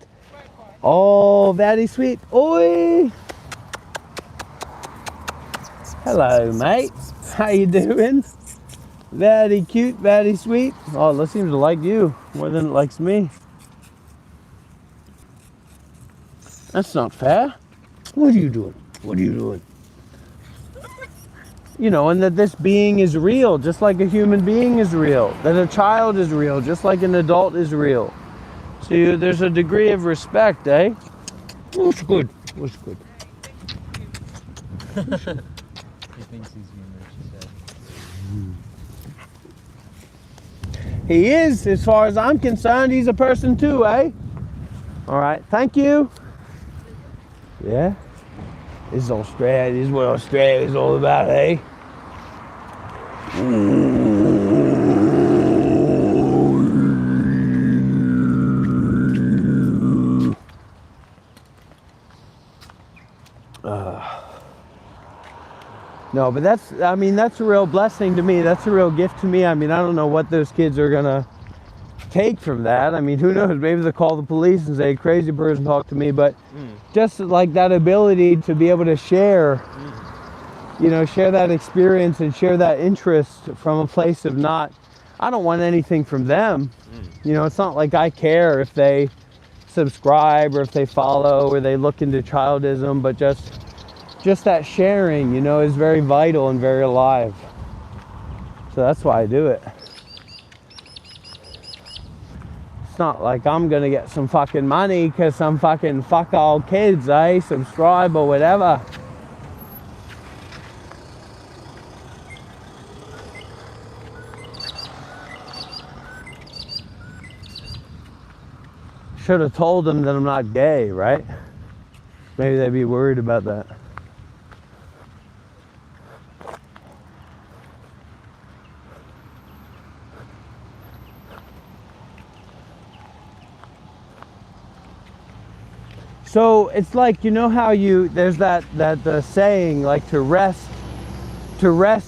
Oh, very sweet. Oi. Hello, mate. How you doing? Very cute, very sweet. Oh, it seems to like you more than it likes me. That's not fair. What are you doing? You know, and that this being is real, just like a human being is real. That a child is real, just like an adult is real. So there's a degree of respect, eh? What's good? He thinks he's human, she said. He is, as far as I'm concerned, he's a person too, eh? All right, thank you. Yeah? This is Australia, this is what Australia is all about, eh? No, but that's a real blessing to me. That's a real gift to me. I mean, I don't know what those kids are gonna take from that. I mean, who knows? Maybe they'll call the police and say, crazy person talked to me. But just like that ability to be able to share, you know, share that experience and share that interest from a place of not, I don't want anything from them. You know, it's not like I care if they subscribe or if they follow or they look into childism, but just that sharing, you know, is very vital and very alive. So that's why I do it. It's not like I'm gonna get some fucking money because some fucking fuck all kids, subscribe or whatever. Should have told them that I'm not gay, right? Maybe they'd be worried about that. So it's like, you know how there's that saying, like to rest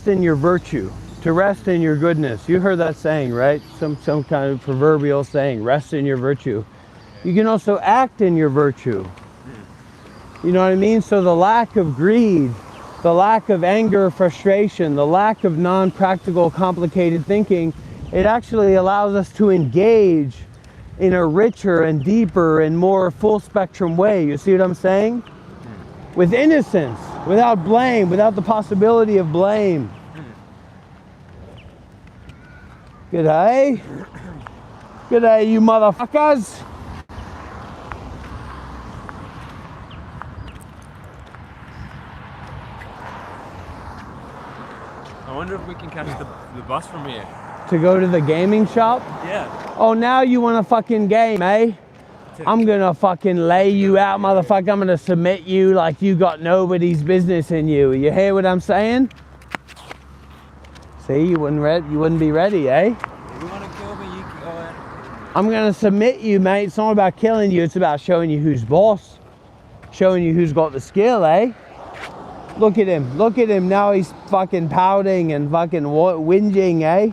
in your virtue, to rest in your goodness. You heard that saying, right? Some kind of proverbial saying, rest in your virtue. You can also act in your virtue. You know what I mean? So the lack of greed, the lack of anger, frustration, the lack of non-practical, complicated thinking, it actually allows us to engage in a richer and deeper and more full spectrum way. You see what I'm saying? With innocence, without blame, without the possibility of blame. Good day. Good day, you motherfuckers. I wonder if we can catch the bus from here. To go to the gaming shop? Yeah. Oh, now you want a fucking game, eh? I'm gonna fucking lay you out, motherfucker. I'm gonna submit you like you got nobody's business in you. You hear what I'm saying? See, you wouldn't be ready, eh? If you want to kill me, you can go ahead. I'm gonna submit you, mate. It's not about killing you, it's about showing you who's boss. Showing you who's got the skill, eh? Look at him, now he's fucking pouting and fucking whinging, eh?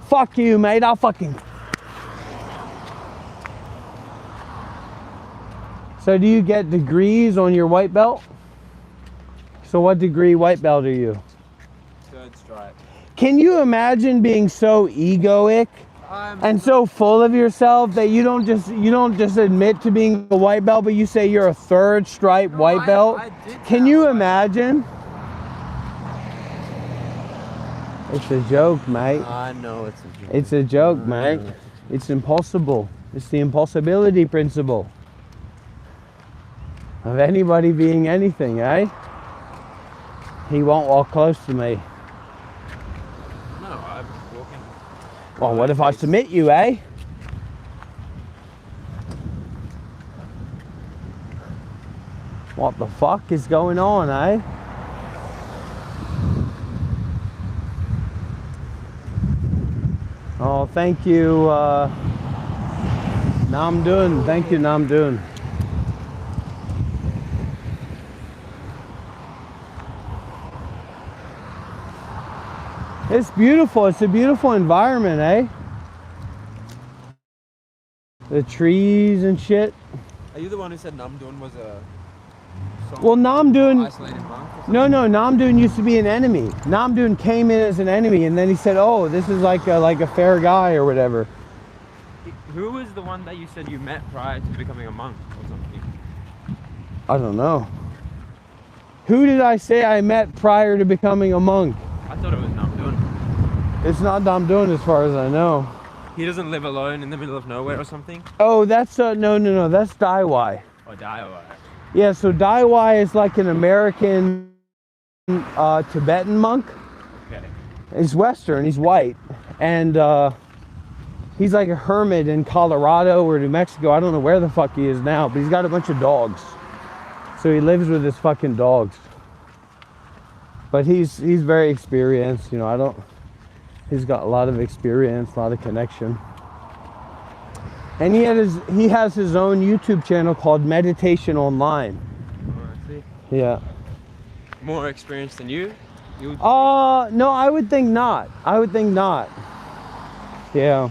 Fuck you, mate, I'll fucking... So do you get degrees on your white belt? So what degree white belt are you? Third stripe. Can you imagine being so egoic and so full of yourself that you don't just admit to being a white belt, but you say you're a third stripe white belt? Can you imagine? It's a joke, mate. I know it's a joke. It's a joke, mate. It's impossible. It's the impossibility principle of anybody being anything, eh? He won't walk close to me. No, I'm walking. Well, what if I submit you, eh? What the fuck is going on, eh? Oh, thank you, Namdun. Thank you, Namdun. It's beautiful. It's a beautiful environment, eh? The trees and shit. Are you the one who said Namdun was a song? Well, Namdun... Isolated monk? No, Namdun used to be an enemy. Namdun came in as an enemy, and then he said, "Oh, this is like a fair guy or whatever." Who was the one that you said you met prior to becoming a monk or something? I don't know. Who did I say I met prior to becoming a monk? I thought it was Namdun. It's not Namdun as far as I know. He doesn't live alone in the middle of nowhere or something? Oh, that's no, that's Daiwai. Or Daiwai. Yeah, so Daiwai is like an American Tibetan monk. Okay. He's Western, he's white, and he's like a hermit in Colorado or New Mexico. I don't know where the fuck he is now, but he's got a bunch of dogs. So he lives with his fucking dogs. But he's very experienced, you know, he's got a lot of experience, a lot of connection. And he has his own YouTube channel called Meditation Online. Oh, I see. Yeah. more experienced than you, you would No, I would think not. I would think not. Yeah.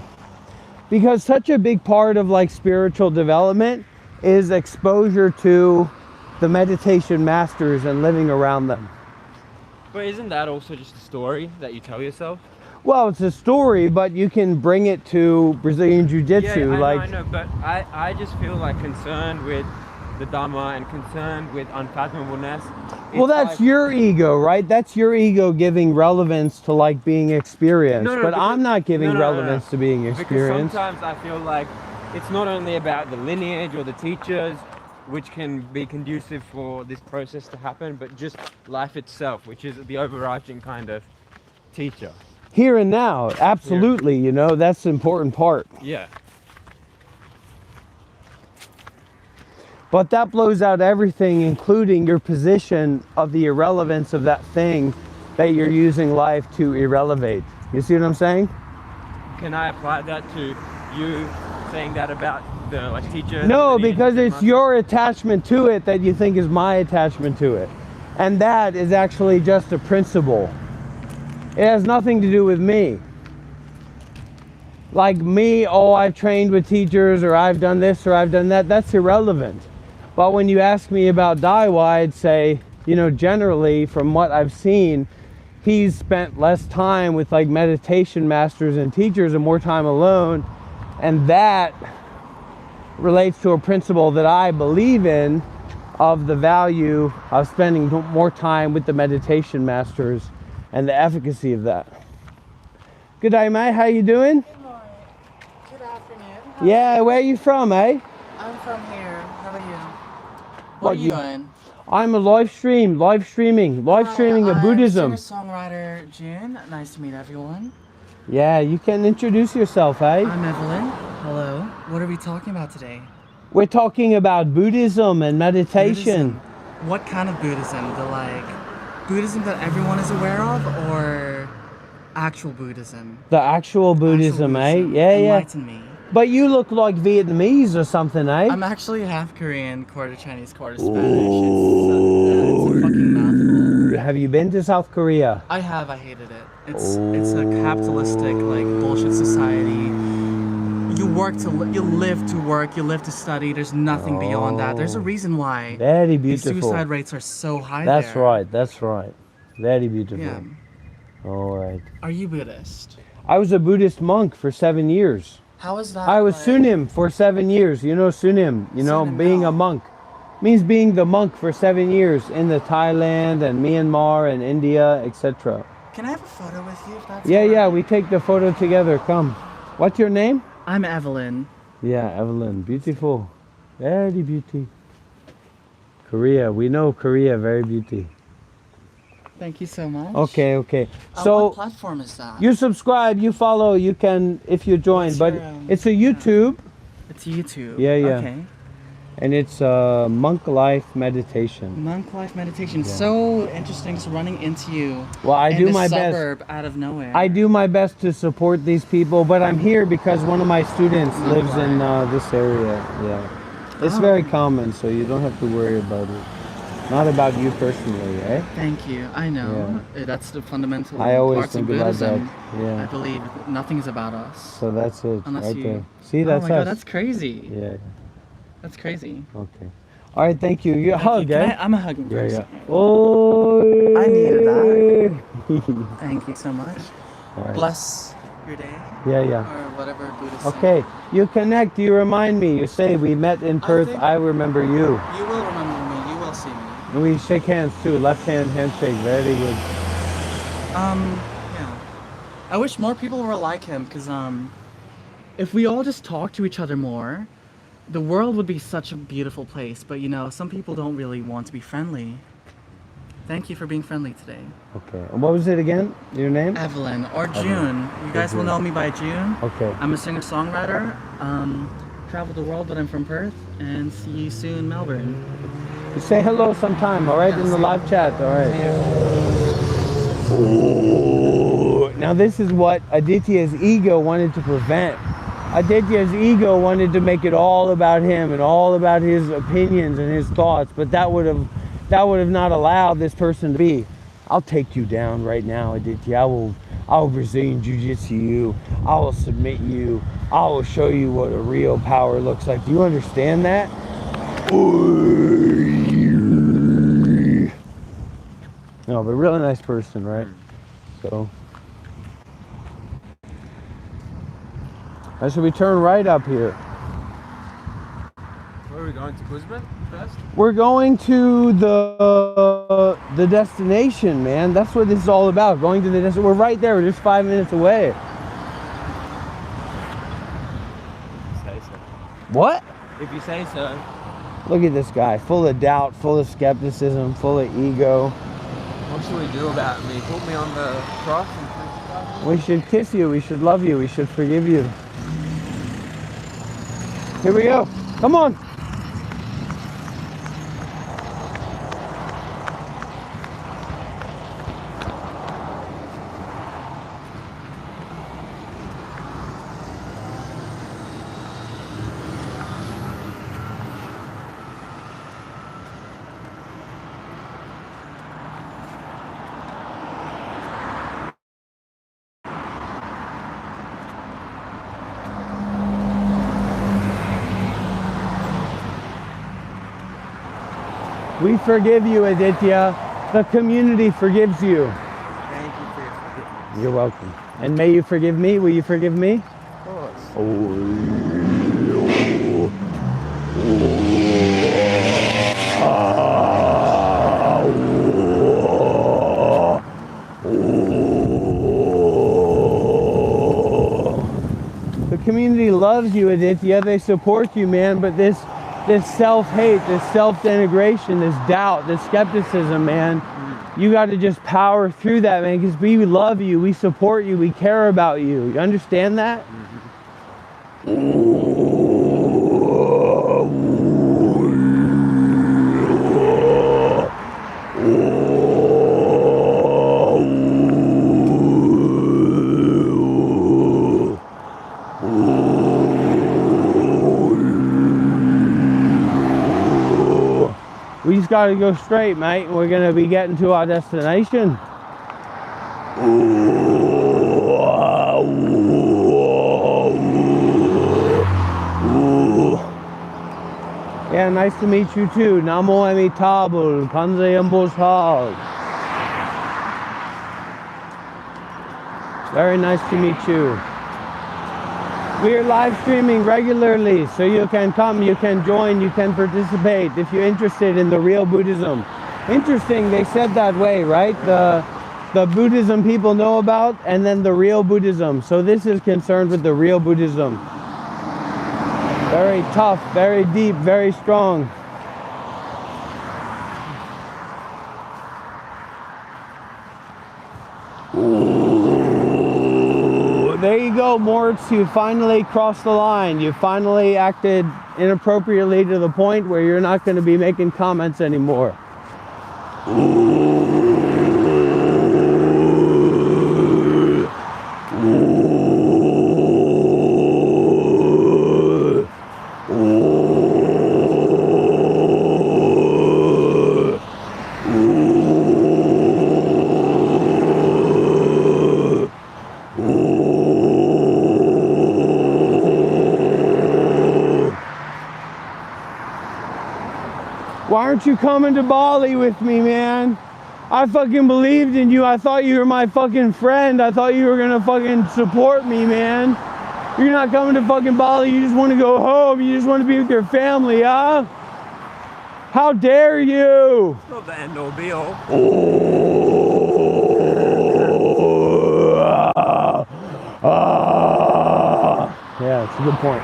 Because such a big part of like spiritual development is exposure to the meditation masters and living around them. But isn't that also just a story that you tell yourself? Well, it's a story, but you can bring it to Brazilian Jiu-Jitsu. Yeah, I know, but I just feel like concerned with the Dharma and concerned with unfathomableness. Well, that's your ego, right? That's your ego giving relevance to like being experienced. No, but I'm not giving relevance to being Because experienced. sometimes I feel like it's not only about the lineage or the teachers, which can be conducive for this process to happen, but just life itself, which is the overarching kind of teacher. Here and now, absolutely, you know, that's the important part. Yeah. But that blows out everything, including your position of the irrelevance of that thing that you're using life to irrelevate. You see what I'm saying? Can I apply that to you saying that about the like teachers? No, because it's your attachment to it that you think is my attachment to it. And that is actually just a principle. It has nothing to do with me. Like me, oh, I've trained with teachers, or I've done this, or I've done that, that's irrelevant. But when you ask me about Daiwa, I'd say, you know, generally from what I've seen, he's spent less time with like meditation masters and teachers and more time alone. And that relates to a principle that I believe in of the value of spending more time with the meditation masters and the efficacy of that. Good day, mate. How you doing? Good morning. Good afternoon. Yeah, where are you from, eh? I'm from here. How are you? What are you doing? I'm a live streaming of Buddhism. I'm singer-songwriter June. Nice to meet everyone. Yeah, you can introduce yourself, eh? I'm Evelyn. Hello. What are we talking about today? We're talking about Buddhism and meditation. Buddhism. What kind of Buddhism? The Buddhism that everyone is aware of, or actual Buddhism? The actual Buddhism, eh? Yeah, Enlighten me. But you look like Vietnamese or something, eh? I'm actually half Korean, quarter Chinese, quarter Spanish. It's a fucking mouthful. Have you been to South Korea? I have. I hated it. It's a capitalistic, like, bullshit society. You work to you live to work. You live to study. There's nothing beyond that. There's a reason why. Very the beautiful. suicide rates are so high. That's there. right. That's right. Very beautiful. Yeah. All right. Are you Buddhist? I was a Buddhist monk for 7 years. How is that? I was Sunim for 7 years. You know Sunim, you know, being a monk. Means being the monk for 7 years in the Thailand and Myanmar and India, etc. Can I have a photo with you if that's Yeah, we take the photo together. Come. What's your name? I'm Evelyn. Yeah, Evelyn. Beautiful. Very beauty. Korea. We know Korea very beauty. Thank you so much. Okay. So what platform is that? you subscribe, you follow, you can if you join, What's but your, it's a YouTube. It's YouTube. Yeah. Okay. And it's monk life meditation. Monk life meditation. Yeah. So interesting, just running into you. Well, I in do the my best. suburb out of nowhere. I do my best to support these people, but I'm here because one of my students lives in this area. Yeah. It's very common, so you don't have to worry about it. Not about you personally, eh? Thank you. I know. That's the fundamental I always parts think of about Buddhism. that. Yeah. I believe nothing is about us. So that's it, Unless right you... there. See, oh that's my God, us. that's crazy. Yeah. That's crazy. Okay. All right, thank you. You hug, Can eh? I'm a hugging person. Oh. I needed that. Thank you so much. All right. Bless your day. Yeah. Or whatever Buddhist. Okay, you connect, you remind me, you say we met in Perth, I remember you. You will remember me. You will see me. And we shake hands too, left hand handshake, very good. Yeah. I wish more people were like him, because if we all just talk to each other more, the world would be such a beautiful place. But you know, some people don't really want to be friendly. Thank you for being friendly today. Okay, and what was it again, your name? Evelyn, or June. You guys will know me by June. Okay. I'm a singer-songwriter. Travel the world, but I'm from Perth. And see you soon, Melbourne. You say hello sometime, all right, in the live chat, all right. Ooh. Now this is what Aditya's ego wanted to prevent. Aditya's ego wanted to make it all about him and all about his opinions and his thoughts, but that would have that would have not allowed this person to be. I'll take you down right now, Aditya. I will Brazilian Jiu-Jitsu you. I will submit you. I will show you what a real power looks like. Do you understand that? No, but a really nice person, right? So should we turn right up here? Where are we going, to Kuzman first? We're going to the destination, man. That's what this is all about. Going to the destination. We're right there. We're just 5 minutes away. Say so. What? If you say so. Look at this guy, full of doubt, full of skepticism, full of ego. What should we do about me? Put me on the cross and crucify me? We should kiss you. We should love you. We should forgive you. Here we go. Come on. We forgive you, Aditya. The community forgives you. Thank you for your forgiveness. You're welcome. And may you forgive me. Will you forgive me? Of course. The community loves you, Aditya. They support you, man. But this self-hate, this self-denigration, this doubt, this skepticism, man, you got to just power through that, man, because we love you, we support you, we care about you. You understand that? We just got to go straight, mate. We're going to be getting to our destination. Yeah, nice to meet you too. Namo Amitabha, Kanzayambosal. Very nice to meet you. We are live streaming regularly, so you can come, you can join, you can participate if you're interested in the real Buddhism. Interesting, they said that way, right? The Buddhism people know about, and then the real Buddhism. So this is concerned with the real Buddhism. Very tough, very deep, very strong. There you go, Moritz. You finally crossed the line. You finally acted inappropriately to the point where you're not going to be making comments anymore. Why aren't you coming to Bali with me, man? I fucking believed in you. I thought you were my fucking friend. I thought you were gonna fucking support me, man. You're not coming to fucking Bali. You just want to go home. You just want to be with your family, huh? How dare you? It's not the end all be all. Yeah, it's a good point.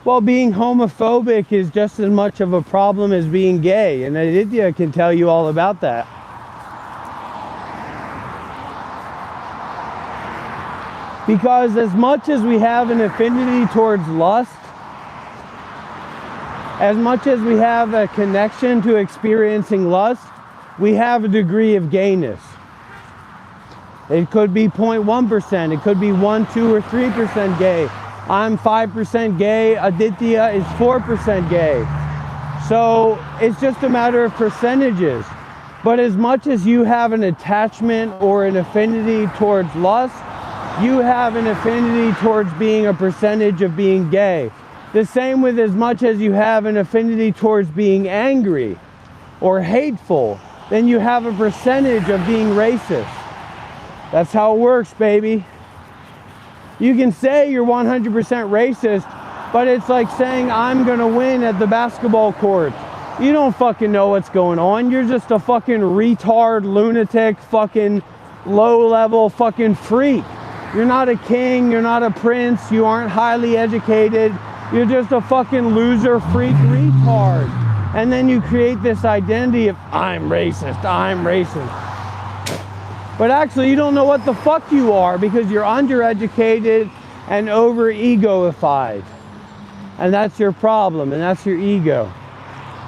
Well, being homophobic is just as much of a problem as being gay, and Aditya can tell you all about that. Because as much as we have an affinity towards lust, as much as we have a connection to experiencing lust, we have a degree of gayness. It could be 0.1%, it could be 1, 2, or 3% gay. I'm 5% gay, Aditya is 4% gay. So it's just a matter of percentages. But as much as you have an attachment or an affinity towards lust, you have an affinity towards being a percentage of being gay. The same with as much as you have an affinity towards being angry or hateful, then you have a percentage of being racist. That's how it works, baby. You can say you're 100% racist, but it's like saying I'm gonna win at the basketball court. You don't fucking know what's going on. You're just a fucking retard, lunatic, fucking low-level fucking freak. You're not a king, you're not a prince, you aren't highly educated. You're just a fucking loser, freak, retard. And then you create this identity of, I'm racist, I'm racist. But actually, you don't know what the fuck you are because you're undereducated and over-egoified. And that's your problem, and that's your ego.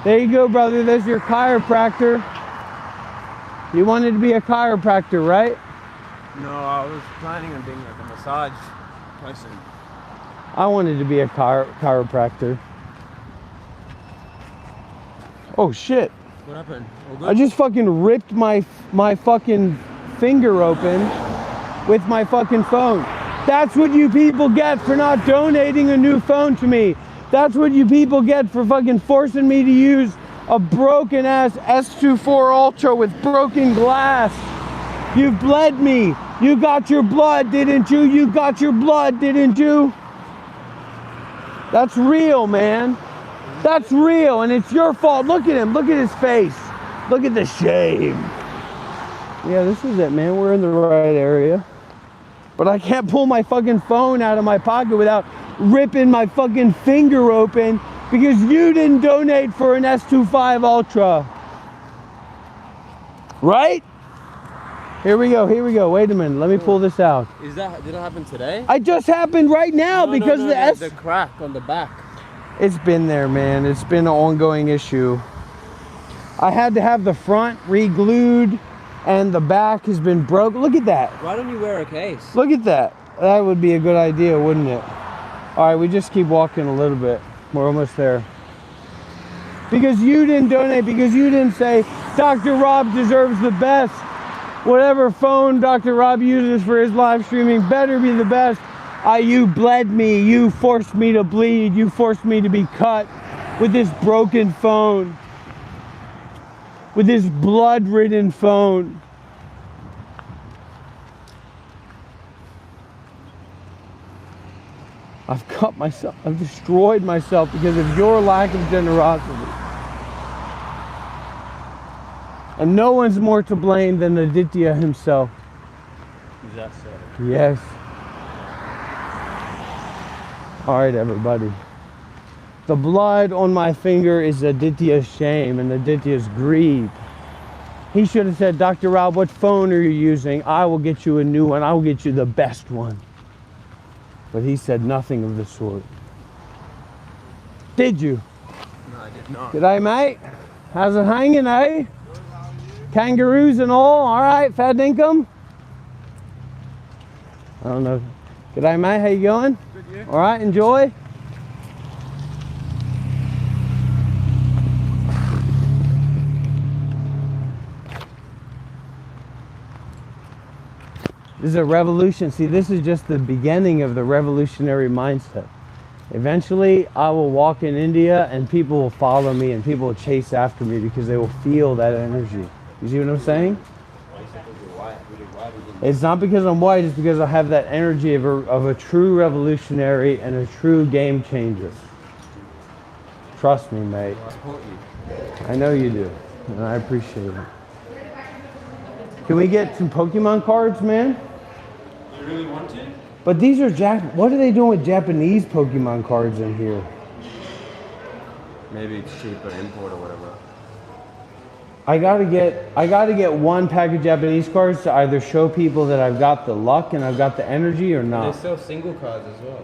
There you go, brother. There's your chiropractor. You wanted to be a chiropractor, right? No, I was planning on being like a massage person. I wanted to be a chiropractor. Oh, shit. What happened? All good? I just fucking ripped my fucking finger open with my fucking phone. That's what you people get for not donating a new phone to me. That's what you people get for fucking forcing me to use a broken ass S24 Ultra with broken glass. You've bled me. You got your blood, didn't you? You got your blood, didn't you? That's real, man. That's real, and it's your fault. Look at him. Look at his face. Look at the shame. Yeah, this is it, man. We're in the right area. But I can't pull my fucking phone out of my pocket without ripping my fucking finger open because you didn't donate for an S25 Ultra. Right? Here we go, here we go. Wait a minute, let me pull this out. Did that happen today? It just happened right now because the crack on the back. It's been there, man. It's been an ongoing issue. I had to have the front re-glued and the back has been broke. Look at that. Why don't you wear a case? Look at that. That would be a good idea, wouldn't it? All right, we just keep walking a little bit. We're almost there. Because you didn't donate, because you didn't say, Dr. Rob deserves the best. Whatever phone Dr. Rob uses for his live streaming better be the best. You bled me, you forced me to bleed, you forced me to be cut with this broken phone. With this blood-ridden phone. I've cut myself, I've destroyed myself because of your lack of generosity. And no one's more to blame than Aditya himself. Is that so? Yes. All right, everybody. The blood on my finger is Aditya's shame and Aditya's greed. He should have said, Dr. Rob, what phone are you using? I will get you a new one. I will get you the best one. But he said nothing of the sort. Did you? No, I did not. G'day, mate. How's it hanging, eh? Kangaroos and all right, fat dinkum? I don't know. G'day, mate. How you going? Good, you? All right, enjoy. This is a revolution. See, this is just the beginning of the revolutionary mindset. Eventually, I will walk in India and people will follow me and people will chase after me because they will feel that energy. You see what I'm saying? It's not because I'm white, it's because I have that energy of a true revolutionary and a true game changer. Trust me, mate. I know you do, and I appreciate it. Can we get some Pokemon cards, man? You really want to? But these are what are they doing with Japanese Pokemon cards in here? Maybe it's cheaper import or whatever. I gotta get one pack of Japanese cards to either show people that I've got the luck and I've got the energy or not. They sell single cards as well.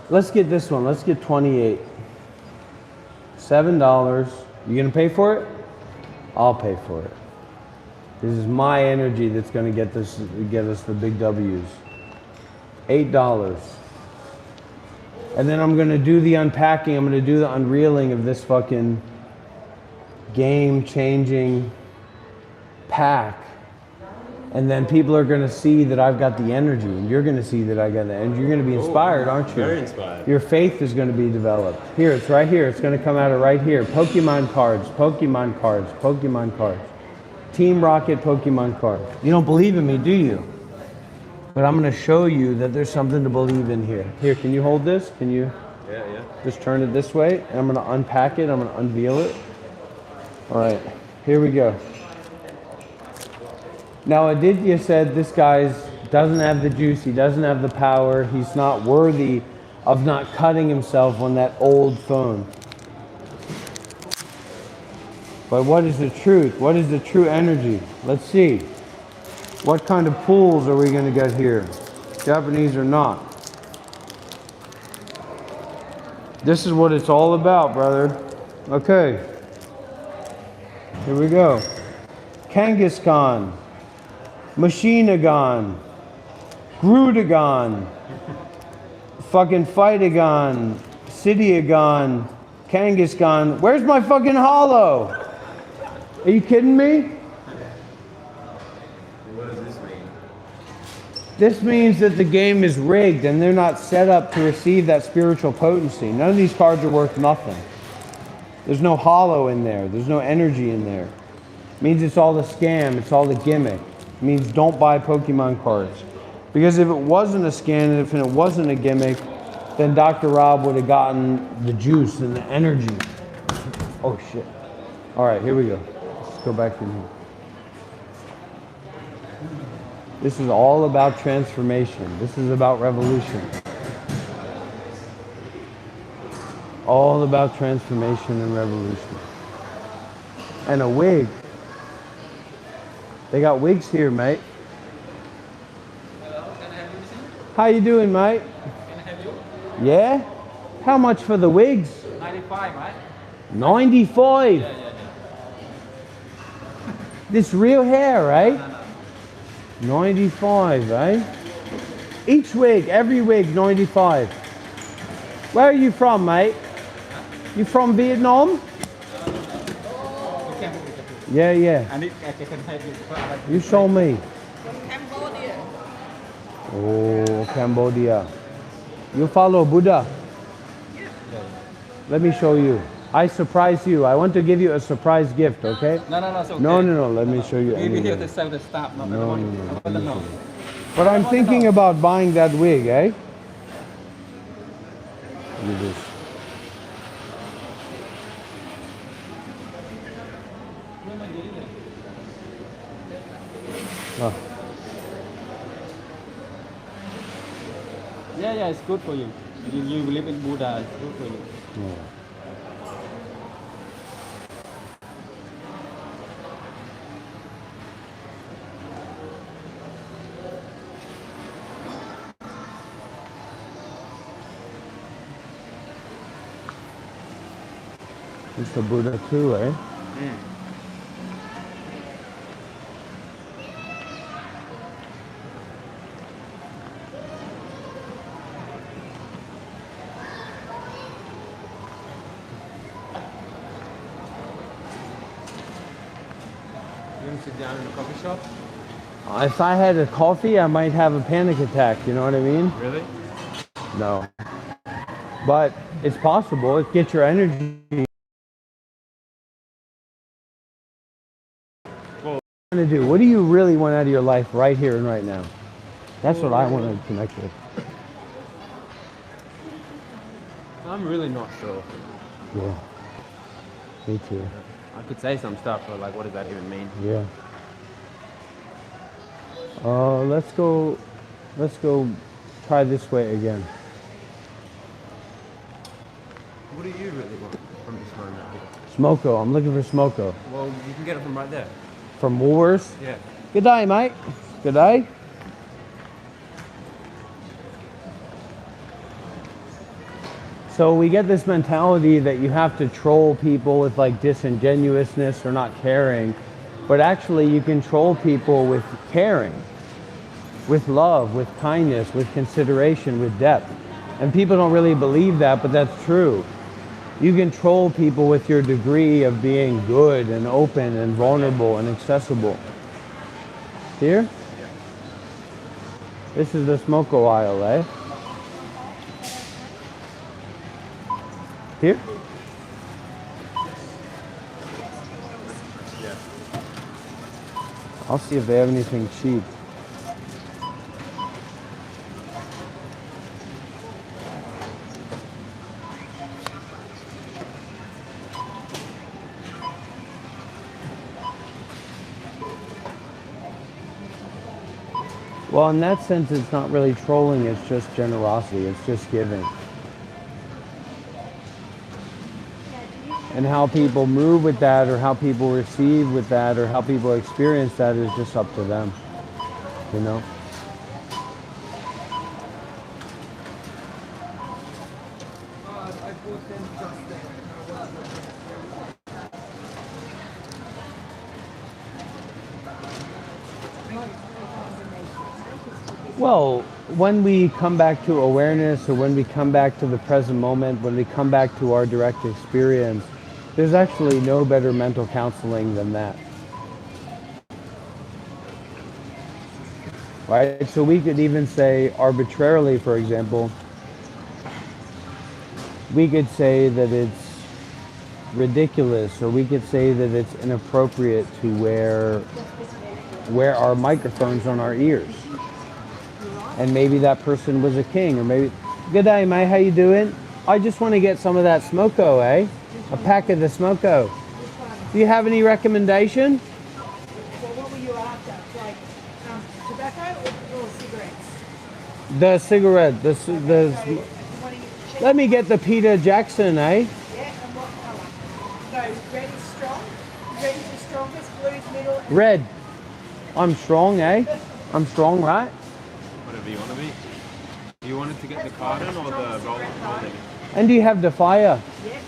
Let's get this one. Let's get 28. $7. You gonna pay for it? I'll pay for it. This is my energy that's going to get us the big W's. $8. And then I'm going to do the unpacking. I'm going to do the unreeling of this fucking game-changing pack. And then people are going to see that I've got the energy, and you're going to see that I got the energy. You're going to be inspired, aren't you? Very inspired. Your faith is going to be developed. Here, it's right here. It's going to come out of right here. Pokemon cards, Pokemon cards, Pokemon cards. Team Rocket Pokemon cards. You don't believe in me, do you? But I'm going to show you that there's something to believe in here. Here, can you hold this? Can you Yeah. just turn it this way? And I'm going to unpack it. I'm going to unveil it. All right, here we go. Now, Aditya said this guy doesn't have the juice, he doesn't have the power, he's not worthy of not cutting himself on that old phone. But what is the truth? What is the true energy? Let's see. What kind of pools are we going to get here? Japanese or not? This is what it's all about, brother. Okay. Here we go. Kangaskhan. Machinagon, Grudagon, fucking Fightagon, Cityagon, Kangaskhan. Where's my fucking hollow? Are you kidding me? What does this mean? This means that the game is rigged and they're not set up to receive that spiritual potency. None of these cards are worth nothing. There's no hollow in there. There's no energy in there. It means it's all a scam. It's all a gimmick. It means don't buy Pokemon cards. Because if it wasn't a scam, if it wasn't a gimmick, then Dr. Rob would have gotten the juice and the energy. Oh shit. All right, here we go. Let's go back in here. This is all about transformation. This is about revolution. All about transformation and revolution. And a wig. They got wigs here, mate. How you doing, mate? Can I have you? Yeah? How much for the wigs? 95, right? 95. Yeah. This real hair, right? 95, eh? Each wig, every wig, 95. Where are you from, mate? You from Vietnam? Yeah. And I can help you. You show me. From Cambodia. Oh, Cambodia. You follow Buddha? Let me show you. I surprise you. I want to give you a surprise gift, okay? No, it's okay. No. Let me show you. We're here anyway. to sell the stuff, not No. no. But I'm thinking about buying that wig, eh? Look at this. Oh. Yeah, it's good for you. You believe in Buddha, it's good for you. Yeah. It's the Buddha too, eh? You want to sit down in a coffee shop? If I had a coffee, I might have a panic attack, you know what I mean? Really? No. But it's possible. It gets your energy. Well, What do you What do you really want out of your life right here and right now? That's what I want to connect with. I'm really not sure. Yeah. Me too. I could say some stuff, but like, what does that even mean? Yeah. Let's go try this way again. What do you really want from this moment here? Smoko. I'm looking for Smoko. Well, you can get it from right there. From Woolworths? Yeah. Good day, mate. Good day. So we get this mentality that you have to troll people with like disingenuousness or not caring, but actually you can troll people with caring, with love, with kindness, with consideration, with depth. And people don't really believe that, but that's true. You can troll people with your degree of being good and open and vulnerable and accessible. Here? This is the smoko aisle, eh? Here? I'll see if they have anything cheap. Well, in that sense, it's not really trolling, it's just generosity, it's just giving. And how people move with that, or how people receive with that, or how people experience that is just up to them, you know? Well, when we come back to awareness, or when we come back to the present moment, when we come back to our direct experience, there's actually no better mental counseling than that. Right? So we could even say arbitrarily, for example, we could say that it's ridiculous, or we could say that it's inappropriate to wear our microphones on our ears. And maybe that person was a king, or maybe, good day, mate, how you doing? I just want to get some of that smoko, eh? A pack of the smoko. Do you have any recommendation? Well, what were you after? Like tobacco or cigarettes? The cigarette, let me get the Peter Jackson, eh? Yeah, and what colour? So red is strong, red is the strongest, blue is middle. Red. I'm strong, eh? I'm strong, right? Whatever you want to be. Do you want it to get the carton or the rolling? And do you have the fire? Yeah.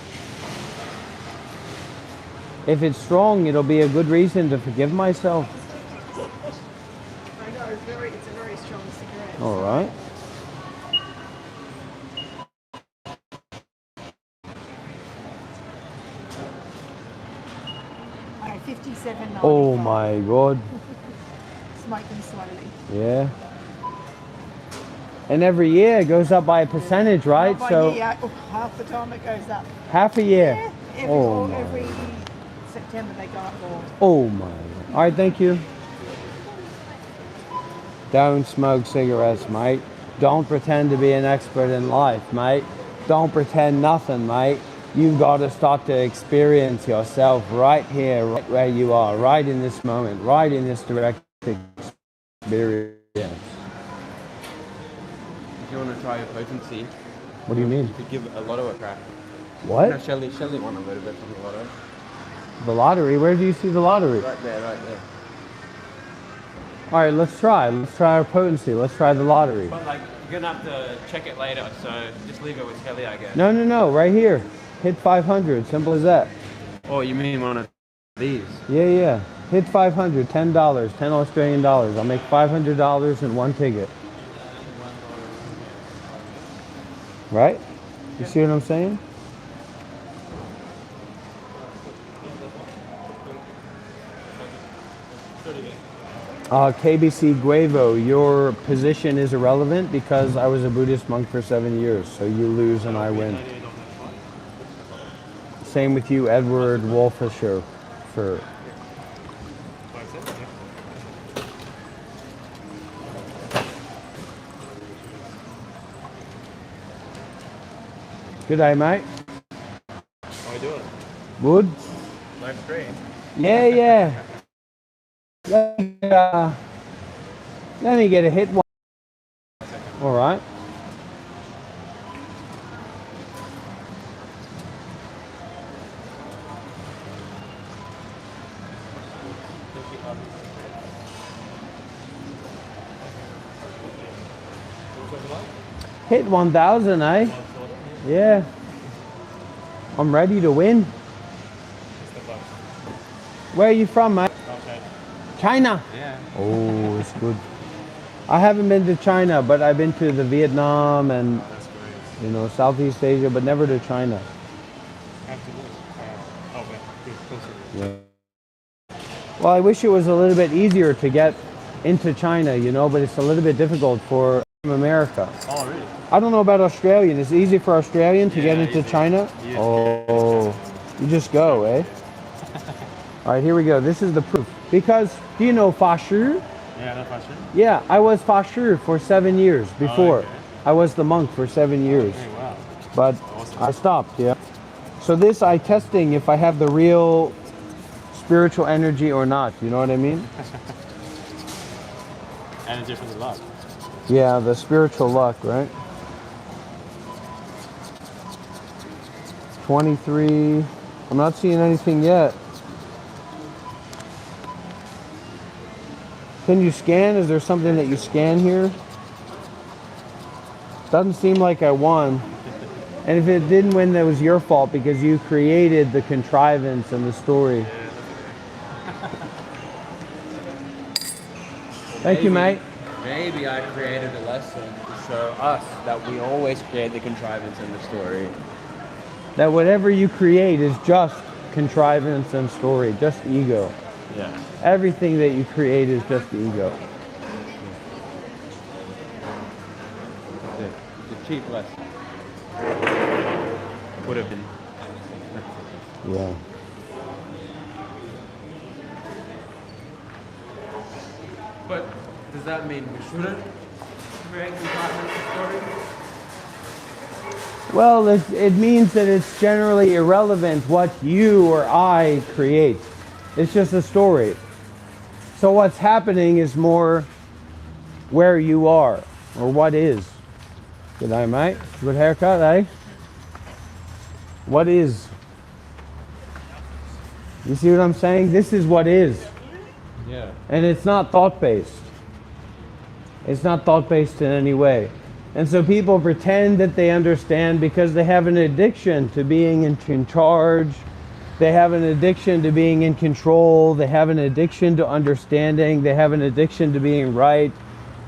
If it's strong, it'll be a good reason to forgive myself. I know, it's a very strong cigarette. All right. I 57.95. Oh my God. Smoke them slowly. Yeah. And every year it goes up by a percentage, right? By So year, half the time it goes up. half a year. Yeah, every September they go up more. Oh my. All right, thank you. Don't smoke cigarettes, mate. Don't pretend to be an expert in life, mate. Don't pretend nothing, mate. You've got to start to experience yourself right here, right where you are, right in this moment, right in this direct experience. If you want to try your potency, What do you mean? you could give a lotto a crack. What? No, Shelley won a little bit from the lotto. The lottery? Where do you see the lottery? Right there, right there. All right, let's try. Let's try our potency. Let's try the lottery. But like, you're gonna have to check it later, so just leave it with Kelly, I guess. No, right here. Hit 500. Simple as that. Oh, you mean one of these? Yeah. Hit 500. $10. 10 Australian dollars. I'll make $500 in one ticket. Right? You see what I'm saying? KBC Guevo, your position is irrelevant because I was a Buddhist monk for 7 years, so you lose and I win. Same with you, Edward Wolfisher. Good day, mate. How you doing? Good? Life's great. Yeah. Let me get a hit one. All right. Hit 1,000, eh? Yeah. I'm ready to win. Where are you from, mate? China. Yeah. Oh, it's good. I haven't been to China, but I've been to the Vietnam and you know Southeast Asia, but never to China. Yeah. Well, I wish it was a little bit easier to get into China, you know, but it's a little bit difficult for America. Oh, really? I don't know about Australian. Is it easy for Australian to get into easy. China? Easy. Oh, you just go, eh? All right, here we go. This is the proof. Because, do you know Fa Shi? Yeah, that's for sure. Yeah, I was Fa Shi for 7 years before. okay. I was the monk for 7 years. Hey, wow. But I stopped, yeah. So this I testing if I have the real spiritual energy or not, you know what I mean? Energy from the luck. Yeah, the spiritual luck, right? 23. I'm not seeing anything yet. Can you scan? Is there something that you scan here? Doesn't seem like I won. And if it didn't win, that was your fault because you created the contrivance and the story. Thank you, mate. Maybe I created a lesson to show us that we always create the contrivance and the story. That whatever you create is just contrivance and story, just ego. Yeah. Everything that you create is just ego. The cheap lesson. Would have been. Yeah. But does that mean we shouldn't create contrivance and story? Well, it means that it's generally irrelevant what you or I create. It's just a story. So what's happening is more where you are or what is. Good day, mate. Good haircut, eh? What is? You see what I'm saying? This is what is. Yeah. And it's not thought-based. It's not thought-based in any way. And so people pretend that they understand because they have an addiction to being in charge. They have an addiction to being in control. They have an addiction to understanding. They have an addiction to being right.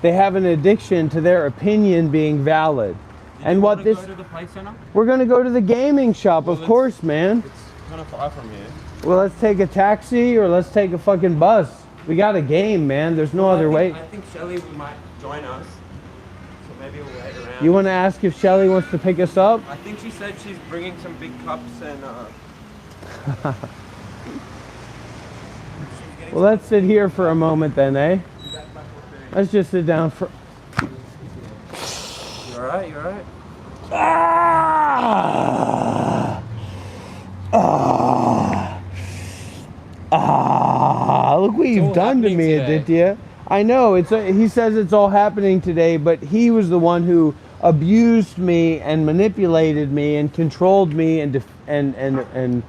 They have an addiction to their opinion being valid. And what this... Go to the play center? We're going to go to the gaming shop, of course, man. It's kind of far from here. Well, let's take a taxi or let's take a fucking bus. We got a game, man. There's no other way. I think Shelly might join us. So maybe we'll wait around. You want to ask if Shelly wants to pick us up? I think she said she's bringing some big cups and Well, let's sit here for a moment then, eh? Let's just sit down for... You alright? You alright? Look what you've done to me, Aditya. I know, he says it's all happening today, but he was the one who abused me and manipulated me and controlled me and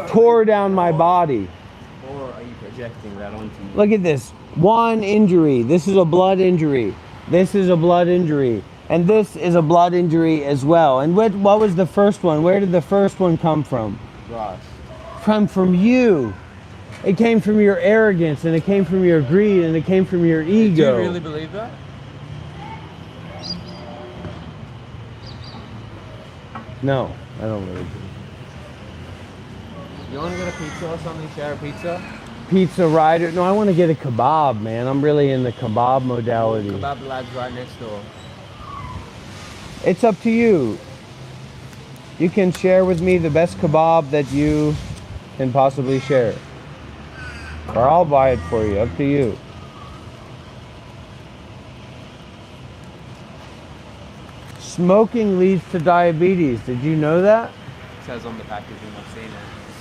tore down my body. Or are you projecting that onto me? Look at this. One injury. This is a blood injury. This is a blood injury. And this is a blood injury as well. And what was the first one? Where did the first one come from? Ross. From you. It came from your arrogance, and it came from your greed, and it came from your ego. Do you really believe that? No, I don't really do. You want to get a pizza or something? Share a pizza? Pizza rider. No, I want to get a kebab, man. I'm really in the kebab modality. Kebab Lad's right next door. It's up to you. You can share with me the best kebab that you can possibly share. Or I'll buy it for you. Up to you. Smoking leads to diabetes. Did you know that? It says on the packaging, I've seen it.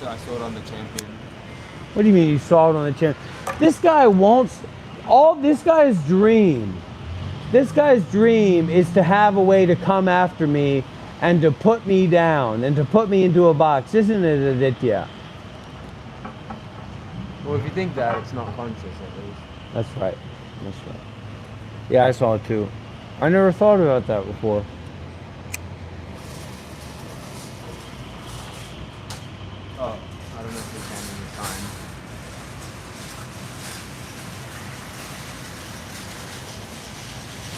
So I saw it on the Champion. What do you mean you saw it on the channel? This guy wants... This guy's dream. This guy's dream is to have a way to come after me and to put me down and to put me into a box. Isn't it, Aditya? Well, if you think that, it's not conscious at least. That's right. That's right. Yeah, I saw it too. I never thought about that before.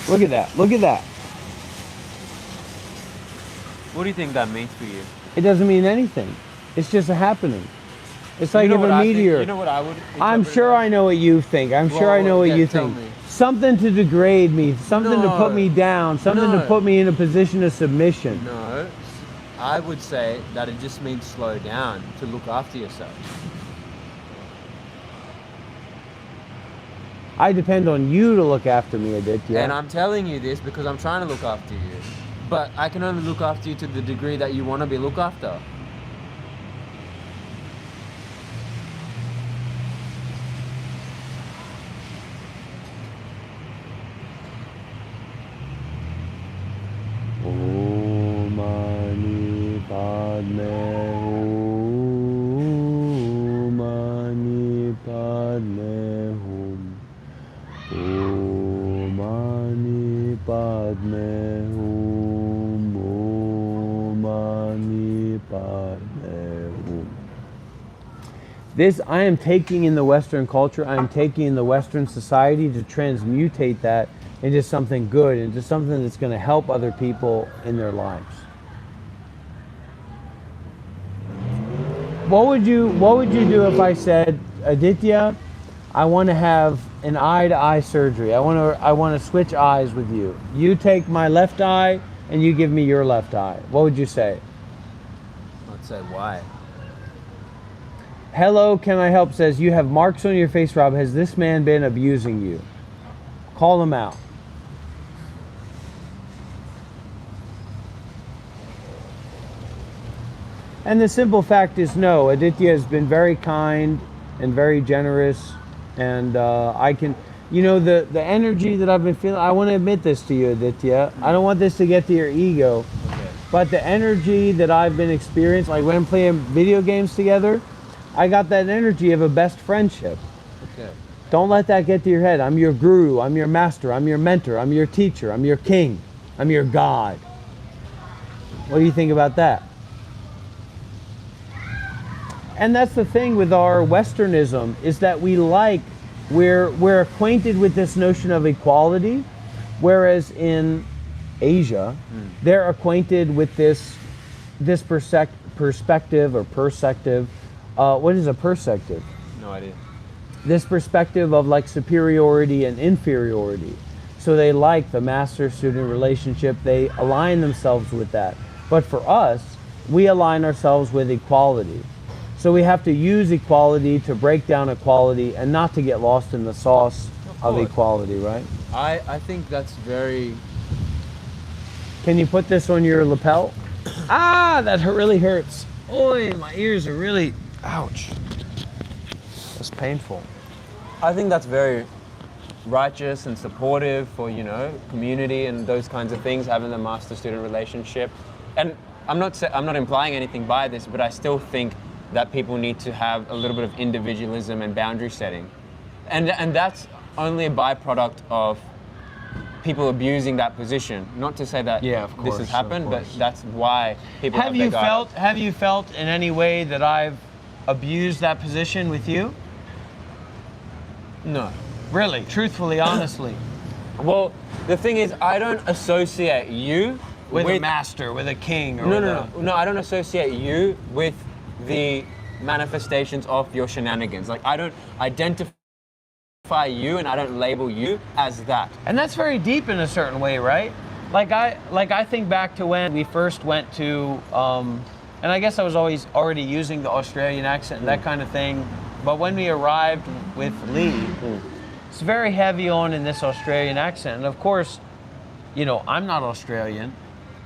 Look at that. Look at that. What do you think that means for you? It doesn't mean anything. It's just a happening. It's like You know if what a I think- meteor. you know what I would I'm interpret sure I know what you think. I'm sure I know what yeah, you tell think. me. Something to degrade me. Something to put No. me down. Something to No. put me in a position of submission. No, I would say that it just means slow down, to look after yourself. I depend on you to look after me, Aditya. And I'm telling you this because I'm trying to look after you. But I can only look after you to the degree that you want to be looked after. Om Mani Padme Hum. Mani Padme Hum. Om Mani Padme Hum. Om Mani Padme Hum. This I am taking in the Western culture, I am taking in the Western society to transmutate that into something good, into something that's going to help other people in their lives. What would you do if I said, Aditya, I want to have an eye-to-eye surgery. I want to switch eyes with you. You take my left eye and you give me your left eye. What would you say? I'd say why? Hello, can I help? Says, you have marks on your face, Rob. Has this man been abusing you? Call him out. And the simple fact is no. Aditya has been very kind and very generous, and I can, you know, the energy that I've been feeling, I want to admit this to you, Aditya. I don't want this to get to your ego, but the energy that I've been experiencing, like when I'm playing video games together, I got that energy of a best friendship. Okay. Don't let that get to your head. I'm your guru, I'm your master, I'm your mentor, I'm your teacher, I'm your king, I'm your God. What do you think about that? And that's the thing with our Westernism, is that we're acquainted with this notion of equality, whereas in Asia, they're acquainted with this perspective or perspective. What is a perspective? No idea. This perspective of like superiority and inferiority. So they like the master-student relationship. They align themselves with that. But for us, we align ourselves with equality. So we have to use equality to break down equality and not to get lost in the sauce of equality, right? I think that's very... Can you put this on your lapel? Ah, that really hurts. Oi, my ears are really, ouch. That's painful. I think that's very righteous and supportive for, you know, community and those kinds of things, having the master-student relationship. And I'm not implying anything by this, but I still think that people need to have a little bit of individualism and boundary setting. And that's only a byproduct of people abusing that position. Not to say that this has happened, but that's why people have their guard up. Have you felt in any way that I've abused that position with you? No. Really, truthfully, honestly. Well, the thing is, I don't associate you with a master, with a king, or No, I don't associate you with the manifestations of your shenanigans. Like, I don't identify you and I don't label you as that. And that's very deep in a certain way, right? Like I think back to when we first went to, and I guess I was already using the Australian accent and that kind of thing, but when we arrived with Lee, it's very heavy on in this Australian accent. And of course, you know, I'm not Australian,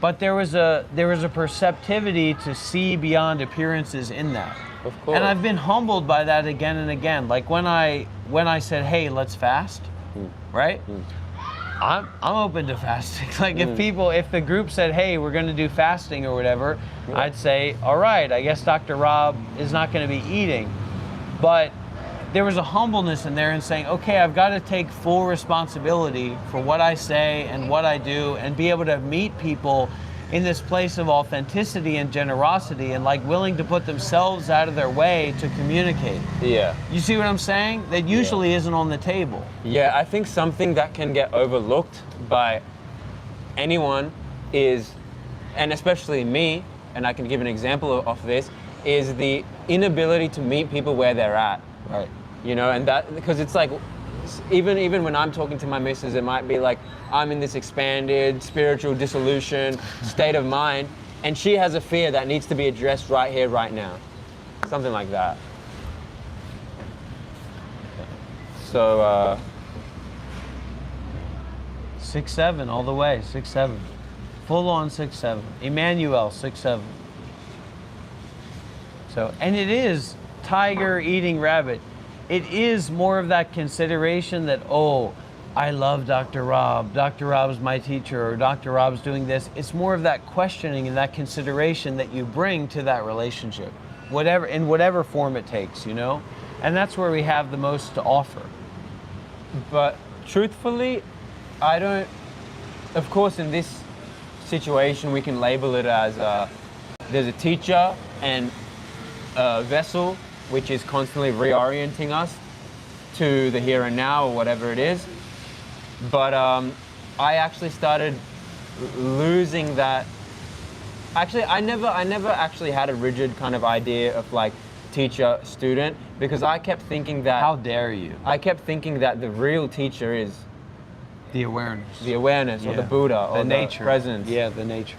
but there was a perceptivity to see beyond appearances in that. Of course. And I've been humbled by that again and again. Like when I said, "Hey, let's fast," right? I'm open to fasting. Like if the group said, "Hey, we're going to do fasting or whatever," I'd say, "All right, I guess Dr. Rob is not going to be eating." But there was a humbleness in there in saying, "Okay, I've got to take full responsibility for what I say and what I do, and be able to meet people in this place of authenticity and generosity and like willing to put themselves out of their way to communicate. Yeah. You see what I'm saying? That usually isn't on the table. Yeah, I think something that can get overlooked by anyone is, and especially me, and I can give an example of this, is the inability to meet people where they're at. Right. You know, and that, because it's like, even when I'm talking to my missus, it might be like, I'm in this expanded spiritual dissolution state of mind, and she has a fear that needs to be addressed right here, right now. Something like that. So, 6'7" all the way, 6'7". Full on 6'7". Emmanuel, 6'7". So, and it is tiger eating rabbit. It is more of that consideration that, oh, I love Dr. Rob. Dr. Rob's my teacher, or Dr. Rob's doing this. It's more of that questioning and that consideration that you bring to that relationship, whatever, in whatever form it takes, you know? And that's where we have the most to offer. but truthfully, I don't, of course in this situation we can label it as there's a teacher and a vessel which is constantly reorienting us to the here and now or whatever it is. But I actually started losing that. Actually, I never actually had a rigid kind of idea of like teacher student, because I kept thinking that, how dare you? I kept thinking that the real teacher is the awareness. The awareness, or the Buddha, or the nature, the presence. Yeah, the nature.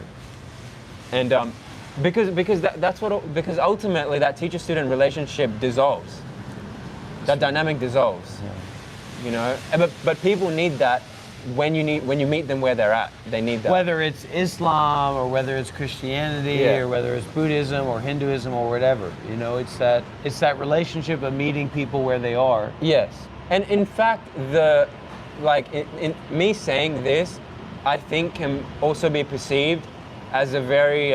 And because ultimately that teacher-student relationship dissolves. That dynamic dissolves. Yeah. You know, but people need that when you meet them where they're at. They need that. Whether it's Islam or whether it's Christianity or whether it's Buddhism or Hinduism or whatever, you know, it's that relationship of meeting people where they are. Yes, and in fact, in me saying this, I think can also be perceived as a very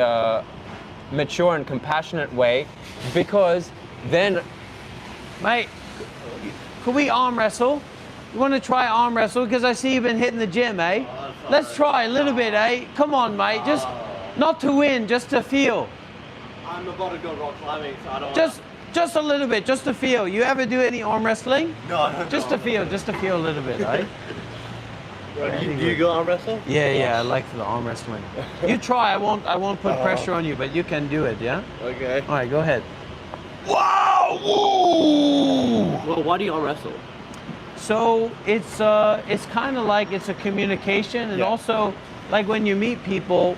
mature and compassionate way, because then, mate, could we arm wrestle? You want to try arm wrestle? Because I see you've been hitting the gym, eh? Let's try a little bit, eh? Come on, mate. Just not to win, just to feel. I'm about to go rock climbing, so I don't Just a little bit, just to feel. You ever do any arm wrestling? No. Just to feel a little bit, right? Do you go arm wrestle? Yeah, I like the arm wrestling. You try. I won't put pressure on you, but you can do it, yeah? Okay. All right, go ahead. Wow! Woo! Well, why do you arm wrestle? So it's kind of like it's a communication, and also like when you meet people,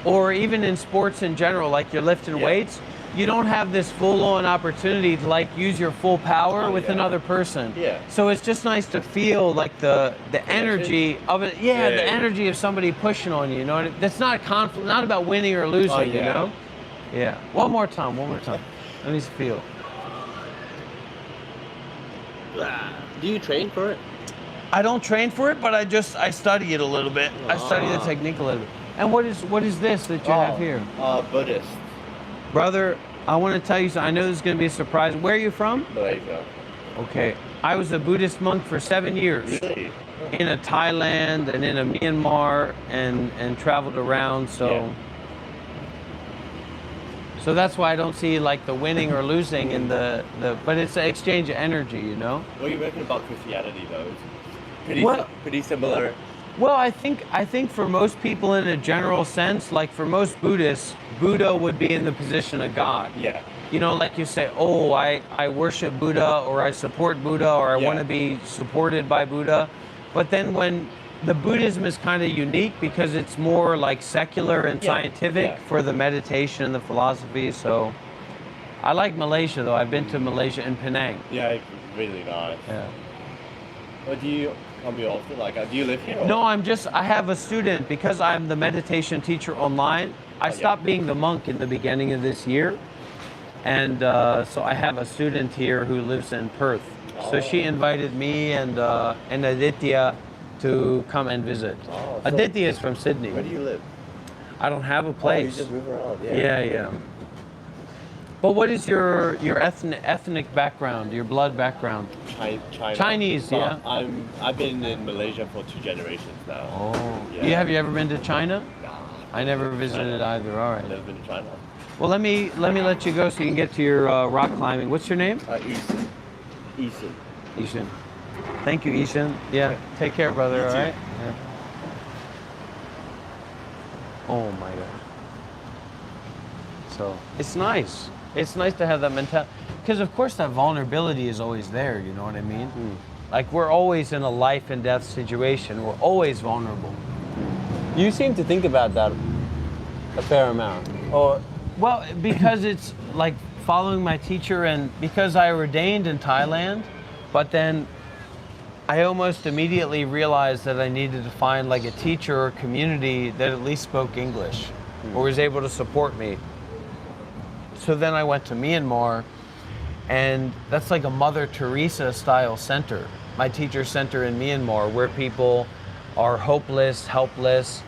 or even in sports in general, like you're lifting weights, you don't have this full-on opportunity to like use your full power with another person. Yeah. So it's just nice to feel like the energy of it. Yeah, the energy of somebody pushing on you. You know, that's not conflict, not about winning or losing. You know. Yeah. One more time. Let me feel. Do you train for it? I don't train for it, but I study it a little bit. I study the technique a little bit. And what is this that you have here? Buddhist. Brother, I want to tell you something. I know this is going to be a surprise. Where are you from? Malaysia. Okay. I was a Buddhist monk for 7 years. Really? In a Thailand and in a Myanmar and traveled around. So so that's why I don't see like the winning or losing in the but it's an exchange of energy, you know? What do you reckon about Christianity though? Pretty similar. Well, I think for most people in a general sense, like for most Buddhists, Buddha would be in the position of God. Yeah. You know, like you say, oh, I worship Buddha, or I support Buddha, or I want to be supported by Buddha. But then when the Buddhism is kind of unique because it's more like secular and scientific for the meditation and the philosophy. So I like Malaysia though. I've been to Malaysia and Penang. Yeah, it's really nice. Yeah. But do you come here often? Like, do you live here? No, I have a student because I'm the meditation teacher online. I stopped being the monk in the beginning of this year. And so I have a student here who lives in Perth. So she invited me and Aditya to come and visit. Oh, so Aditya is from Sydney. Where do you live? I don't have a place. Oh, you just move around. Yeah. But what is your ethnic background, your blood background? China. Chinese, yeah. I've been in Malaysia for 2 generations now. Oh. Yeah. Have you ever been to China? Nah, I never visited either. All right. Never been to China. Well, let me let you go so you can get to your rock climbing. What's your name? Eason. Eason. Ishan. Thank you, Ishan. Yeah. Take care, brother. You All too. right. Yeah. Oh my God. So it's nice. It's nice to have that mentality, because of course that vulnerability is always there. You know what I mean? Like we're always in a life and death situation. We're always vulnerable. You seem to think about that a fair amount. Or Well, because it's like following my teacher, and because I ordained in Thailand, but then I almost immediately realized that I needed to find like a teacher or community that at least spoke English or was able to support me. So then I went to Myanmar, and that's like a Mother Teresa style center, my teacher center in Myanmar, where people are hopeless, helpless,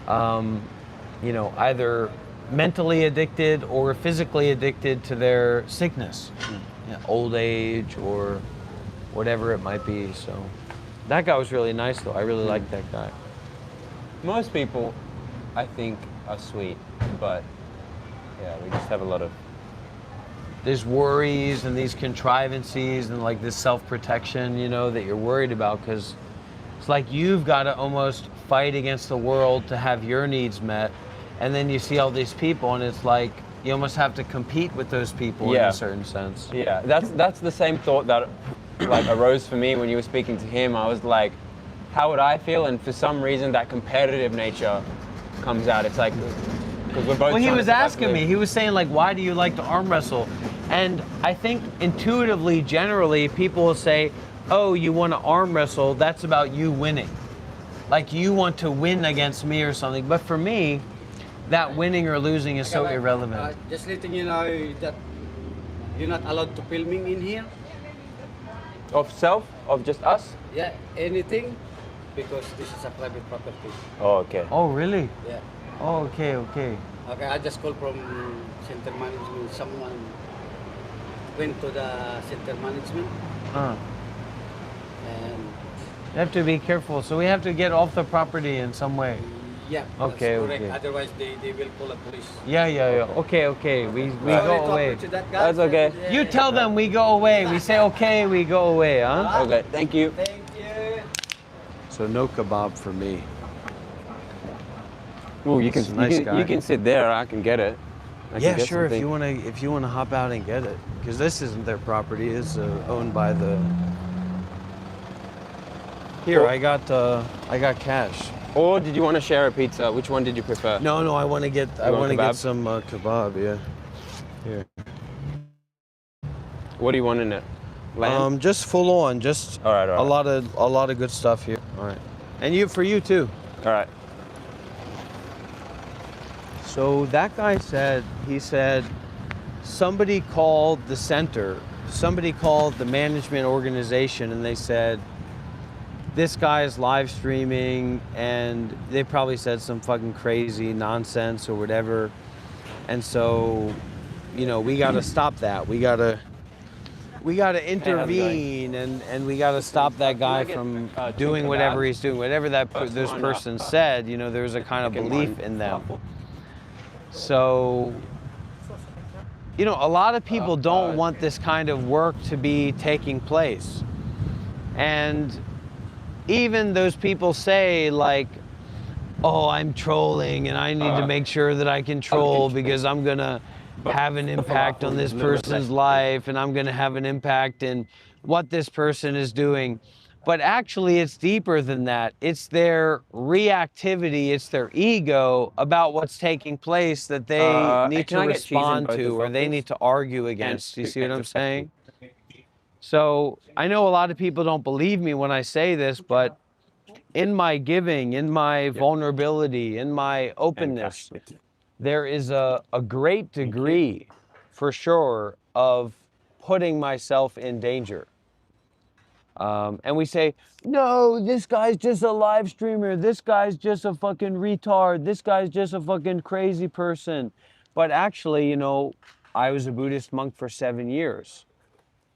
you know, either mentally addicted or physically addicted to their sickness, you know, old age or whatever it might be. So that guy was really nice though. I really liked that guy. most people, I think, are sweet, but yeah, we just have a lot of. There's worries and these contrivances and like this self-protection, you know, that you're worried about, because it's like you've got to almost fight against the world to have your needs met. And then you see all these people and it's like you almost have to compete with those people in a certain sense. Yeah, that's the same thought that like arose for me when you were speaking to him. I was like, how would I feel? And for some reason that competitive nature comes out. It's like, because we're both. Well, he trying was to asking me, he was saying like, why do you like to arm wrestle? And I think intuitively, generally, people will say, oh, you want to arm wrestle, that's about you winning. Like you want to win against me or something. But for me, that winning or losing is so irrelevant. Just letting you know that you're not allowed to filming in here. Of self? Of just us? Yeah, anything, because this is a private property. Oh, okay. Oh, really? Yeah. Oh, okay, okay. Okay, I just called from center management. Someone went to the center management Huh. and You have to be careful. So we have to get off the property in some way. yeah, Okay, that's correct. okay. Otherwise, they will call the police. Yeah, yeah, yeah. Okay, okay. We Sorry go to away. approach that guy, That's okay. but, You tell them we go away. We say okay, we go away, huh? Okay, thank you. Thank you. So no kebab for me. Well, you He's can a nice you guy. can sit there. I can get it. I can Yeah, get sure. something. If you wanna hop out and get it, because this isn't their property. It's owned by the. Here, I got cash. Or did you want to share a pizza? Which one did you prefer? No, no. I want to get want kebab? some kebab. Yeah. Here. What do you want in it? Lamb? Just full on. Just all right. a lot of good stuff here. All right. And for you too. All right. So that guy said, somebody called the center, somebody called the management organization, and they said, this guy is live streaming, and they probably said some fucking crazy nonsense or whatever. And so, you know, we got to stop that. We got to intervene, and we got to stop that guy from doing whatever he's doing, whatever this person said. You know, there's a kind of belief in them. So, you know, a lot of people don't want this kind of work to be taking place. And even those people say like, oh, I'm trolling and I need to make sure that I can troll because I'm gonna have an impact on this person's life and I'm gonna have an impact in what this person is doing. But actually it's deeper than that. It's their reactivity, it's their ego about what's taking place that they need to respond to or they need to argue against. You see what I'm saying? So I know a lot of people don't believe me when I say this, but in my giving, in my vulnerability, in my openness, there is a great degree, for sure, of putting myself in danger. And we say, no, this guy's just a live streamer. This guy's just a fucking retard. This guy's just a fucking crazy person. But actually, you know, I was a Buddhist monk for 7 years.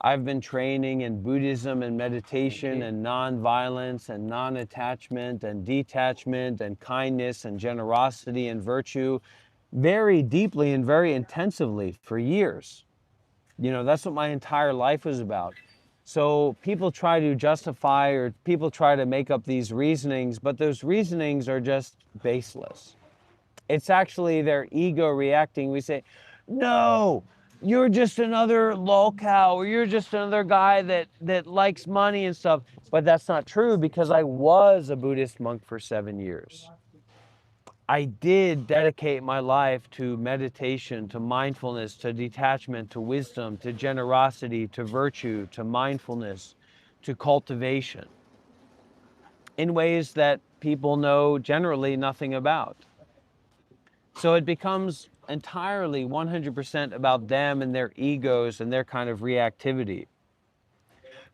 I've been training in Buddhism and meditation and non-violence and non-attachment and detachment and kindness and generosity and virtue very deeply and very intensively for years. You know, that's what my entire life was about. So people try to justify or people try to make up these reasonings, but those reasonings are just baseless. It's actually their ego reacting. We say, no, you're just another lolcow, or you're just another guy that likes money and stuff. But that's not true, because I was a Buddhist monk for 7 years. I did dedicate my life to meditation, to mindfulness, to detachment, to wisdom, to generosity, to virtue, to mindfulness, to cultivation, in ways that people know generally nothing about. So it becomes entirely 100% about them and their egos and their kind of reactivity.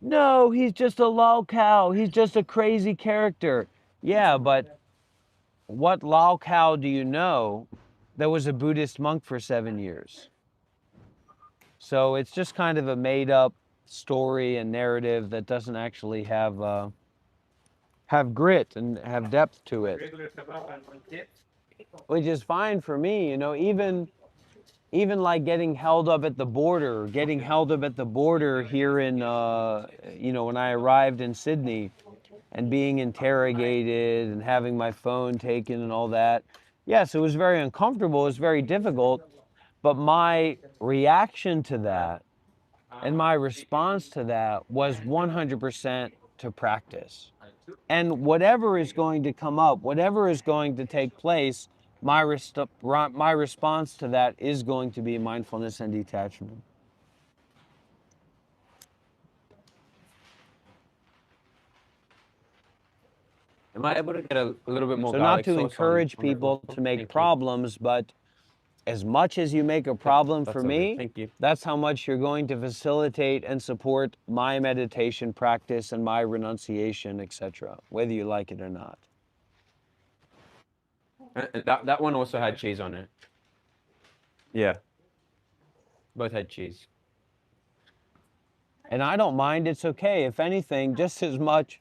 No, he's just a lolcow. He's just a crazy character. Yeah, but what lolcow do you know that was a Buddhist monk for 7 years? So it's just kind of a made-up story and narrative that doesn't actually have grit and have depth to it. Which is fine for me, you know, even like getting held up at the border here in, you know, when I arrived in Sydney and being interrogated and having my phone taken and all that. Yes, it was very uncomfortable, it was very difficult, but my reaction to that and my response to that was 100% to practice. And whatever is going to come up, whatever is going to take place, my response to that is going to be mindfulness and detachment. Am I able to get a little bit more So garlic not to sauce encourage on that people one? to make Thank you. problems, but as much as you make a problem That's for all good. me, Thank you. that's how much you're going to facilitate and support my meditation practice and my renunciation, etc., whether you like it or not. And that one also had cheese on it. Yeah. Both had cheese. And I don't mind, it's okay. If anything, just as much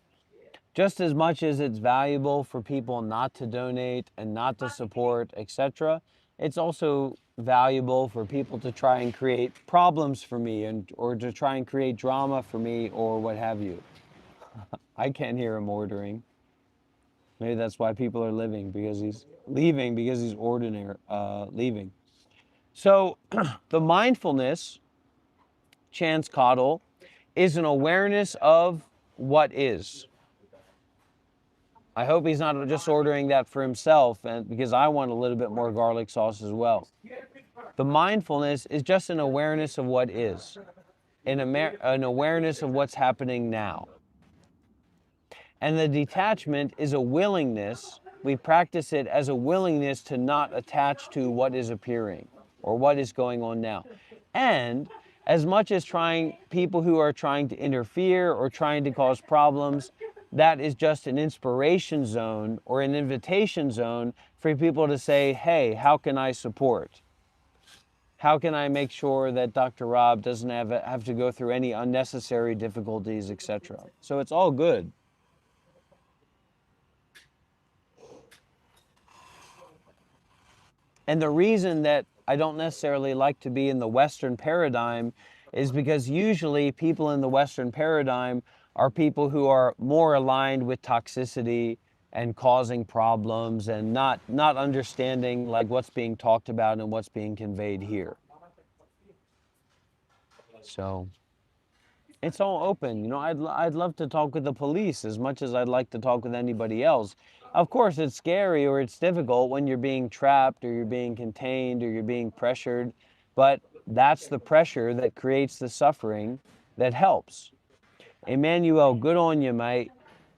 as it's valuable for people not to donate and not to support, etc., it's also valuable for people to try and create problems for me or to try and create drama for me or what have you. I can't hear him ordering. Maybe that's why people are leaving, because he's leaving. So the mindfulness, Chance Cottle, is an awareness of what is. I hope he's not just ordering that for himself, and because I want a little bit more garlic sauce as well. The mindfulness is just an awareness of what is, an awareness of what's happening now. And the detachment is a willingness, we practice it as a willingness to not attach to what is appearing or what is going on now. And as much as people who are trying to interfere or trying to cause problems, that is just an inspiration zone or an invitation zone for people to say, hey, how can I support? How can I make sure that Dr. Rob doesn't have to go through any unnecessary difficulties, etc.? So it's all good. And the reason that I don't necessarily like to be in the Western paradigm is because usually people in the Western paradigm are people who are more aligned with toxicity and causing problems and not understanding like what's being talked about and what's being conveyed here. So it's all open. You know, I'd love to talk with the police as much as I'd like to talk with anybody else. Of course, it's scary or it's difficult when you're being trapped or you're being contained or you're being pressured, but that's the pressure that creates the suffering that helps. Emmanuel, good on you, mate.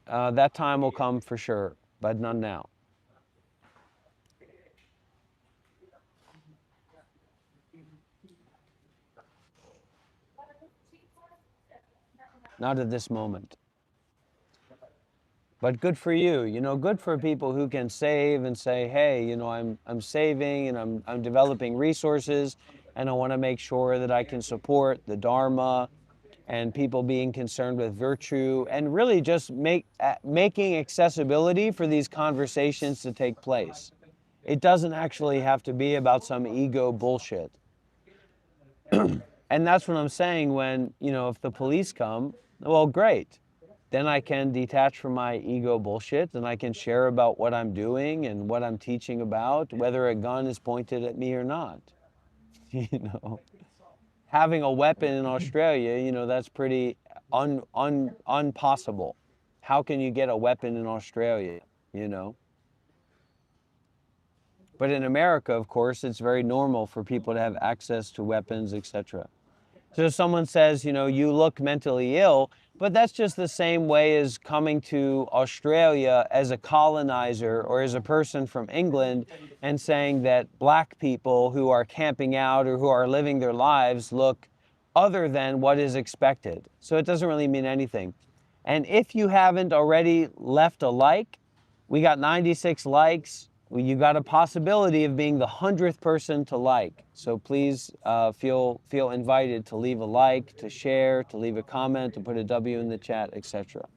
That time will come for sure, but not now. Not at this moment. But good for you, you know, good for people who can save and say, hey, you know, I'm saving and I'm developing resources and I want to make sure that I can support the Dharma and people being concerned with virtue, and really just making accessibility for these conversations to take place. It doesn't actually have to be about some ego bullshit. And that's what I'm saying when, you know, if the police come, well, great. Then I can detach from my ego bullshit and I can share about what I'm doing and what I'm teaching about, whether a gun is pointed at me or not. You know, having a weapon in Australia, you know, that's pretty unpossible. How can you get a weapon in Australia, you know? But in America, of course, it's very normal for people to have access to weapons, etc. So if someone says, you know, you look mentally ill, but that's just the same way as coming to Australia as a colonizer or as a person from England and saying that black people who are camping out or who are living their lives look other than what is expected. So it doesn't really mean anything. And if you haven't already left a like, we got 96 likes. You got a possibility of being the 100th person to like. So please feel invited to leave a like, to share, to leave a comment, to put a W in the chat, etc.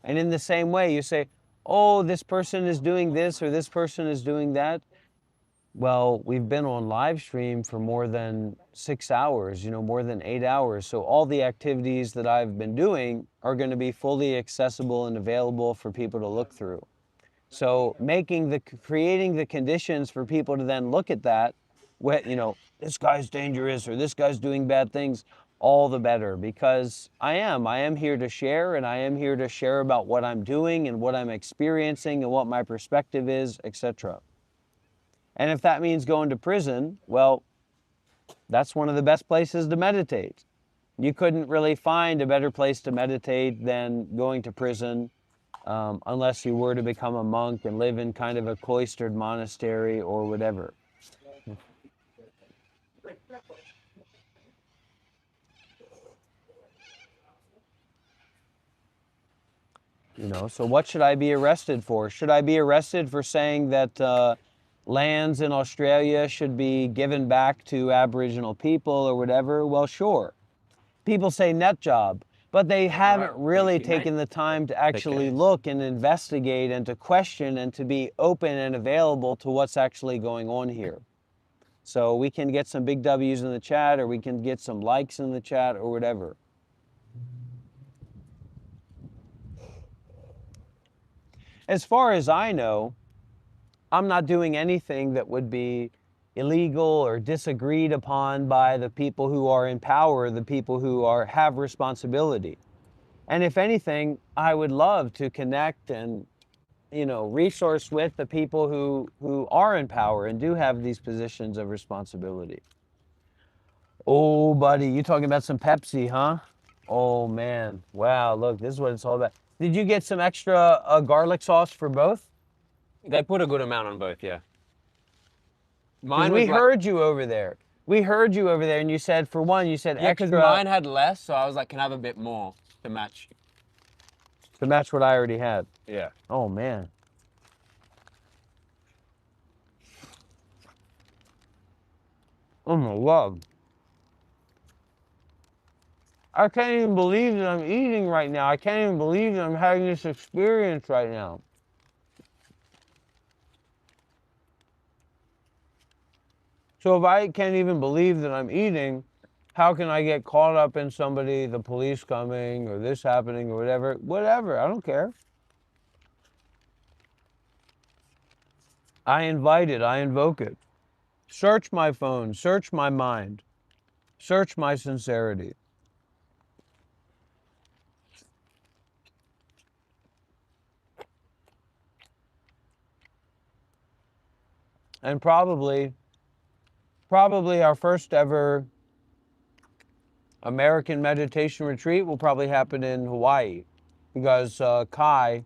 And in the same way, you say, oh, this person is doing this or this person is doing that. Well, we've been on live stream for more than 6 hours, you know, more than 8 hours. So all the activities that I've been doing are going to be fully accessible and available for people to look through. So creating the conditions for people to then look at that, you know, this guy's dangerous or this guy's doing bad things, all the better, because I am here to share, and I am here to share about what I'm doing and what I'm experiencing and what my perspective is, etc. And if that means going to prison, well, that's one of the best places to meditate. You couldn't really find a better place to meditate than going to prison, unless you were to become a monk and live in kind of a cloistered monastery or whatever. You know, so what should I be arrested for? Should I be arrested for saying that lands in Australia should be given back to Aboriginal people or whatever? Well, sure. People say net job, but they haven't really taken the time to actually look and investigate and to question and to be open and available to what's actually going on here. So we can get some big W's in the chat, or we can get some likes in the chat or whatever. As far as I know, I'm not doing anything that would be illegal or disagreed upon by the people who are in power, the people who have responsibility. And if anything, I would love to connect and, you know, resource with the people who are in power and do have these positions of responsibility. Oh, buddy, you talking about some Pepsi, huh? Oh, man. Wow, look, this is what it's all about. Did you get some extra garlic sauce for both? They put a good amount on both, yeah. We heard you over there. We heard you over there, and you said, for one, you said yeah, extra. because mine had less, so I was like, can I have a bit more to match? To match what I already had. Yeah. Oh, man. Oh, my love. I can't even believe that I'm eating right now. I can't even believe that I'm having this experience right now. So if I can't even believe that I'm eating, how can I get caught up in the police coming or this happening or whatever? Whatever, I don't care. I invite it, I invoke it. Search my phone, search my mind, search my sincerity. And probably our first ever American meditation retreat will probably happen in Hawaii, because Kai,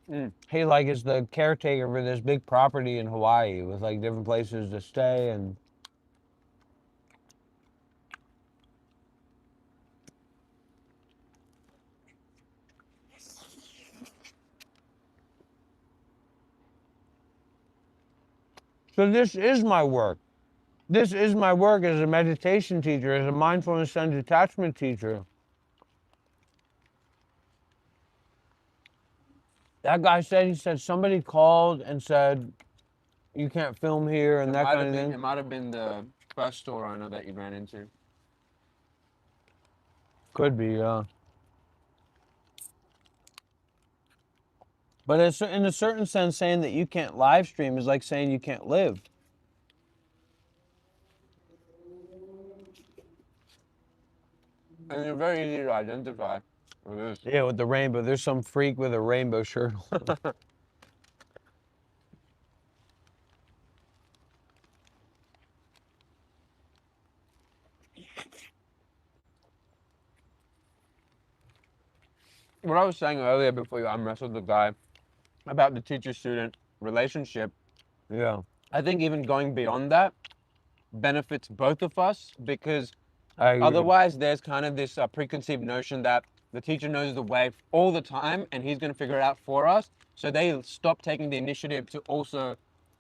he is the caretaker for this big property in Hawaii with different places to stay. And So this is my work. This is my work as a meditation teacher, as a mindfulness and detachment teacher. That guy said, he said somebody called and said, you can't film here and that kind of thing. It might have been the first store owner that you ran into. Could be, yeah. But it's, in a certain sense, saying that you can't live stream is like saying you can't live. And they're very easy to identify. Yeah, with the rainbow. There's some freak with a rainbow shirt on. What I was saying earlier before you unwrestled the guy about the teacher-student relationship, Yeah. I think even going beyond that benefits both of us, because I agree. otherwise there's kind of this preconceived notion that the teacher knows the way all the time and he's going to figure it out for us. So they stop taking the initiative to also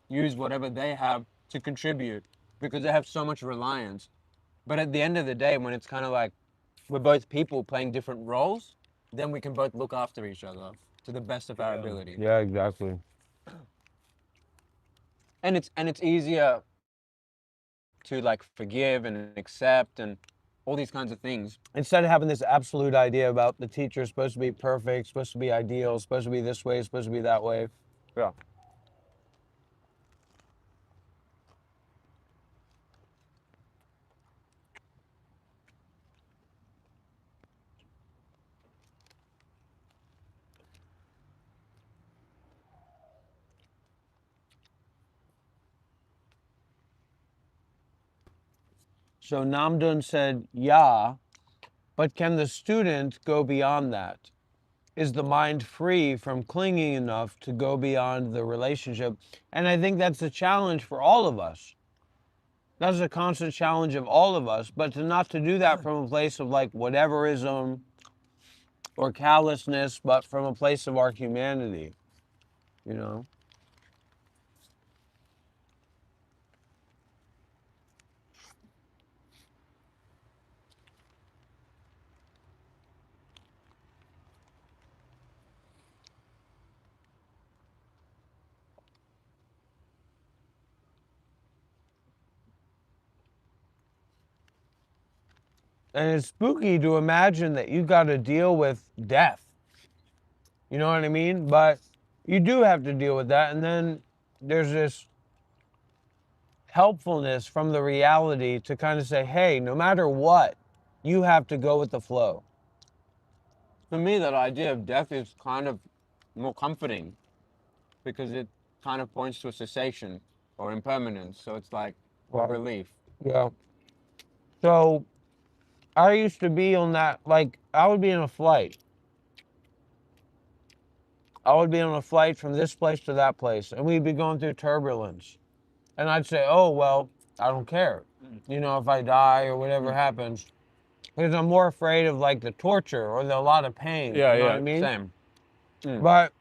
use whatever they have to contribute because they have so much reliance. But at the end of the day, when it's kind of like we're both people playing different roles, then we can both look after each other to the best of our ability. Yeah, exactly. And it's easier to like forgive and accept and all these kinds of things. Instead of having this absolute idea about the teacher supposed to be perfect, supposed to be ideal, supposed to be this way, supposed to be that way. Yeah. So Namdun said, yeah, but can the student go beyond that? Is the mind free from clinging enough to go beyond the relationship? And I think that's a challenge for all of us. That's a constant challenge of all of us, but to not to do that from a place of like whateverism or callousness, but from a place of our humanity, you know? And it's spooky to imagine that you got to deal with death. You know what I mean? But you do have to deal with that. And then there's this helpfulness from the reality to kind of say, hey, no matter what, you have to go with the flow. For me, that idea of death is kind of more comforting because it kind of points to a cessation or impermanence. So it's like a relief. Yeah. So I used to be on that, like, I would be in a flight. I would be on a flight from this place to that place, and we'd be going through turbulence. And I'd say, oh, well, I don't care. You know, if I die or whatever happens. Because I'm more afraid of, like, the torture or a lot of pain. Yeah, you know yeah, what I mean? same. But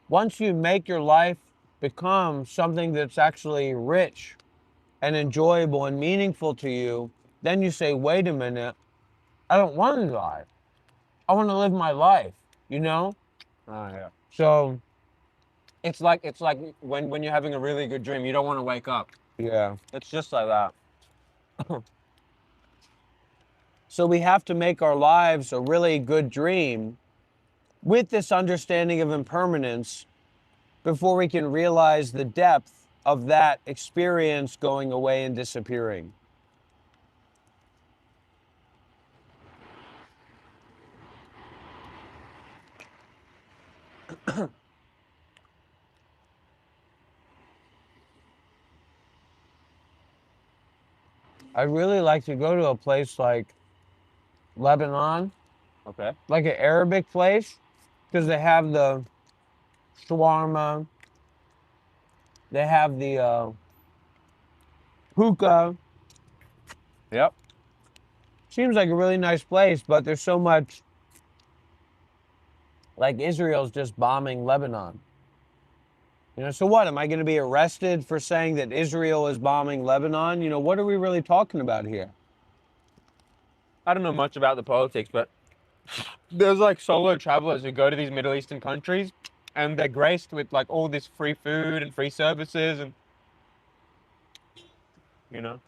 once you make your life become something that's actually rich and enjoyable and meaningful to you, then you say, wait a minute, I don't want to die. I want to live my life, you know? Oh, yeah. So it's like when you're having a really good dream, you don't want to wake up. yeah. It's just like that. So we have to make our lives a really good dream with this understanding of impermanence before we can realize the depth of that experience going away and disappearing. I'd really like to go to a place like Lebanon, Okay. like an Arabic place, because they have the shawarma, they have the hookah. Yep. Seems like a really nice place, but there's so much, like Israel's just bombing Lebanon. You know, so what? Am I going to be arrested for saying that Israel is bombing Lebanon? You know, what are we really talking about here? I don't know much about the politics, but there's like solo travelers who go to these Middle Eastern countries and they're graced with like all this free food and free services and, you know.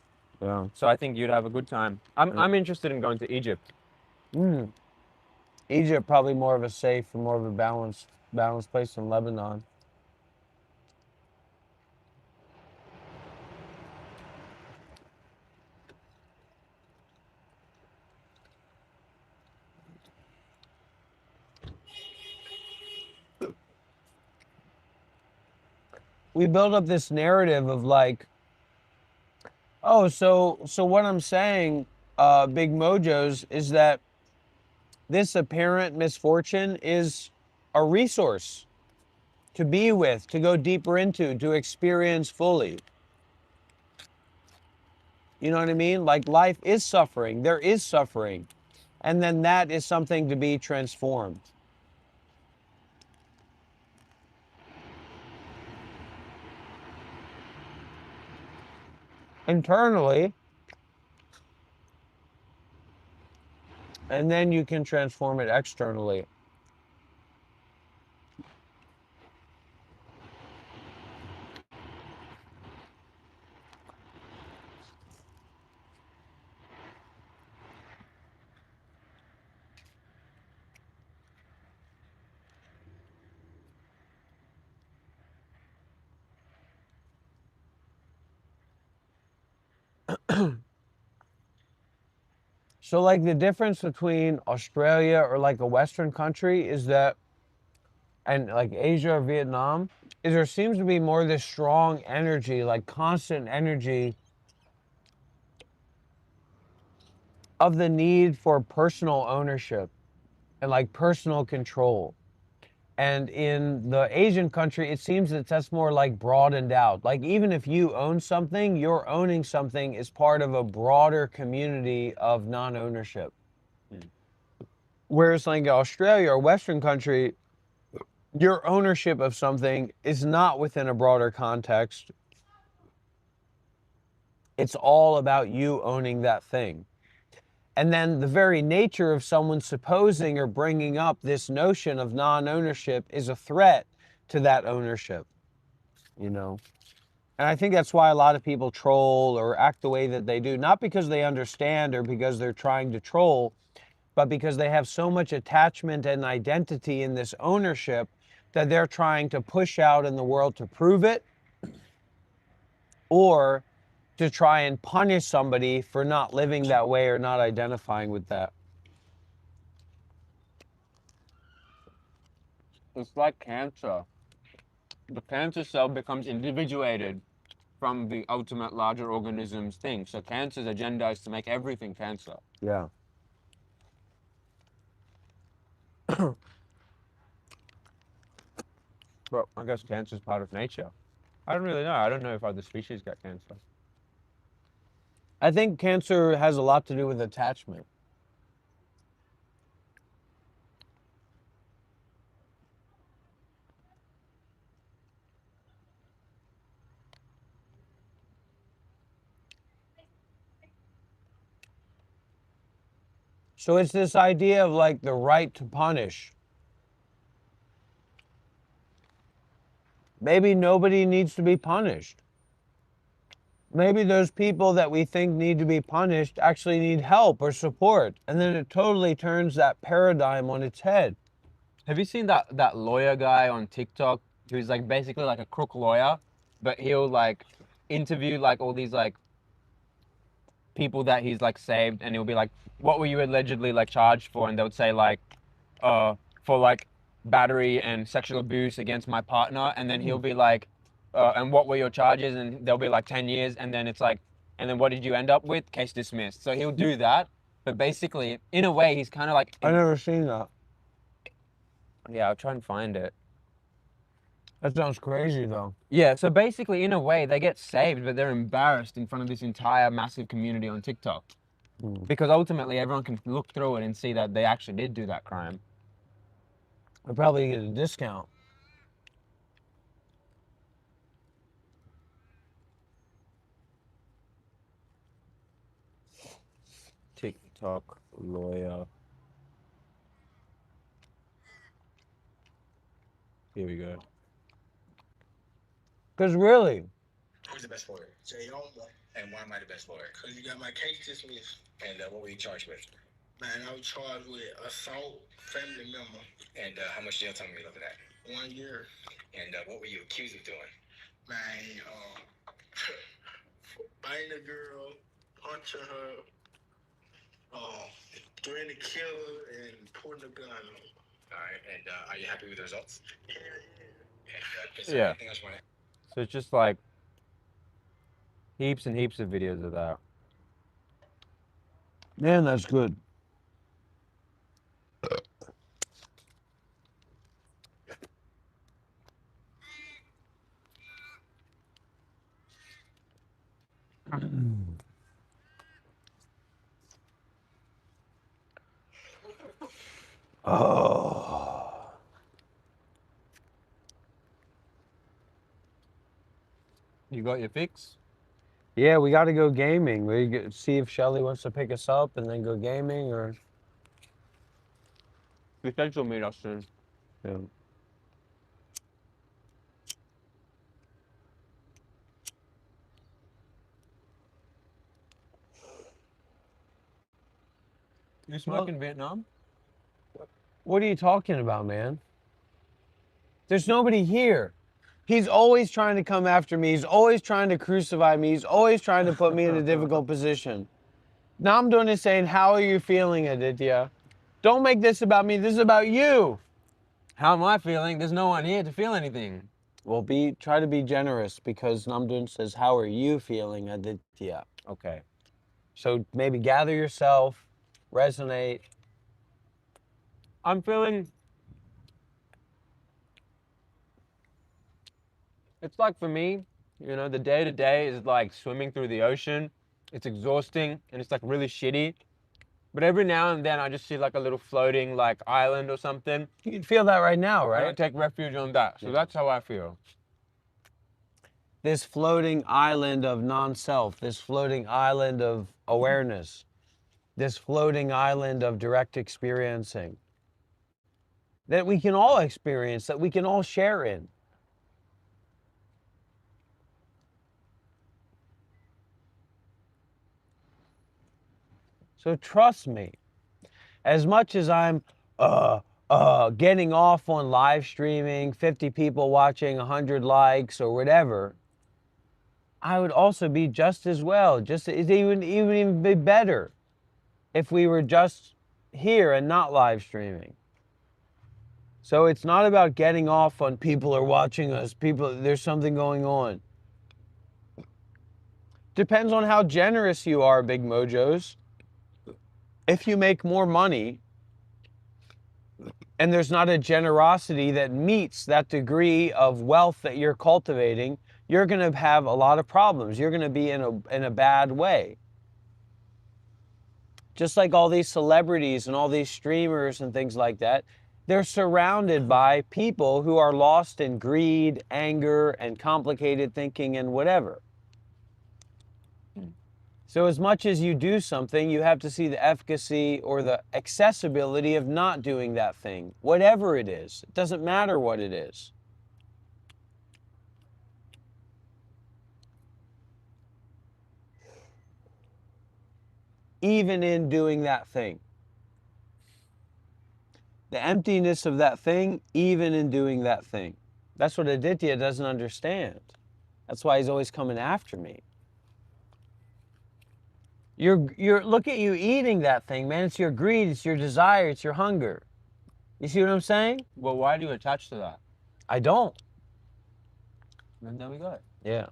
Yeah. So I think you'd have a good time. I'm interested in going to Egypt. Egypt probably more of a safe and more of a balanced place than Lebanon. We build up this narrative of like, oh, so what I'm saying, Big Mojos, is that this apparent misfortune is a resource to be with, to go deeper into, to experience fully. You know what I mean? Like life is suffering, there is suffering, and then that is something to be transformed. Internally, and then you can transform it externally. So like the difference between Australia or like a Western country is that, and like Asia or Vietnam, is there seems to be more this strong energy, like constant energy of the need for personal ownership and like personal control. And in the Asian country, it seems that that's more like broadened out. Like even if you own something, you're owning something is part of a broader community of non-ownership. Whereas like Australia or Western country, your ownership of something is not within a broader context. It's all about you owning that thing. And then the very nature of someone supposing or bringing up this notion of non-ownership is a threat to that ownership, you know? And I think that's why a lot of people troll or act the way that they do, not because they understand or because they're trying to troll, but because they have so much attachment and identity in this ownership that they're trying to push out in the world to prove it, or to try and punish somebody for not living that way or not identifying with that. It's like cancer. The cancer cell becomes individuated from the ultimate larger organism's thing. So cancer's agenda is to make everything cancer. Yeah. But I guess cancer is part of nature. I don't really know. I don't know if other species get cancer. I think cancer has a lot to do with attachment. So it's this idea of like the right to punish. Maybe nobody needs to be punished. Maybe those people that we think need to be punished actually need help or support. And then it totally turns that paradigm on its head. Have you seen that lawyer guy on TikTok who's like basically like a crook lawyer, but he'll like interview like all these like people that he's like saved, and he'll be like, what were you allegedly like charged for? And they would say like, for like battery and sexual abuse against my partner. And then he'll be like, and what were your charges? And they'll be like 10 years. And then it's like, and then what did you end up with? Case dismissed. So he'll do that. But basically, in a way, he's kind of like... I've never seen that. Yeah, I'll try and find it. That sounds crazy though. Yeah, so basically, in a way, they get saved, but they're embarrassed in front of this entire massive community on TikTok. Because ultimately, everyone can look through it and see that they actually did do that crime. They'll probably get a discount. TikTok lawyer. Here we go. Because really, Who's the best lawyer? Jay Young. And why am I the best lawyer? Because you got my case dismissed. And what were you charged with? Man, I was charged with assault, family member. And how much jail time were you looking at? 1 year. And what were you accused of doing? Man, biting a girl, punching her, threatening to kill her, and pulling a gun on her. All right. And are you happy with the results? Yeah. And is there Yeah. anything else you want to So it's just like heaps and heaps of videos of that. Man, that's good. Oh. You got your fix? Yeah, we got to go gaming. See if Shelly wants to pick us up and then go gaming, or. We said she'll meet us soon. Yeah. You smoke in Vietnam? What are you talking about, man? There's nobody here. He's always trying to come after me. He's always trying to crucify me. He's always trying to put me in a difficult position. Now I'm doing is saying, how are you feeling, Aditya? Don't make this about me. This is about you. How am I feeling? There's no one here to feel anything. Well, try to be generous, because Namdun says, how are you feeling, Aditya? Okay. So maybe gather yourself, resonate. I'm feeling... It's like, for me, you know, the day-to-day is like swimming through the ocean. It's exhausting and it's like really shitty. But every now and then I just see like a little floating like island or something. You can feel that right now, And I right? take refuge on that. So that's how I feel. This floating island of non-self, this floating island of awareness, this floating island of direct experiencing that we can all experience, that we can all share in. So trust me, as much as I'm getting off on live streaming, 50 people watching, 100 likes or whatever, I would also be just as well, just even be better if we were just here and not live streaming. So it's not about getting off on people or watching us. There's something going on. Depends on how generous you are, Big Mojos. If you make more money and there's not a generosity that meets that degree of wealth that you're cultivating, you're going to have a lot of problems. You're going to be in a bad way. Just like all these celebrities and all these streamers and things like that, they're surrounded by people who are lost in greed, anger, and complicated thinking and whatever. So as much as you do something, you have to see the efficacy or the accessibility of not doing that thing, whatever it is. It doesn't matter what it is. Even in doing that thing. The emptiness of that thing, even in doing that thing. That's what Aditya doesn't understand. That's why he's always coming after me. Look at you eating that thing, man. It's your greed, it's your desire, it's your hunger. You see what I'm saying? Well, why do you attach to that? I don't. And there we go. Yeah.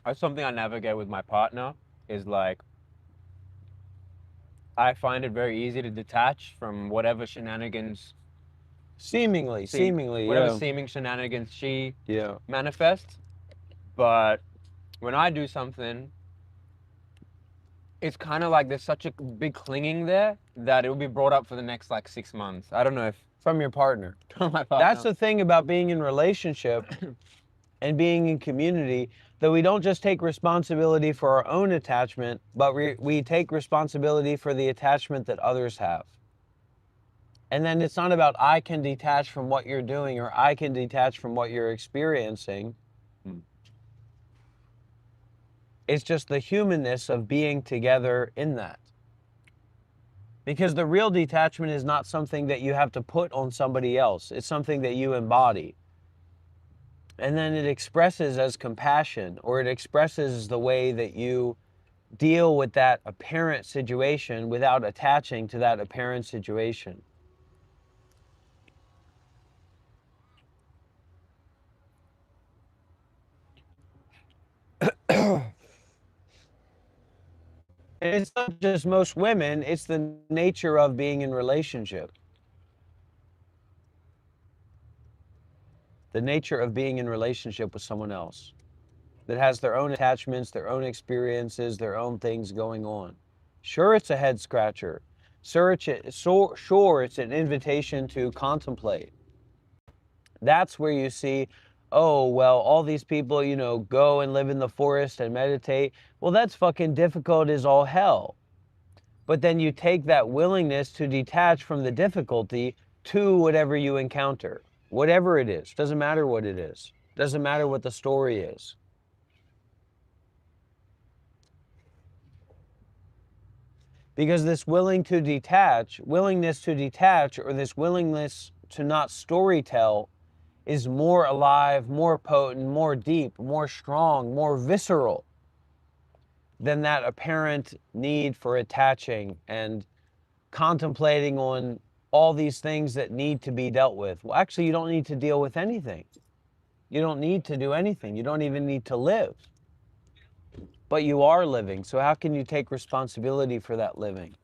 That's something I navigate with my partner, is like, I find it very easy to detach from whatever shenanigans. Seemingly, whatever yeah. seeming shenanigans she Yeah. manifests. But when I do something it's kind of like there's such a big clinging there that it'll be brought up for the next like 6 months. I don't know if From your partner. from my partner. That's the thing about being in relationship and being in community, that we don't just take responsibility for our own attachment, but we take responsibility for the attachment that others have. And then it's not about I can detach from what you're doing or I can detach from what you're experiencing. It's just the humanness of being together in that. Because the real detachment is not something that you have to put on somebody else. It's something that you embody. And then it expresses as compassion, or it expresses the way that you deal with that apparent situation without attaching to that apparent situation. And it's not just most women, it's the nature of being in relationship. The nature of being in relationship with someone else that has their own attachments, their own experiences, their own things going on. Sure, it's a head scratcher. Sure, it's an invitation to contemplate. That's where you see, oh, well, all these people, you know, go and live in the forest and meditate. Well, that's fucking difficult as all hell. But then you take that willingness to detach from the difficulty to whatever you encounter. Whatever it is. Doesn't matter what it is. Doesn't matter what the story is. Because this willingness to detach, or this willingness to not storytell is more alive, more potent, more deep, more strong, more visceral than that apparent need for attaching and contemplating on all these things that need to be dealt with. Well, actually, you don't need to deal with anything. You don't need to do anything. You don't even need to live. But you are living, so how can you take responsibility for that living?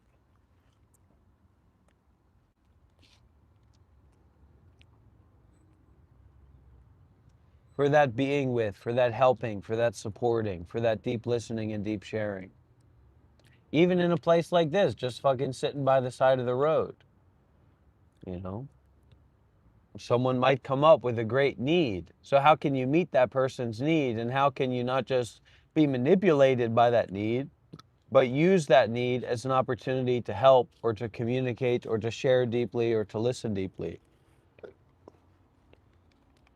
For that being with, for that helping, for that supporting, for that deep listening and deep sharing. Even in a place like this, just fucking sitting by the side of the road. You know? Someone might come up with a great need. So how can you meet that person's need, and how can you not just be manipulated by that need, but use that need as an opportunity to help or to communicate or to share deeply or to listen deeply?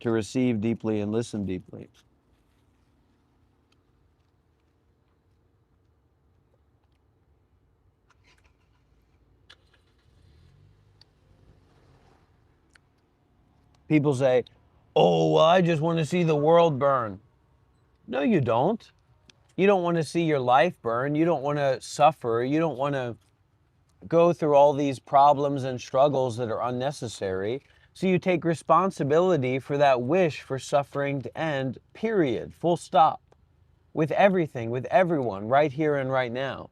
To receive deeply and listen deeply. People say, oh, well, I just want to see the world burn. No, you don't. You don't want to see your life burn. You don't want to suffer. You don't want to go through all these problems and struggles that are unnecessary. So you take responsibility for that wish for suffering to end, period, full stop. With everything, with everyone, right here and right now.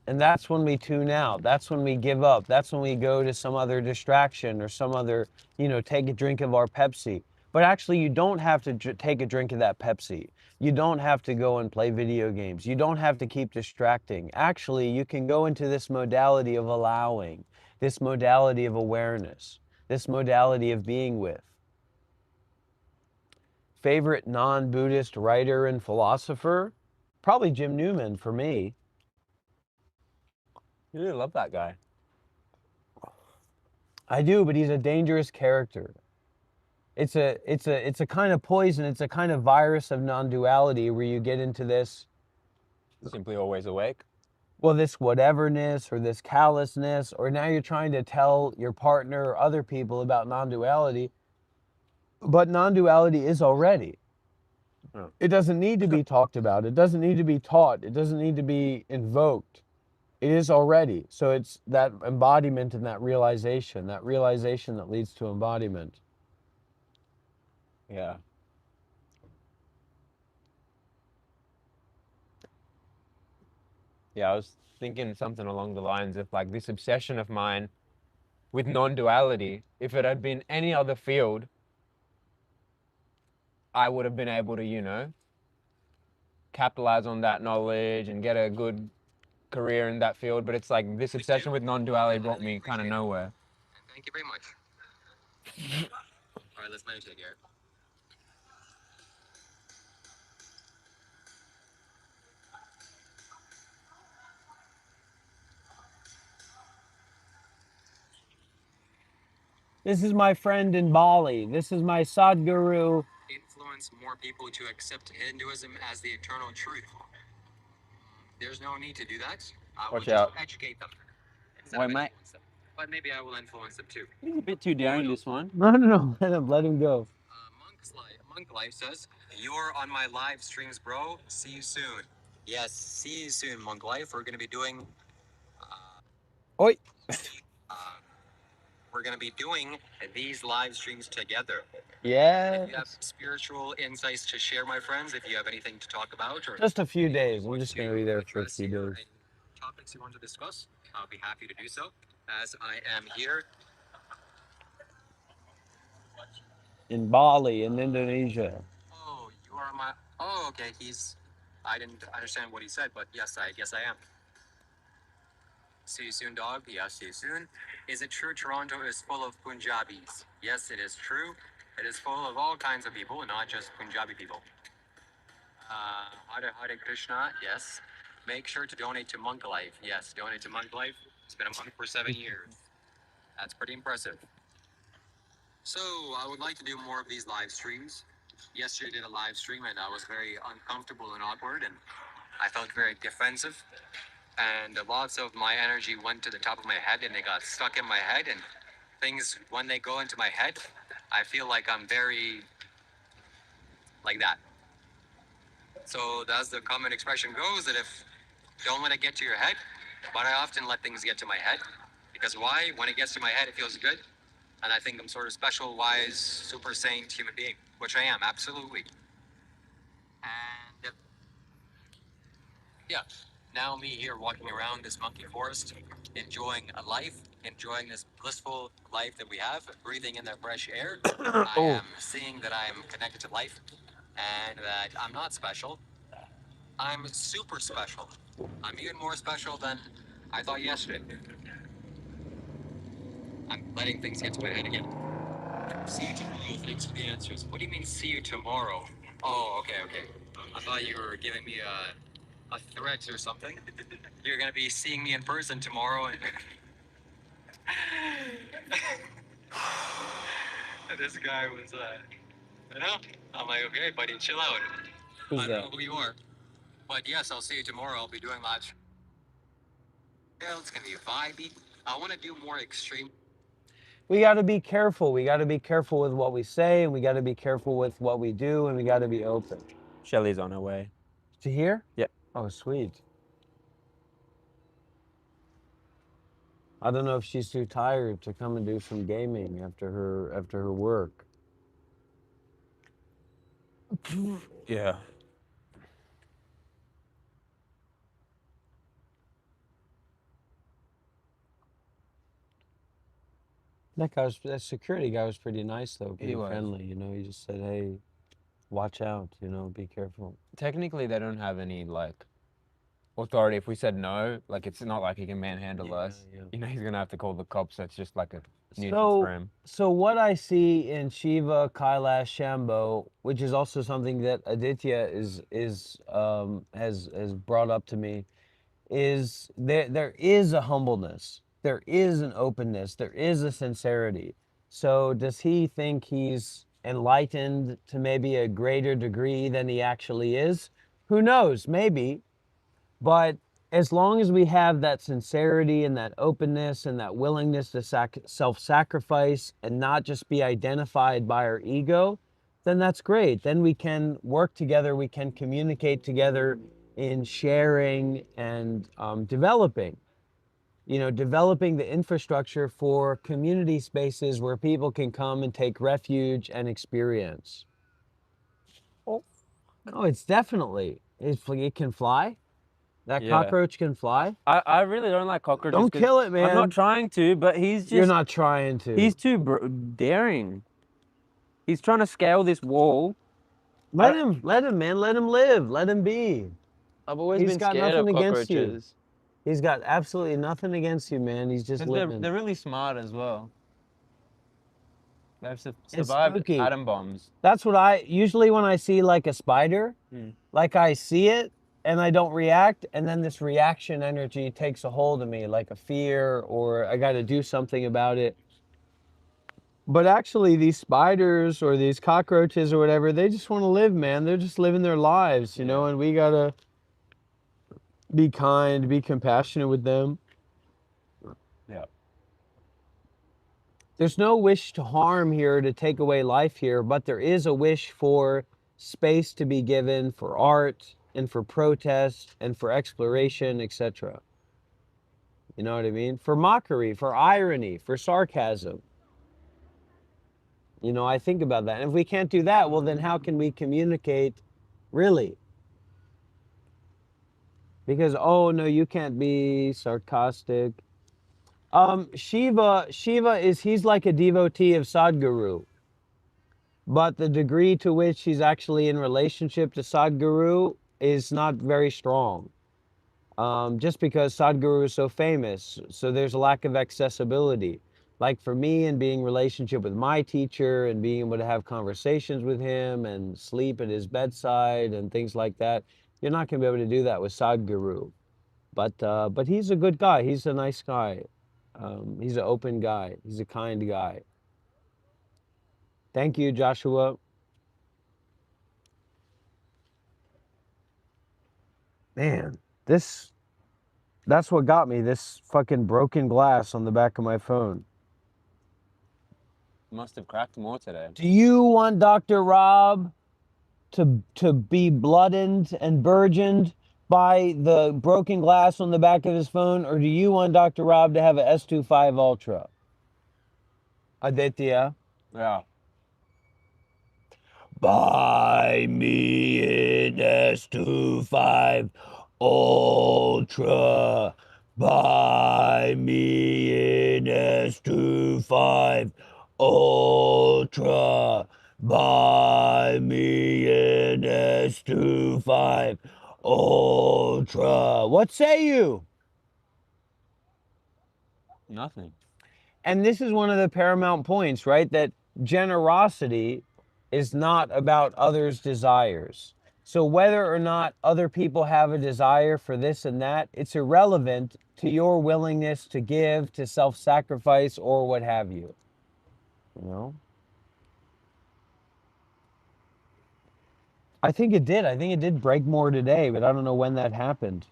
And that's when we tune out. That's when we give up. That's when we go to some other distraction or some other, you know, take a drink of our Pepsi. But actually, you don't have to take a drink of that Pepsi. You don't have to go and play video games. You don't have to keep distracting. Actually, you can go into this modality of allowing, this modality of awareness, this modality of being with. Favorite non-Buddhist writer and philosopher? Probably Jim Newman for me. You really love that guy. I do, but he's a dangerous character. It's a kind of poison. It's a kind of virus of non-duality where you get into this. Simply always awake. Well, this whateverness or this callousness, or now you're trying to tell your partner or other people about non-duality, but non-duality is already. It doesn't need to be talked about. It doesn't need to be taught. It doesn't need to be invoked. It is already. So it's that embodiment and that realization that leads to embodiment. Yeah. Yeah, I was thinking something along the lines of like this obsession of mine with non-duality. If it had been any other field, I would have been able to, you know, capitalize on that knowledge and get a good career in that field. But it's like this obsession with non-duality brought me kind of nowhere. Thank you very much. All right, let's meditate here. This is my friend in Bali. This is my Sadhguru. Influence more people to accept Hinduism as the eternal truth. There's no need to do that. I will Watch just out. educate them. Wait, mate. Influence them. But maybe I will influence them too. He's a bit too daring, this one. No, let him go. Monk Life says, "You're on my live streams, bro. See you soon." Yes, see you soon, Monk Life. We're gonna be doing. Oi. We're gonna be doing these live streams together. Yeah. If you have spiritual insights to share, my friends, if you have anything to talk about or Just a few days. I'm just gonna be there for a few days. topics you want to discuss, I'll be happy to do so, as I am here. In Bali, in Indonesia. Oh, you are my. Oh, okay. I didn't understand what he said, but yes, I guess I am. See you soon, dog. Yeah, see you soon. Is it true Toronto is full of Punjabis? Yes, it is true. It is full of all kinds of people, not just Punjabi people. Hare Krishna. Yes. Make sure to donate to Monk Life. Yes, donate to Monk Life. It's been a monk for 7 years. That's pretty impressive. So I would like to do more of these live streams. Yesterday I did a live stream and I was very uncomfortable and awkward and I felt very defensive. And lots of my energy went to the top of my head and they got stuck in my head, and things, when they go into my head, I feel like I'm very like that. So that's the common expression goes, that if don't let it get to your head, but I often let things get to my head. Because why? When it gets to my head, it feels good. And I think I'm sort of special, wise, super saint human being, which I am, absolutely. And yeah, now me here walking around this monkey forest, enjoying a life, enjoying this blissful life that we have, breathing in the fresh air. I am seeing that I am connected to life and that I'm not special. I'm super special. I'm even more special than I thought yesterday. I'm letting things get to my head again. See you tomorrow. Thanks for the answers. What do you mean, see you tomorrow? Oh, okay. I thought you were giving me a threat or something. You're gonna be seeing me in person tomorrow, and this guy was, you know, I'm like, okay, buddy, chill out. Who's I don't that? know who you are, but yes, I'll see you tomorrow. I'll be doing live. Yeah, it's gonna be vibey. I want to do more extreme. We got to be careful. We got to be careful with what we say, and we got to be careful with what we do, and we got to be open. Shelly's on her way. To here? Yep. Oh, sweet. I don't know if she's too tired to come and do some gaming after her work. Yeah. That security guy was pretty nice though, pretty He was. friendly. You know, he just said, "Hey, watch out. You know, be careful." Technically, they don't have any like authority. If we said no, like it's not like he can manhandle us. yeah. You know, he's gonna have to call the cops. That's just like a nuisance So, for him. so what I see in Shiva, Kailash, Shambho, which is also something that Aditya has brought up to me, is there is a humbleness, there is an openness, there is a sincerity. So does he think he's enlightened to maybe a greater degree than he actually is? Who knows? Maybe. But as long as we have that sincerity and that openness and that willingness to self-sacrifice and not just be identified by our ego, then that's great. Then we can work together, we can communicate together in sharing and developing. You know, developing the infrastructure for community spaces where people can come and take refuge and experience. Oh, it's definitely, it can fly. That Yeah. cockroach can fly. I really don't like cockroaches. Don't 'cause kill it, man. I'm not trying to, but he's just. You're not trying to. He's too daring. He's trying to scale this wall Let him, man. Let him live. Let him be. I've always He's been got scared of nothing against you. cockroaches. He's got absolutely nothing against you, man. He's just 'Cause they're, living. they're really smart as well. They've It's survived spooky. atom bombs. That's what I usually when I see like a spider, like I see it and I don't react, and then this reaction energy takes a hold of me, like a fear, or I got to do something about it. But actually, these spiders or these cockroaches or whatever, they just want to live, man. They're just living their lives, you know, and we got to be kind, be compassionate with them. Yeah. There's no wish to harm here, to take away life here, but there is a wish for space to be given for art and for protest and for exploration, etc. You know what I mean? For mockery, for irony, for sarcasm. You know, I think about that. And if we can't do that, well, then how can we communicate really? Because, oh, no, you can't be sarcastic. Shiva he's like a devotee of Sadhguru. But the degree to which he's actually in relationship to Sadhguru is not very strong. Just because Sadhguru is so famous, so there's a lack of accessibility. Like for me, and being in relationship with my teacher and being able to have conversations with him and sleep at his bedside and things like that, you're not going to be able to do that with Sadhguru. But he's a good guy. He's a nice guy. He's an open guy. He's a kind guy. Thank you, Joshua. Man, that's what got me, this fucking broken glass on the back of my phone. Must have cracked more today. Do you want Dr. Rob to be blooded and burgeoned by the broken glass on the back of his phone, or do you want Dr. Rob to have a S25 Ultra? Aditya? Yeah. Buy me an S25 Ultra. Buy me an S25 Ultra. Buy me an S25 Ultra. What say you? Nothing. And this is one of the paramount points, right? That generosity is not about others' desires. So whether or not other people have a desire for this and that, it's irrelevant to your willingness to give, to self-sacrifice, or what have you. You know? I think it did break more today, but I don't know when that happened.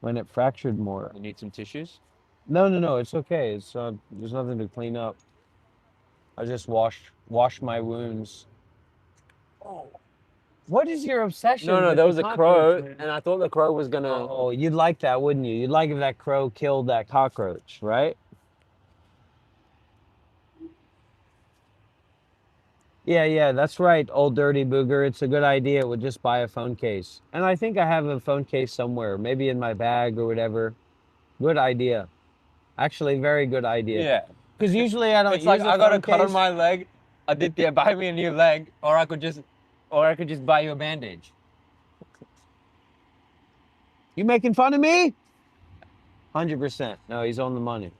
When it fractured more. You need some tissues? No, it's okay. It's there's nothing to clean up. I just washed my wounds. Oh. What is your obsession? No, with there the was a cockroach, crow, man? and I thought the crow was gonna... Oh, you'd like that, wouldn't you? You'd like if that crow killed that cockroach, right? Yeah, that's right, old dirty booger. It's a good idea. We'll just buy a phone case. And I think I have a phone case somewhere, maybe in my bag or whatever. Good idea. Actually, very good idea. Yeah. Because usually I don't It's like, use I got a cut on case. my leg. Aditya, buy me a new leg, or I could just buy you a bandage. You making fun of me? 100%. No, he's on the money.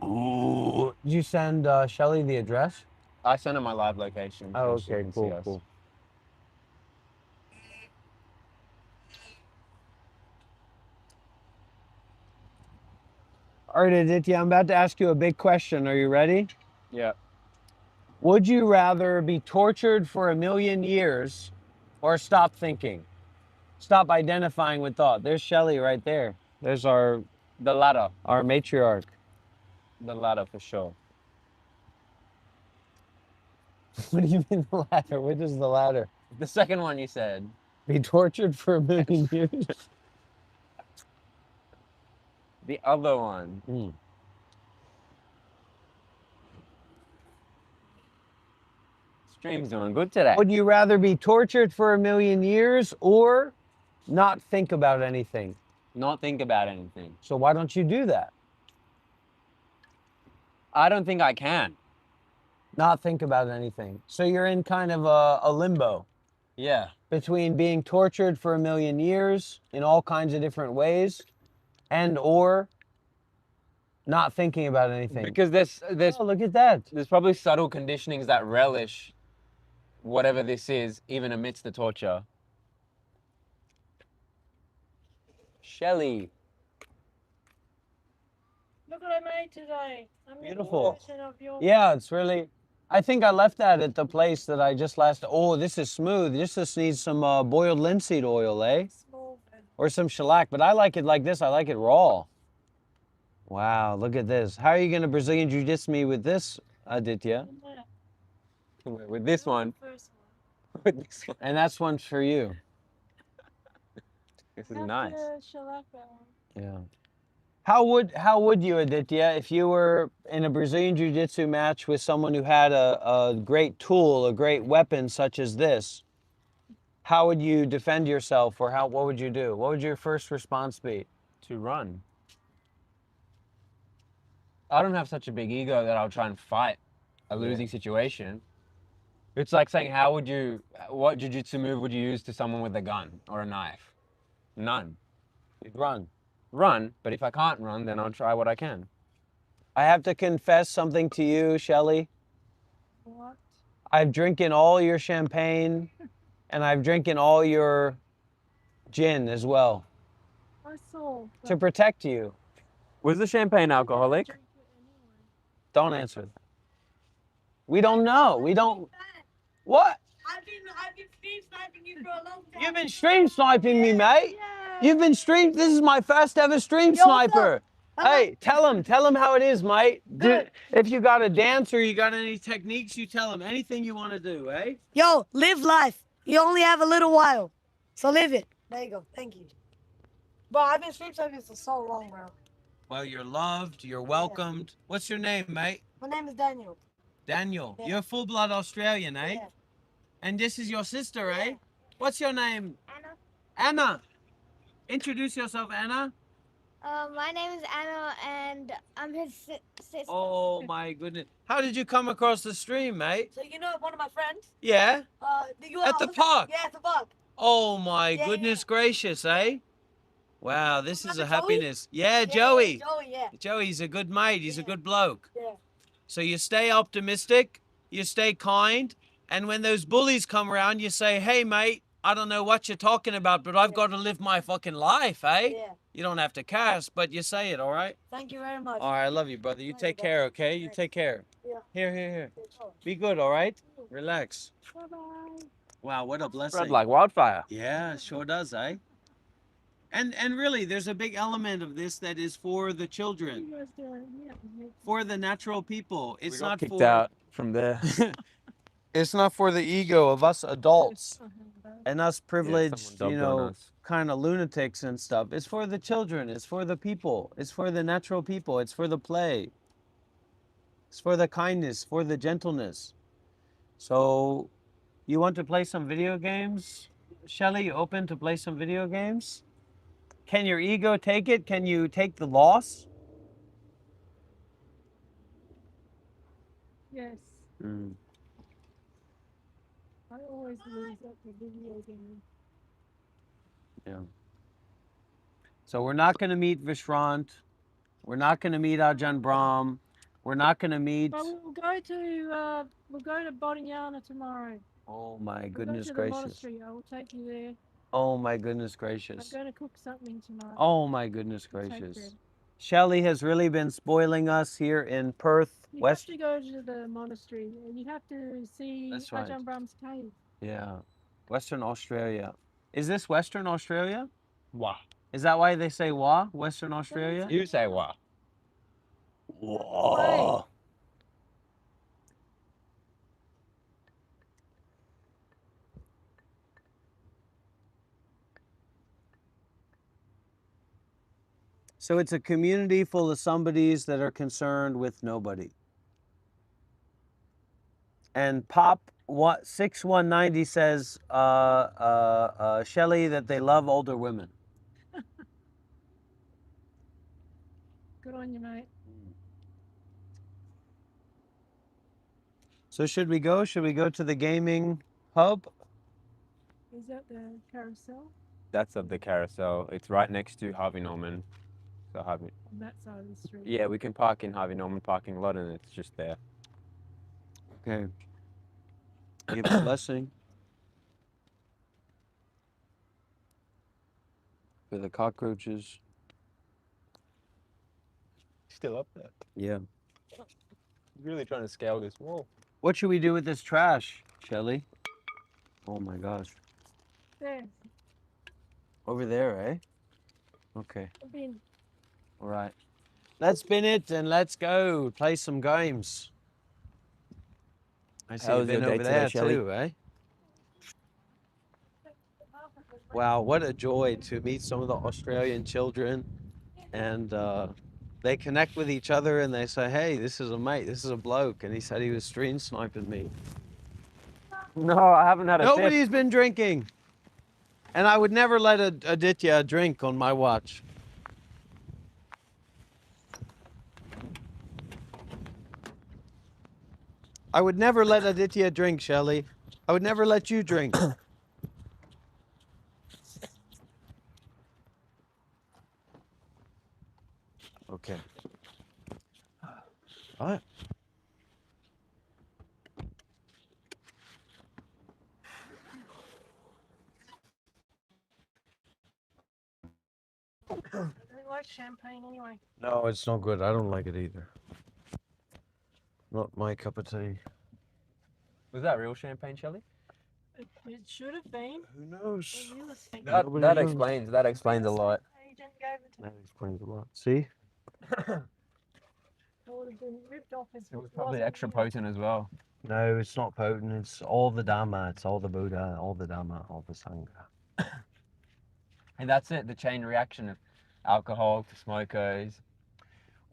Ooh. Did you send Shelly the address? I sent her my live location. Oh, so she okay, can see cool, us. cool. All right, Aditya, I'm about to ask you a big question. Are you ready? Yeah. Would you rather be tortured for 1,000,000 years or stop thinking? Stop identifying with thought. There's Shelly right there. There's The ladder. our matriarch. The ladder for sure. What do you mean the ladder? Which is the ladder? The second one you said. Be tortured for 1,000,000 years? The other one. Stream's doing good today. Would you rather be tortured for 1,000,000 years or not think about anything? Not think about anything. So why don't you do that? I don't think I can. Not think about anything. So you're in kind of a limbo Yeah. between being tortured for 1,000,000 years in all kinds of different ways and or not thinking about anything. Because there's Oh, look at that. there's probably subtle conditionings that relish whatever this is, even amidst the torture. Shelley. Look what I made today. I'm Beautiful. Of your Yeah, it's really. I think I left that at the place that I just last. Oh, this is smooth. This just needs some boiled linseed oil, eh? small bit. Or some shellac. But I like it like this. I like it raw. Wow, look at this. How are you gonna Brazilian Jiu-Jitsu me with this, Aditya? With this one. First With this one. And that's one for you. This is one. nice. Shellac that one. Yeah. How would you, Aditya, if you were in a Brazilian Jiu-Jitsu match with someone who had a great tool, a great weapon such as this? How would you defend yourself, or what would you do? What would your first response be? To run. I don't have such a big ego that I'll try and fight a losing situation. It's like saying, what jiu-jitsu move would you use to someone with a gun or a knife? None. You'd run. Run, but if I can't run, then I'll try what I can. I have to confess something to you, Shelley. What? I've drinking all your champagne, and I've drinking all your gin as well I saw. to protect you. Was the champagne alcoholic? Don't answer that. We don't know. We don't. What? I've been stream sniping you for a long time. You've been stream sniping me, mate. You've been stream. This is my first ever stream Yo, what's sniper. Hey, tell him how it is, mate. If you got a dance or you got any techniques, you tell him. Anything you want to do, eh? Yo, live life. You only have a little while, so live it. There you go. Thank you. Bro, I've been stream sniping for so long, bro. Well, you're loved. You're welcomed. What's your name, mate? My name is Daniel. Daniel. Yeah. You're full-blood Australian, eh? Yeah. And this is your sister, eh? What's your name? Anna. Anna. Introduce yourself, Anna. My name is Anna, and I'm his sister. Oh my goodness. How did you come across the stream, mate? So you know one of my friends? Yeah? At the park? Yeah, at the park. Oh my Yeah, goodness gracious, eh? Wow, this is a Remember Joey? happiness. Yeah, Joey. Joey, yeah. Joey's a good mate. He's a good bloke. Yeah. So you stay optimistic, you stay kind, and when those bullies come around, you say, hey, mate, I don't know what you're talking about, but I've got to live my fucking life, eh? Yeah. You don't have to curse, but you say it, all right? Thank you very much. All right, I love you, brother. You take care, okay? You take care. Yeah. Here. Be good, all right? Relax. Bye-bye. Wow, what a blessing. Spread like wildfire. Yeah, sure does, eh? And really, there's a big element of this that is for the children, for the natural people. It's not Kicked for out from there. it's not for the ego of us adults and us privileged, someone you dubbed on know, us. kind of lunatics and stuff. It's for the children. It's for the people. It's for the natural people. It's for the play. It's for the kindness, for the gentleness. So, you want to play some video games? Shelley, you open to play some video games? Can your ego take it? Can you take the loss? Yes. Mm. I always lose at the video game. Yeah. So we're not going to meet Vishrant. We're not going to meet Ajahn Brahm. We're not going to meet. But we'll go to Bodhinyana tomorrow. Oh my We'll goodness go to the gracious. monastery. I will take you there. Oh my goodness I'm gracious. going to cook something tonight. Oh my goodness We'll take gracious. bread. Shelley has really been spoiling us here in Perth, You West. have to go to the monastery and you have to see That's right. Ajahn Brahm's cave. Yeah, Western Australia. Is this Western Australia? Wah. Is that why they say wah? Western Australia? You say wah. Whoa. So it's a community full of somebodies that are concerned with nobody. And Pop what 6190 says, Shelly, that they love older women. Good on you, mate. So should we go? Should we go to the gaming hub? Is that the carousel That's of the carousel. It's right next to Harvey Norman. So Harvey. on that side of the street? Yeah, we can park in Harvey Norman parking lot, and it's just there. Okay. Give a blessing for the cockroaches. Still up there. Yeah. Really trying to scale this wall. What should we do with this trash, Shelly? Oh my gosh. There. Over there, eh? Okay. Bin. All right. Let's bin it and let's go play some games. I see How you've was your been day over today, there Shelley? too, eh? Wow, what a joy to meet some of the Australian children, and they connect with each other and they say, hey, this is a mate, this is a bloke, and he said he was stream sniping me. No, I haven't had a sip. Nobody's been drinking, and I would never let Aditya drink on my watch. I would never let Aditya drink, Shelly. I would never let you drink. Okay. All right. I don't like champagne anyway. No, it's not good. I don't like it either. Not my cup of tea. Was that real champagne, Shelley? It should have been. Who knows? The real estate That explains a lot. agent gave it to That explains a lot. See? I would have been ripped off his It was probably extra potent as well. No, it's not potent. It's all the Dhamma. It's all the Buddha, all the Dhamma, all the Sangha. And that's it, the chain reaction of alcohol to smokers.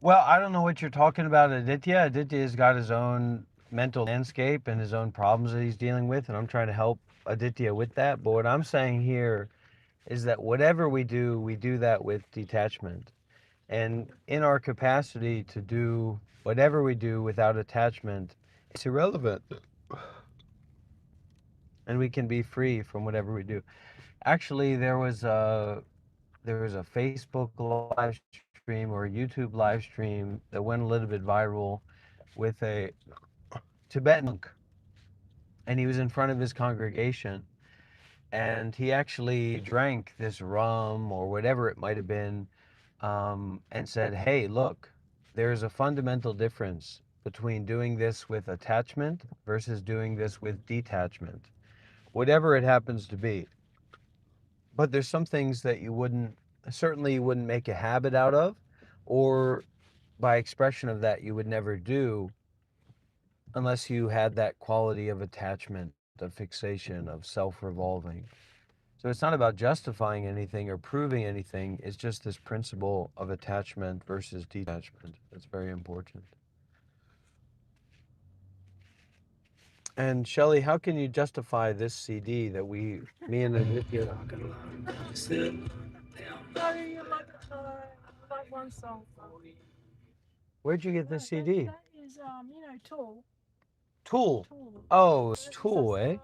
Well, I don't know what you're talking about, Aditya. Aditya's got his own mental landscape and his own problems that he's dealing with, and I'm trying to help Aditya with that. But what I'm saying here is that whatever we do that with detachment. And in our capacity to do whatever we do without attachment, it's irrelevant. And we can be free from whatever we do. Actually, there was a Facebook live stream or a YouTube live stream that went a little bit viral with a Tibetan monk, and he was in front of his congregation, and he actually drank this rum or whatever it might have been, and said, hey, look, there's a fundamental difference between doing this with attachment versus doing this with detachment, whatever it happens to be. But there's some things that you wouldn't make a habit out of, or by expression of that you would never do unless you had that quality of attachment, of fixation, of self-revolving. So it's not about justifying anything or proving anything, it's just this principle of attachment versus detachment. That's very important. And Shelley, how can you justify this CD that me and Aditya... No, you like one song. Where'd you get this CD? That is, Tool. Tool. Oh, it's Tool, eh?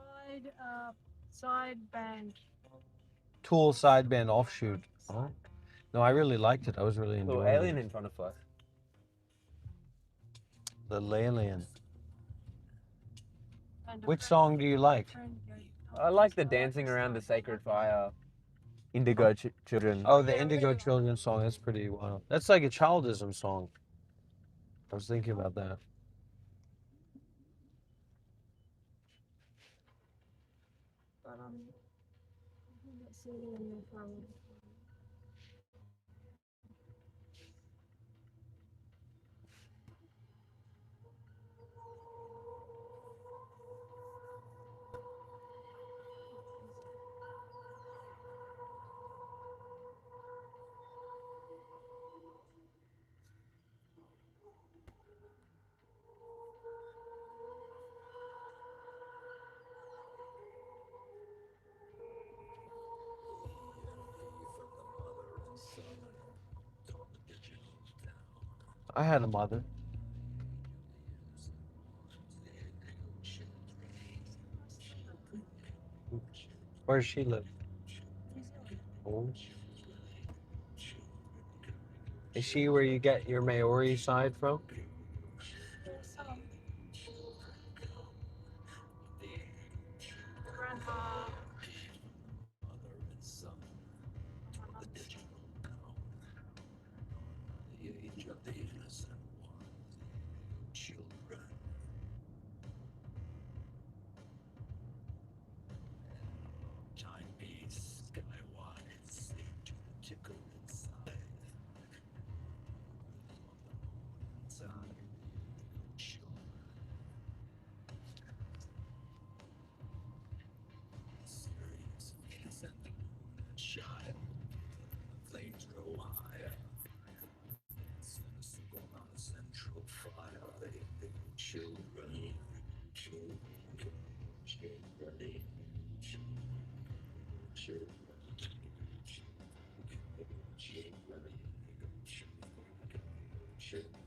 Side band. Tool sideband offshoot. Oh. No, I really liked it. I was really Little enjoying alien it. in front of us. Little alien. Which song do you like? I like the dancing around the sacred fire. Indigo Children. Oh, the Indigo Children song. That's pretty wild. That's like a childism song. I was thinking about that. But let's see in the phone. I had a mother. Where does she live? Oh. Is she where you get your Maori side from?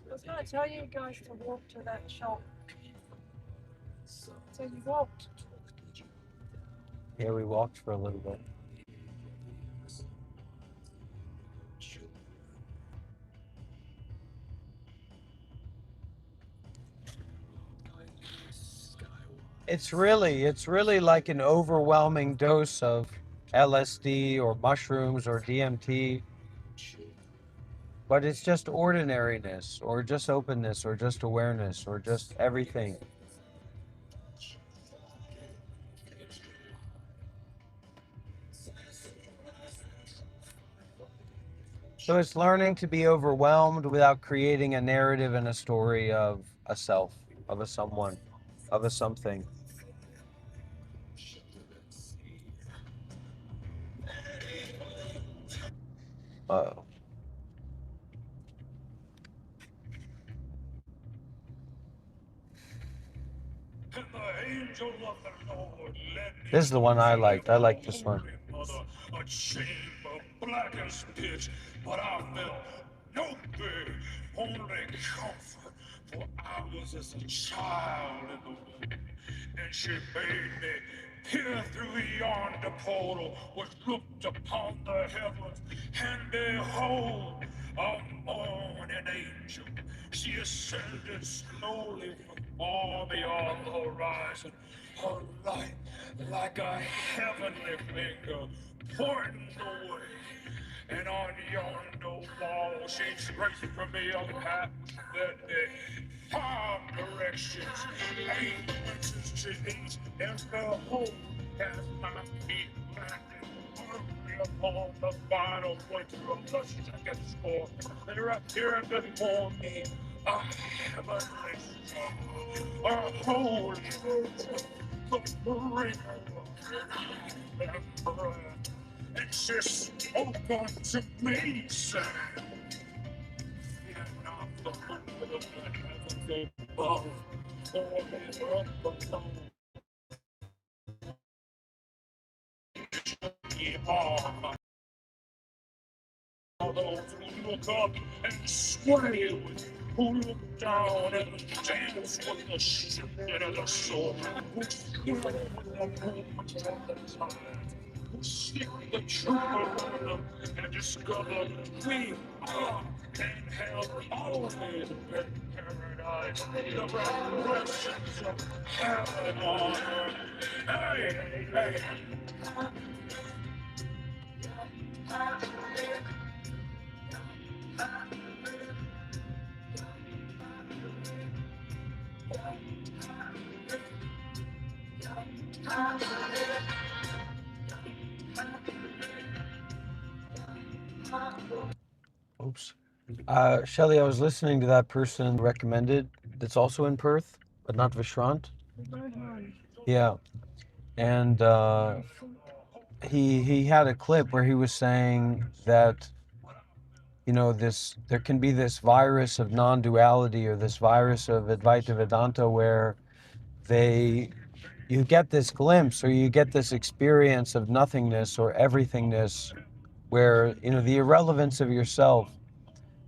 I was going to tell you guys to walk to that shop. So you walked. Yeah, we walked for a little bit. It's really like an overwhelming dose of LSD or mushrooms or DMT. But it's just ordinariness or just openness or just awareness or just everything. So it's learning to be overwhelmed without creating a narrative and a story of a self, of a someone, of a something. Uh-oh. This is the one I liked. I like this one. A chamber black as pitch, but I felt no fear, only comfort, for I was as a child in the womb, and she made me peer through yonder portal, which looked upon the heavens, and behold, a morning angel. She ascended slowly from far beyond the horizon, her light like a heavenly finger pointing the way. And on yonder wall, she traced for me a path that day. 5 directions, 8 places to each, and behold, as my feet landed firmly upon the final point of the second score, there appeared before me a heavenly star, a holy angel, the bringer of breath. And she spoke unto me, saying, "Fear not the Lord of the heavens above, or the earth below. Ye are my those who look up and sway with, who look down and dance with the shifting of the soul, who swim with the movement of the tide, who seek the truth and discover we are and have always been paradise, the vibrations of heaven on earth. Hey, hey. Oops. Shelly, I was listening to that person recommended that's also in Perth, but not Vishrant. Yeah. And he had a clip where he was saying that, you know, there can be this virus of non-duality or this virus of Advaita Vedanta where you get this glimpse or you get this experience of nothingness or everythingness where, you know, the irrelevance of yourself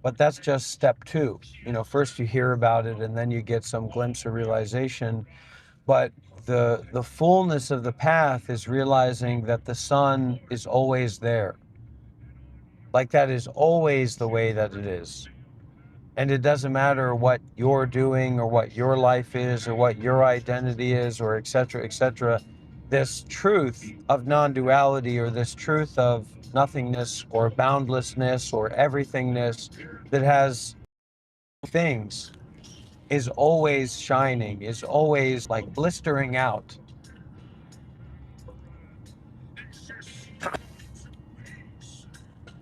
But that's just step 2. You know, first you hear about it and then you get some glimpse of realization. But the fullness of the path is realizing that the sun is always there. Like that is always the way that it is. And it doesn't matter what you're doing or what your life is or what your identity is or et cetera, et cetera. This truth of non-duality or this truth of nothingness or boundlessness or everythingness that has things is always shining, is always like blistering out.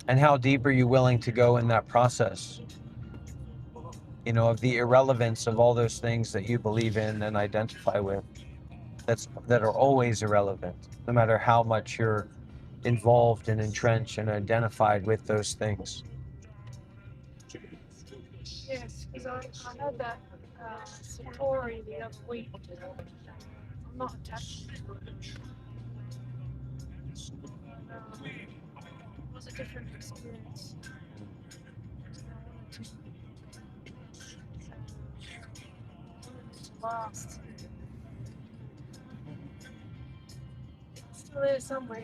And how deep are you willing to go in that process? You know, of the irrelevance of all those things that you believe in and identify with, that are always irrelevant, no matter how much you're involved and entrenched and identified with those things. Yes, because I heard that story the other week. I'm not attached to it. It was a different experience. Last. Still there somewhere.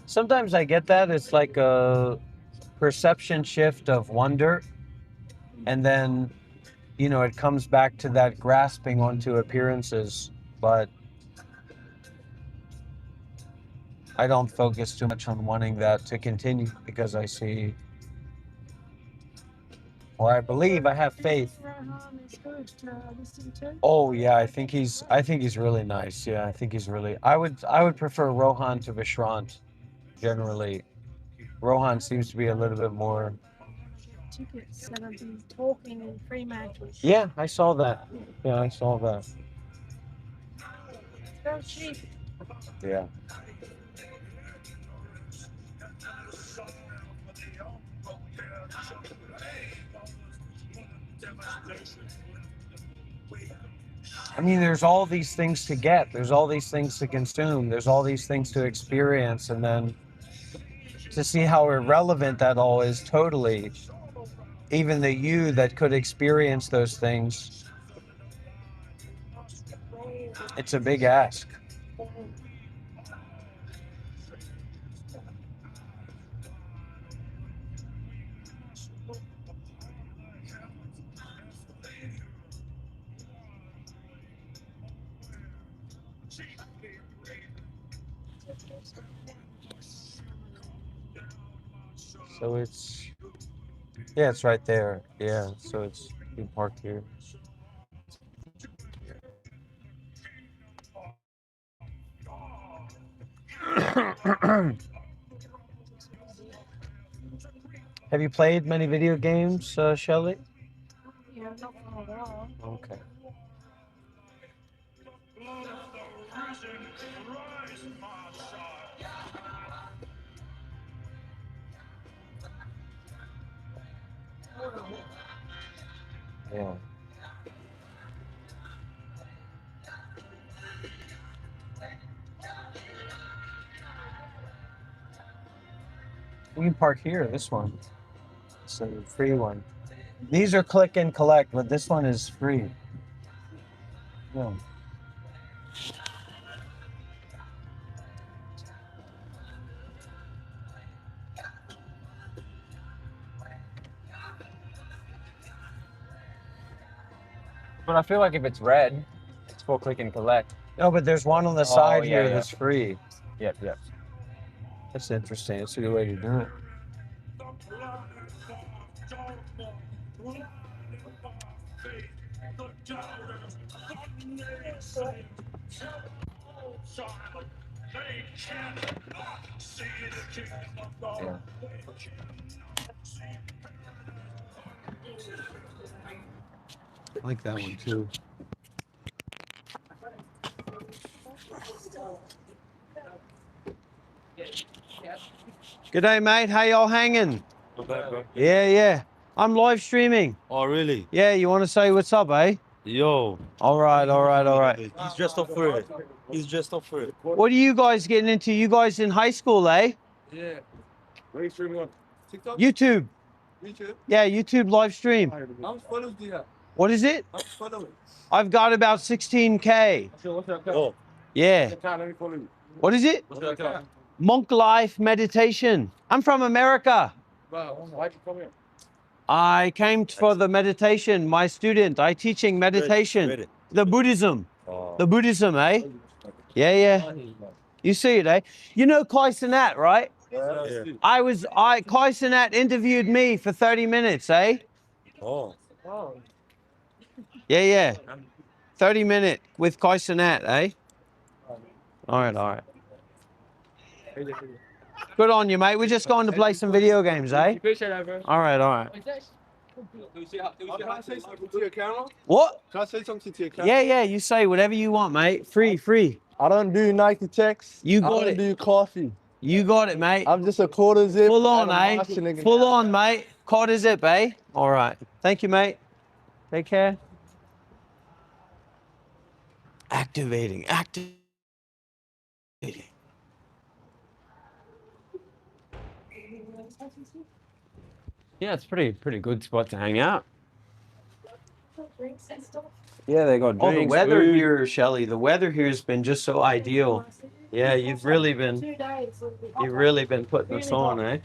Sometimes I get that. It's like a perception shift of wonder. And then, you know, it comes back to that grasping onto appearances. But I don't focus too much on wanting that to continue because I see, or I believe, I have faith. Rohan is good to listen to. Oh yeah, I think he's really nice. Yeah, I think he's really. I would prefer Rohan to Vishrant. Generally, Rohan seems to be a little bit more. Tickets that have been talking in Fremantle. Yeah, I saw that. Yeah, I saw that. It's very cheap. Yeah. I mean, there's all these things to get. There's all these things to consume. There's all these things to experience. And then to see how irrelevant that all is totally. Even the you that could experience those things. It's a big ask. So it's, yeah, it's right there. Yeah, so it's, you park here. Have you played many video games, Shelley? Yeah, not for a while. Okay. Yeah. We can park here, this one. It's a free one. These are click and collect, but this one is free. Yeah. But I feel like if it's red, it's for click and collect. No, but there's one on the side here that's free. Yep, yep. That's interesting. That's a good way to do it. Yeah. I like that one too. G'day, mate. How y'all hanging? Not bad, bro. Yeah. I'm live streaming. Oh, really? Yeah, you want to say what's up, eh? Yo. All right. He's just up for it. He's just up for it. What are you guys getting into? You guys in high school, eh? Yeah. Where are you streaming on? TikTok? YouTube. YouTube? Yeah, YouTube live stream. How much followers do you have? What is it? How much followers? I've got about 16K. What's your account? Yeah. Let me follow you. What is it? What's your account? Monk Life Meditation. I'm from America. Wow, why'd you come here? I came for the meditation. My student, I teaching meditation. The Buddhism. The Buddhism, eh? Yeah, yeah. You see it, eh? You know Kai Cenat, right? Yeah. Kai Cenat interviewed me for 30 minutes, eh? Oh. Yeah, yeah. 30 minute with Kai Cenat, eh? All right. Good on you, mate. We're just going to play some video games, eh? Appreciate that, bro. All right. Can I say something to your camera? What? Can I say something to your camera? Yeah, you say whatever you want, mate. Free. I don't do Nike checks. You got I don't it. do coffee. You got it, mate. I'm just a quarter zip. Full on, and a eh? Martian nigga. Full on, mate. Quarter zip, eh? All right. Thank you, mate. Take care. Activating. Yeah, it's pretty good spot to hang out. Yeah, they got drinks. Oh, the weather food. here, Shelly. The weather here has been just so ideal. Yeah, you've really been putting this on, eh?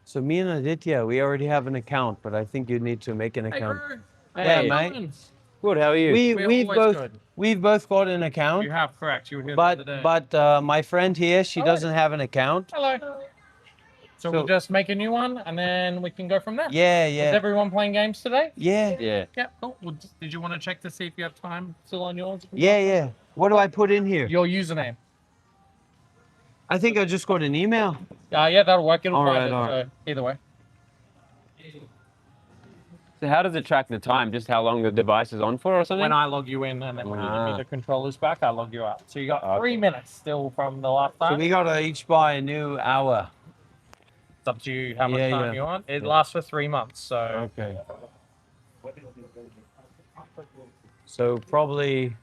So me and Aditya, we already have an account, but I think you need to make an account. Hey, yeah, mate. Good. How are you? We've both got an account. You have, correct. You were here the other day. But my friend here, she doesn't have an account. Hello. So we'll just make a new one, and then we can go from there. Yeah. Is everyone playing games today? Yeah. Yeah, cool. Well, did you want to check to see if you have time still on yours? Yeah. What do I put in here? Your username. I think I just got an email. Yeah, that'll work. It'll All find right. it, so either way. So how does it track the time? Just how long the device is on for or something? When I log you in, and then when you give me the controllers back, I log you out. So you got 3 minutes still from the last time. So we gotta each buy a new hour. It's up to you how much time you want. It lasts for 3 months, so. Okay. So probably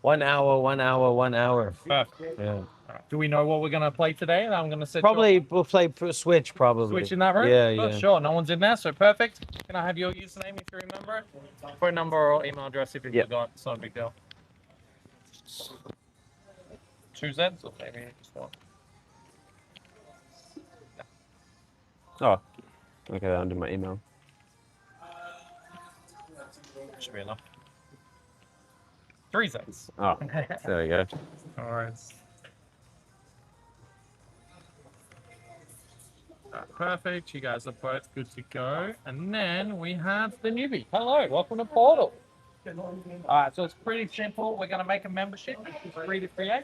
1 hour, 1 hour, 1 hour. Perfect. Yeah. Do we know what we're gonna play today? I'm gonna set Probably we'll play Switch. Probably. Switch in that room? Yeah. Sure, no one's in there, so perfect. Can I have your username if you remember it? Phone number or email address if you forgot. It's not a big deal. 2 Zs or maybe just one? Oh, okay. I'll do my email. Should be enough. 3 Zs. Oh, there we go. All right. Perfect. You guys are both good to go. And then we have the newbie. Hello, welcome to Portal. Alright, so it's pretty simple. We're going to make a membership. It's free to create.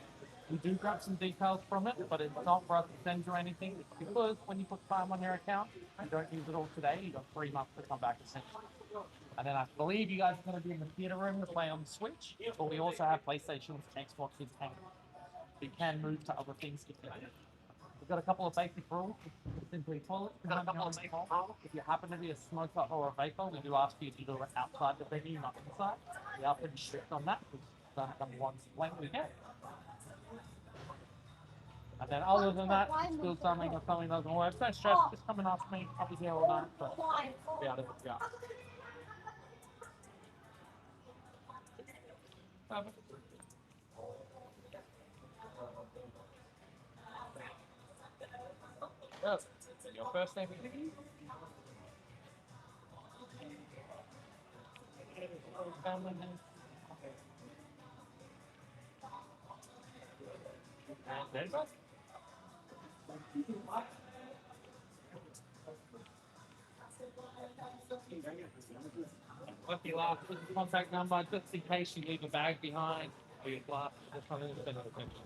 We do grab some details from it, but it's not for us to send you anything. It's because when you put time on your account and don't use it all today, you've got 3 months to come back and send it. And then I believe you guys are going to be in the theater room to play on the Switch, but we also have PlayStations, Xboxes, and you can move to other things if you like. We've got a couple of basic rules. Simply toilets behind you on the wall. If you happen to be a smoker or a vapor, we do ask you to do it outside the venue, not inside. We are pretty strict on that. We've done number one blank we get. And then other than that, still something or something doesn't work, don't stress, just come and ask me. I'll be here all night, but be able to help you out. Perfect. Yes. Your first name? Family name? And date of birth? Lucky last with the contact number, just in case you leave a bag behind or your glasses or something to spend attention.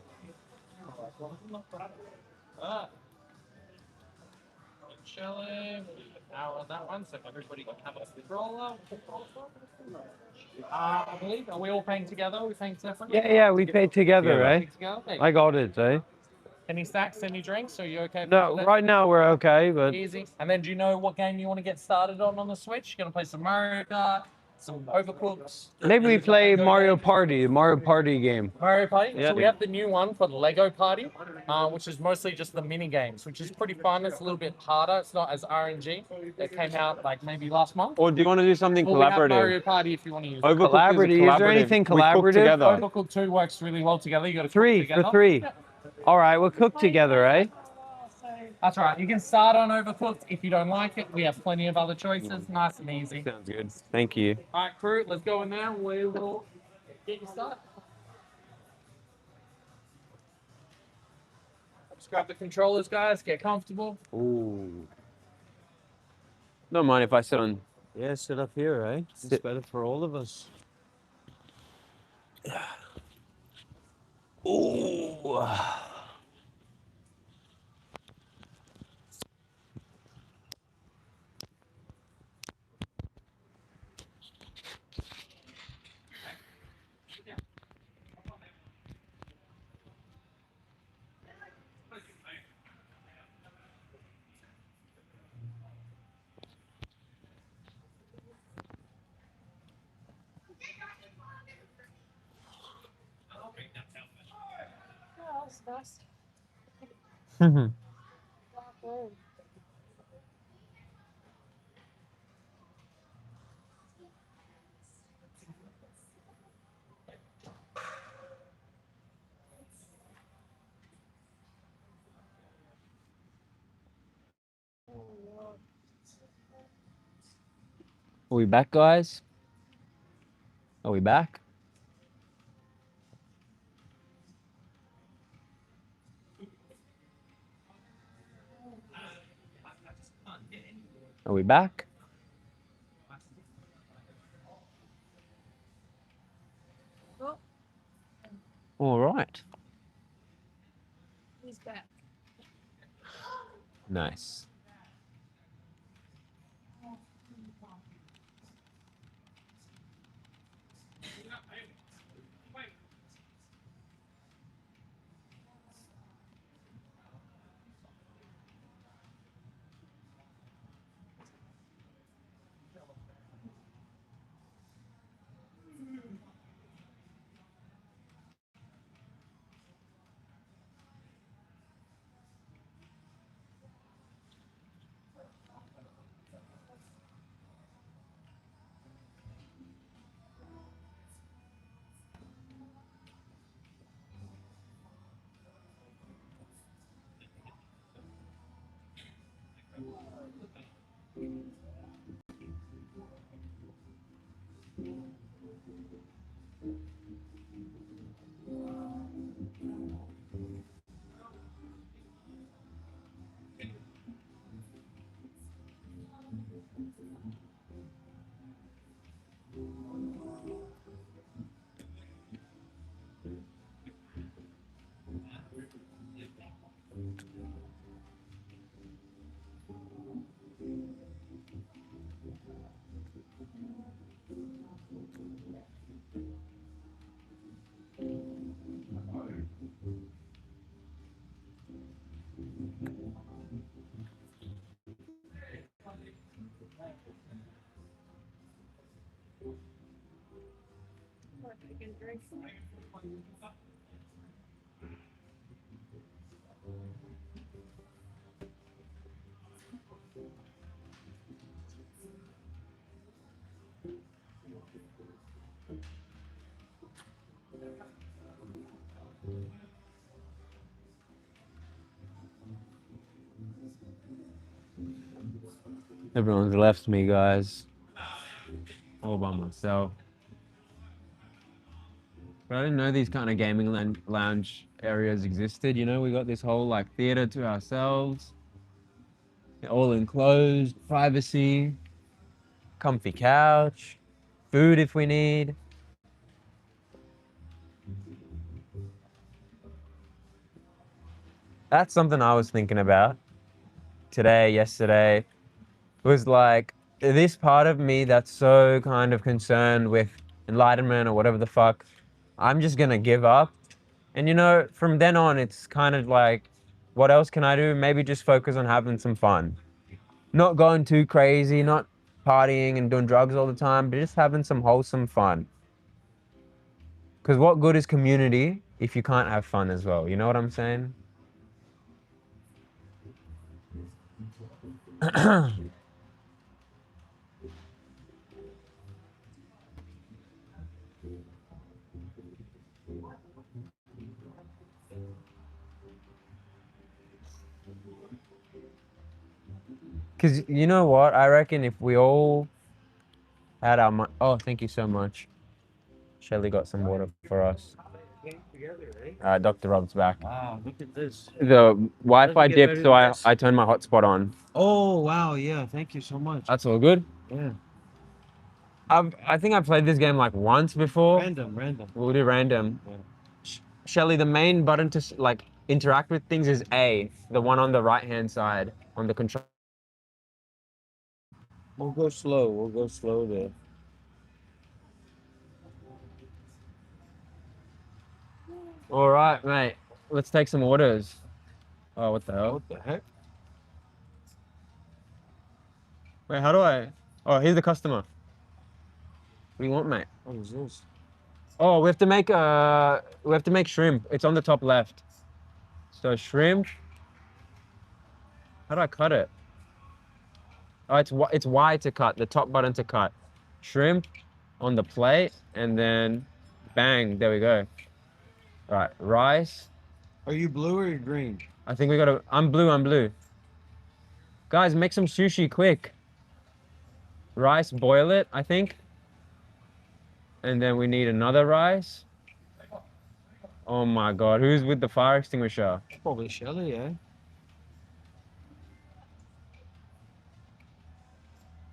Chilling. Hour on that one, so everybody can have a stroller. I believe. Are we all paying together? Are we paying separately? Yeah, we pay together, Yeah. right? Together? I got it, eh? Any snacks, any drinks? Are you okay? No, right now we're okay, but Easy. And then do you know what game you want to get started on the Switch? You're going to play some Mario Kart, some Overcooked. maybe we play Mario Party, Mario Party game. Mario Party. Yeah. So we have the new one called Lego Party, which is mostly just the mini games, which is pretty fun. It's a little bit harder. It's not as RNG. It came out like maybe last month. Or do you want to do something Or we have collaborative? Mario Party if you want to use it. Collaborative. Is there anything We cook collaborative? together. Overcooked 2 works really well together. You got to Three together. for three. Yeah. All right, we'll cook together, eh? That's right. You can start on Overcooked. If you don't like it, we have plenty of other choices. Nice and easy. Sounds good. Thank you. All right, crew, let's go in there. We will get you started. Just grab the controllers, guys. Get comfortable. Ooh. Don't mind if I sit on. Yeah, sit up here, eh? It's Sit. better for all of us. Ooh. Oh, that's nice. Mhm. Dark room. Are we back, guys? Are we back? Are we back? Oh, All right. he's back. Nice. Everyone's left me, guys. All by myself. But I didn't know these kind of gaming lounge areas existed. You know, we got this whole like theater to ourselves. All enclosed, privacy, comfy couch, food if we need. That's something I was thinking about. today, yesterday, was like this part of me that's so kind of concerned with enlightenment or whatever the fuck. I'm just gonna give up. And you know, from then on, it's kind of like, what else can I do? Maybe just focus on having some fun. Not going too crazy, not partying and doing drugs all the time, but just having some wholesome fun. Because what good is community if you can't have fun as well? You know what I'm saying? Because you know what? I reckon if we all had our money. Oh, thank you so much. Shelly got some water for us. Dr. Rob's back. Wow, look at this. The Wi-Fi get dipped, better so than I, this? I turned my hotspot on. Oh, wow, yeah, thank you so much. That's all good. Yeah. I think I've played this game like once before. Random. We'll do random. Shelly, the main button to like interact with things is A, the one on the right-hand side on the control. We'll go slow there. All right, mate. Let's take some orders. Oh, what the hell? What the heck? Wait, how do I? Oh, here's the customer. What do you want, mate? What is this? Oh, we have to make shrimp. It's on the top left. So shrimp. How do I cut it? Oh, it's Y to cut, the top button to cut. Shrimp on the plate, and then bang, there we go. All right, rice. Are you blue or you green? I think we gotta, I'm blue. Guys, make some sushi quick. Rice, boil it, I think. And then we need another rice. Oh my God, who's with the fire extinguisher? Probably Shelly, yeah.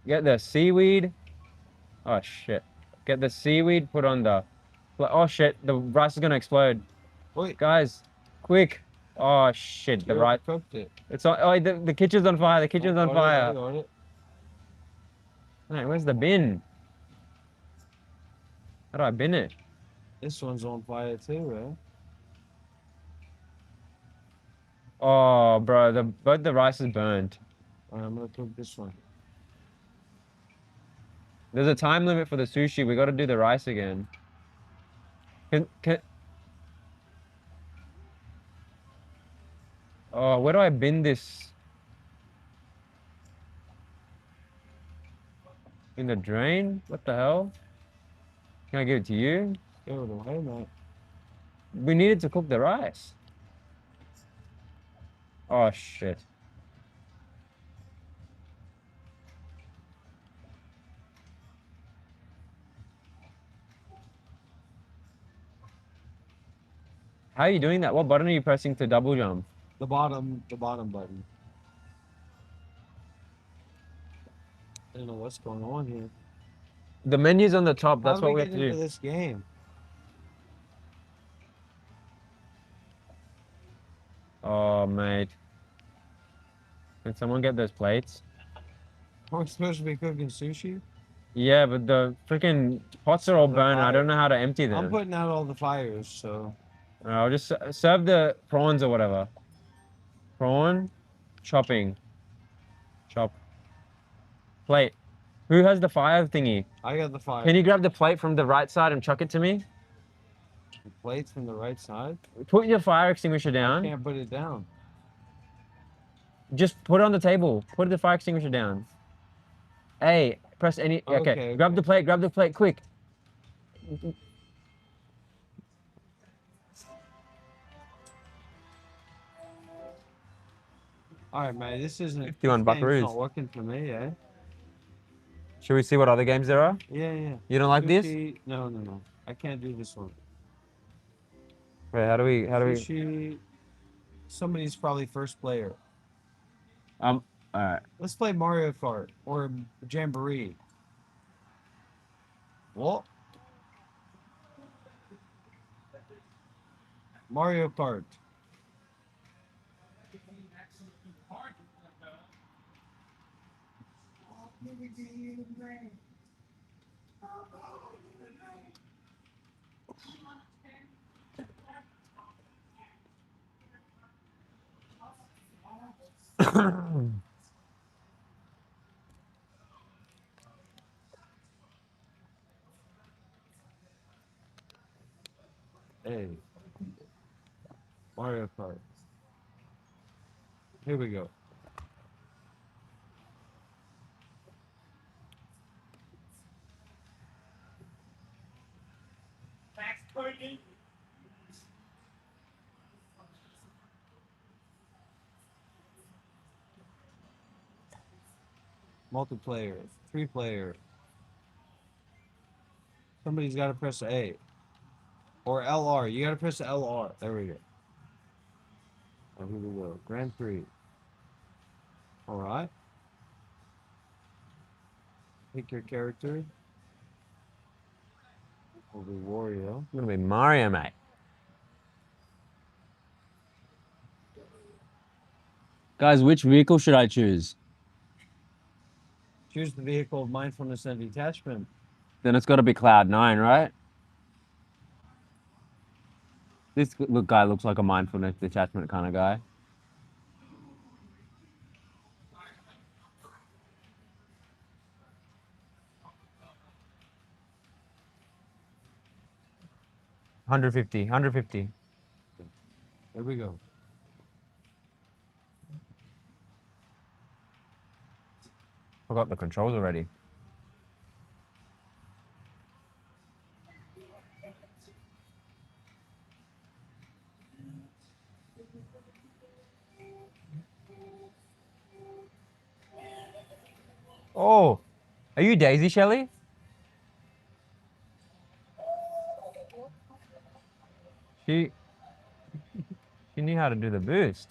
Get the seaweed. Oh shit. Get the seaweed, put on the, oh shit, the rice is gonna explode. Wait. Guys, quick. Oh shit, the rice. Cooked it. It's on, oh, the kitchen's on fire, the kitchen's on fire. I got it. Hey, where's the bin? How do I bin it? This one's on fire too, eh? Oh, bro, both the rice is burnt. Alright, I'm gonna cook this one. There's a time limit for the sushi. We got to do the rice again. Oh, where do I bin this? In the drain? What the hell? Can I give it to you? Give it away, mate. We needed to cook the rice. Oh, shit. How are you doing that? What button are you pressing to double jump? The bottom button. I don't know what's going on here. The menu's on the top. That's How do what we have get to into do. this game? Oh, mate. Can someone get those plates? We're supposed to be cooking sushi? Yeah, but the freaking pots are all burned. I don't know how to empty them. I'm putting out all the fires, so. I'll just serve the prawns or whatever. Prawn, chopping. Chop. Plate. Who has the fire thingy? I got the fire. Can you grab the plate from the right side and chuck it to me? The plates from the right side? Put your fire extinguisher down. I can't put it down. Just put it on the table. Put the fire extinguisher down. Hey, press any. Okay. Grab the plate, quick. Alright, man, this isn't. 51 this game's buckaroos. not working for me, eh? Should we see what other games there are? Yeah. You don't like this? Sushi- No. I can't do this one. Wait, how do we? Sushi. Somebody's probably first player. All right. Let's play Mario Kart or Jamboree. What? Mario Kart. Hey. Mario Kart. Here we go. Multiplayer, 3-player. Somebody's got to press A. Or LR. You got to press LR. There we go. Oh, here we go. Grand Prix. All right. Pick your character. Will be Wario. I'm gonna be Mario, mate. Guys, which vehicle should I choose? Choose the vehicle of mindfulness and detachment. Then it's got to be Cloud9, right? This guy looks like a mindfulness detachment kind of guy. $150. There we go. Forgot the controls already. Oh, are you Daisy Shelley? She knew how to do the boost.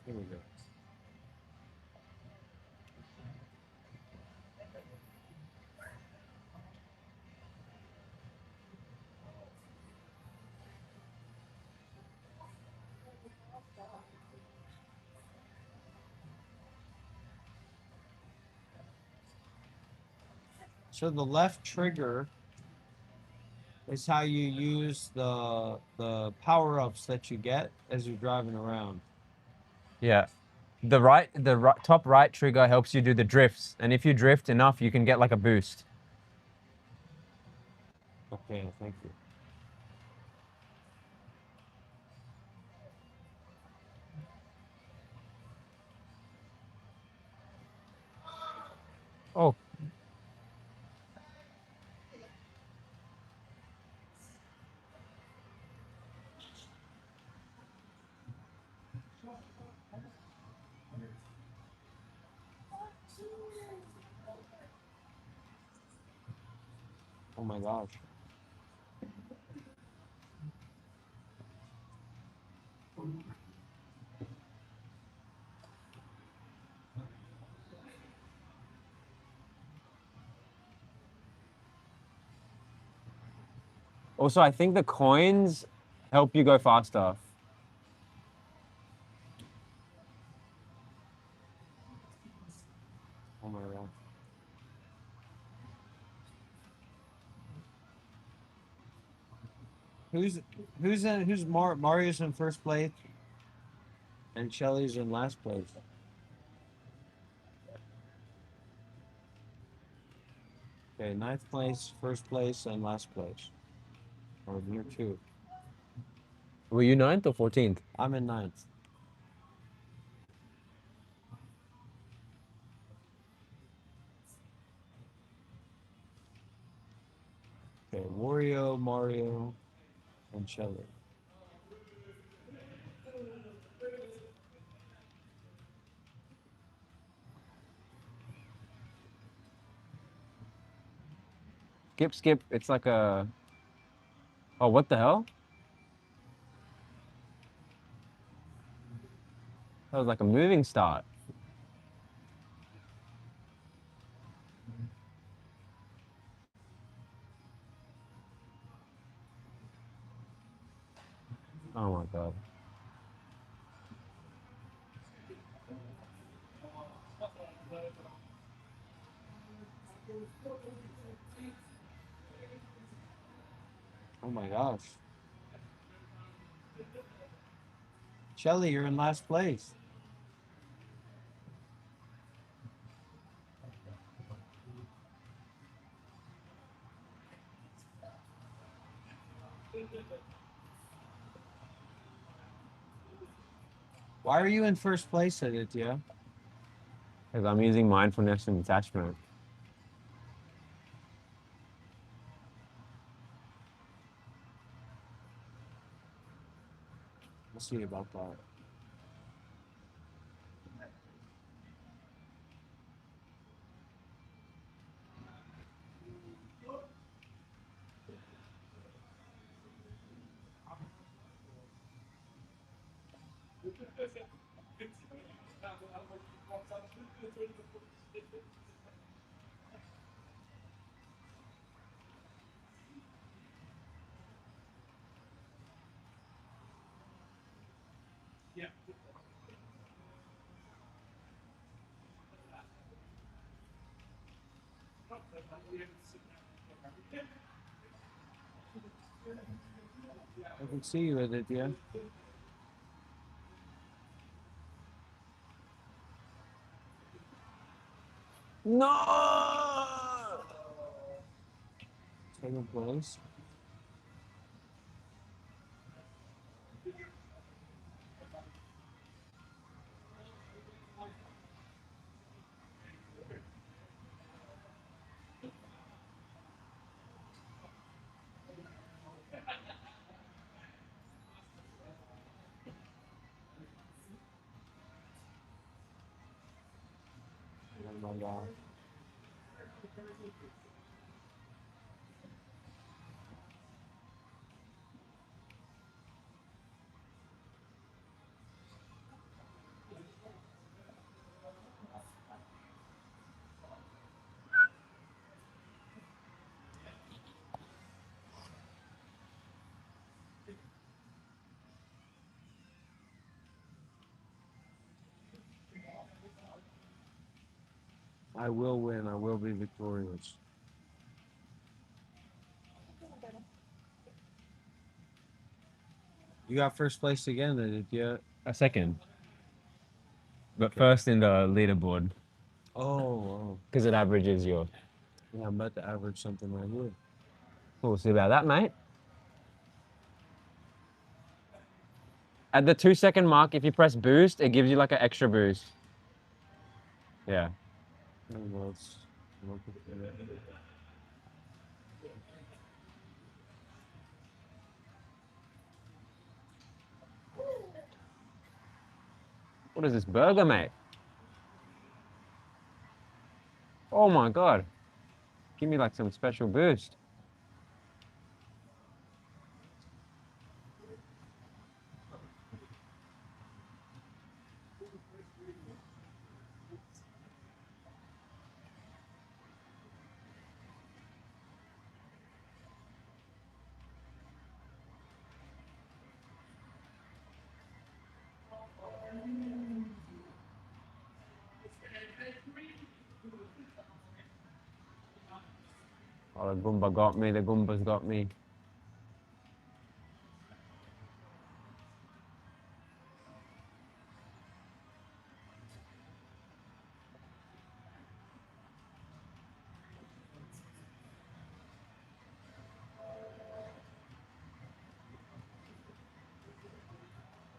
Here we go. So the left trigger is how you use the power-ups that you get as you're driving around. Yeah. The top right trigger helps you do the drifts, and if you drift enough, you can get like a boost. Okay, thank you. Oh. Oh my gosh. Also, I think the coins help you go faster. Oh my god. Who's Mario's in first place and Shelly's in last place. Okay, 9th place, first place, and last place. Or near 2. Were you 9th or 14th? I'm in 9th. Okay, Wario, Mario, and Shelly. Skip. It's like a... Oh, what the hell? That was like a moving start. Oh my gosh. Shelly, you're in last place. Why are you in first place, Aditya? Because I'm using mindfulness and detachment. We'll see about that. I can see you, Aditya. No! Second place. Oh my God. I will win. I will be victorious. You got first place again, Aditya. A second. But first in the leaderboard. Oh. Because it averages your. Yeah, I'm about to average something right here. We'll see about that, mate. At the 2-second mark, if you press boost, it gives you like an extra boost. Yeah. What is this burger, mate? Oh my God. Give me like some special boost. Oh, the Goomba got me. The Goomba's got me.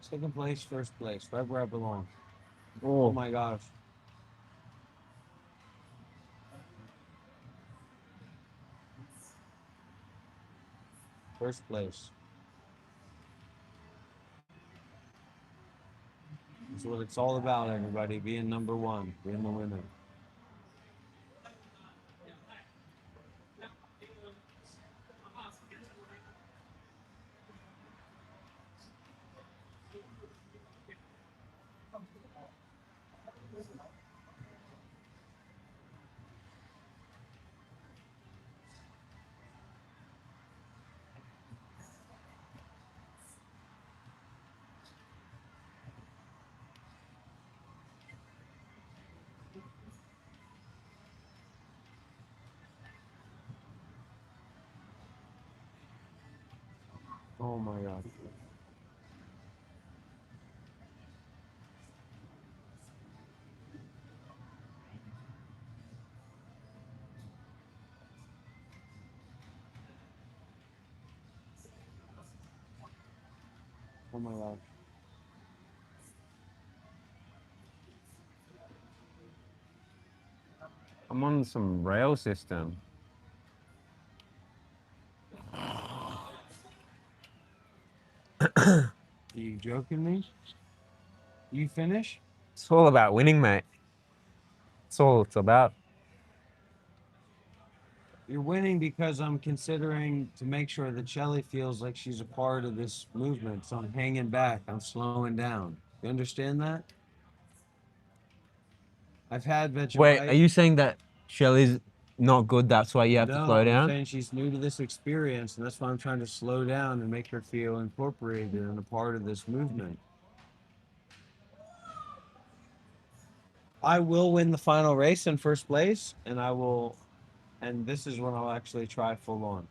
Second place, first place, right where I belong. Oh, Oh my gosh. First place. That's what it's all about, everybody. Being number one, being the winner. Oh my god. Oh my god. I'm on some rail system. Are you joking me? You finish? It's all about winning, mate. That's all it's about. You're winning because I'm considering to make sure that Shelly feels like she's a part of this movement. So I'm hanging back. I'm slowing down. You understand that? I've had Wait, Vegemite. are you saying that Shelly's not good, that's why you have to No, slow I'm down? saying she's new to this experience, and that's why I'm trying to slow down and make her feel incorporated and a part of this movement. I will win the final race in first place, and this is when I'll actually try full on.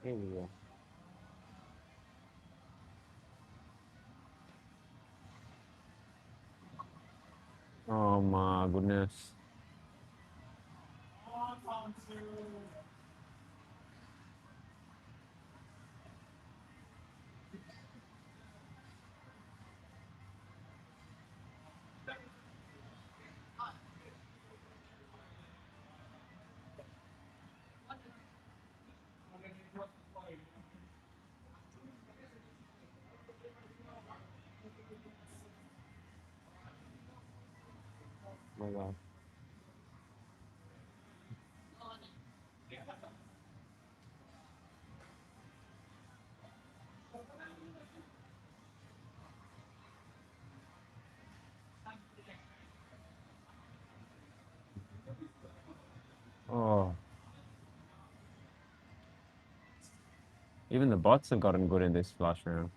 Here we go. Oh my goodness. Oh my god. Oh. Even the bots have gotten good in this flash round.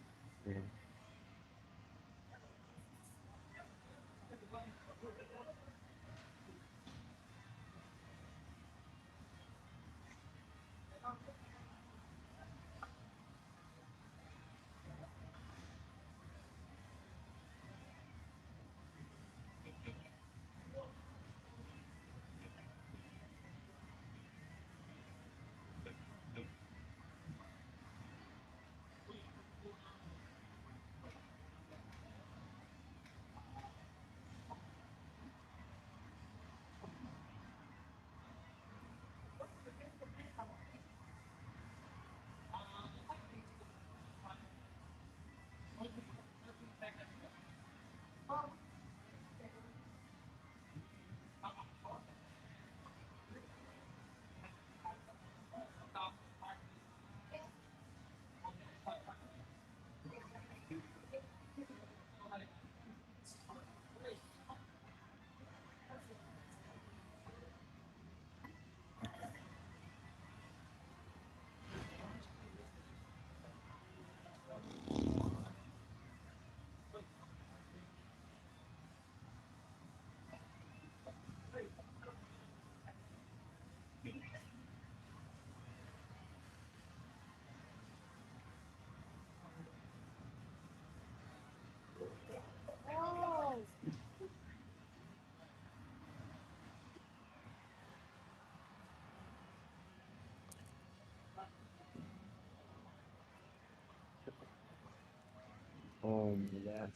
Oh my god.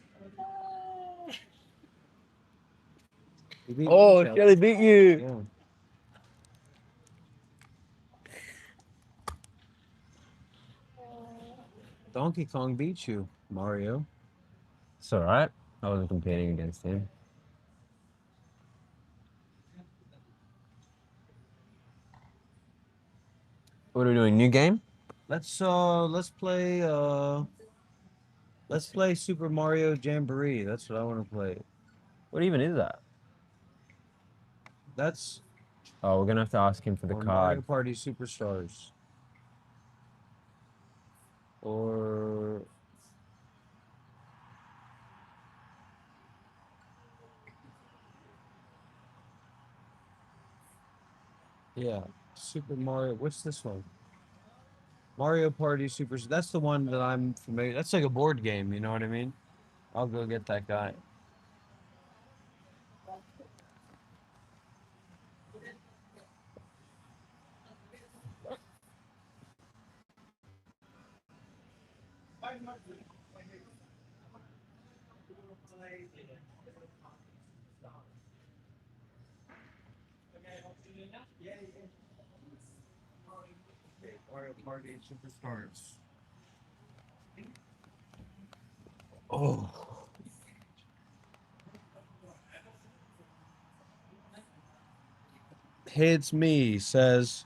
Oh, Shelly beat you. Yeah. Donkey Kong beat you, Mario. It's alright. I wasn't competing against him. What are we doing? New game? Let's play Super Mario Jamboree. That's what I want to play. What even is that? That's Oh, we're gonna have to ask him for the or card. Mario Party Superstars. Or yeah, Super Mario. What's this one? Mario Party Superstars. That's the one that I'm familiar. That's like a board game. You know what I mean? I'll go get that guy. Mario Party Superstars. Oh. Hey, it's me says,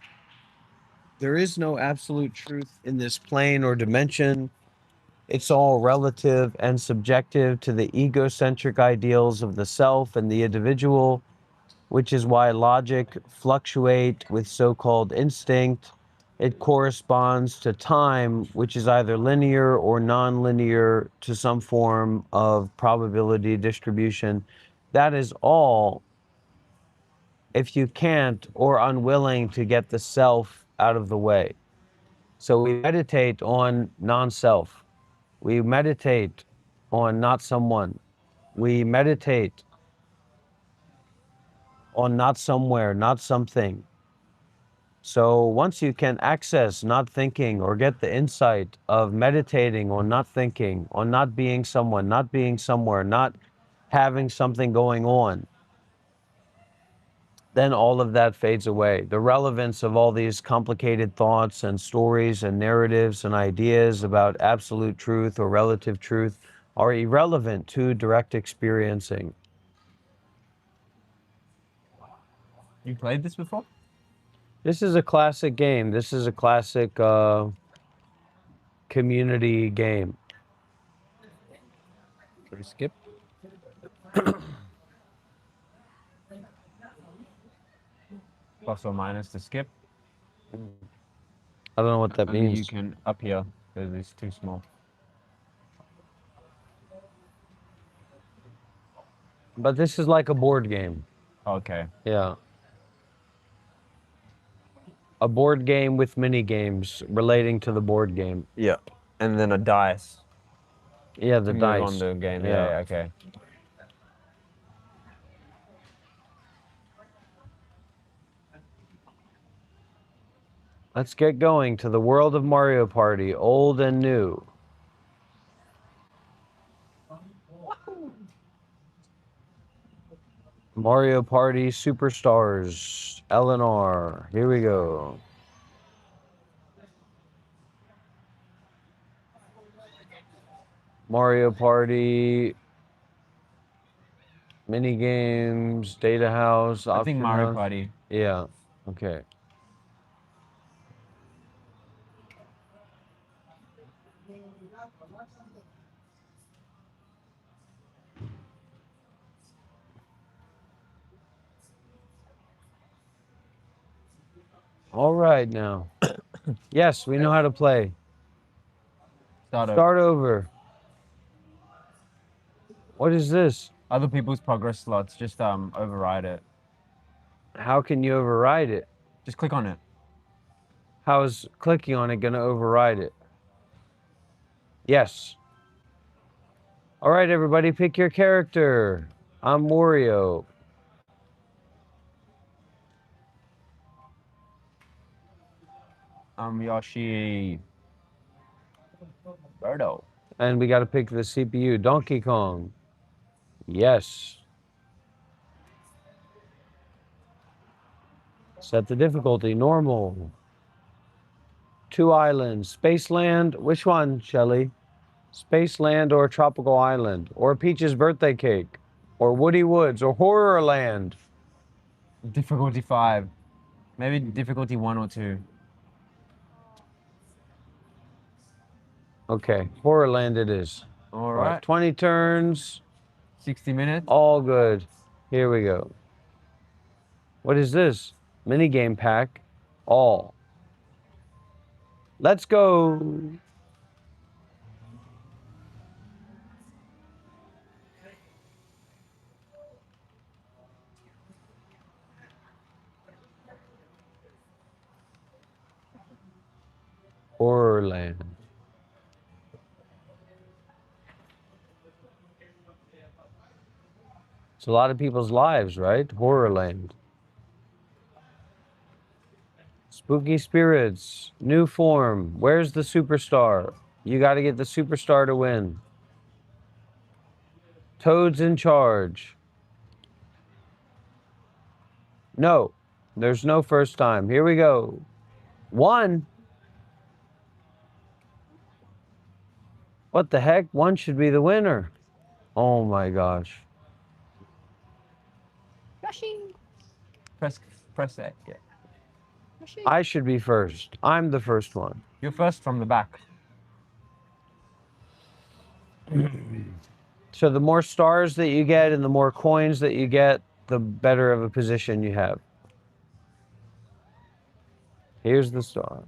there is no absolute truth in this plane or dimension. It's all relative and subjective to the egocentric ideals of the self and the individual, which is why logic fluctuate with so-called instinct. It corresponds to time, which is either linear or non-linear to some form of probability distribution. That is all if you can't or unwilling to get the self out of the way. So we meditate on non-self. We meditate on not someone. We meditate on not somewhere, not something. So once you can access not thinking or get the insight of meditating on not thinking, on not being someone, not being somewhere, not having something going on, then all of that fades away. The relevance of all these complicated thoughts and stories and narratives and ideas about absolute truth or relative truth are irrelevant to direct experiencing. You played this before? This is a classic game. This is a classic community game. Should we skip? Plus or minus to skip? I don't know what that Only means. You can up here because it's too small. But this is like a board game. Okay. Yeah. A board game with mini games relating to the board game. Yeah. And then a dice. Yeah, the to dice. Move on to a game. Yeah. Yeah, okay. Let's get going to the world of Mario Party, old and new. Mario Party Superstars, LNR. Here we go. Mario Party, mini games, data house. I think option Mario house. Party. Yeah. Okay. All right now. Yes, we know how to play. Start over. What is this? Other people's progress slots. Just override it. How can you override it? Just click on it. How is clicking on it going to override it? Yes. All right, everybody, pick your character. I'm Wario. I'm Yoshi. Birdo. And we got to pick the CPU. Donkey Kong. Yes. Set the difficulty. Normal. 2 islands. Spaceland. Which one, Shelly? Spaceland or Tropical Island? Or Peach's Birthday Cake? Or Woody Woods? Or Horrorland? Difficulty 5. Maybe difficulty 1 or 2. Okay, Horrorland it is. All right. 20 turns. 60 minutes. All good. Here we go. What is this? Minigame pack. All. Let's go. Horrorland. It's a lot of people's lives, right? Horrorland. Spooky spirits. New form. Where's the superstar? You got to get the superstar to win. Toad's in charge. No. There's no first time. Here we go. 1. What the heck? 1 should be the winner. Oh my gosh. Press that. Yeah. I should be first. I'm the first one. You're first from the back. So the more stars that you get and the more coins that you get, the better of a position you have. Here's the star.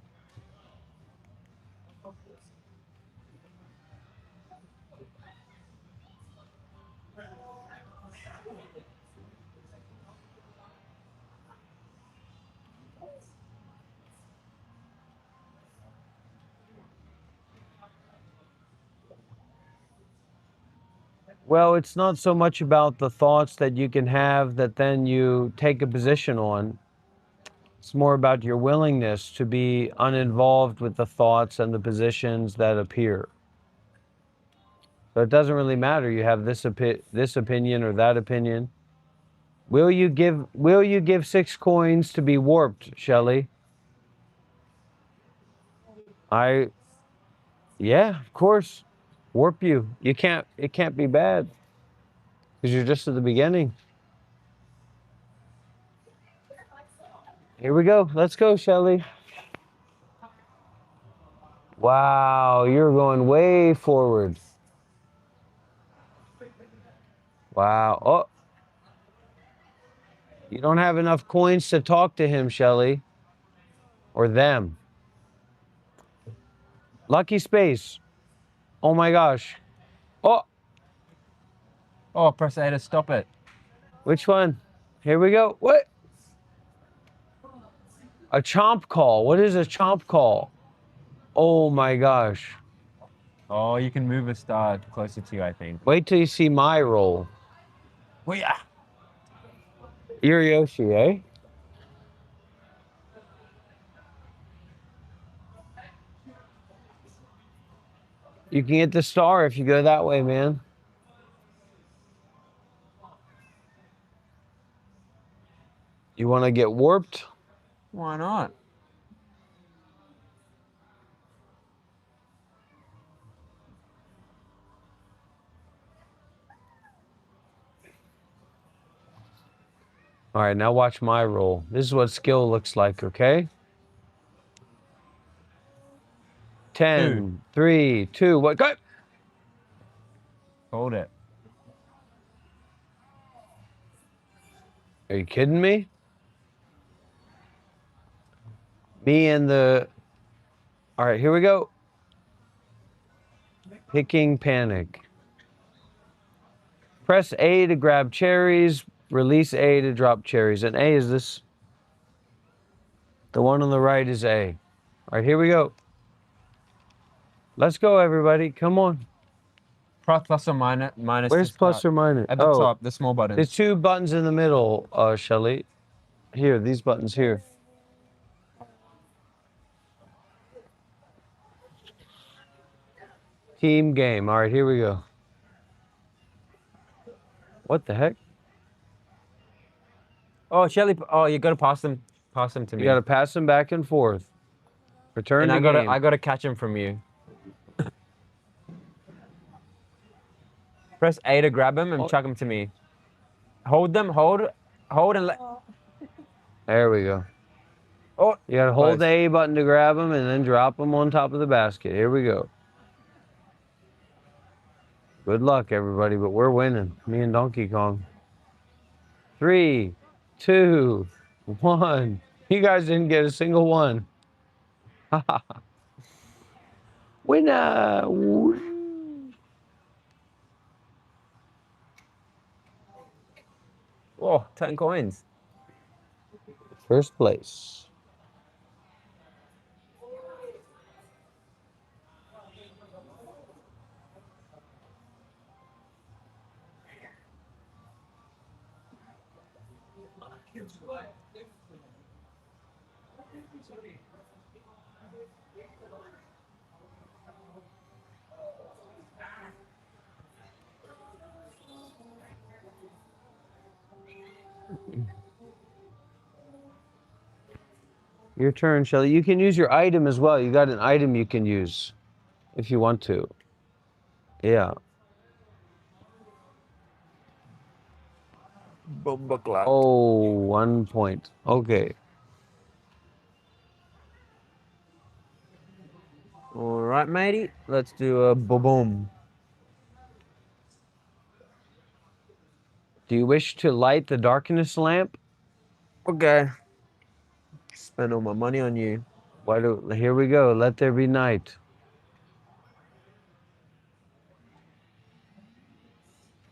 Well, it's not so much about the thoughts that you can have that then you take a position on. It's more about your willingness to be uninvolved with the thoughts and the positions that appear. So it doesn't really matter. You have this opinion or that opinion. Will you give 6 coins to be warped, Shelly? Yeah, of course. Warp you. It can't be bad. Because you're just at the beginning. Here we go. Let's go, Shelly. Wow, you're going way forward. Wow. Oh. You don't have enough coins to talk to him, Shelly. Or them. Lucky space. Oh my gosh. Oh. Oh, press A to stop it. Which one? Here we go. What? A chomp call. What is a chomp call? Oh my gosh. Oh, you can move a star closer to you, I think. Wait till you see my roll. Well, yeah. You're Yoshi, eh? You can get the star if you go that way, man. You want to get warped? Why not? All right, now watch my roll. This is what skill looks like, okay? 10, 3, 2, what? Go! Hold it. Are you kidding me? Me and the... All right, here we go. Picking panic. Press A to grab cherries. Release A to drop cherries. And A is this. The one on the right is A. All right, here we go. Let's go, everybody. Come on. Plus or minus. Where's plus or minus? At the top, the small button. There's 2 buttons in the middle, Shelly. Here, these buttons here. Team game. All right, here we go. What the heck? Oh, Shelly. Oh, you gotta pass them to me. You gotta pass them back and forth. Return and to game. I gotta catch them from you. Press A to grab them and chuck them to me. Hold them, hold and let. There we go. Oh, you gotta hold the A button to grab them and then drop them on top of the basket. Here we go. Good luck, everybody, but we're winning. Me and Donkey Kong. 3, 2, 1. You guys didn't get a single one. Winner! Oh, 10 coins. First place. Your turn, Shelly. You can use your item as well. You got an item you can use if you want to. Yeah. Oh, 1 point. Okay. All right, matey. Let's do a boom. Do you wish to light the darkness lamp? Okay. Spend all my money on you. Here we go. Let there be night.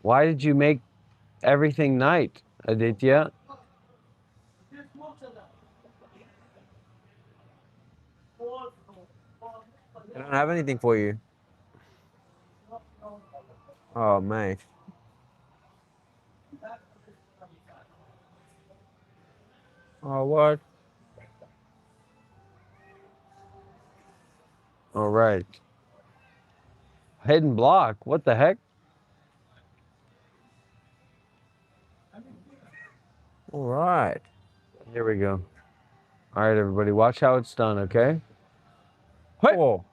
Why did you make everything night, Aditya? I don't have anything for you. Oh, mate. Oh, what? All right. Hidden block. What the heck? All right. Here we go. All right, everybody. Watch how it's done, okay? Oh.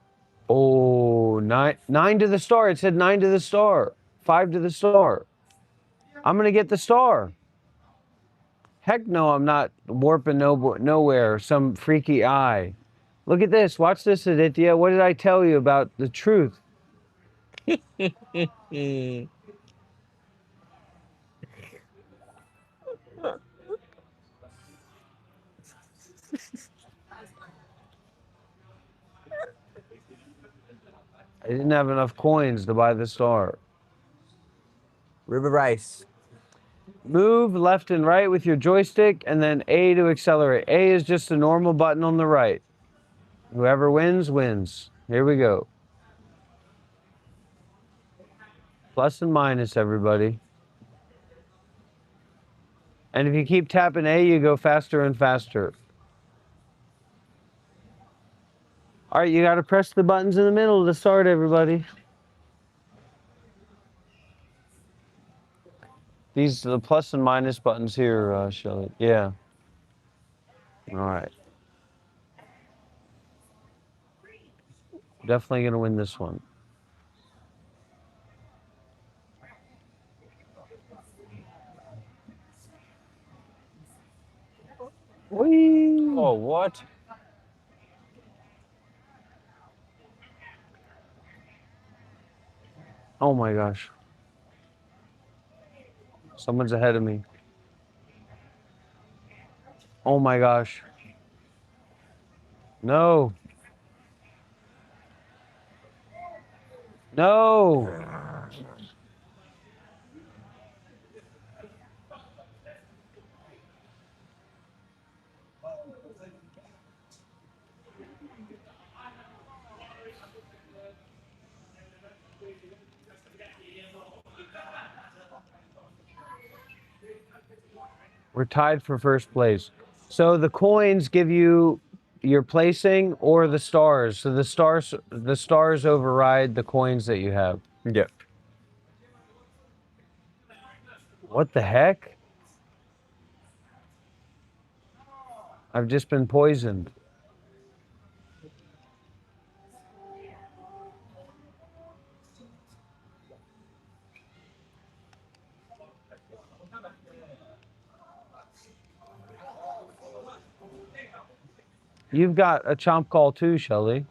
Oh, 9 to the star. It said 9 to the star. 5 to the star. I'm going to get the star. Heck no, I'm not warping nowhere. Some freaky eye. Look at this. Watch this, Aditya. What did I tell you about the truth? I didn't have enough coins to buy the star. River race. Move left and right with your joystick, and then A to accelerate. A is just a normal button on the right. Whoever wins, wins. Here we go. Plus and minus, everybody. And if you keep tapping A, you go faster and faster. All right, you got to press the buttons in the middle to start, everybody. These are the plus and minus buttons here, Shelly. Yeah. All right. Definitely going to win this one. Whee! Oh, what? Oh my gosh. Someone's ahead of me. Oh my gosh. No. No. We're tied for first place. So the coins give you your placing or the stars. So the stars override the coins that you have. Yep. What the heck? I've just been poisoned. You've got a chomp call too, Shelly.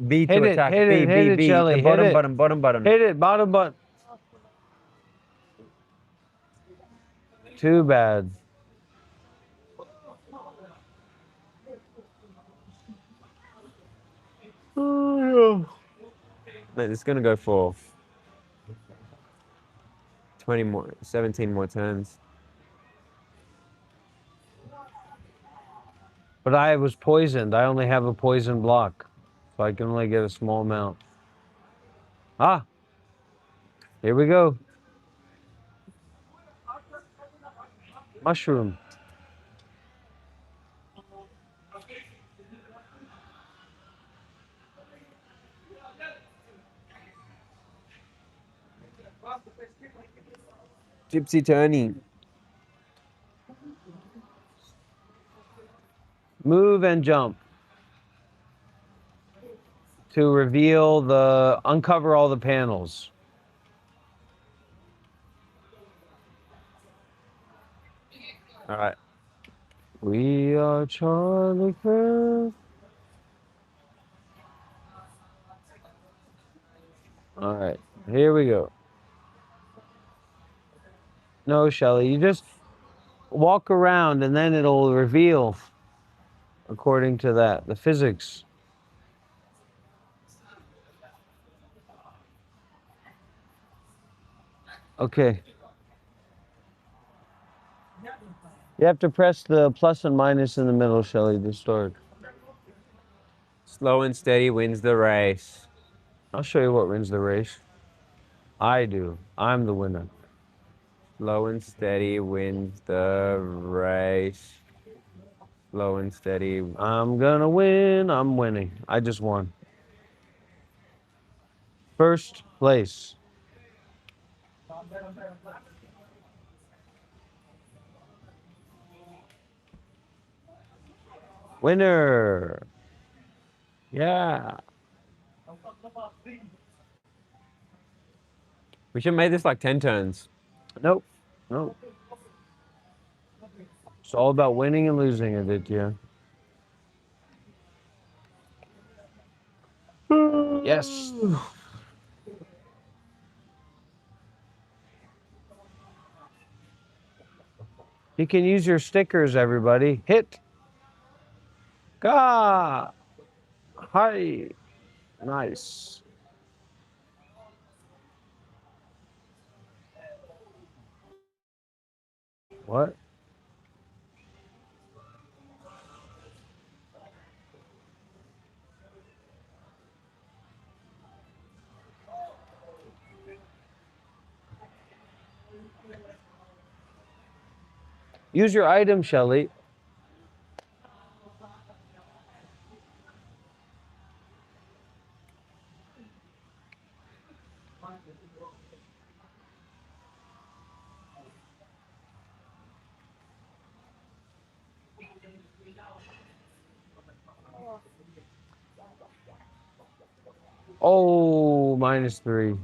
B to Hit it, attack. hit B, it, B, hit it, B. Shelly. The Hit bottom it. button, bottom button. Hit it, bottom button. Too bad. Oh, mate, it's gonna go for 20 more, 17 more turns. But I was poisoned. I only have a poison block. So I can only get a small amount. Ah! Here we go. Mushroom. Gypsy turning. Move and jump. To reveal the, uncover all the panels. All right. We are Charlie Kirk. All right, here we go. No, Shelly, you just walk around and then it'll reveal according to that, the physics. Okay. You have to press the plus and minus in the middle, Shelly, to start. Slow and steady wins the race. I'll show you what wins the race. I do. I'm the winner. Slow and steady wins the race. Slow and steady. I'm gonna win. I'm winning. I just won. First place. Winner. Yeah. We should make this like 10 turns. Nope. Nope. It's all about winning and losing, Aditya. Yes. You can use your stickers, everybody. Hit. Ga. Hi. Nice. What? Use your item, Shelly. Oh, -3.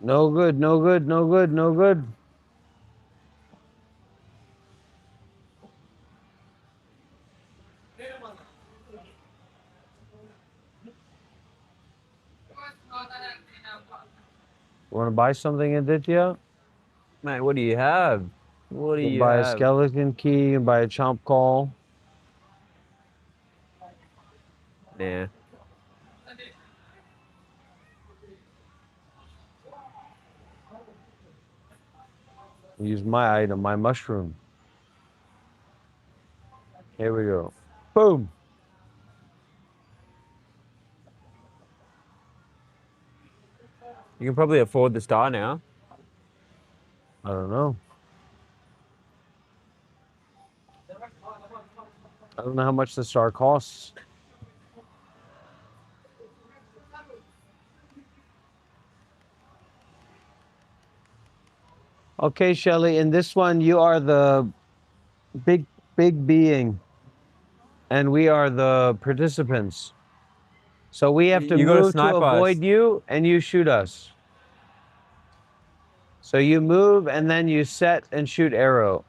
No good, no good, no good, no good. Want to buy something, Aditya? Mate, what do you have? What do You can you buy have? a skeleton key and buy a chomp call. Nah. Use my item, my mushroom. Here we go. Boom. You can probably afford the star now. I don't know. I don't know how much the star costs. Okay, Shelly, in this one, you are the big being, and we are the participants. So we have to You gotta move to snipe us. avoid you, and you shoot us. So you move, and then you set and shoot arrow.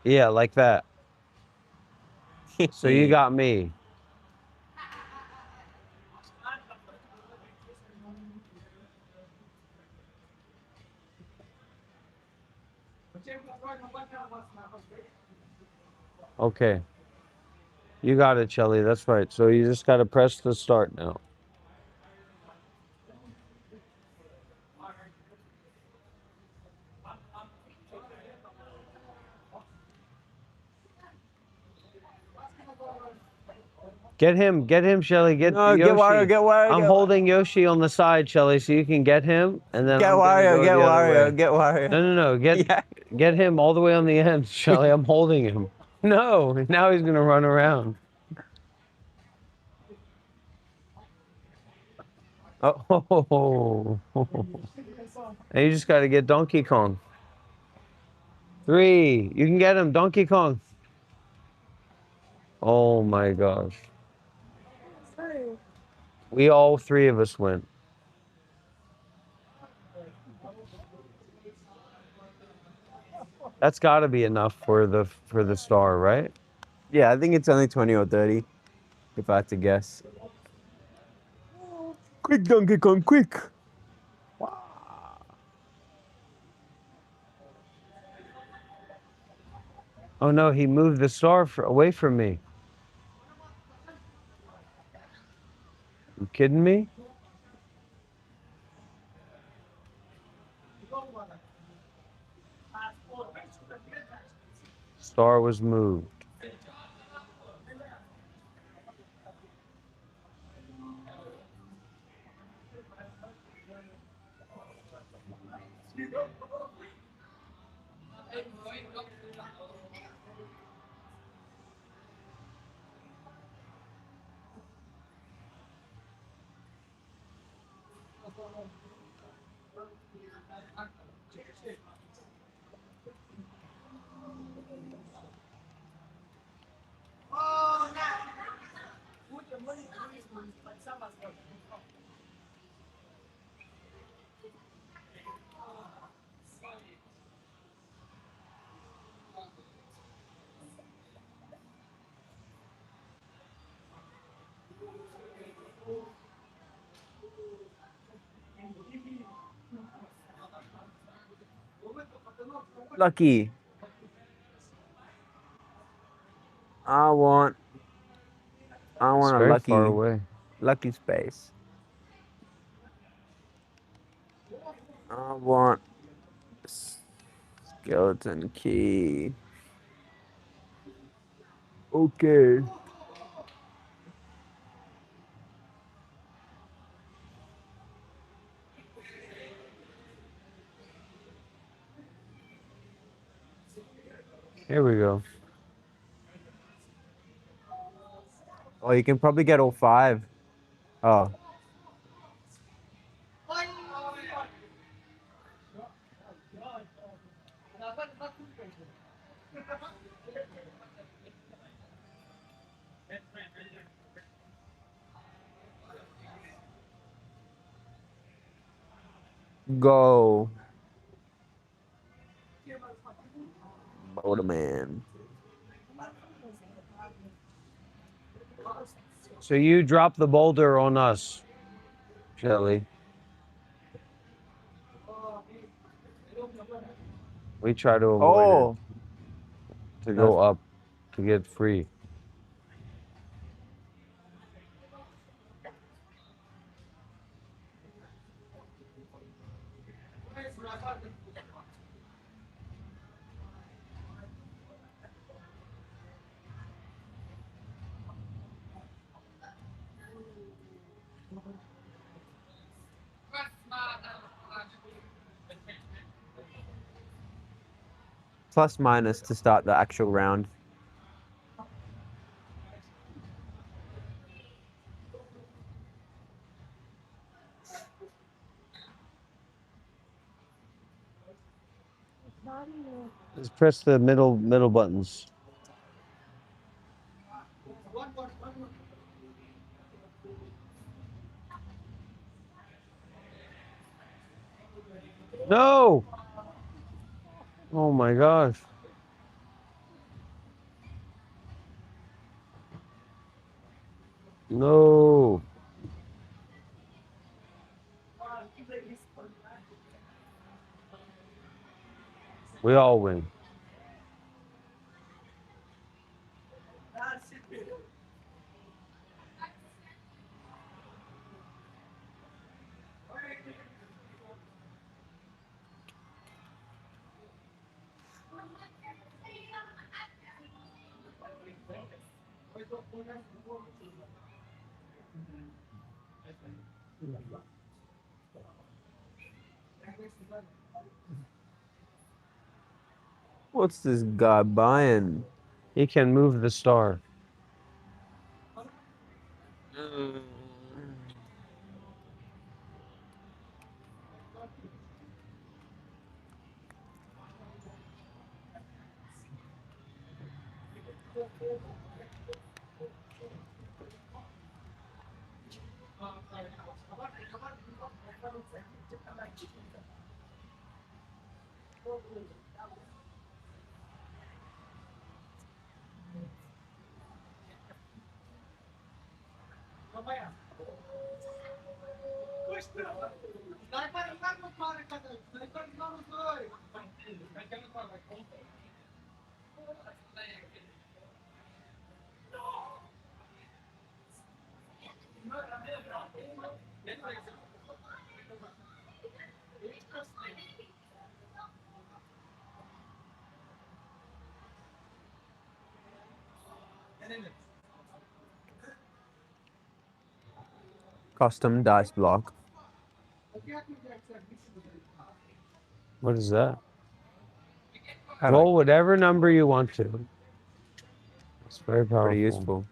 Yeah, like that. So you got me. Okay. You got it, Shelly. That's right. So you just got to press the start now. Get him, Shelly. Get No, Yoshi. get Wario, get Wario, I'm get holding Yoshi on the side, Shelly, so you can get him, and then Get I'm gonna Wario, go get the other Wario, way. get Wario. No. Get him all the way on the end, Shelly. I'm holding him. No, now he's gonna run around. Oh, and you just got to get Donkey Kong. 3, you can get him, Donkey Kong. Oh my gosh. We all 3 of us went. That's got to be enough for the star, right? Yeah, I think it's only 20 or 30, if I had to guess. Quick, Donkey Kong, quick! Oh no, he moved the star away from me. You kidding me? Star was moved. Lucky. I want It's a very far lucky, away. lucky space. I want skeleton key. Okay. Here we go. Oh, you can probably get all 5. Oh. Go. Boulder Man. So you drop the boulder on us, Shelly. We try to avoid it. To go up, to get free. Plus minus to start the actual round. This Press the middle buttons. No! Oh my gosh. No. We all win. What's this guy buying? He can move the star. Custom dice block. What is that? I Roll like whatever number you want to. It's very powerful. Pretty useful.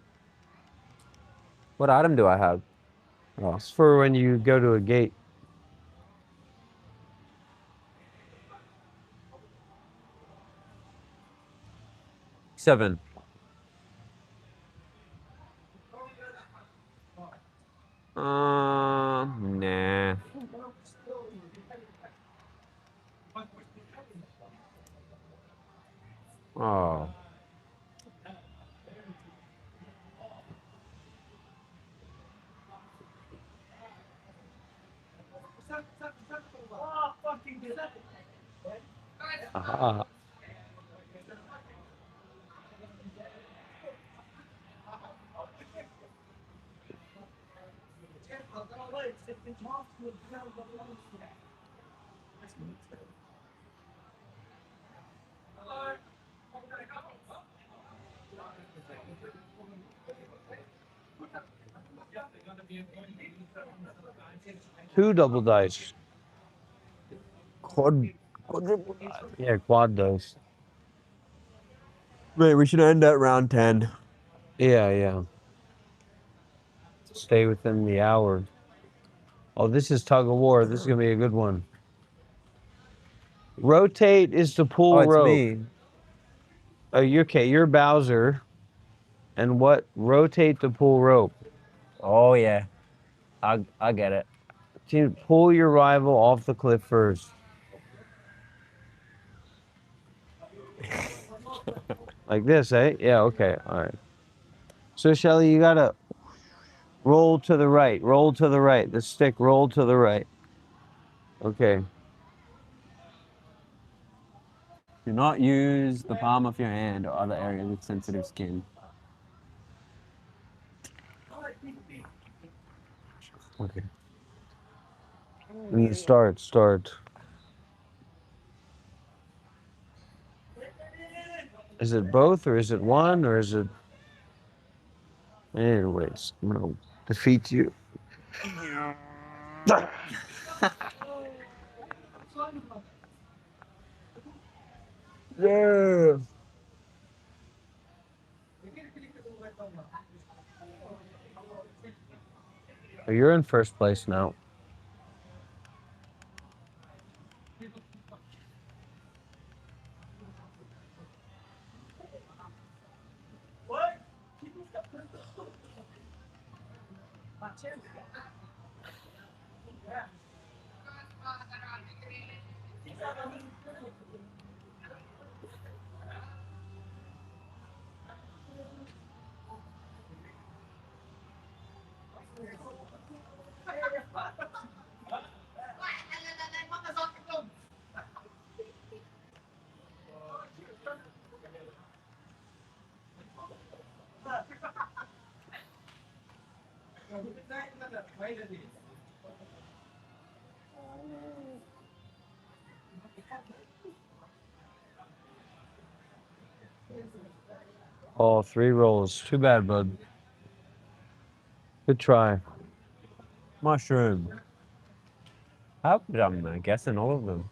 What item do I have? Oh. It's for when you go to a gate. Seven. Nah. Oh. Aha. Two double dice. Quadruple. Yeah, quad dice. Wait, we should end at round 10. Yeah. Stay within the hour. Oh, this is tug of war. This is gonna be a good one. Rotate is to pull Oh, it's rope. me. Oh, you're Bowser. And what? Rotate to pull rope. Oh, yeah. I get it. To pull your rival off the cliff first. Like this, eh? Yeah, okay. All right. So, Shelly, you gotta roll to the right. Roll to the right. The stick, roll to the right. Okay. Do not use the palm of your hand or other areas with sensitive skin. Okay. And you start. Is it both, or is it one, or is it... Anyways, I'm gonna defeat you. Yeah. Oh, you're in first place now. Oh, 3 rolls. Too bad, bud. Good try. Mushroom. How I'm guessing all of them.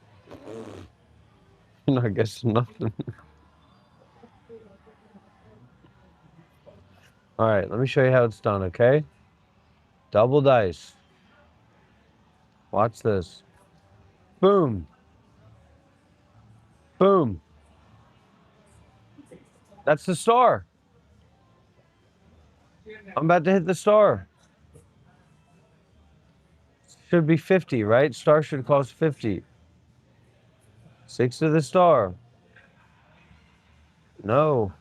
You're not guessing nothing. All right, let me show you how it's done, okay? Double dice. Watch this. Boom. Boom. That's the star. I'm about to hit the star. Should be 50, right? Star should cost 50. 6 to the star. No.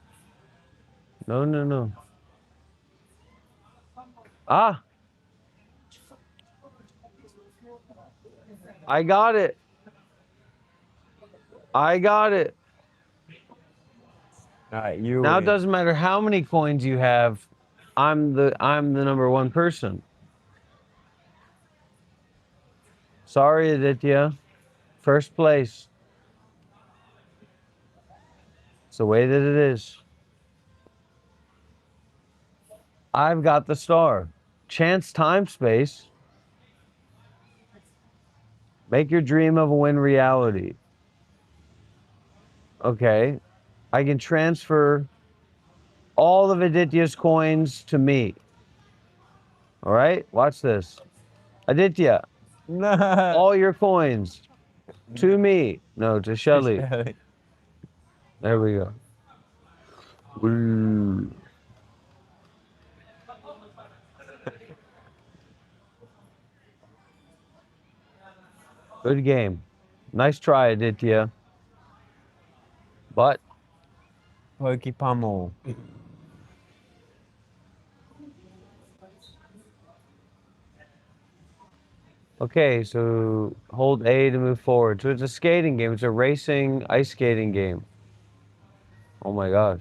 No, no, no. Ah. I got it. I got it. All right, you Now it win. doesn't matter how many coins you have. I'm the number 1 person. Sorry, Aditya. First place. It's the way that it is. I've got the star. Chance time space. Make your dream of a win reality. Okay. I can transfer all of Aditya's coins to me. All right? Watch this. Aditya. No. All your coins to me. No, to Shelly. There we go. Woo. Good game. Nice try, Aditya. But Pokey pummel. okay, so hold A to move forward. So it's a skating game. It's a racing ice skating game. Oh my gosh.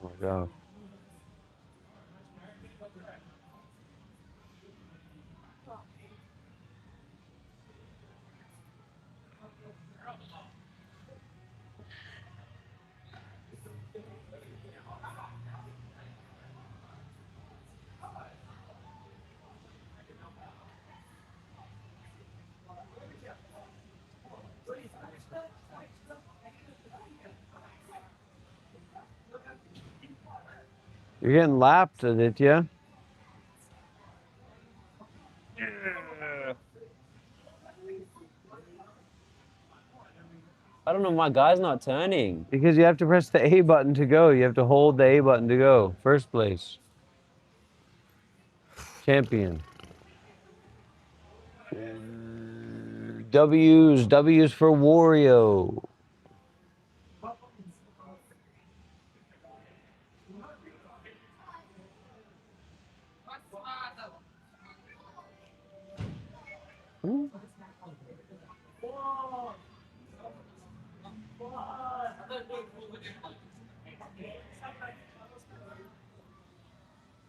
Oh my god. You're getting lapped, Aditya. I don't know, my guy's not turning. Because you have to press the A button to go. You have to hold the A button to go. First place. Champion. W's for Wario.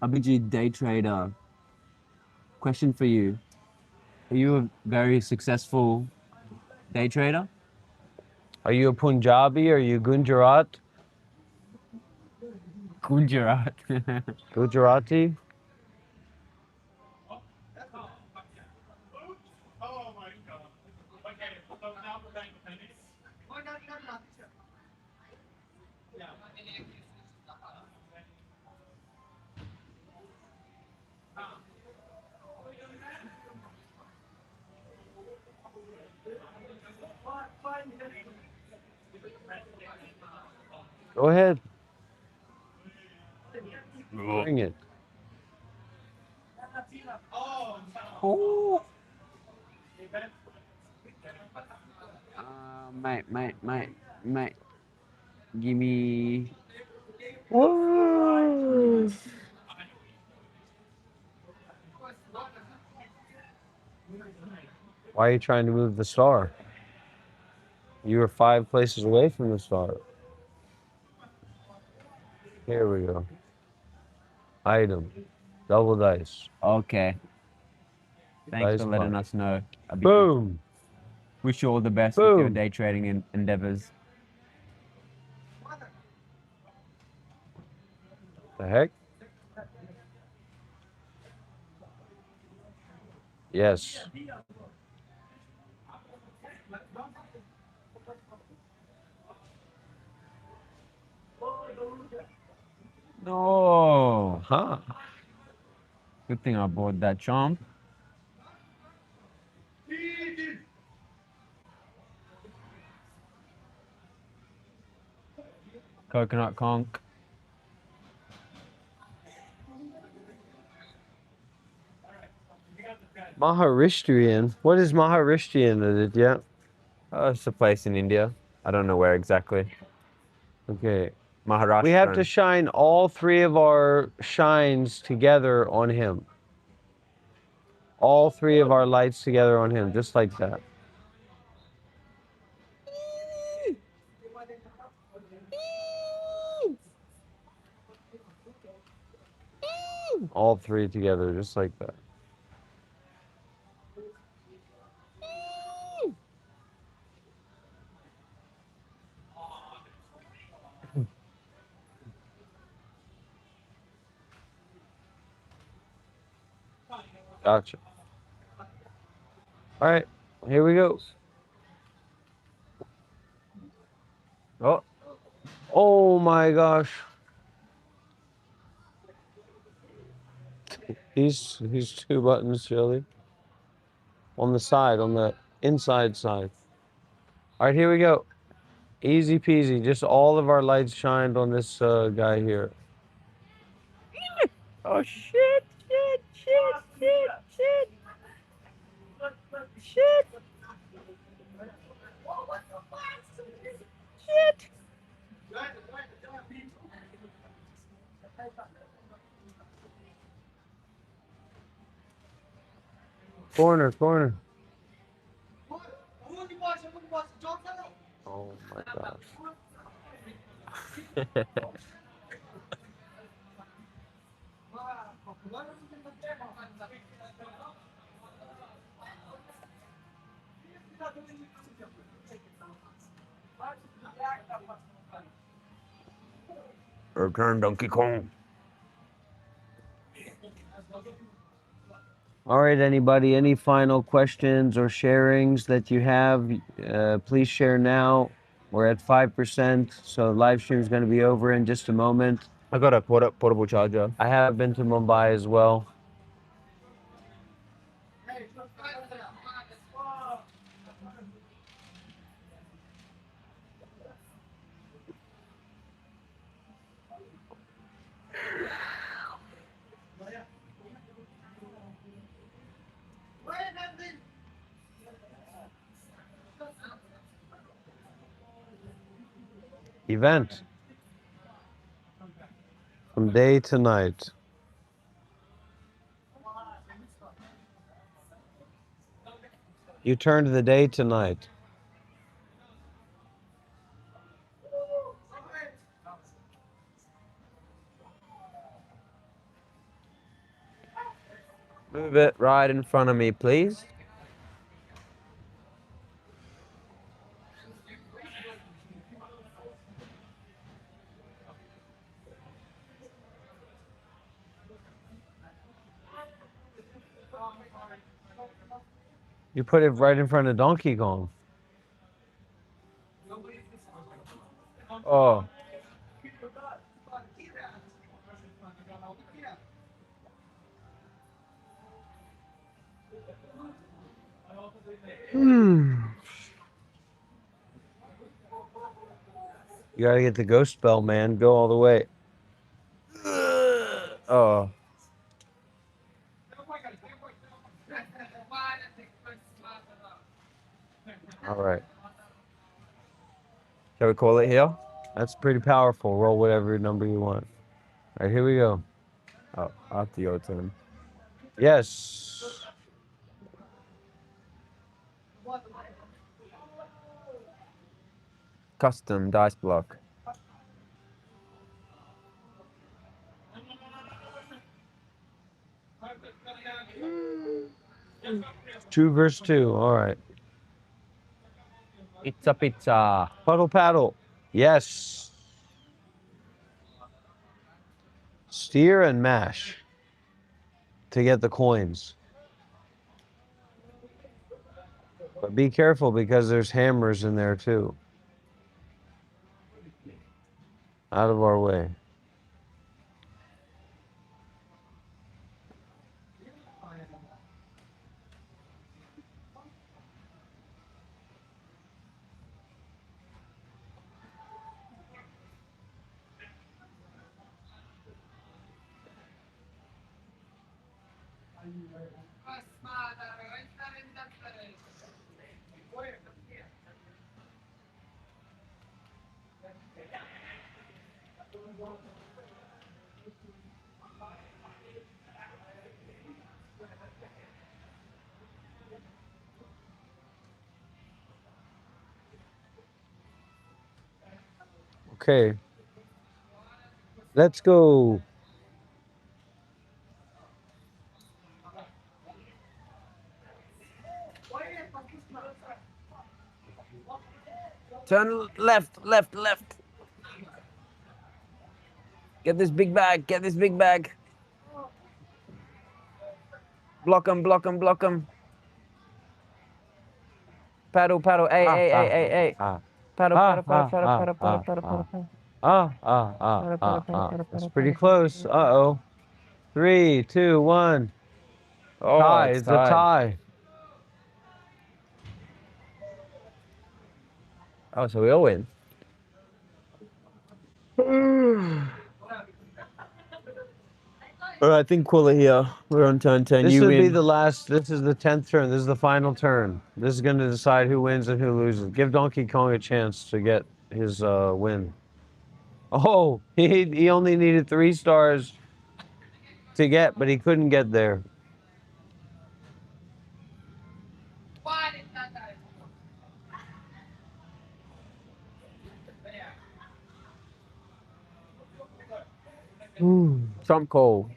Abhijit, day trader. Question for you. Are you a very successful day trader? Are you a Punjabi? Are you Gujarat? Gujarat. Gujarati? Go ahead. Bring it. Oh. Mate. Give me. Whoa. Why are you trying to move the star? You were 5 places away from the star. Here we go. Item. Double dice. Okay. Thanks Dice for letting pot. us know. Boom. Wish you all the best with your Boom. day trading endeavors. The heck? Yes. No. Huh. Good thing I bought that chomp. Coconut conch. Maharishtrian. What is Maharishtrian, Aditya? It's a place in India. I don't know where exactly. Okay. Maharashtra. We have to shine all 3 of our shines together on him. All 3 of our lights together on him, just like that. All 3 together, just like that. Gotcha. All right, here we go. Oh, oh my gosh. These 2 buttons, Shelly. On the side, on the inside side. All right, here we go. Easy peasy. Just all of our lights shined on this guy here. Oh shit! Corner. Oh my gosh. Return Donkey Kong. All right, anybody, any final questions or sharings that you have, please share now. We're at 5%, so live stream is going to be over in just a moment. I got a portable charger. I have been to Mumbai as well. Event. From day to night. You turned the day to night. Move it right in front of me, please. You put it right in front of Donkey Kong. Oh. You gotta get the ghost spell, man. Go all the way. Oh. All right. Shall we call it here? That's pretty powerful. Roll whatever number you want. All right, here we go. Oh, after your turn. Yes. Custom dice block. Two versus two. All right. Pizza, pizza. Puddle paddle. Yes. Steer and mash to get the coins. But be careful because there's hammers in there too. Out of our way. Okay. Let's go. Turn left, left, left. Get this big bag, get this big bag. Block him, block him, block him. Paddle, paddle, hey, hey, hey, hey, hey. Paddle, paddle, paddle, paddle, paddle, paddle, paddle. That's pretty close. Uh-oh. 3, 2, 1. Oh, Tie. it's It's a tie. Oh, so we all win. All right, I think call it here. We're on turn 10. This You would be win. the last. This is the 10th turn. This is the final turn. This is going to decide who wins and who loses. Give Donkey Kong a chance to get his win. Oh, he only needed 3 stars to get, but he couldn't get there. Trump call.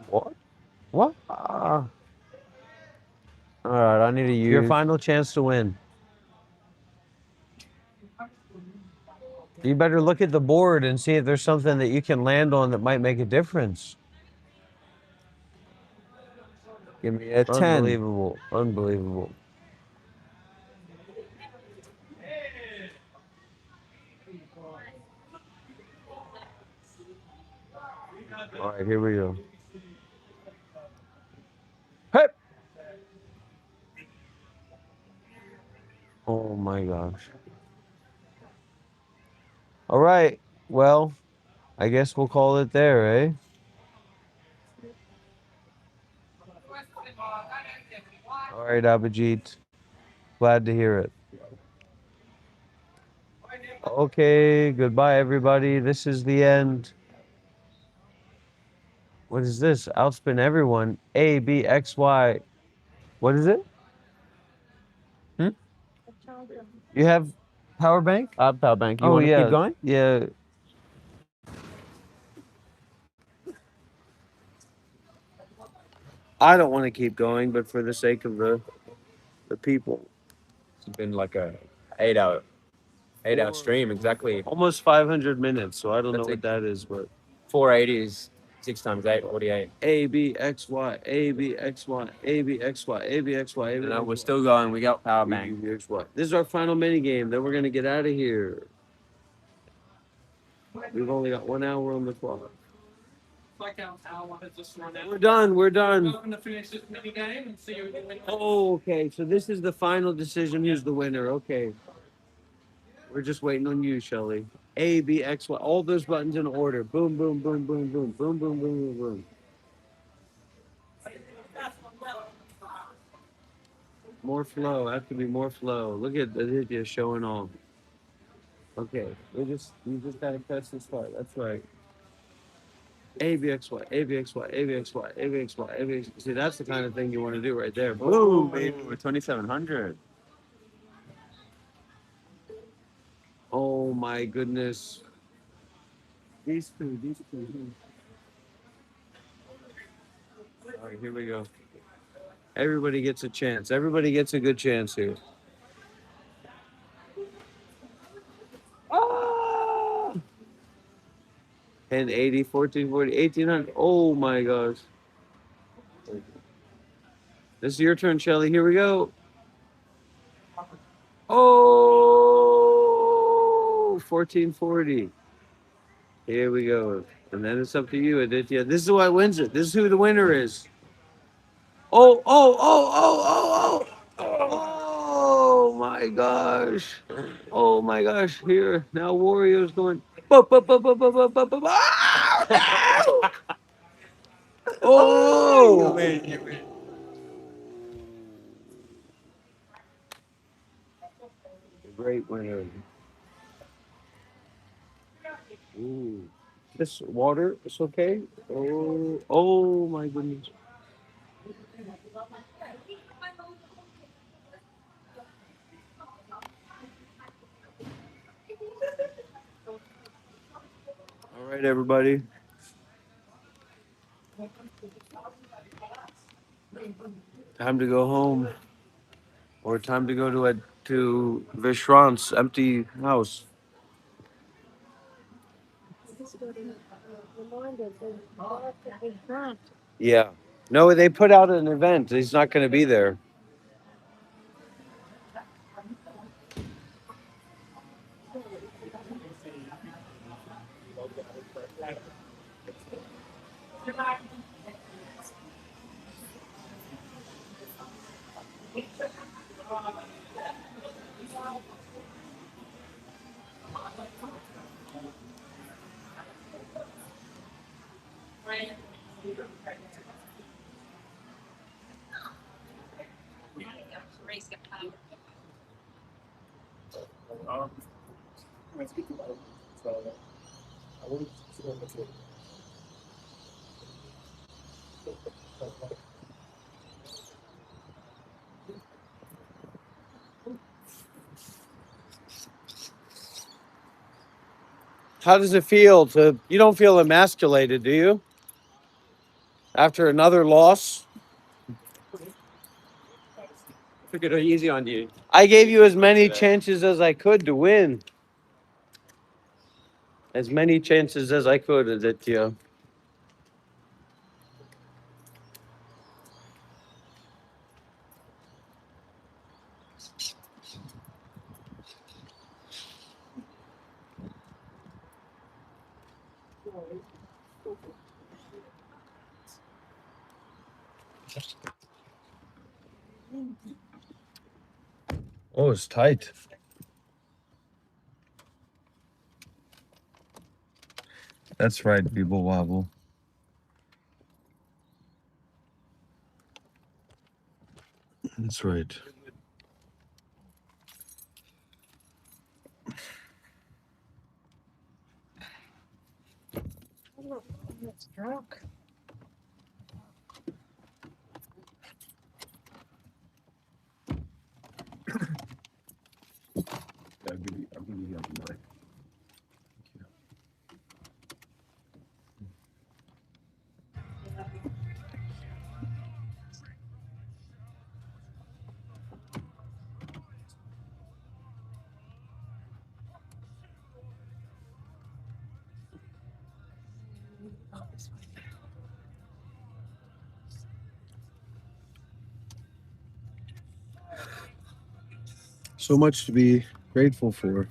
What? What? All right, I need to use Your final chance to win. You better look at the board and see if there's something that you can land on that might make a difference. Give me a 10. Unbelievable. Unbelievable. All right, here we go. Hey! Oh my gosh. All right. Well, I guess we'll call it there, eh? All right, Abhijit. Glad to hear it. Okay, goodbye, everybody. This is the end. What is this? Outspin everyone. A, B, X, Y. What is it? You have power bank? I have power bank. You Oh, want to yeah. keep going? Yeah. I don't want to keep going, but for the sake of the people. It's been like a 8-hour stream, exactly. Almost 500 minutes, so I don't know That's what that is, but 480 is 6 times 8, 48. A, B, X, Y, A, B, X, Y, A, B, X, Y, A, B, X, Y, A, B, No, X, we're Y. still going. We got power bank. A, B, X, Y. This is our final mini game. Then we're gonna get out of here. We've only got 1 hour on the clock. like our hour has just run out. We're done. We're done. We're going to finish this mini game and see who the winner is. Oh, okay. So this is the final decision. Who's the winner? Okay. We're just waiting on you, Shelly. A, B, X, Y. All those buttons in order. Boom, boom, boom, boom, boom, boom, boom, boom, boom, boom. More flow. Have to be more flow. Look at Aditya showing off. Okay. You just gotta press this part. That's right. A, B, X, Y, A, B, X, Y, A, B, X, Y, A, B, X, Y, A, B, X. See, that's the kind of thing you want to do right there. Boom, baby. We're 2,700. Oh my goodness. These two. All right, here we go. Everybody gets a chance. Everybody gets a good chance here. Ah! 1080, 1440, 1800. Oh my gosh. This is your turn, Shelly. Here we go. Oh, 1440. Here we go. And then it's up to you, Aditya. This is what wins it. This is who the winner is. Oh, oh, oh, oh, oh, oh. Oh my gosh. Oh my gosh. Here. Now Wario's going. Oh! Great winner. Ooh. This water is okay? Oh, oh my goodness. All right, everybody. Time to go home. Or time to go to Vishrant's empty house. Yeah. No, they put out an event. He's not going to be there. How does it feel to, you don't feel emasculated, do you? After another loss? Took it easy on you. I gave you as many chances as I could to win. As many chances as I could, Aditya. Oh, it's tight. That's right, Bibble Wobble. That's right. It's drunk. I'll give you the mic. So much to be grateful for.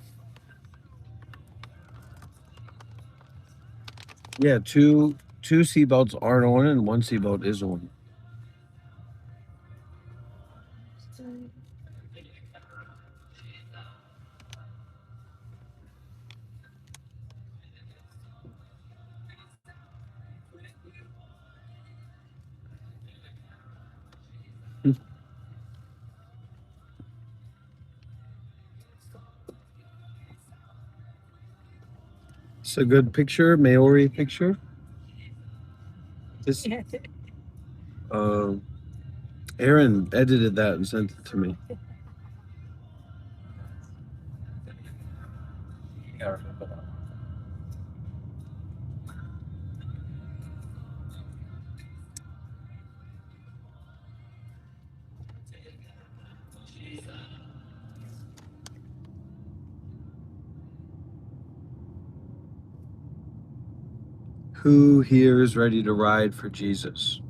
Yeah, two 2 seatbelts aren't on and 1 seatbelt is on. It's a good picture, Maori picture. This, Aaron edited that and sent it to me. I remember that. Who here is ready to ride for Jesus?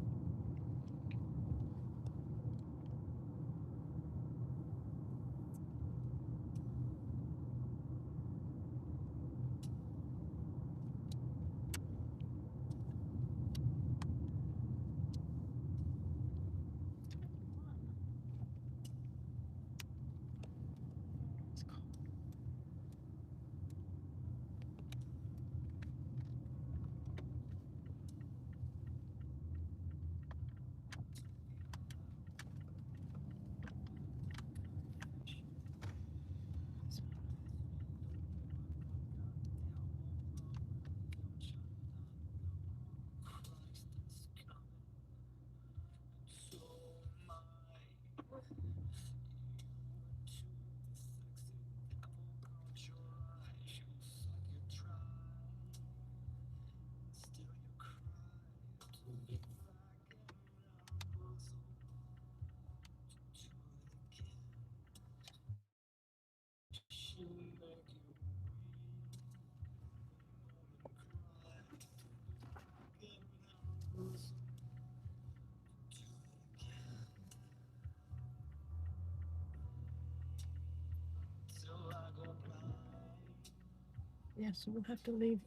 Yeah, so we'll have to leave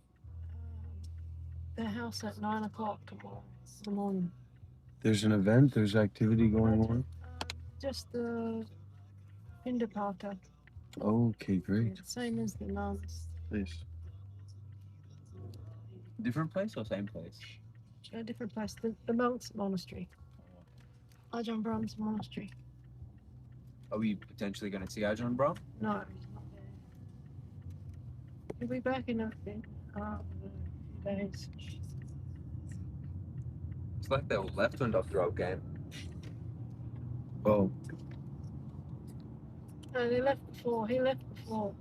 the house at 9 o'clock tomorrow in the morning. There's an event, there's activity going on. Just the Pindapata, Okay, great. same as the nuns. Nice. Different place or same place? A different place, the monks' monastery. Ajahn Brahm's monastery. Are we potentially going to see Ajahn Brahm? No, he's not there. He'll be back in a few days. It's like they all left when the throw game. Oh, No, they left before. He left before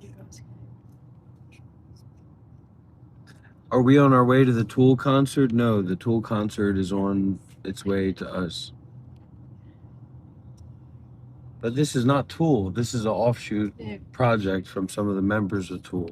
you guys came. are we on our way to the Tool concert? No, the Tool concert is on its way to us. But this is not Tool. This is an offshoot project from some of the members of Tool.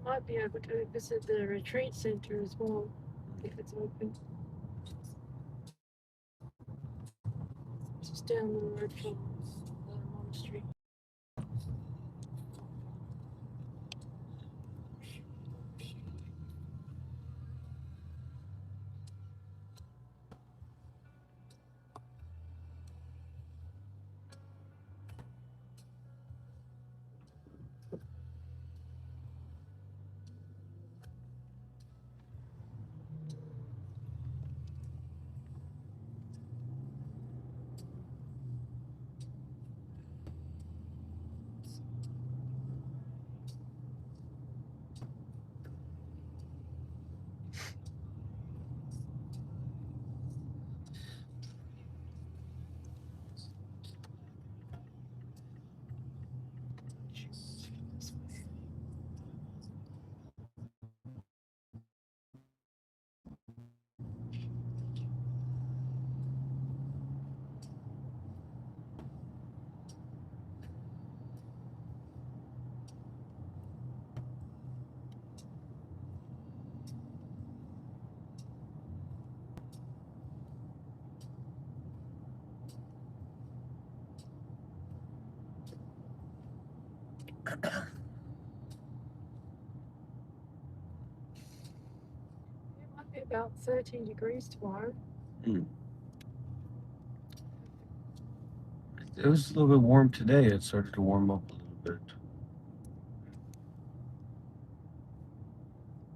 Might be able to visit the retreat center as well, if it's open. Just down the road from the monastery. It might be about 13 degrees tomorrow. It was a little bit warm today. It started to warm up a little bit.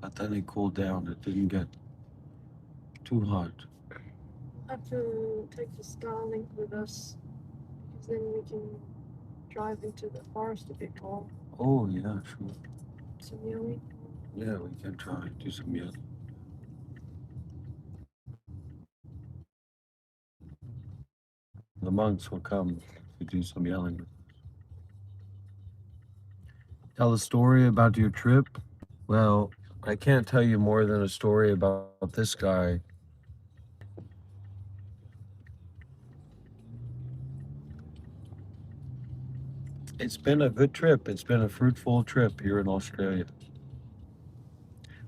But then it cooled down. It didn't get too hot. We'll have to take the Starlink with us because then we can drive into the forest a bit more. Oh, yeah, sure. Some yelling. Yeah, we can try do some yelling. The monks will come to do some yelling. Tell a story about your trip? Well, I can't tell you more than a story about this guy. It's been a good trip. It's been a fruitful trip here in Australia.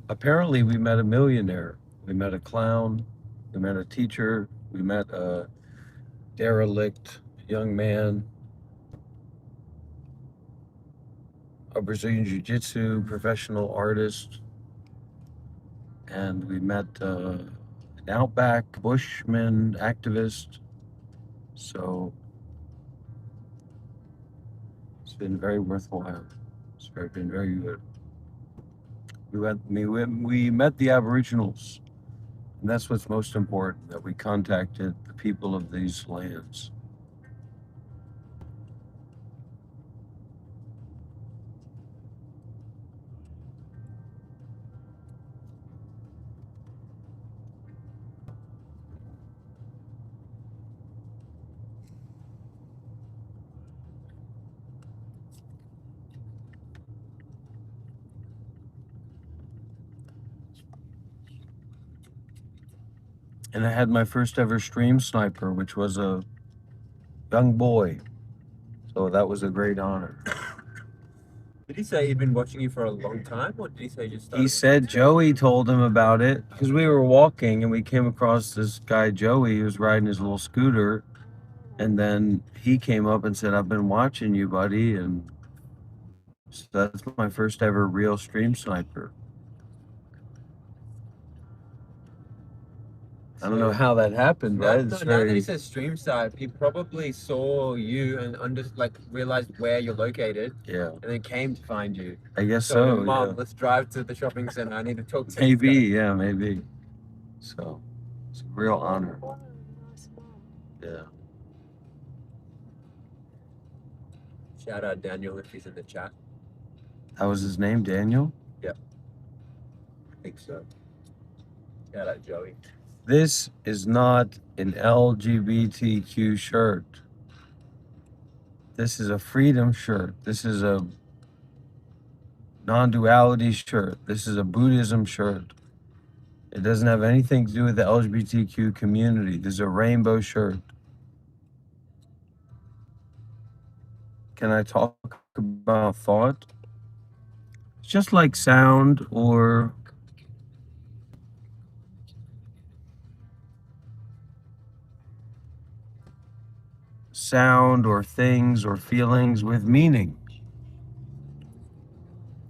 Apparently, we met a millionaire. We met a clown. We met a teacher. We met a derelict young man, a Brazilian Jiu-Jitsu professional artist, and we met an outback bushman activist. So it's been very worthwhile. It's been very good. We met the Aboriginals, and that's what's most important, that we contacted the people of these lands. And I had my first ever stream sniper, which was a young boy. So that was a great honor. Did he say he'd been watching you for a long time, or did he say just started? He said Joey told him about it because we were walking and we came across this guy, Joey, who was riding his little scooter. And then he came up and said, I've been watching you, buddy. And so that's my first ever real stream sniper. I don't know how that happened. Right, That no, is now that very... he says stream side, he probably saw you and realized where you're located. Yeah. And then came to find you. I guess so, Mom, yeah. let's drive to the shopping center. I need to talk to Maybe, this guy." yeah, maybe. So it's a real honor. Yeah. Shout out Daniel if he's in the chat. That was his name, Daniel? Yep. I think so. Shout out Joey. This is not an LGBTQ shirt. This is a freedom shirt. This is a non-duality shirt. This is a Buddhism shirt. It doesn't have anything to do with the LGBTQ community. This is a rainbow shirt. Can I talk about thought? It's just like sound or things or feelings with meaning.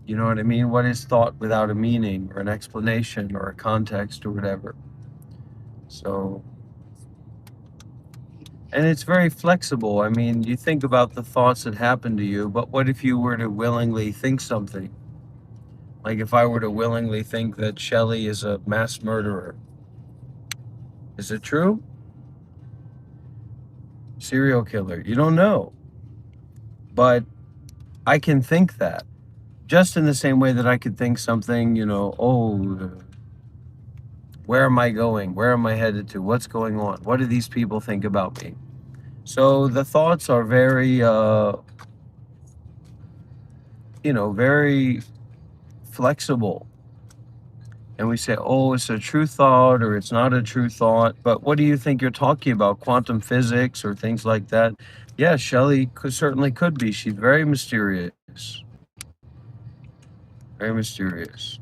You know what I mean? What is thought without a meaning or an explanation or a context or whatever? So, and it's very flexible. I mean, you think about the thoughts that happen to you, but what if you were to willingly think something? Like if I were to willingly think that Shelley is a mass murderer. Is it true? Serial killer. You don't know. But I can think that. Just in the same way that I could think something, you know, where am I going? Where am I headed to? What's going on? What do these people think about me? So the thoughts are very, very flexible. And we say, oh, it's a true thought or it's not a true thought. But what do you think you're talking about? Quantum physics or things like that? Yeah, Shelley certainly could be. She's very mysterious. Very mysterious.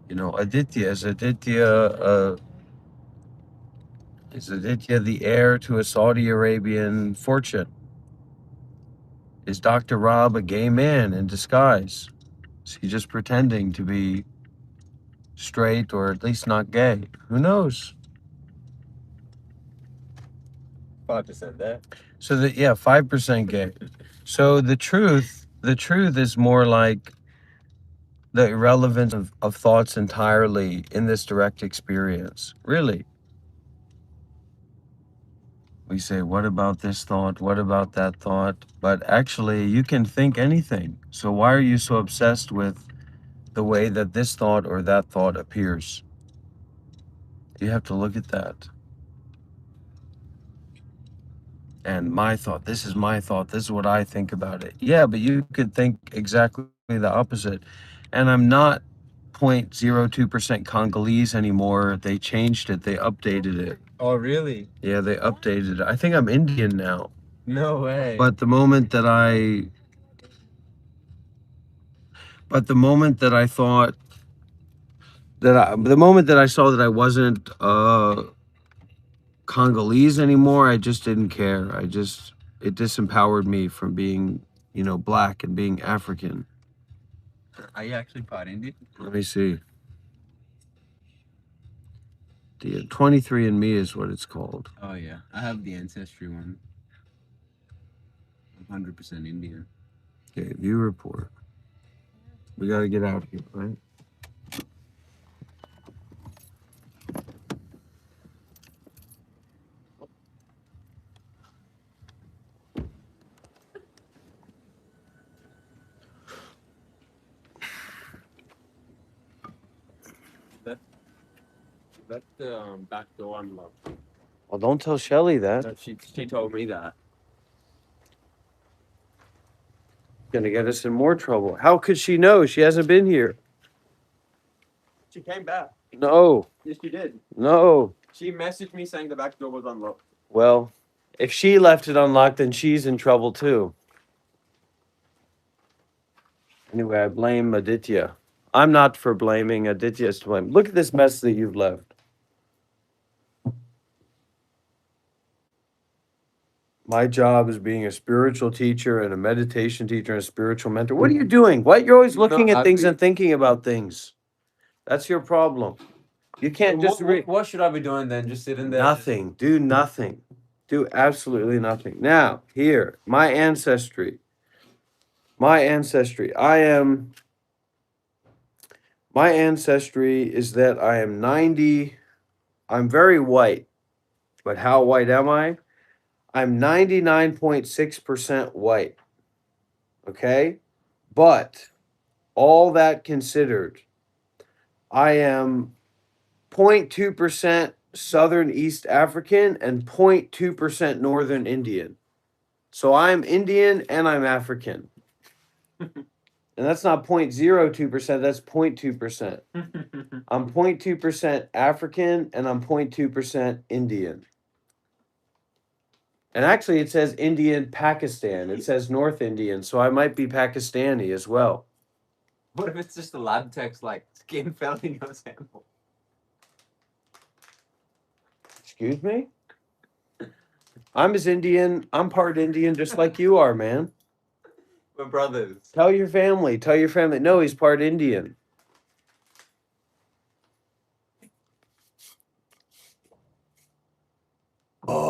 You know, Aditya, is Aditya the heir to a Saudi Arabian fortune? Is Dr. Rob a gay man in disguise? Is he just pretending to be straight or at least not gay? Who knows? 5% there. So that, yeah, 5% gay. So the truth is more like the irrelevance of thoughts entirely in this direct experience. Really. We say, what about this thought? What about that thought? But actually, you can think anything. So why are you so obsessed with the way that this thought or that thought appears? You have to look at that. And my thought, this is my thought, this is what I think about it. Yeah, but you could think exactly the opposite. And I'm not 0.02% Congolese anymore. They changed it, they updated it. Oh, really? Yeah, they updated it. I think I'm Indian now. No way. But the moment that I thought the moment that I saw that I wasn't Congolese anymore, I just didn't care. It disempowered me from being, black and being African. Are you actually part Indian? Let me see. The 23andMe is what it's called. Oh, yeah. I have the Ancestry one. 100% Indian. Okay, view report. We got to get out of here, right? That's the back door unlocked. Well, don't tell Shelly that. No, she told me that. Gonna get us in more trouble. How could she know? She hasn't been here. She came back. No, Yes, she did. no. She messaged me saying the back door was unlocked. Well, if she left it unlocked, then she's in trouble too. Anyway, I blame Aditya. I'm not for blaming. Aditya's to blame. Look at this mess that you've left. My job is being a spiritual teacher and a meditation teacher and a spiritual mentor. What are you doing? What? You're always looking at things and thinking about things. That's your problem. You can't just What should I be doing then? Just sitting there? nothing. Do nothing. Do absolutely nothing. Now, here, my ancestry. My ancestry. My ancestry is that I am 90. I'm very white. But how white am I? I'm 99.6% white. Okay? But all that considered, I am 0.2% Southern East African and 0.2% Northern Indian. So I'm Indian and I'm African. And that's not 0.02%, that's 0.2%. I'm 0.2% African and I'm 0.2% Indian. And actually, it says Indian Pakistan. It says North Indian, so I might be Pakistani as well. What if it's just a lab text like skin fell in your sample? Excuse me? I'm as Indian. I'm part Indian, just like you are, man. We're brothers. Tell your family. Tell your family. No, he's part Indian. Oh.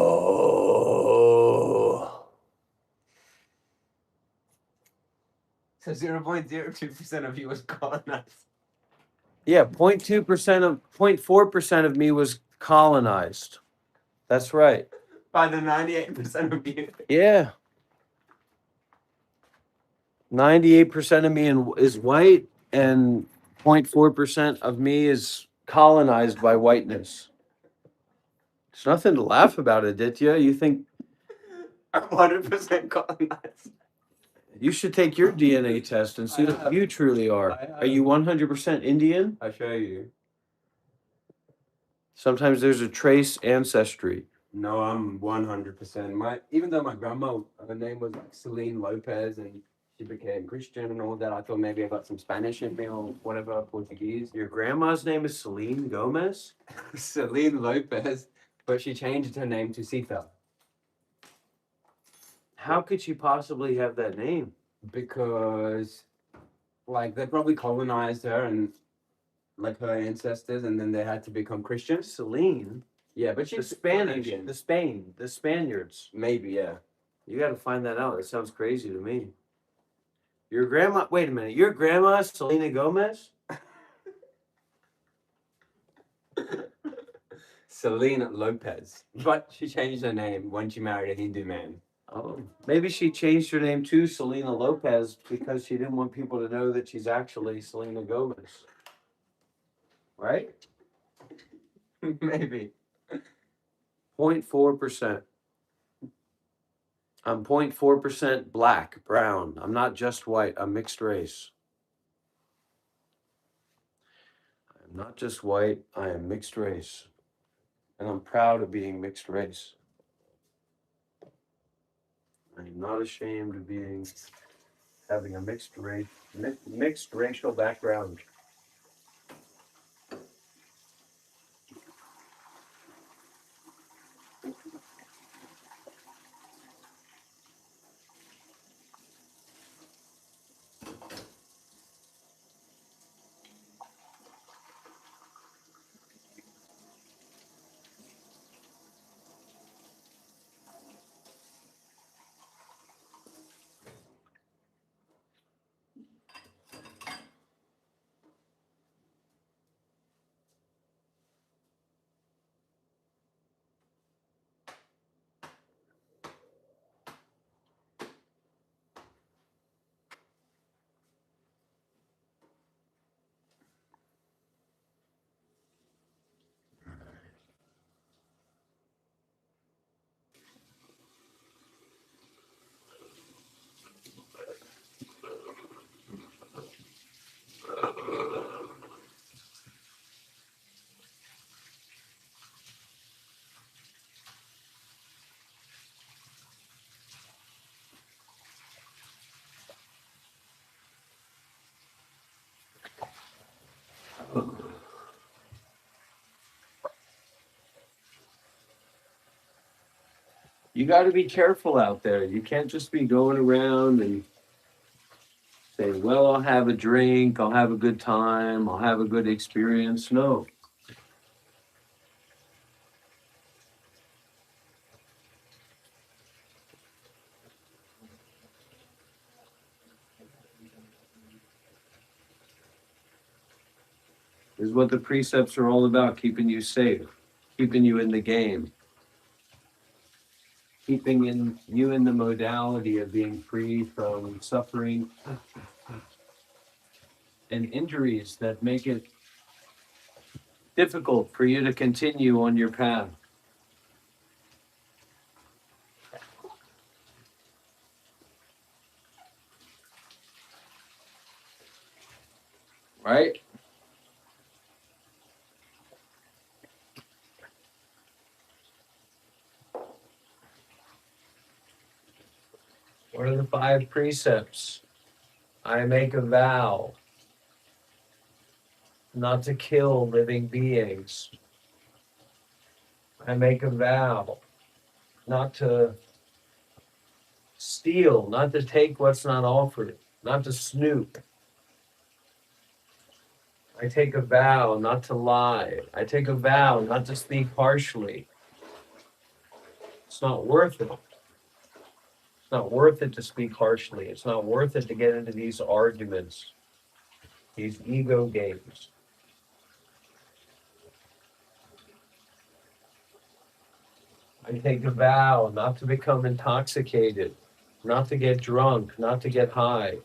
So 0.02% of you was colonized. Yeah, 0.4% of me was colonized. That's right. By the 98% of you. Yeah. 98% of me is white, and 0.4% of me is colonized by whiteness. There's nothing to laugh about, Aditya. You think I'm 100% colonized. you should take your DNA test and see if you truly are. Are you 100% Indian? I'll show you. Sometimes there's a trace ancestry. No, I'm 100%. Even though my grandma, her name was like Celine Lopez, and she became Christian and all that, I thought maybe I got some Spanish in me or whatever, Portuguese. Your grandma's name is Celine Gomez? Celine Lopez, but she changed her name to Sita. How could she possibly have that name? Because, like, they probably colonized her and, like, her ancestors, and then they had to become Christians. Celine? Yeah, but The she's Spanish, Indian. the Spaniards. Maybe, yeah. You got to find that out. It sounds crazy to me. Your grandma, wait a minute, your grandma, Selena Gomez? Selena Lopez. But she changed her name when she married a Hindu man. Oh, maybe she changed her name to Selena Lopez because she didn't want people to know that she's actually Selena Gomez. Right? Maybe. 0.4%. I'm 0.4% black, brown. I'm not just white. I'm mixed race. I'm not just white. I am mixed race. And I'm proud of being mixed race. I am not ashamed of having a mixed racial background. You got to be careful out there. You can't just be going around and saying, well, I'll have a drink, I'll have a good time, I'll have a good experience. No. This is what the precepts are all about, keeping you safe, keeping you in the game, keeping you in the modality of being free from suffering and injuries that make it difficult for you to continue on your path. Right? What are the 5 precepts? I make a vow not to kill living beings. I make a vow not to steal, not to take what's not offered, not to snoop. I take a vow not to lie. I take a vow not to speak harshly. It's not worth it. It's not worth it to speak harshly. It's not worth it to get into these arguments, these ego games. I take a vow not to become intoxicated, not to get drunk, not to get high.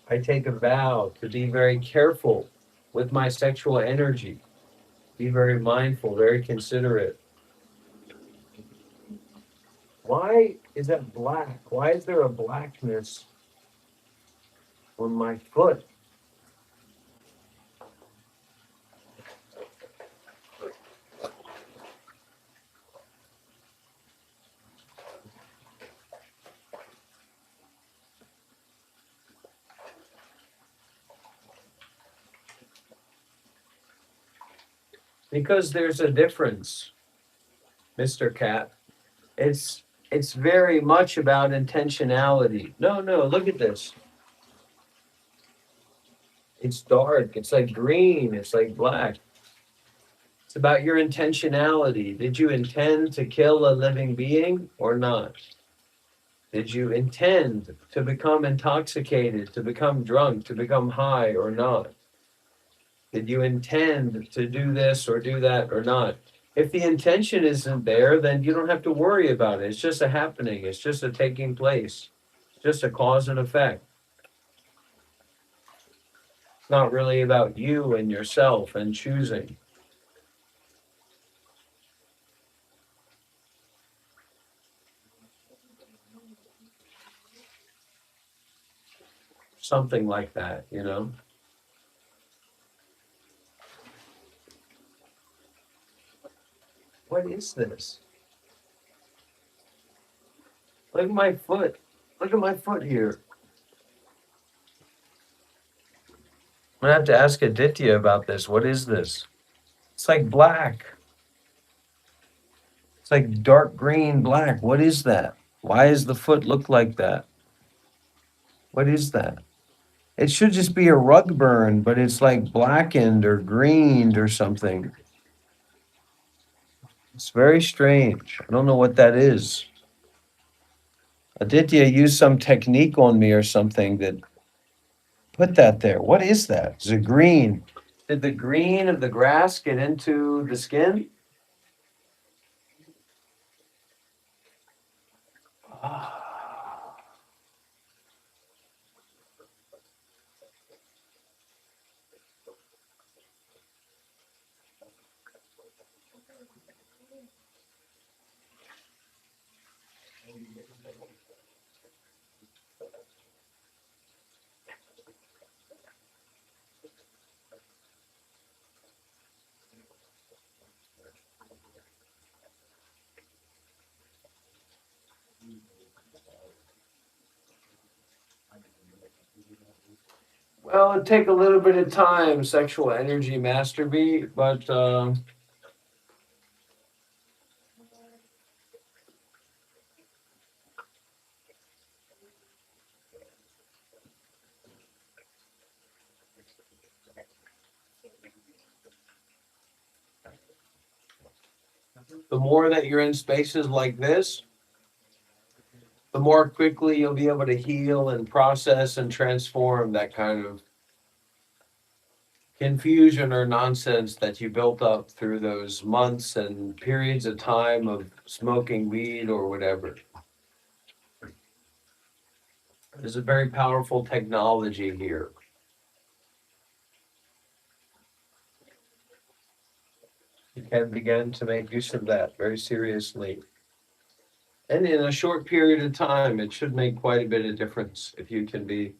I take a vow to be very careful with my sexual energy, be very mindful, very considerate. Why is that black? Why is there a blackness on my foot? Because there's a difference, Mr. Cat. It's very much about intentionality. No, look at this. It's dark. It's like green. It's like black. It's about your intentionality. Did you intend to kill a living being or not? Did you intend to become intoxicated, to become drunk, to become high or not? Did you intend to do this or do that or not? If the intention isn't there, then you don't have to worry about it. It's just a happening. It's just a taking place. It's just a cause and effect. It's not really about you and yourself and choosing. Something like that, you know? What is this? Look at my foot. Look at my foot here. I'm gonna have to ask Aditya about this. What is this? It's like black. It's like dark green, black. What is that? Why does the foot look like that? What is that? It should just be a rug burn, but it's like blackened or greened or something. It's very strange. I don't know what that is. Aditya used some technique on me or something that put that there. What is that? Is it green? Did the green of the grass get into the skin? Well, it'd take a little bit of time, sexual energy master B, but the more that you're in spaces like this, the more quickly you'll be able to heal and process and transform that kind of confusion or nonsense that you built up through those months and periods of time of smoking weed or whatever. There's a very powerful technology here. You can begin to make use of that very seriously. And in a short period of time, it should make quite a bit of difference if you can be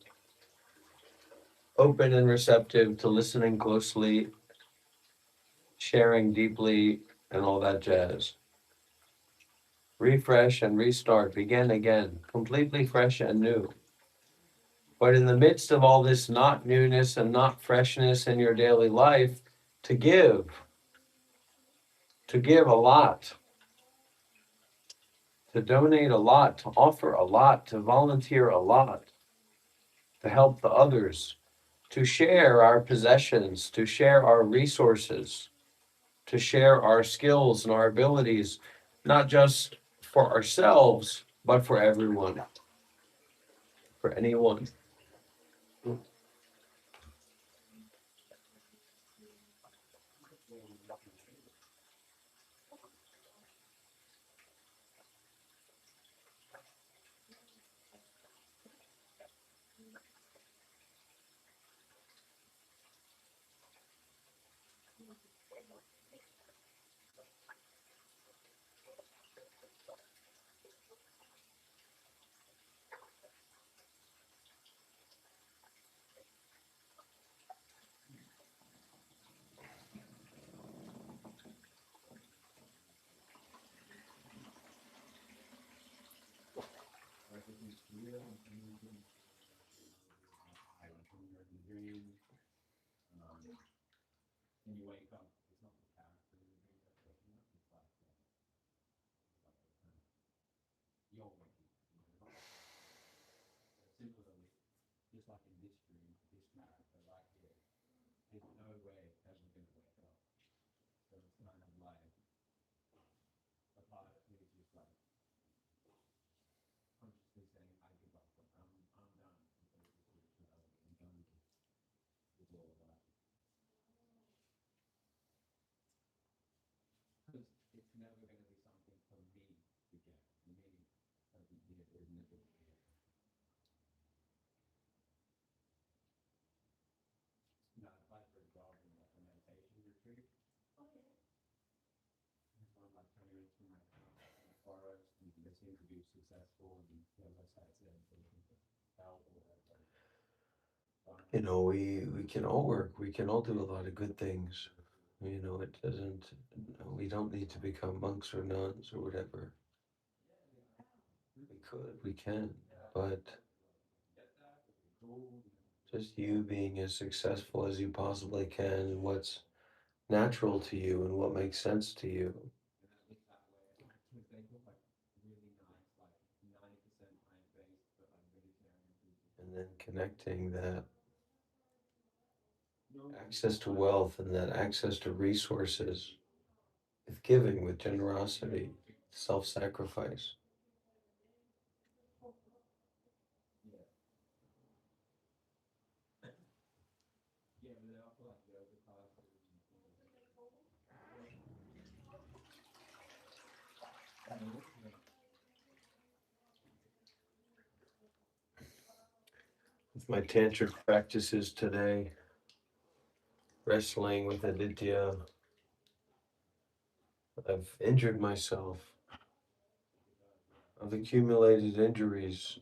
open and receptive to listening closely, sharing deeply, and all that jazz. Refresh and restart, begin again, completely fresh and new. But in the midst of all this not newness and not freshness in your daily life, to give a lot, to donate a lot, to offer a lot, to volunteer a lot, to help the others, to share our possessions, to share our resources, to share our skills and our abilities, not just for ourselves, but for everyone, for anyone. this dream, this character right here, there's no way ever going to wake up. So it's kind of like a part of me is just like consciously saying, I give up. I'm done with the spirituality. I'm done with all of that. Because it's never going to be something for me to get. Me as a kid is never going to be it. You know, I applied for a job in like a meditation retreat. It's one of my parents from my house in the forest, and they seem to be successful, and their website said they can help or whatever. You know, we can all work. We can all do a lot of good things. You know, it doesn't. We don't need to become monks or nuns or whatever. We could. We can. But just you being as successful as you possibly can, and what's natural to you and what makes sense to you. Because they look like really nice, like 90% plant-based, but like vegetarian food. And then connecting that access to wealth and that access to resources with giving, with generosity, self-sacrifice. Yeah, but they also like yoga classes and things like With my tantric practices today, wrestling with Aditya, I've injured myself. I've accumulated injuries.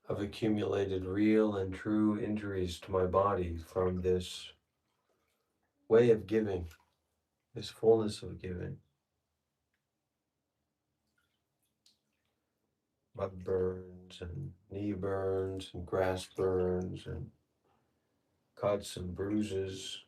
I've accumulated real and true injuries to my body from this way of giving, this fullness of giving. Mud burns and knee burns and grass burns and cuts and bruises.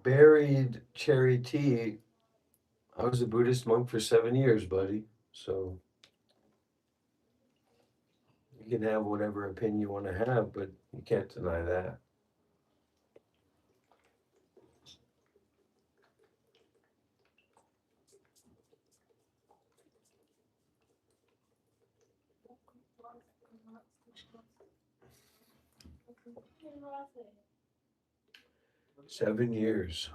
Buried cherry tea. I was a Buddhist monk for 7 years, buddy. So you can have whatever opinion you want to have, but you can't deny that. Seven years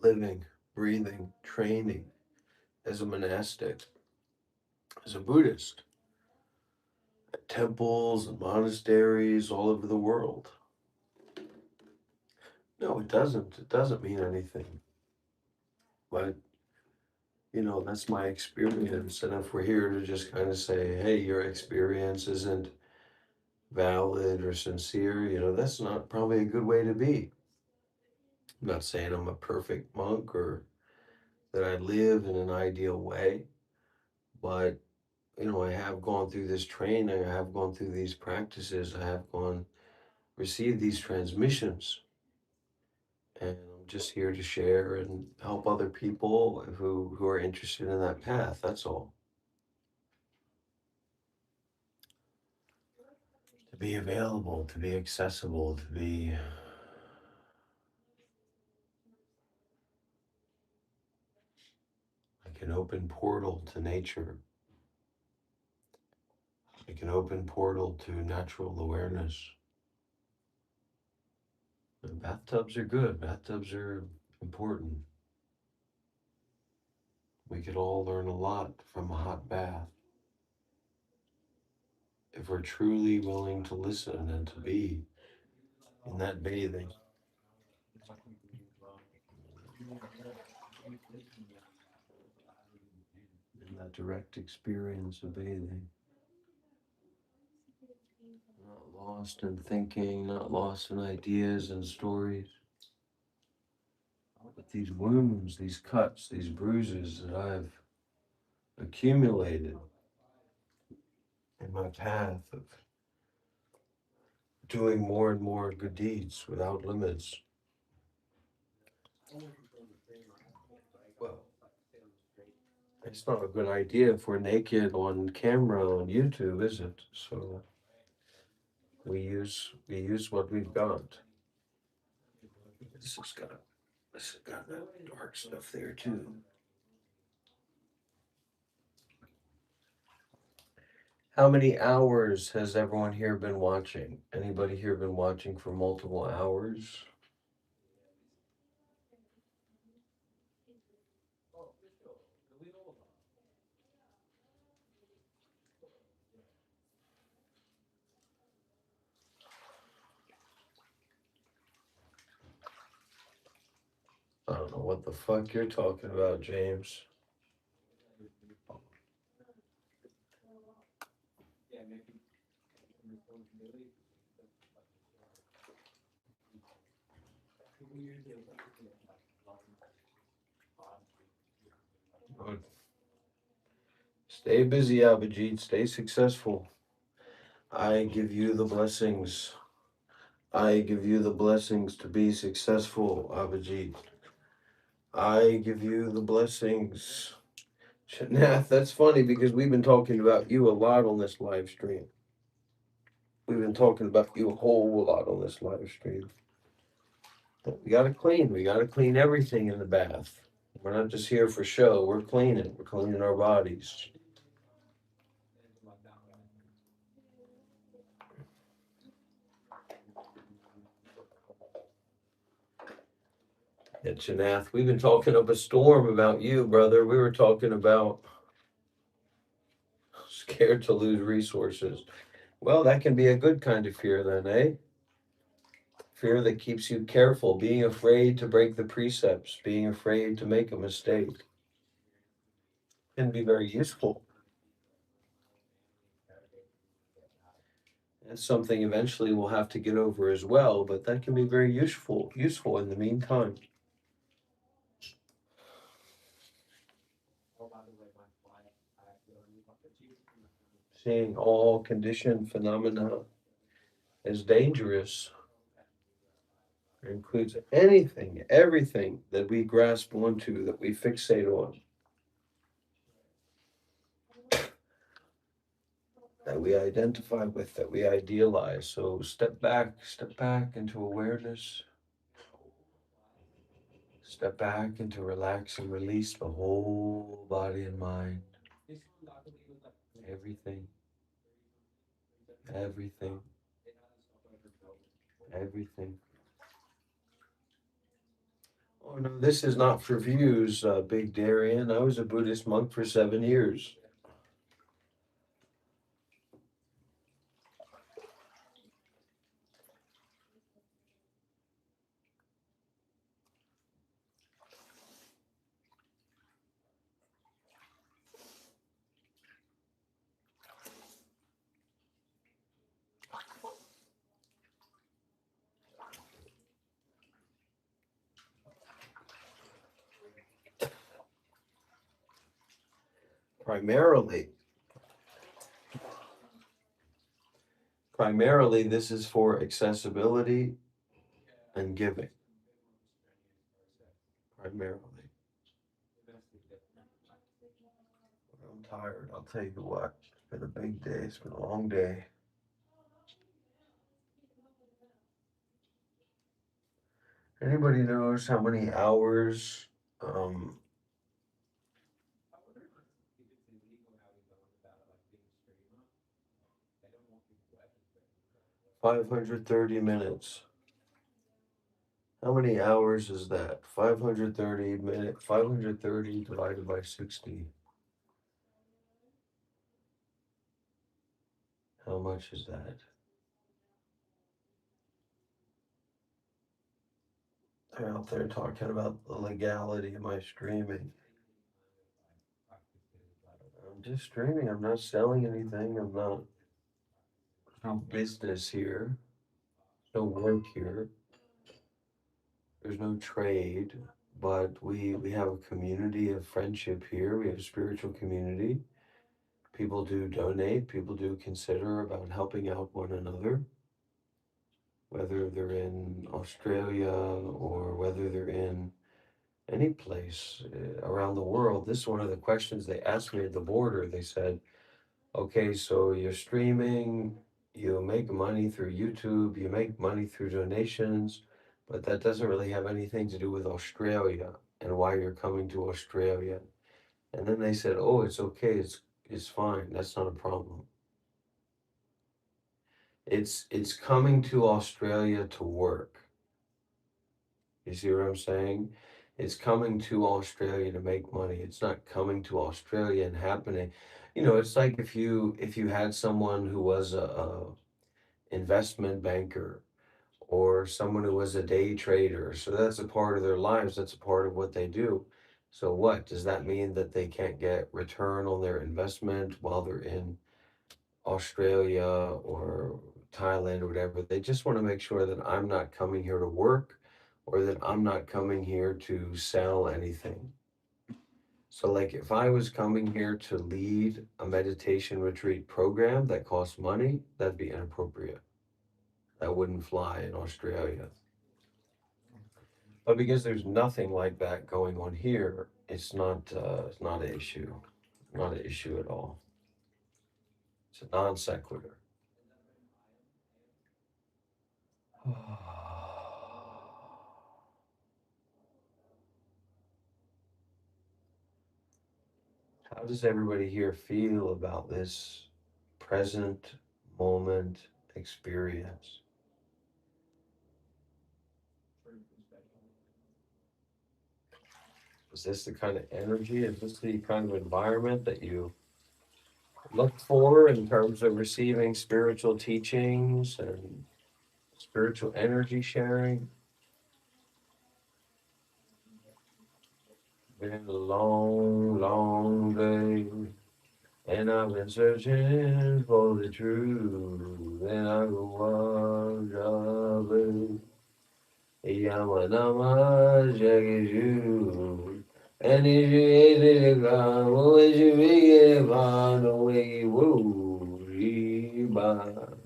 living, breathing, training as a monastic, as a Buddhist, at temples and monasteries all over the world. No, it doesn't. It doesn't mean anything. But, you know, that's my experience. And if we're here to just kind of say, hey, your experience isn't valid or sincere, you know, that's not probably a good way to be. I'm not saying I'm a perfect monk or that I live in an ideal way, but, you know, I have gone through this training, I have gone through these practices, I have received these transmissions, and I'm just here to share and help other people who are interested in that path, that's all. To be available, to be accessible, to be like an open portal to nature, like an open portal to natural awareness. And bathtubs are good, bathtubs are important. We could all learn a lot from a hot bath if we're truly willing to listen and to be in that bathing. In that direct experience of bathing. lost in thinking, not lost in ideas and stories. But these wounds, these cuts, these bruises that I've accumulated in my path of doing more and more good deeds without limits. Well, it's not a good idea if we're naked on camera on YouTube, is it? So we use what we've got. This has got that dark stuff there too. How many hours has everyone here been watching? Anybody here been watching for multiple hours? I don't know what the fuck you're talking about, James. Good. Stay busy, Abhijit. Stay successful. I give you the blessings. I give you the blessings to be successful, Abhijit. I give you the blessings. Shanath, that's funny because we've been talking about you a lot on this live stream. We've been talking about you a whole lot on this live stream. But we gotta clean. We gotta clean everything in the bath. We're not just here for show. We're cleaning. We're cleaning our bodies. Yeah, Shanath, we've been talking up a storm about you, brother. We were talking about scared to lose resources. Well, that can be a good kind of fear then, eh? Fear that keeps you careful, being afraid to break the precepts, being afraid to make a mistake. Can be very useful. That's something eventually we'll have to get over as well, but that can be very useful in the meantime. Seeing all conditioned phenomena as dangerous. It includes anything, everything that we grasp onto, that we fixate on, that we identify with, that we idealize. So step back into awareness. Step back into relax and release the whole body and mind. Everything. Everything. Everything. Oh no, this is not for views, Big Darian. I was a Buddhist monk for 7 years. Primarily, this is for accessibility and giving. Primarily. I'm tired, I'll tell you what. It's been a big day, it's been a long day. Anybody knows how many hours 530 minutes. How many hours is that? 530 divided by 60. How much is that? They're out there talking about the legality of my streaming. I'm just streaming. I'm not selling anything. I'm not no business here, no work here. There's no trade, but we have a community of friendship here. We have a spiritual community. People do donate, people do consider about helping out one another, whether they're in Australia or whether they're in any place around the world. This is one of the questions they asked me at the border. They said, okay, so you're streaming, you make money through YouTube, you make money through donations, but that doesn't really have anything to do with Australia and why you're coming to Australia. And then they said, oh, it's okay, it's fine, that's not a problem. It's coming to Australia to work. You see what I'm saying? It's coming to Australia to make money. It's not coming to Australia and happening. You know, it's like if you had someone who was a investment banker or someone who was a day trader. So that's a part of their lives. That's a part of what they do. So what? Does that mean that they can't get return on their investment while they're in Australia or Thailand or whatever? They just want to make sure that I'm not coming here to work or that I'm not coming here to sell anything. So like if I was coming here to lead a meditation retreat program that costs money, that'd be inappropriate. That wouldn't fly in Australia. But because there's nothing like that going on here, it's not an issue. Not an issue at all. It's a non sequitur. How does everybody here feel about this present moment experience? Is this the kind of energy? Is this the kind of environment that you look for in terms of receiving spiritual teachings and spiritual energy sharing? Been a long, long day, and I've been searching for the truth, and I go on, Yamanama Jagishu, and if you hate it, God, what you be it, God, the way you woo, Jiba,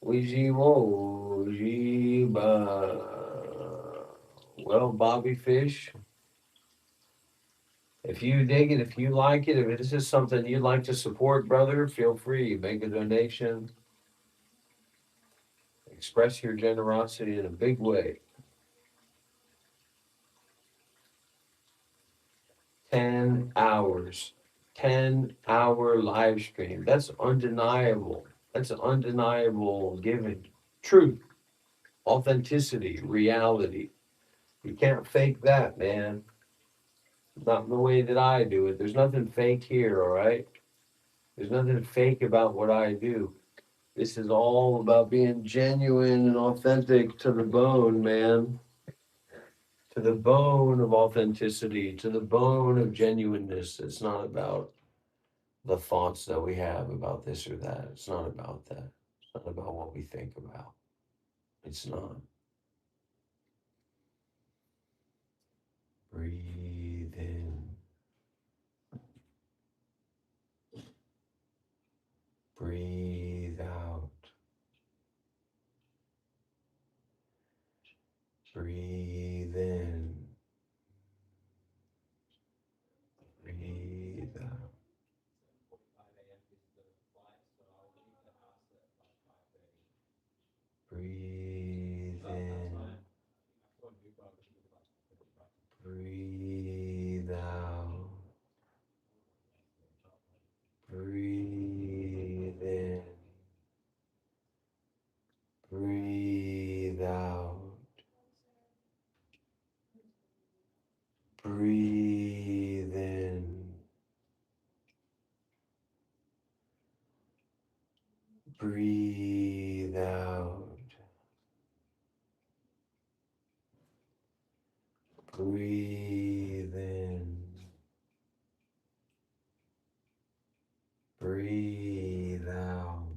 Wishi wo, Jiba. Well, Bobby Fish, if you dig it, if you like it, if this is something you'd like to support, brother, feel free, make a donation. Express your generosity in a big way. 10 hours, 10-hour live stream. That's undeniable. That's undeniable giving. Truth, authenticity, reality. You can't fake that, man. Not in the way that I do it. There's nothing fake here, all right? There's nothing fake about what I do. This is all about being genuine and authentic to the bone, man. To the bone of authenticity, to the bone of genuineness. It's not about the thoughts that we have about this or that. It's not about that. It's not about what we think about. It's not. Breathe in. Breathe out. Breathe in. Breathe out. Breathe in. Breathe out. Breathe in. Breathe out. Breathe in. Breathe out. Breathe in. Breathe out.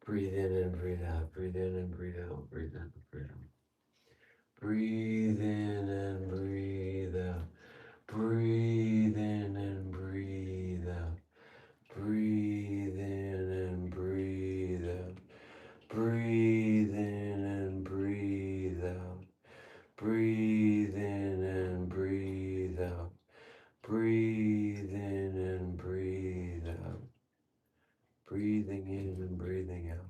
Breathe in and breathe out. Breathe in and breathe out. Breathe in and breathe out. Breathe in and breathe out. Breathe in and breathe out. Breathe in and breathe out. Breathe in and breathe out. Breathe in and breathe out. Breathe in and breathe out. Breathing in and breathing out.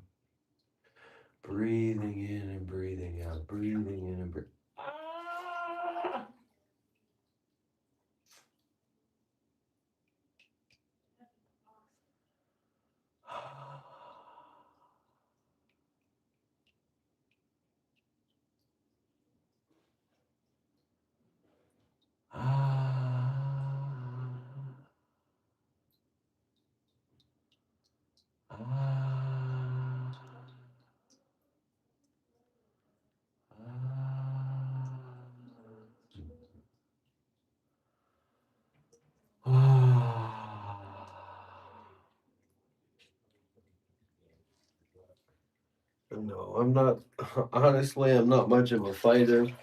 Breathing in and breathing out. Breathing in and breathing. No, I'm not, honestly, I'm not much of a fighter, and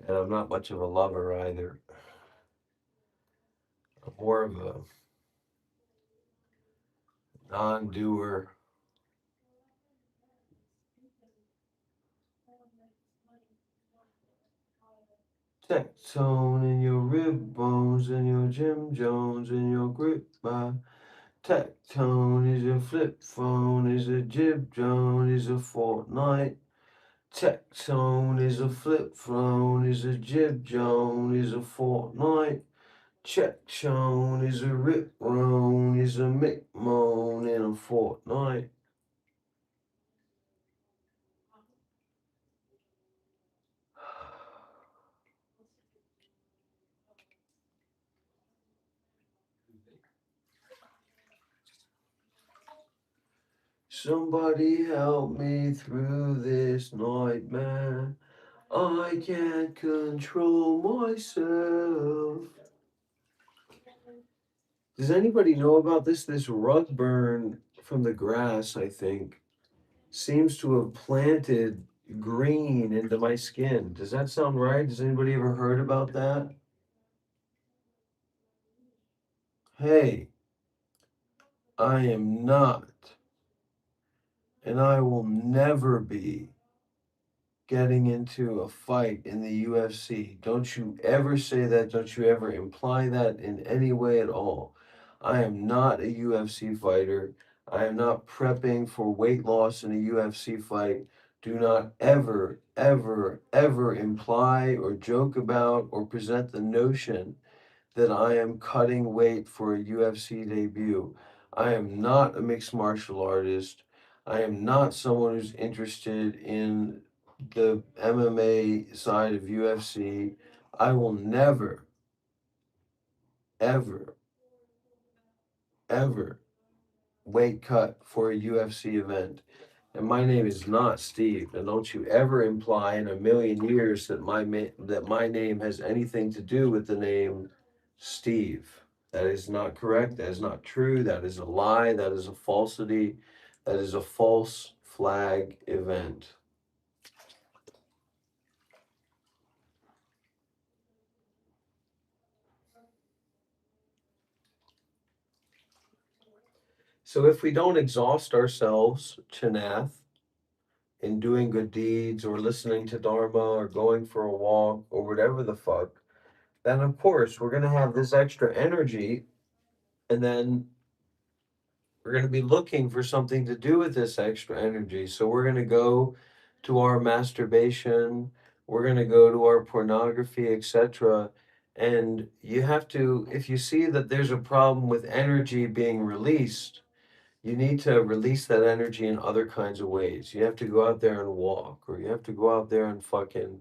I'm not much of a lover either. I'm more of a non-doer. Tectone in your rib bones and your Jim Jones in your grip bar. Tectone is your flip phone, is a Jib Jones, is a Fortnite. Tectone is a flip phone, is a Jib Jones, is a Fortnite. Checkshone is a Rip Roan, is a Mick Moan in a Fortnite. Somebody help me through this nightmare. I can't control myself. Does anybody know about this? This rug burn from the grass, I think, seems to have planted green into my skin. Does that sound right? Has anybody ever heard about that? Hey, I am not, and I will never be getting into a fight in the UFC. Don't you ever say that. Don't you ever imply that in any way at all. I am not a UFC fighter. I am not prepping for weight loss in a UFC fight. Do not ever, ever, ever imply or joke about or present the notion that I am cutting weight for a UFC debut. I am not a mixed martial artist. I am not someone who's interested in the MMA side of UFC. I will never, ever, ever weight cut for a UFC event. And my name is not Steve. And don't you ever imply in a million years that my name has anything to do with the name Steve. That is not correct. That is not true. That is a lie. That is a falsity. That is a false flag event. So if we don't exhaust ourselves, Chanath, in doing good deeds or listening to Dharma or going for a walk or whatever the fuck, then of course we're going to have this extra energy, and then we're going to be looking for something to do with this extra energy. So we're going to go to our masturbation, we're going to go to our pornography, etc. And you have to, if you see that there's a problem with energy being released, you need to release that energy in other kinds of ways. You have to go out there and walk, or you have to go out there and fucking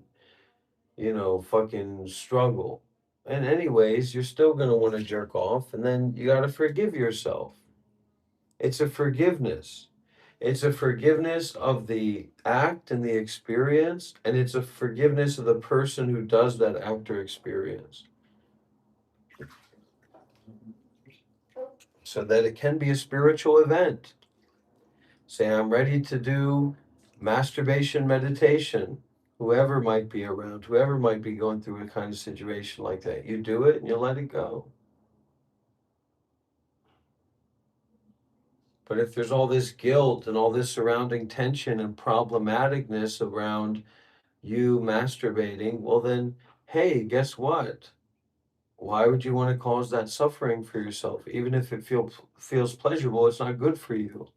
struggle. And anyways, you're still going to want to jerk off, and then you got to forgive yourself. It's a forgiveness. It's a forgiveness of the act and the experience, and it's a forgiveness of the person who does that act or experience. So that it can be a spiritual event. Say, I'm ready to do masturbation meditation. Whoever might be around, whoever might be going through a kind of situation like that, you do it and you let it go. But if there's all this guilt and all this surrounding tension and problematicness around you masturbating, well then, hey, guess what? Why would you want to cause that suffering for yourself? Even if it feels pleasurable, it's not good for you.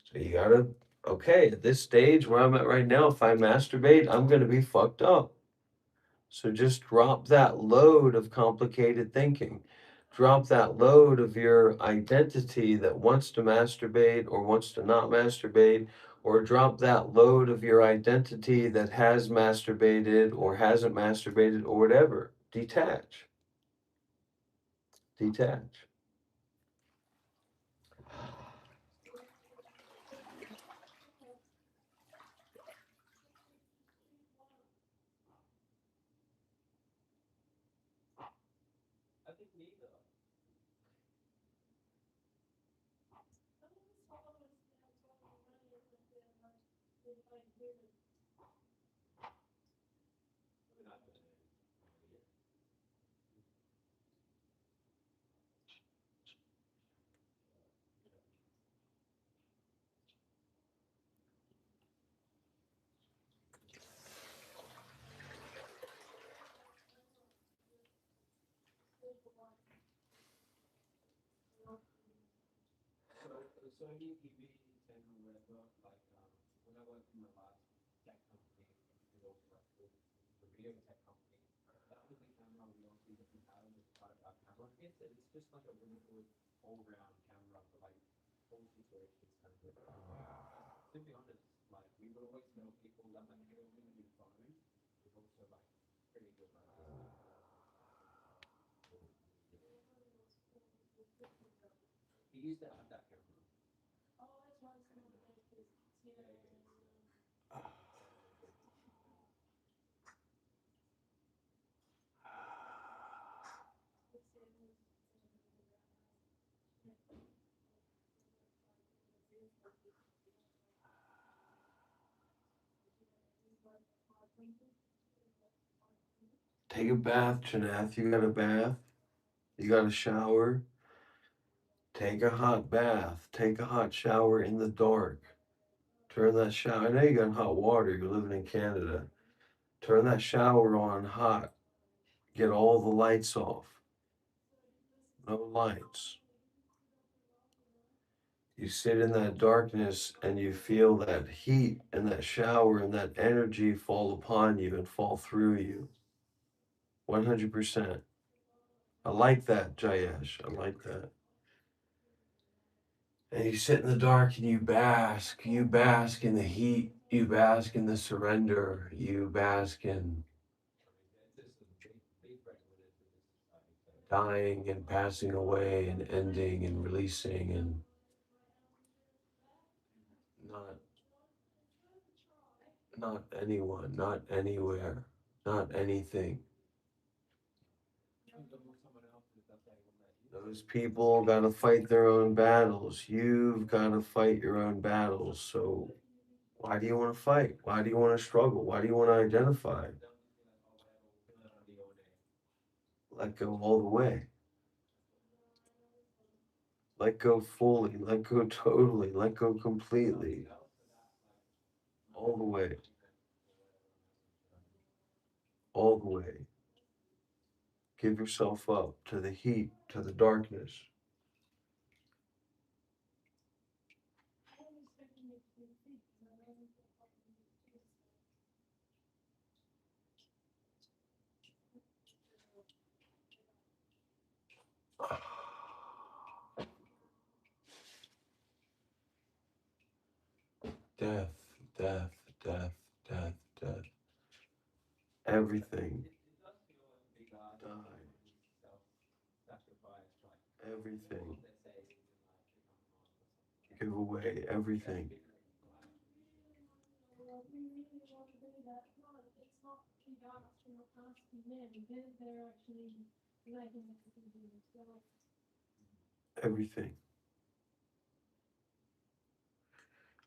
So you gotta, okay, at this stage where I'm at right now, if I masturbate, I'm gonna be fucked up. So just drop that load of complicated thinking. Drop that load of your identity that wants to masturbate or wants to not masturbate, or drop that load of your identity that has masturbated or hasn't masturbated or whatever. Detach. Detach. So he beat and whatever, like when I worked in my last tech company, it was like the video tech company. That was the camera we also different patterns as part of our camera kits, and it's just like a really good all-round camera for like all situations. Kind of. To be honest, like we would always tell people that like having a new phone is also like pretty good. He used to have that camera. Take a bath, Janath. You got a bath? You got a shower? Take a hot bath. Take a hot shower in the dark. Turn that shower. I know you got hot water. You're living in Canada. Turn that shower on hot. Get all the lights off. No lights. You sit in that darkness and you feel that heat and that shower and that energy fall upon you and fall through you. 100%. I like that, Jayesh. I like that. And you sit in the dark and you bask. You bask in the heat. You bask in the surrender. You bask in dying and passing away and ending and releasing and not anyone, not anywhere, not anything. Those people got to fight their own battles. You've got to fight your own battles. So why do you want to fight? Why do you want to struggle? Why do you want to identify? Let go all the way. Let go fully. Let go totally. Let go completely. All the way. All the way. Give yourself up to the heat, to the darkness. Death, death, death, death, death. Everything. Die. Everything. Give away everything. Everything.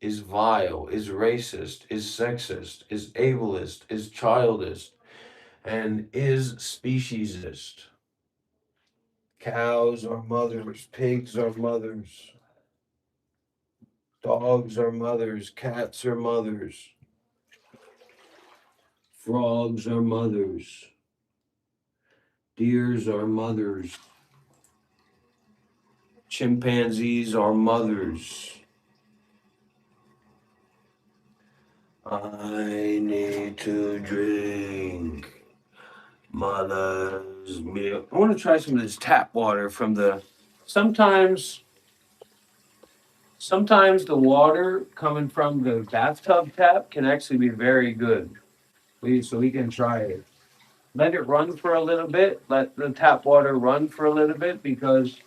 is vile, is racist, is sexist, is ableist, is childist, and is speciesist. Cows are mothers, pigs are mothers, dogs are mothers, cats are mothers, frogs are mothers, deers are mothers, chimpanzees are mothers. I need to drink mother's milk. I want to try some of this tap water from the. Sometimes the water coming from the bathtub tap can actually be very good. So we can try it. Let it run for a little bit. Let the tap water run for a little bit because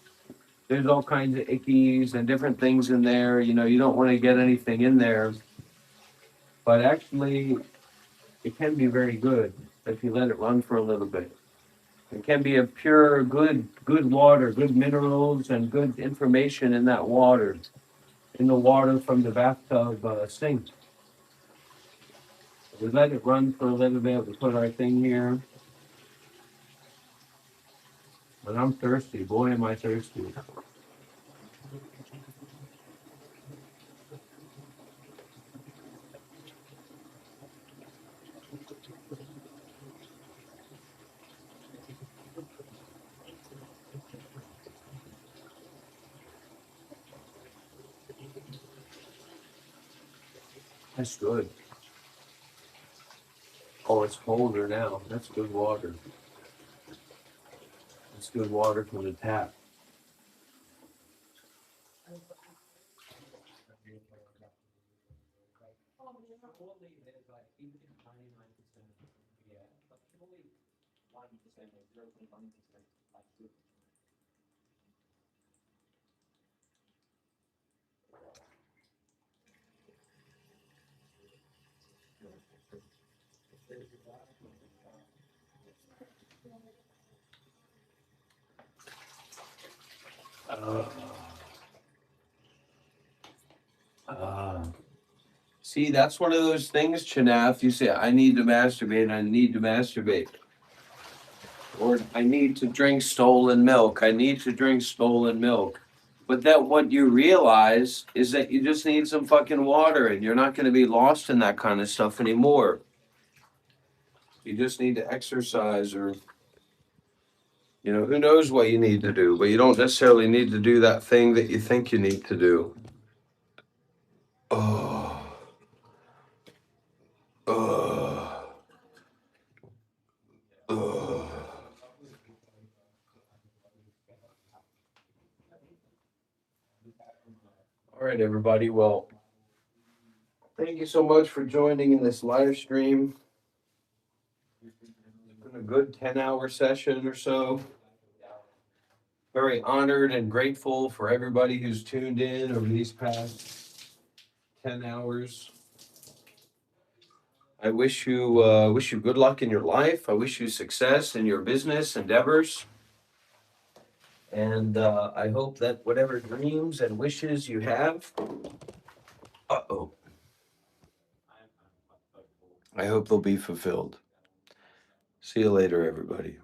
there's all kinds of ickies and different things in there. You know, you don't want to get anything in there. But actually, it can be very good if you let it run for a little bit. It can be a pure, good water, good minerals and good information in that water, in the water from the bathtub sink. We let it run for a little bit. We put our thing here. But I'm thirsty. Boy, am I thirsty. That's good. Oh, it's colder now. That's good water. It's good water from the tap. See, that's one of those things, Chinaf. You say, I need to masturbate, I need to masturbate. Or I need to drink stolen milk. I need to drink stolen milk. But that what you realize is that you just need some fucking water and you're not going to be lost in that kind of stuff anymore. You just need to exercise or, you know, who knows what you need to do, but you don't necessarily need to do that thing that you think you need to do. Oh. All right, everybody. Well, thank you so much for joining in this live stream. It's been a good 10-hour session or so. Very honored and grateful for everybody who's tuned in over these past 10 hours. I wish you good luck in your life. I wish you success in your business endeavors. And I hope that whatever dreams and wishes you have, I hope they'll be fulfilled. See you later, everybody.